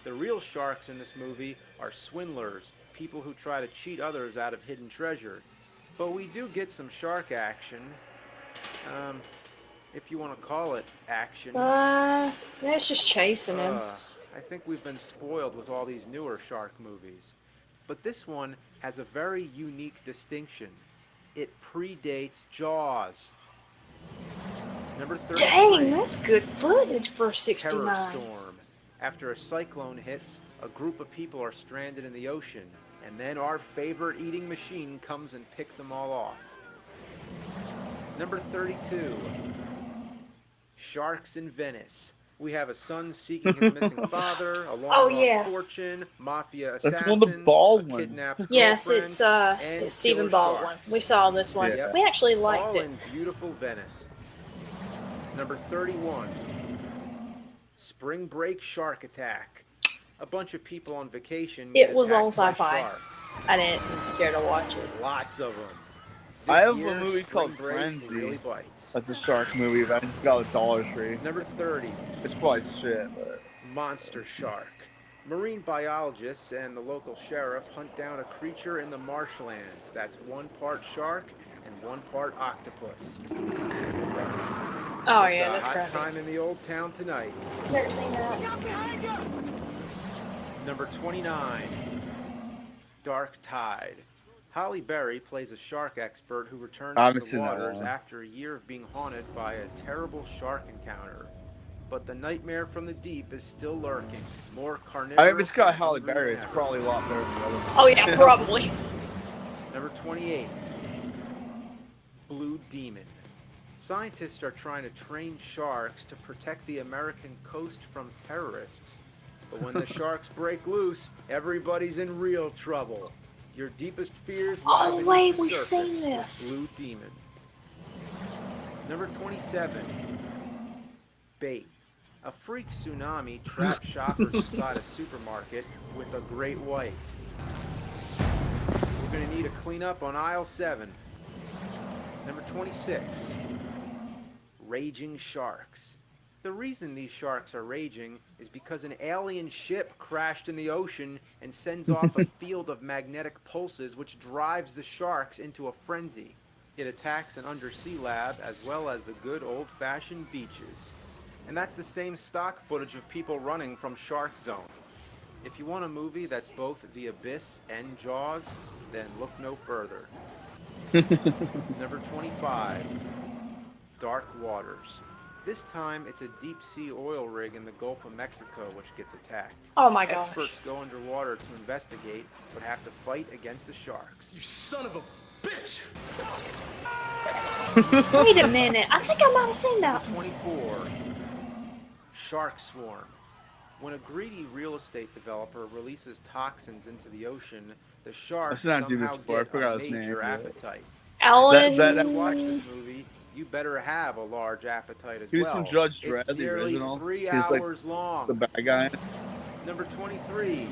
The real sharks in this movie are swindlers, people who try to cheat others out of hidden treasure. But we do get some shark action. If you want to call it action. It's just chasing him. I think we've been spoiled with all these newer shark movies. But this one has a very unique distinction. It predates Jaws. Number 33. Dang, that's good footage for 69. Terror storm. After a cyclone hits, a group of people are stranded in the ocean, and then our favorite eating machine comes and picks them all off. Number 32. Sharks in Venice. We have a son seeking his missing father, a long-lost fortune, mafia assassins, That's one of the Baldwins. a kidnapped Yes, girlfriend, it's Stephen killer Baldwin. sharks. We saw this one. Yep. We actually liked All it. in beautiful Venice. Number 31. Spring Break Shark Attack. A bunch of people on vacation It get was on attacked by Sci-Fi. sharks. I didn't care to watch it. Lots of them. I have year, a movie called Spring Break Frenzy. really bites. That's a shark movie that I just got at Dollar Tree. Number 30. It's probably shit, but... Monster Shark. Marine biologists and the local sheriff hunt down a creature in the marshlands that's one part shark and one part octopus. Oh, It's yeah, a that's hot crappy. time in the old town tonight. Never seen that. Number 29. Dark Tide. Holly Berry plays a shark expert who returns I to haven't the seen that waters one. after a year of being haunted by a terrible shark encounter. But the nightmare from the deep is still lurking. More carnivorous. I mean, if it's got and Halle hungry Berry, than it's ever. probably a lot better than the other Oh, yeah, probably. Number 28. Blue Demon. Scientists are trying to train sharks to protect the American coast from terrorists. But when the sharks break loose, everybody's in real trouble. Your deepest fears lie Oh, beneath wait, the we've surface seen with this. Blue Demon. Number 27. Bait. A freak tsunami trapped shoppers inside a supermarket with a great white. We're going to need a cleanup on aisle 7. Number 26. Raging sharks. The reason these sharks are raging is because an alien ship crashed in the ocean and sends off a field of magnetic pulses which drives the sharks into a frenzy. It attacks an undersea lab as well as the good old-fashioned beaches. And that's the same stock footage of people running from Shark Zone. If you want a movie that's both The Abyss and Jaws, then look no further. Number 25, Dark Waters. This time, it's a deep-sea oil rig in the Gulf of Mexico which gets attacked. Oh my gosh. Experts go underwater to investigate, but have to fight against the sharks. You son of a bitch! Wait a minute. I think I might have seen that. 24, Shark Swarm. When a greedy real estate developer releases toxins into the ocean, the sharks I've seen that somehow dude before. I get forgot a his major name, but- appetite. Alan. If you watch this movie, you better have a large appetite as He was well. from Judge Dredd, It's the nearly original. 3 He's like hours long. the bad guy. Number 23,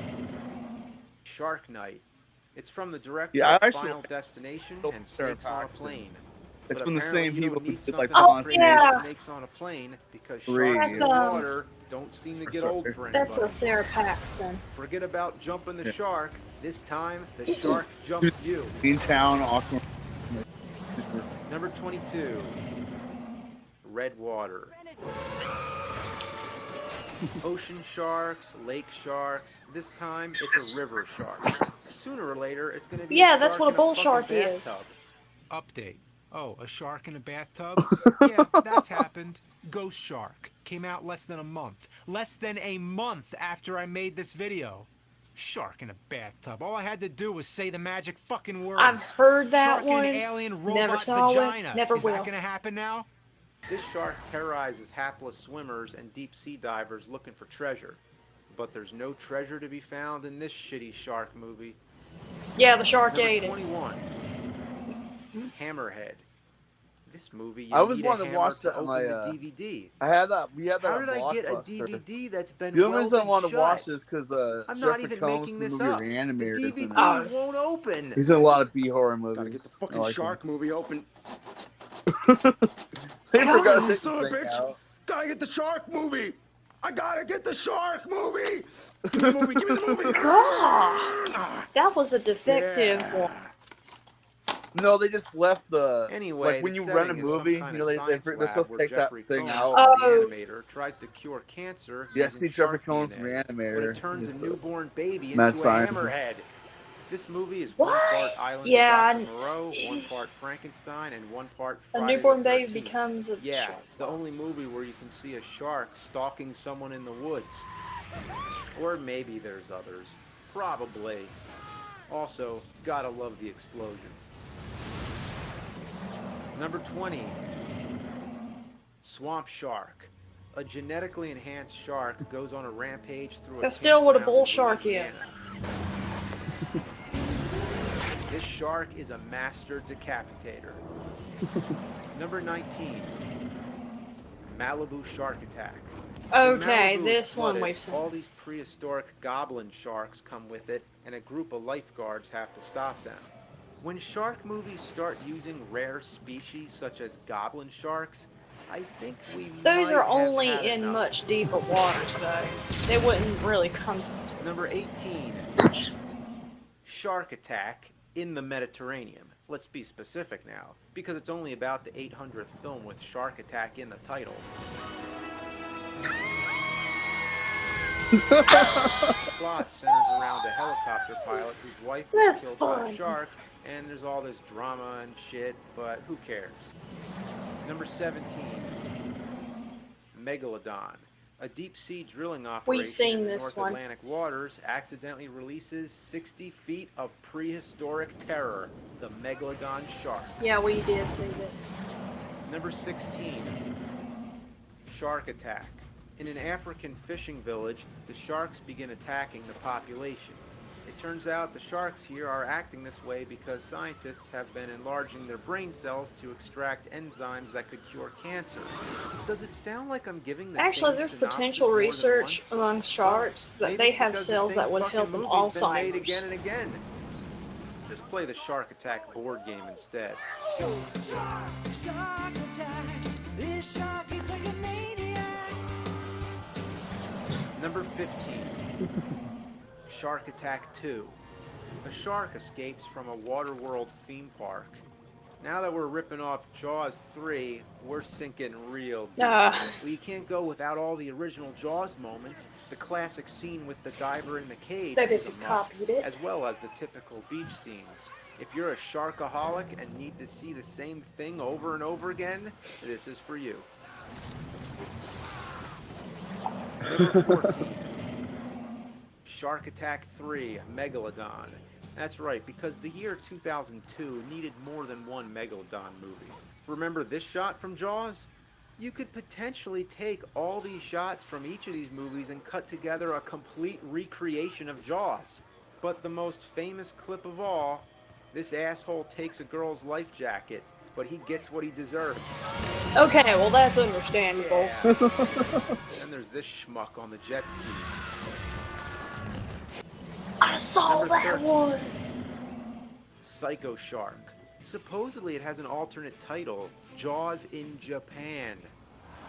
Shark Night. It's from the director Yeah, I of actually Final Destination and Sarah Snakes on a Paxton. Plane. It's But from the apparently same you people don't who need did like something Oh, Monster yeah. Snakes on a Plane because Three. sharks in the That's, water don't seem to get sorry. old for anybody. That's a Sarah Paxton. Forget about jumping the Yeah. shark. This time, the shark jumps you. In town, awkward. Number 22, Red Water. Ocean sharks, lake sharks. This time, it's a river shark. Sooner or later, it's going to be Yeah, a that's shark what a in bull fucking shark is. bathtub. Update. Oh, a shark in a bathtub? Yeah, that's happened. Ghost Shark. Came out less than a month. Less than a month after I made this video. Shark in a bathtub. All I had to do was say the magic fucking words. I've heard that Shark one. in alien robot Never saw vagina. it. Never Is will. that gonna happen now? This shark terrorizes hapless swimmers and deep-sea divers looking for treasure. But there's no treasure to be found in this shitty shark movie. Yeah, the shark Number ate it. 21, Hammerhead. This movie, you I was need a wanting to hammer watch to that on open my. the DVD. I had that. We had that. How on did I get a Blockbuster. DVD that's been The only reason I welded wanted to shut? watch this because I'm not Jeffrey even Combs, making the this movie up. Reanimator, The is in DVD it. won't open. He's in a lot of B horror movies. Gotta get the fucking I like shark movie open. They forgot to take Son of the a thing bitch! out. Gotta get the shark movie! I gotta get the shark movie! Give me the movie, give me the movie! God, that was a defective one. No, they just left the. Anyway, like when the you rent a setting is some movie, kind you know, of they're science supposed lab to where take that Jeffrey thing Combs, out. the animator, tries to cure cancer. Yeah, using see Jeffrey shark Combs, DNA, Reanimator. But it turns He's a the newborn baby mad into a scientist. hammerhead. This movie is What? one part Island Yeah, of Dr. Moreau, one part Frankenstein, and one part A Friday newborn the baby 13th. becomes a Yeah, shark. the only movie where you can see a shark stalking someone in the woods. Or maybe there's others. Probably. Also, gotta love the explosions. Number 20. Swamp Shark. A genetically enhanced shark goes on a rampage through a That's still what a campground bull in shark Louisiana. is. This shark is a master decapitator. Number 19. Malibu Shark Attack. When Okay, Malibu is this one flooded, we've seen. all these prehistoric goblin sharks come with it, and a group of lifeguards have to stop them. When shark movies start using rare species such as goblin sharks, I think we Those might are have only had in enough. much deeper waters, though. They wouldn't really come to this. Number 18. Shark Attack in the Mediterranean. Let's be specific now, because it's only about the 800th film with Shark Attack in the title. The plot centers around a helicopter pilot whose wife was That's killed by fun. a shark, and there's all this drama and shit, but who cares? Number 17. Megalodon. A deep-sea drilling operation seen in the this North one. Atlantic waters accidentally releases 60 feet of prehistoric terror, the Megalodon shark. Yeah, we did see this. Number 16. Shark Attack. In an African fishing village, the sharks begin attacking the population. It turns out the sharks here are acting this way because scientists have been enlarging their brain cells to extract enzymes that could cure cancer. Does it sound like I'm giving the Actually, same there's synopsis potential more than research once? among sharks that Maybe they it's have because the cells same that would fucking help in movie's been made again Alzheimer's. and again. Just play the Shark Attack board game instead. Shark attack. This shark is like a maniac. Number 15. Shark Attack 2. A shark escapes from a Waterworld theme park. Now that we're ripping off Jaws 3, we're sinking real deep. Well, you can't go without all the original Jaws moments. The classic scene with the diver in the cage They is a basically must, copied it. as well as the typical beach scenes. If you're a sharkaholic and need to see the same thing over and over again, this is for you. Number 14. Shark Attack 3, Megalodon. That's right, because the year 2002 needed more than one Megalodon movie. Remember this shot from Jaws? You could potentially take all these shots from each of these movies and cut together a complete recreation of Jaws. But the most famous clip of all, this asshole takes a girl's life jacket, but he gets what he deserves. okay, well that's understandable. Then there's this schmuck on the jet ski. I saw Number that 13. one. Psycho Shark. Supposedly it has an alternate title, Jaws in Japan.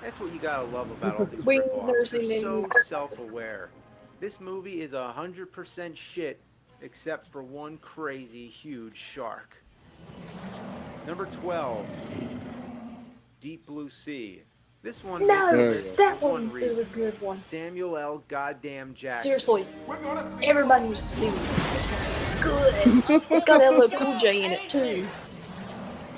That's what you gotta love about all these We've rip-offs. never They're seen so any- self-aware. This movie is 100% shit, except for one crazy huge shark. Number 12. Deep Blue Sea. This one No, makes a list that for one is a reason. good one. Samuel L. Goddamn Jackson. Seriously, everybody needs to see this one. Good. It's got LL Cool J in it too.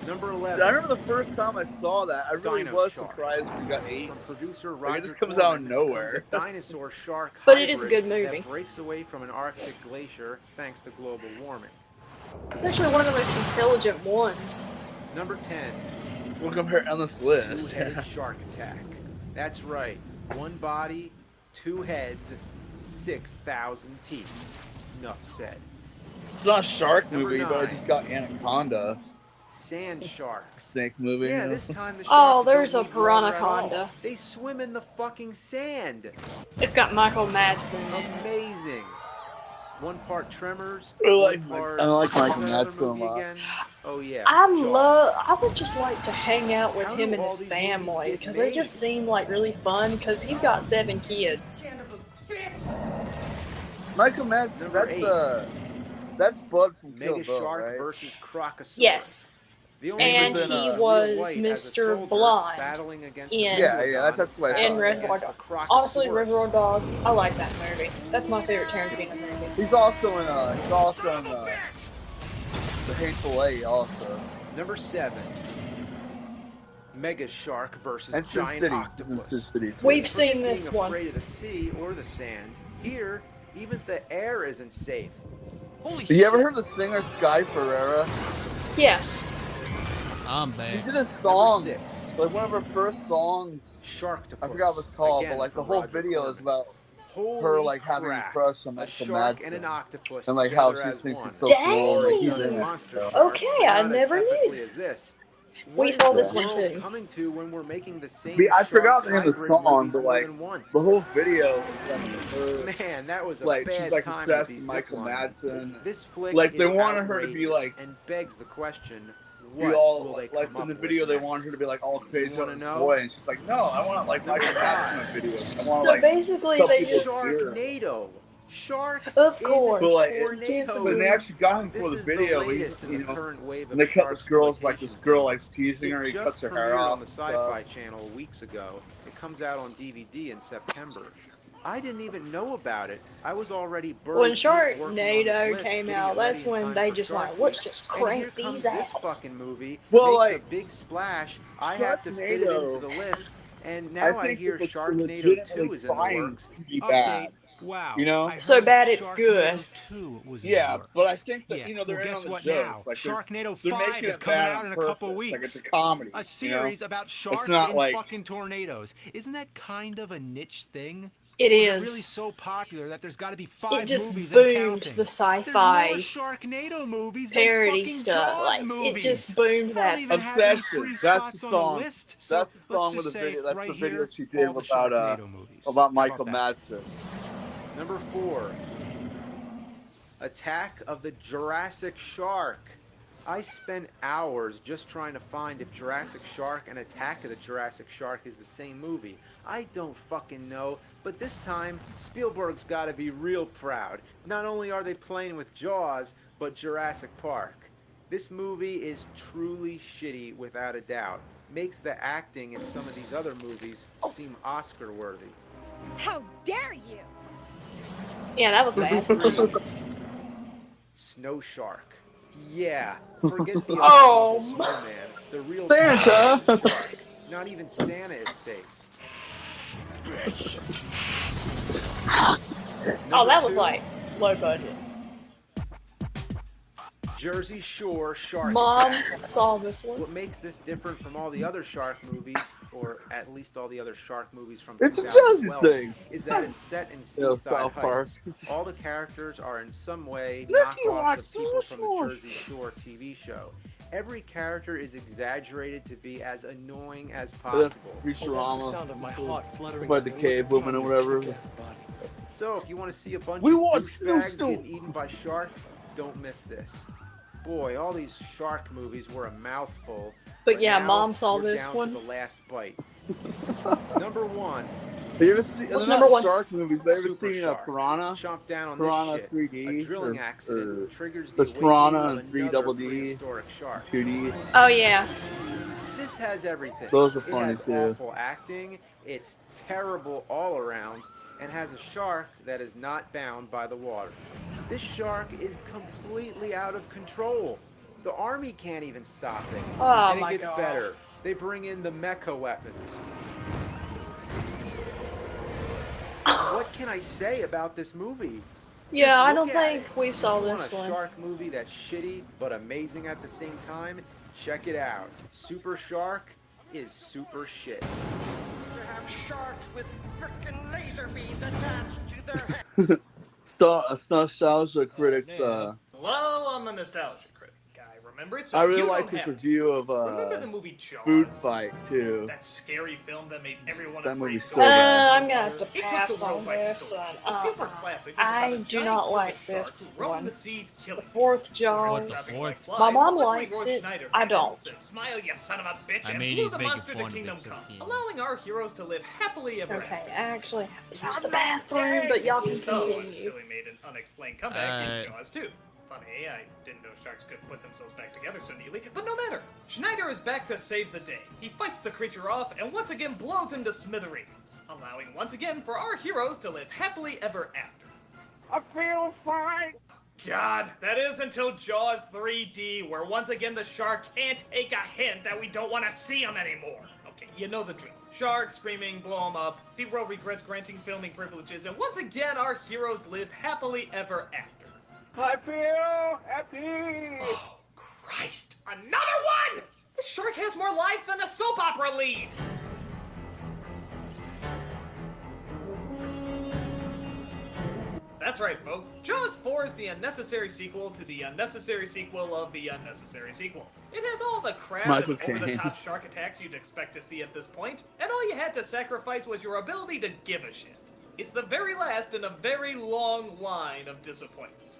Number 11. I remember the first time I saw that, I really Dino was Shark. surprised when we got 8. From producer Like, it Roger just comes out of Corman nowhere. comes a dinosaur shark But it is a hybrid good movie. that breaks away from an Arctic glacier thanks to global warming. It's actually one of the most intelligent ones. Number 10. We'll compare endless list. Two-headed shark attack. That's right. One body, 2 heads, 6,000 teeth. Enough said. It's not a shark Number movie, but I 9. just got Anaconda. Sand sharks. Snake movie. Yeah, you know? this time the Oh, sharks there's don't a need water at all. Piranaconda. They swim in the fucking sand. It's got Michael Madsen in it. Amazing. One part Tremors. I like one part Michael another Madsen a movie lot. again. Oh yeah. I would just like to hang out with How him do and all his these family movies get because they just seem like really fun because he's got 7 kids. Michael Madsen, Number 8. That's Bud from Kill Mega Bill, Shark right? versus Crocosaurus. Yes. The only And reason he Real was White as a Mr. soldier Blonde battling against in- a Yeah, Megalodon that's what I And thought. Reservoir against Dog. a Crocosaurus. Honestly, Reservoir Dog, I like that movie. That's my favorite Tarantino movie. He's also in The Hateful Eight also. Number 7. Mega Shark versus And Sin Giant City. Octopus. And Sin City too. We've Forget seen this being one. afraid of the sea or the sand. Here, even the air isn't safe. Holy You ever heard the singer Sky Ferreira? Yes. I'm He bad. did a song, Number 6. like one of her first songs. Sharktopus. I forgot what it's called, Again but like the from whole Roger video is Corman. about Holy her like having a crap. crush on A Michael shark and an Madsen. octopus And like how together she as thinks one. she's so cool. Like, he's Dang. in it. Monster So. shark, Okay, but I not never as knew. epically as this. We What is saw the this one world too. coming to when we're making the same I forgot shark the name of the hybrid song, movies but more like than once? the whole video is like her, Man, that was a like bad she's like time with obsessed these with Michael zip lines. Madsen. This flick Like they is wanted her to be outrageous like and begs the question, be what all will they like come in the up video with they next? wanted her to be like all crazy You on wanna this know? boy, and she's like, no, I want like Michael Madsen in videos. I want So like basically, tell they people just. it's Sharknado. Sharks Of in course. But like, tornadoes. but they actually got him for This the is video. the He, latest in you the know, current wave and they of cut this girl's like this girl like sharksploitation. teasing her. He It cuts just her hair premiered off. on the and stuff. Sci-Fi Channel weeks ago. It comes out on DVD in September. I didn't even know about it. I was already buried When deep working on this Sharknado list, came getting out, it ready that's in when time they for just Shark like, let's Week. just And crank here comes these this out. fucking movie. Well, makes like, a big splash. I have to fit it Sharknado, into the list. And now I think hear it's, like, Sharknado 2 legitimately is in the trying works. to be Update. bad. Wow. You know? I So heard bad it's Sharknado good. 2 was in Yeah, the works. but I think that Yeah, you know they're well, in guess on the what joke. now? Like Sharknado they're 5 making is it coming bad out on in a couple purpose. weeks. Like it's a comedy. A series about sharks not in like- fucking tornadoes. Isn't that kind of a niche thing? It It's is. really so popular that there's got to be 5 It just movies boomed and counting. the There's sci-fi more Sharknado movies parody than fucking stuff. Jaws Like movies. it just boomed I don't that. even have any Obsession. free That's the spots on the song. list, so That's the let's song with just the say video. That's right the video here, she did all the about Sharknado movies. about How Michael about that? Madsen. Number 4. Attack of the Jurassic Shark. I spent hours just trying to find if Jurassic Shark and Attack of the Jurassic Shark is the same movie. I don't fucking know, but this time Spielberg's got to be real proud. Not only are they playing with Jaws, but Jurassic Park. This movie is truly shitty without a doubt. Makes the acting in some of these other movies seem Oscar-worthy. How dare you! Yeah, that was bad. Snow Shark. Yeah, forget the Oh, snowman. The real Santa! shark. Not even Santa is safe. Oh, that was like low budget. Jersey Shore Shark Mom Attack. saw this one. What makes this different from all the other shark movies, or at least all the other shark movies from It's a 2012, Jersey thing. is that it's set in Yo, Seaside South Park. Heights. All the characters are in some way Nicky knockoffs likes of people so from the much. Jersey Shore TV show. Every character is exaggerated to be as annoying as And then possible. Futurama. About the cave woman or whatever. So, if you want to see a bunch We of want Snoop douchebags Snoop. getting eaten by sharks, don't miss this. Boy, all these shark movies were a mouthful. But yeah, now Mom saw we're this down one. To the last bite. Number one. Have you ever seen? What's they're number not one? Shark movies. Have you ever Super seen Shark. Piranha? Chomp down on Piranha this shit. 3D. A drilling or- accident triggers the There's awakening Piranha of and 3 another double D, prehistoric shark. 2D. Oh yeah. This has everything. Those are It funny, has too. awful acting. It's terrible all around, and has a shark that is not bound by the water. This shark is completely out of control. The army can't even stop it. Oh, and it my gets God. better. They bring in the mecha weapons. What can I say about this movie? Yeah, Just I look don't at think it. we saw You want this a one. shark movie that's shitty but amazing at the same time? Check it out. Super Shark is super shit. To have sharks with frickin' laser beams attached to their head. Nostalgia critics. Hello, I'm the nostalgia critic guy. Remember it? So I really you liked don't his have review of Remember the movie Jaws? Food Fight too. That scary film that made everyone That afraid movie's to so go bad. I'm gonna have to It took pass the world on by this storm. one. The Spielberg classic was I about a do giant not killer like shark this who roamed one. the seas, The killing fourth Jaws. What, the fourth? My mom Luckily, likes Roy it. Schneider I came don't. and said, "Smile, you son of a bitch," I and mean, flew he's the making monster to fun of Kingdom it, so, Come, you know. allowing our heroes to live happily ever Okay, after. I actually have to use the bathroom, but y'all can Oh, continue. until he made an unexplained comeback in Jaws 2. Funny, I didn't know sharks could put themselves back together so neatly, but no matter. Schneider is back to save the day. He fights the creature off and once again blows him to smithereens, allowing once again for our heroes to live happily ever after. I feel fine. God, that is until Jaws 3D, where once again the shark can't take a hint that we don't want to see him anymore. Okay, you know the drill. Shark screaming, blow him up, Zero regrets granting filming privileges, and once again our heroes live happily ever after. I feel happy. Oh, Christ, another one! This shark has more life than a soap opera lead! That's right, folks. Jaws 4 is the unnecessary sequel to the unnecessary sequel of the unnecessary sequel. It has all the crap Michael and Caine. over-the-top shark attacks you'd expect to see at this point, and all you had to sacrifice was your ability to give a shit. It's the very last in a very long line of disappointment.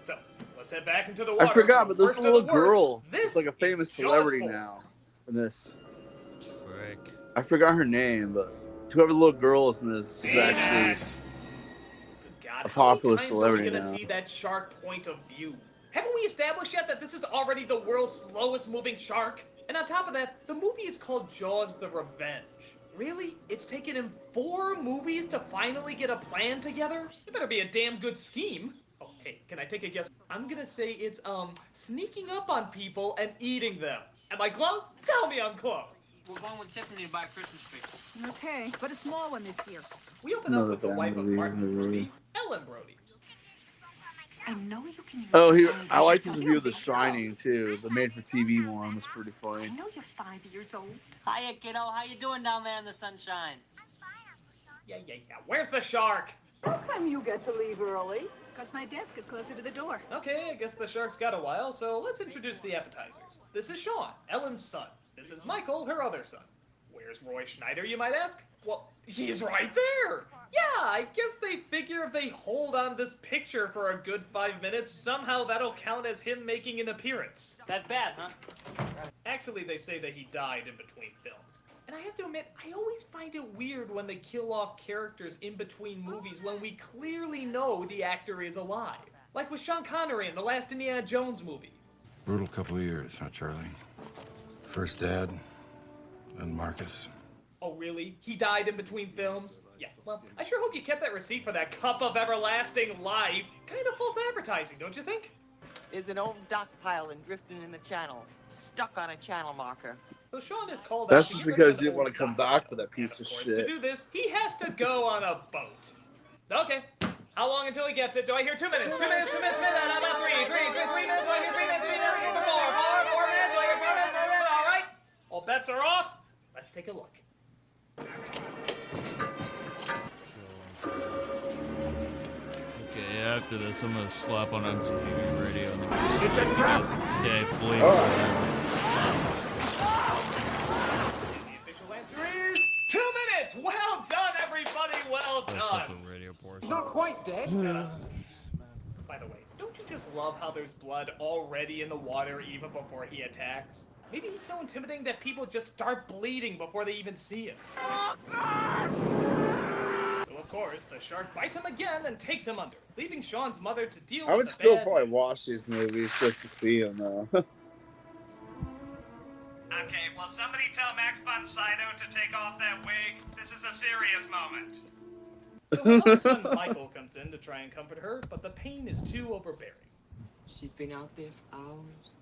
So, let's head back into the water. I forgot, but there's Worst a of the little worst. girl. This It's like a famous is Jaws celebrity 4. now. In this, Frick. I forgot her name, but whoever the little girl is in this is See actually that? God, a popular how many times celebrity are we gonna now. see that shark point of view? Haven't we established yet that this is already the world's slowest moving shark? And on top of that, the movie is called Jaws the Revenge. Really? It's taken him 4 movies to finally get a plan together? It better be a damn good scheme. Oh, hey, can I take a guess? I'm gonna say it's, sneaking up on people and eating them. Am I close? Tell me I'm close. We're going with Tiffany to buy a Christmas tree. Okay, but a small one this year. We open up Another with the bad wife of movie, Martin another Brody, movie. Ellen Brody. I know you can use Oh, the he. phone, I but liked you're his a review of The big girl. Shining too. The made-for-TV one was pretty I funny. know you're 5 years old. Hiya, kiddo. How you doing down there in the sunshine? Yeah. Where's the shark? How come you get to leave early? Because my desk is closer to the door. Okay, I guess the shark's got a while, so let's introduce the appetizers. This is Sean, Ellen's son. This is Michael, her other son. Where's Roy Schneider, you might ask? Well, he's right there! Yeah, I guess they figure if they hold on this picture for a good 5 minutes, somehow that'll count as him making an appearance. That bad, huh? Actually, they say that he died in between films. And I have to admit, I always find it weird when they kill off characters in between movies when we clearly know the actor is alive. Like with Sean Connery in the last Indiana Jones movie. Brutal couple of years, huh, Charlie? First Dad, then Marcus. Oh, really? He died in between films? Yeah, well, I sure hope you kept that receipt for that cup of everlasting life. Kind of false advertising, don't you think? Is an old dock pile and drifting in the channel, stuck on a channel marker. So Sean is called That's out to just get rid because of you an want old to come dock back pile. for that piece of To shit. do this, he has to go on a boat. Okay. How long until he gets it? Do I hear 2 minutes? 2 minutes, 2 minutes, 2 minutes. How about 3 minutes? Do I hear 3 minutes? 3 minutes. 4 minutes. Do I hear 4 minutes? 4 minutes. All right. All bets are off. Let's take a look. Okay, after this, I'm gonna slap on MCTV radio and the It's a trap! stay bleeding. The official answer is 2 minutes. Well done, everybody. Well done. The radio portion. Not quite dead. By the way, don't you just love how there's blood already in the water even before he attacks? Maybe he's so intimidating that people just start bleeding before they even see him. So of course, the shark bites him again and takes him under, leaving Sean's mother to deal I would with the still bad probably watch these movies just to see them, though. Okay, will somebody tell Max von Sydow to take off that wig? This is a serious moment. So her other son Michael comes in to try and comfort her, but the pain is too overbearing. She's been out there for hours.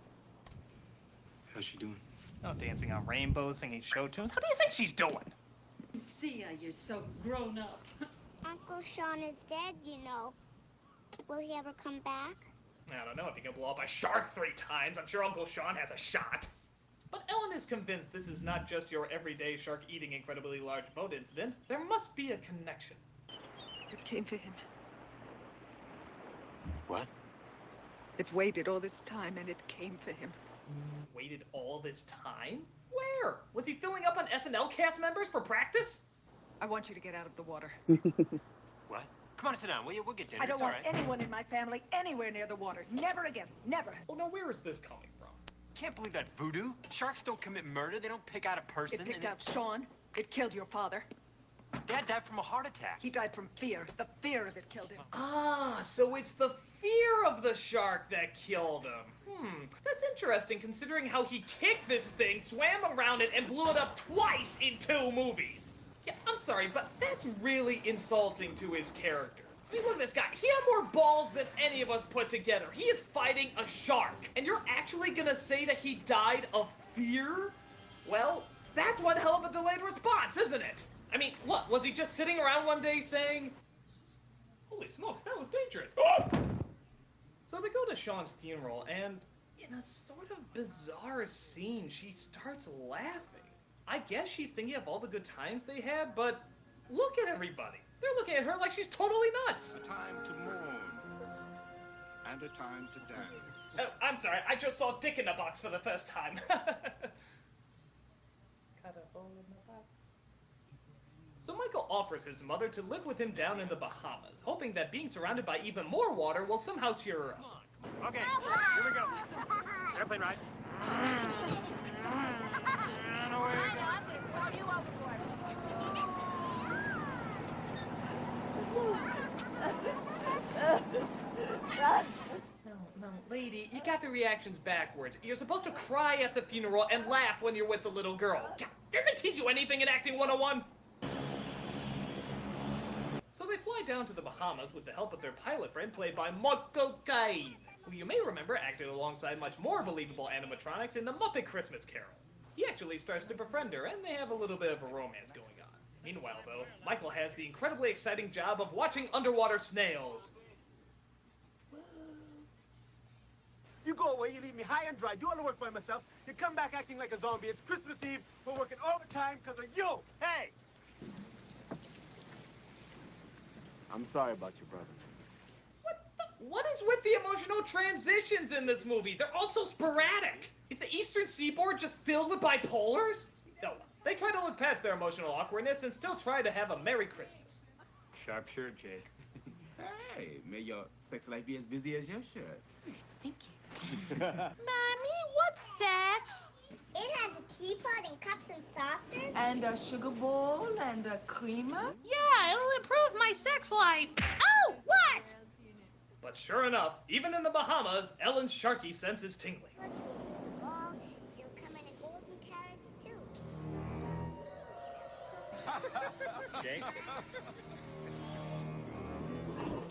How's she doing? Oh, dancing on rainbows, singing show tunes. How do you think she's doing? Thea, you're so grown up. Uncle Sean is dead, you know. Will he ever come back? I don't know if he can blow up a shark 3 times. I'm sure Uncle Sean has a shot. But Ellen is convinced this is not just your everyday shark-eating incredibly large boat incident. There must be a connection. It came for him. What? It waited all this time and it came for him. Waited all this time? Where? Was he filling up on SNL cast members for practice? I want you to get out of the water. What? Come on, sit down, will you? We'll get dinner. I don't It's all want right. anyone in my family anywhere near the water. Never again. Never. Oh, now where is this coming from? Can't believe that voodoo. Sharks don't commit murder. They don't pick out a person. It picked and out Sean. It killed your father. Dad died from a heart attack. He died from fear. The fear of it killed him. Ah, so it's the fear of the shark that killed him. That's interesting considering how he kicked this thing, swam around it, and blew it up twice in 2 movies. Yeah, I'm sorry, but that's really insulting to his character. I mean, look at this guy. He had more balls than any of us put together. He is fighting a shark. And you're actually gonna say that he died of fear? Well, that's one hell of a delayed response, isn't it? I mean, what, was he just sitting around one day saying, holy smokes, that was dangerous. So they go to Sean's funeral, and in a sort of bizarre scene, she starts laughing. I guess she's thinking of all the good times they had, but look at everybody. They're looking at her like she's totally nuts. A time to mourn and a time to dance. Oh, I'm sorry, I just saw Dick in a Box for the first time. So Michael offers his mother to live with him down in the Bahamas, hoping that being surrounded by even more water will somehow cheer her up. Okay, here we go. Airplane ride. No, lady, you got the reactions backwards. You're supposed to cry at the funeral and laugh when you're with the little girl. God, didn't they teach you anything in Acting 101? So they fly down to the Bahamas with the help of their pilot friend played by Morgan3000, who you may remember acted alongside much more believable animatronics in The Muppet Christmas Carol. He actually starts to befriend her, and they have a little bit of a romance going on. Meanwhile, though, Michael has the incredibly exciting job of watching underwater snails. You go away, you leave me high and dry, do all the work by myself. You come back acting like a zombie. It's Christmas Eve. We're working overtime because of you. Hey! I'm sorry about your brother. What is with the emotional transitions in this movie? They're all so sporadic. Is the Eastern Seaboard just filled with bipolars? No, they try to look past their emotional awkwardness and still try to have a Merry Christmas. Sharp shirt, Jake. Hey, may your sex life be as busy as your shirt. Thank you. Mommy, what's sex? It has a teapot and cups and saucers. And a sugar bowl and a creamer. Yeah, it'll improve my sex life. Oh, what? But sure enough, even in the Bahamas, Ellen's sharky sense is tingling. You'll come in a golden carriage too. Okay.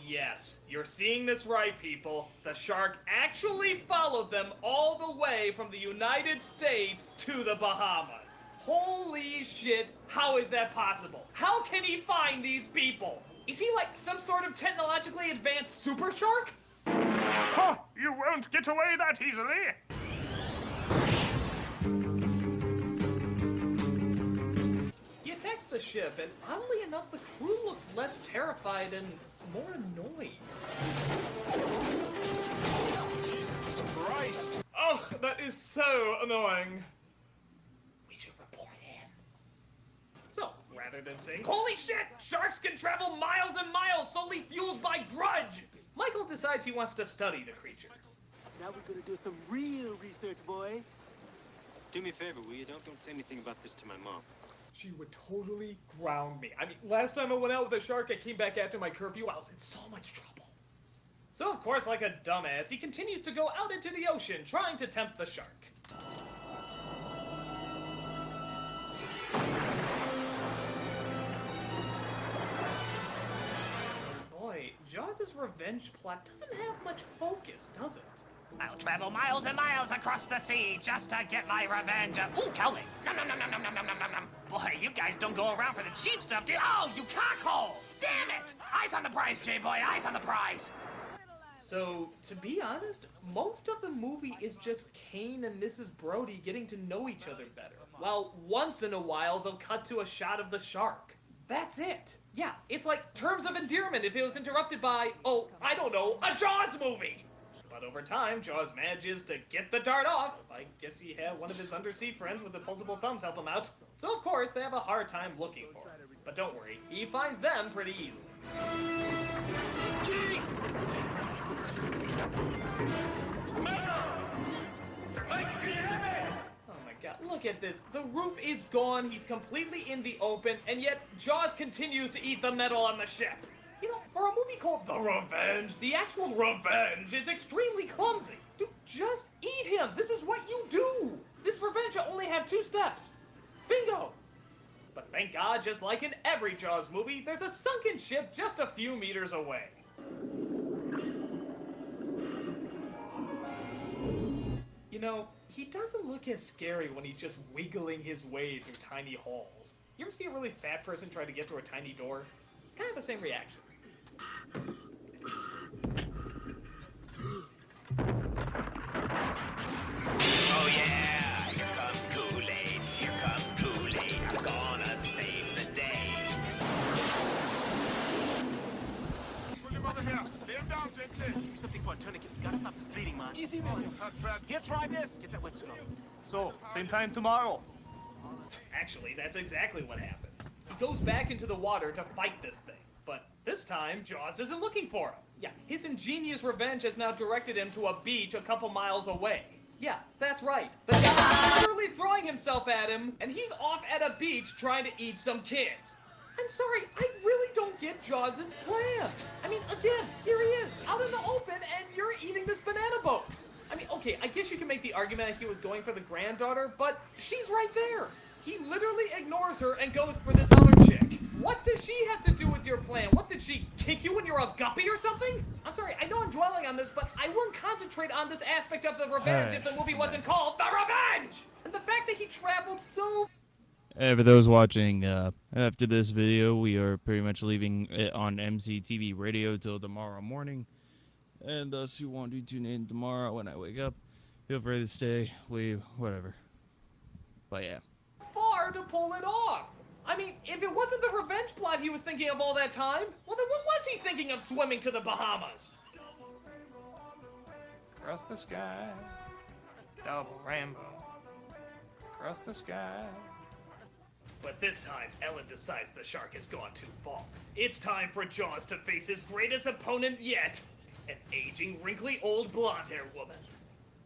Yes, you're seeing this right, people. The shark actually followed them all the way from the United States to the Bahamas. Holy shit, how is that possible? How can he find these people? Is he like some sort of technologically advanced super shark? Huh, you won't get away that easily. He attacks the ship, and oddly enough, the crew looks less terrified and more annoyed. Christ! Oh, that is so annoying. We should report him. So, rather than saying, "Holy shit! Sharks can travel miles and miles solely fueled by grudge!" Michael decides he wants to study the creature. Now we're gonna do some real research, boy. Do me a favor, will you? Don't say anything about this to my mom. She would totally ground me. I mean, last time I went out with a shark, I came back after my curfew, I was in so much trouble. So, of course, like a dumbass, he continues to go out into the ocean, trying to tempt the shark. Boy, Jaws' revenge plot doesn't have much focus, does it? I'll travel miles and miles across the sea just to get my revenge. Ooh, cowling. Nom, nom, nom, nom, nom, nom, nom, nom, nom. Boy, you guys don't go around for the cheap stuff, do you? Oh, you cockhole! Damn it! Eyes on the prize, J-boy, eyes on the prize! So, to be honest, most of the movie is just Kane and Mrs. Brody getting to know each other better. While once in a while, they'll cut to a shot of the shark. That's it. Yeah, it's like Terms of Endearment if it was interrupted by, oh, I don't know, a Jaws movie! But over time, Jaws manages to get the dart off. I guess he had one of his undersea friends with opposable thumbs help him out. So of course, they have a hard time looking for him. But don't worry, he finds them pretty easily. Oh my god, look at this. The roof is gone, he's completely in the open, and yet Jaws continues to eat the metal on the ship. You know, for a movie called The Revenge, the actual revenge is extremely clumsy. Dude, just eat him. This is what you do. This revenge will only have 2 steps. Bingo. But thank God, just like in every Jaws movie, there's a sunken ship just a few meters away. You know, he doesn't look as scary when he's just wiggling his way through tiny halls. You ever see a really fat person try to get through a tiny door? Kind of the same reaction. Oh yeah, here comes Kool-Aid, here comes Kool-Aid, I'm gonna save the day. Put him over here. Lay him down gently. Give me something for a tourniquet. You gotta stop this bleeding, man. Easy, man. Here, try this. Get that wetsuit on. So, same time tomorrow. Actually, that's exactly what happens. He goes back into the water to fight this thing. But this time, Jaws isn't looking for him. Yeah, his ingenious revenge has now directed him to a beach a couple miles away. Yeah, that's right. The guy is literally throwing himself at him, and he's off at a beach trying to eat some kids. I'm sorry, I really don't get Jaws' plan. I mean, again, here he is, out in the open, and you're eating this banana boat. I mean, okay, I guess you can make the argument that he was going for the granddaughter, but she's right there. He literally ignores her and goes for this other chick. What does she have to do with your plan? What, did she kick you when you're a guppy or something? I'm sorry, I know I'm dwelling on this, but I wouldn't concentrate on this aspect of the revenge if the movie wasn't called The Revenge! And the fact that he traveled so... And for those watching after this video, we are pretty much leaving it on MCTV radio till tomorrow morning. And thus, who want to tune in tomorrow when I wake up, feel free to stay, leave, whatever. But yeah. Far to pull it off. I mean, if it wasn't the revenge plot he was thinking of all that time, well then what was he thinking of swimming to the Bahamas? Across the sky. Double rainbow. Across the sky. But this time, Ellen decides the shark has gone too far. It's time for Jaws to face his greatest opponent yet, an aging, wrinkly, old blonde-haired woman.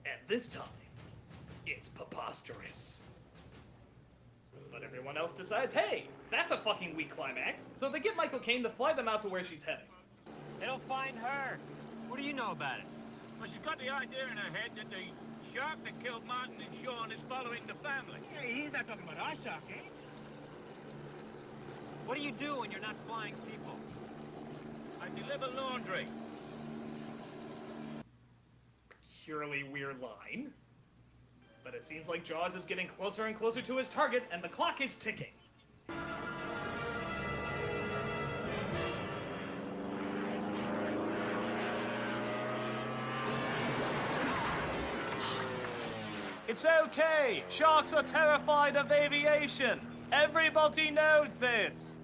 And this time, it's preposterous. But everyone else decides, hey, that's a fucking weak climax, so they get Michael Caine to fly them out to where she's heading. It'll find her. What do you know about it? Well, she's got the idea in her head that the shark that killed Martin and Sean is following the family. Hey, he's not talking about our shark, eh? What do you do when you're not flying people? I deliver laundry. Purely weird line. But it seems like Jaws is getting closer and closer to his target, and the clock is ticking. It's okay! Sharks are terrified of aviation! Everybody knows this!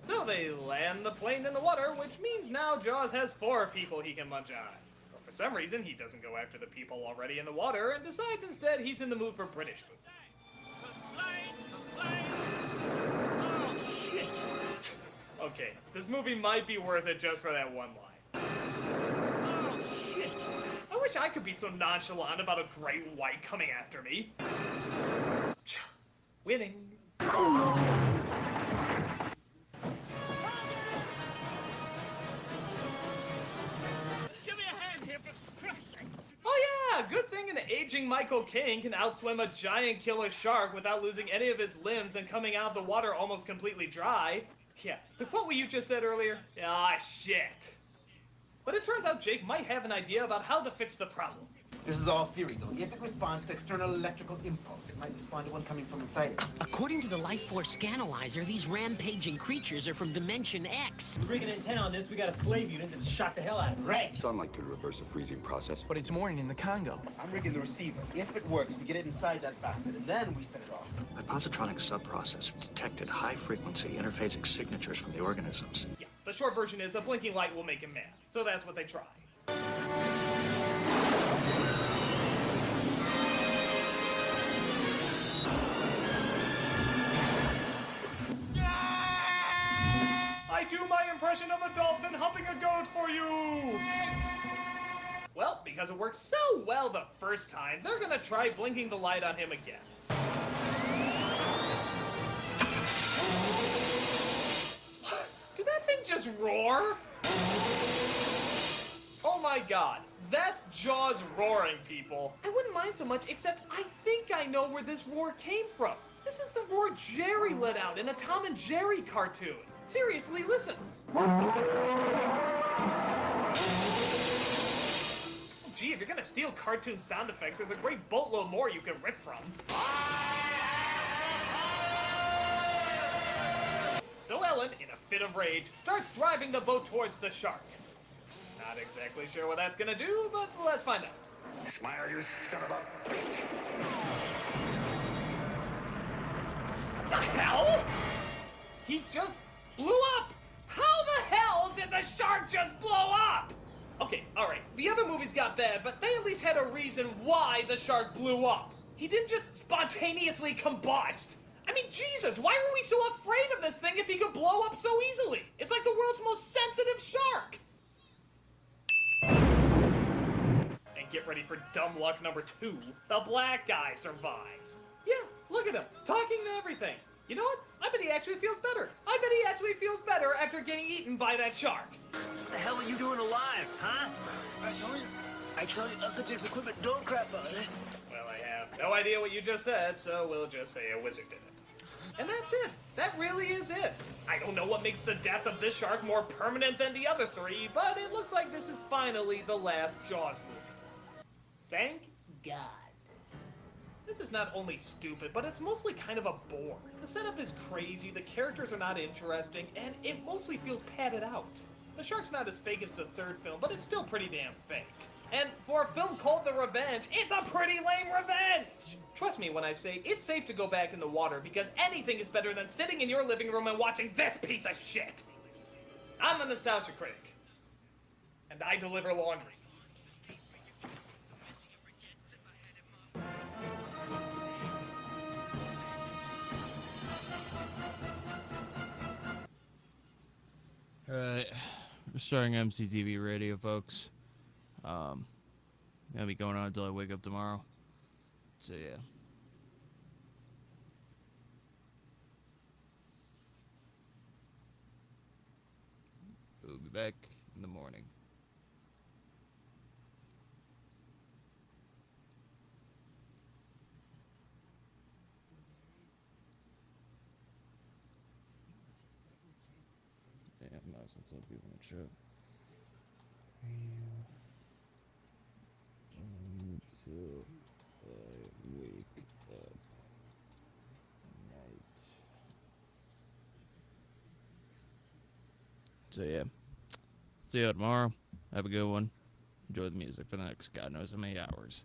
So they land the plane in the water, which means now Jaws has 4 people he can munch on. But for some reason, he doesn't go after the people already in the water and decides instead he's in the mood for British food. Oh, shit. Okay, this movie might be worth it just for that one line. Oh, shit. I wish I could be so nonchalant about a great white coming after me. Winning. Oh yeah, good thing an aging Michael Caine can outswim a giant killer shark without losing any of its limbs and coming out of the water almost completely dry. Yeah, to quote what you just said earlier, ah shit. But it turns out Jake might have an idea about how to fix the problem. This is all theory, though. If it responds to external electrical impulse, it might respond to one coming from inside it. According to the Life Force Scanalyzer, these rampaging creatures are from Dimension X. We're bringing in 10 on this. We got a slave unit that shot the hell out of it. Right. Sunlight could reverse the freezing process. But it's morning in the Congo. I'm rigging the receiver. If it works, we get it inside that basket, and then we set it off. My positronic subprocessor detected high-frequency interphasic signatures from the organisms. Yeah, the short version is a blinking light will make him mad. So that's what they try. I do my impression of a dolphin humping a goat for you! Well, because it worked so well the first time, they're gonna try blinking the light on him again. Did that thing just roar? Oh my god, that's Jaws roaring, people. I wouldn't mind so much, except I think I know where this roar came from. This is the roar Jerry let out in a Tom and Jerry cartoon. Seriously, listen. Gee, if you're gonna steal cartoon sound effects, there's a great boatload more you can rip from. So Ellen, in a fit of rage, starts driving the boat towards the shark. Not exactly sure what that's gonna do, but let's find out. Smile, you son of a bitch. What the hell? He just blew up! How the hell did the shark just blow up? Okay, alright, the other movies got bad, but they at least had a reason why the shark blew up. He didn't just spontaneously combust. I mean, Jesus, why were we so afraid of this thing if he could blow up so easily? It's like the world's most sensitive shark. And get ready for dumb luck number 2. The black guy survives. Yeah, look at him, talking to everything. You know what? I bet he actually feels better. I bet he actually feels better after getting eaten by that shark. What the hell are you doing alive, huh? I told you, Uncle Jake's equipment don't crap on it. Well, I have no idea what you just said, so we'll just say a wizard did it. And that's it. That really is it. I don't know what makes the death of this shark more permanent than the other 3, but it looks like this is finally the last Jaws movie. Thank God. This is not only stupid, but it's mostly kind of a bore. The setup is crazy, the characters are not interesting, and it mostly feels padded out. The shark's not as fake as the 3rd film, but it's still pretty damn fake. And for a film called The Revenge, it's a pretty lame revenge! Trust me when I say it's safe to go back in the water, because anything is better than sitting in your living room and watching this piece of shit! I'm the Nostalgia Critic. And I deliver laundry. Alright, we're starting MCTV radio, folks. Gonna be going on until I wake up tomorrow. So, yeah. We'll be back in the morning. since some people in chat. Until I wake up night. So yeah, see you tomorrow. Have a good one. Enjoy the music for the next God knows how many hours.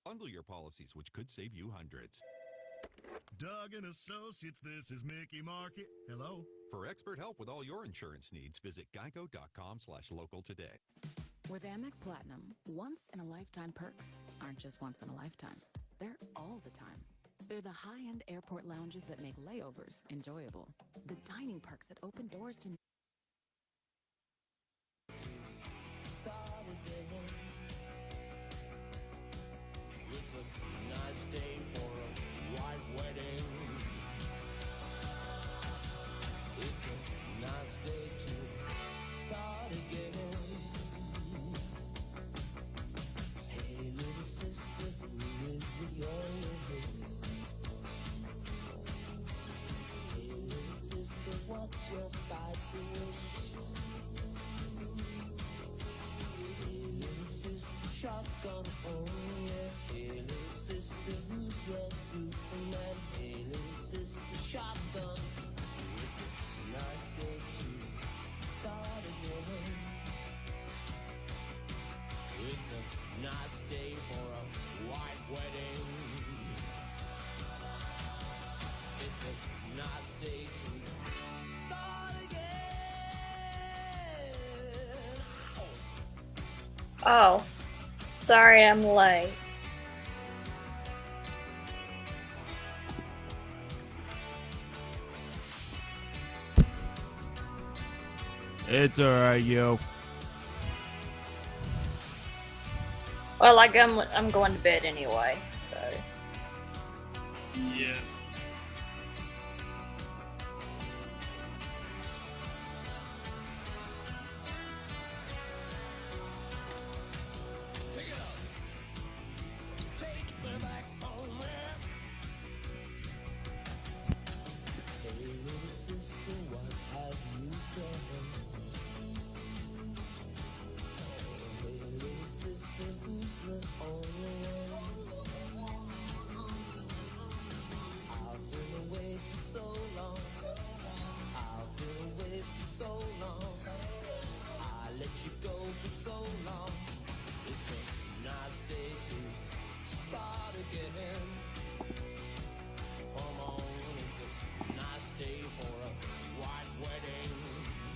Bundle your policies, which could save you hundreds. Doug and Associates, this is Mickey Market. Hello? For expert help with all your insurance needs, visit geico.com/local today. With Amex Platinum, once-in-a-lifetime perks aren't just once in a lifetime. They're all the time. They're the high-end airport lounges that make layovers enjoyable. The dining perks that open doors to... It's a nice day for a white wedding. It's a nice day to start again. Hey, little sister, who is it you're with? Hey, little sister, what's your vice? Hey, little sister, shotgun, oh yeah. Hey, little sister, who's your Superman? Hey, little sister, shotgun. It's a nice day to start again. It's a nice day for a white wedding. It's a nice day to start again. Oh, sorry I'm late. It's alright, yo. Well, like I'm going to bed anyway, so. Yeah.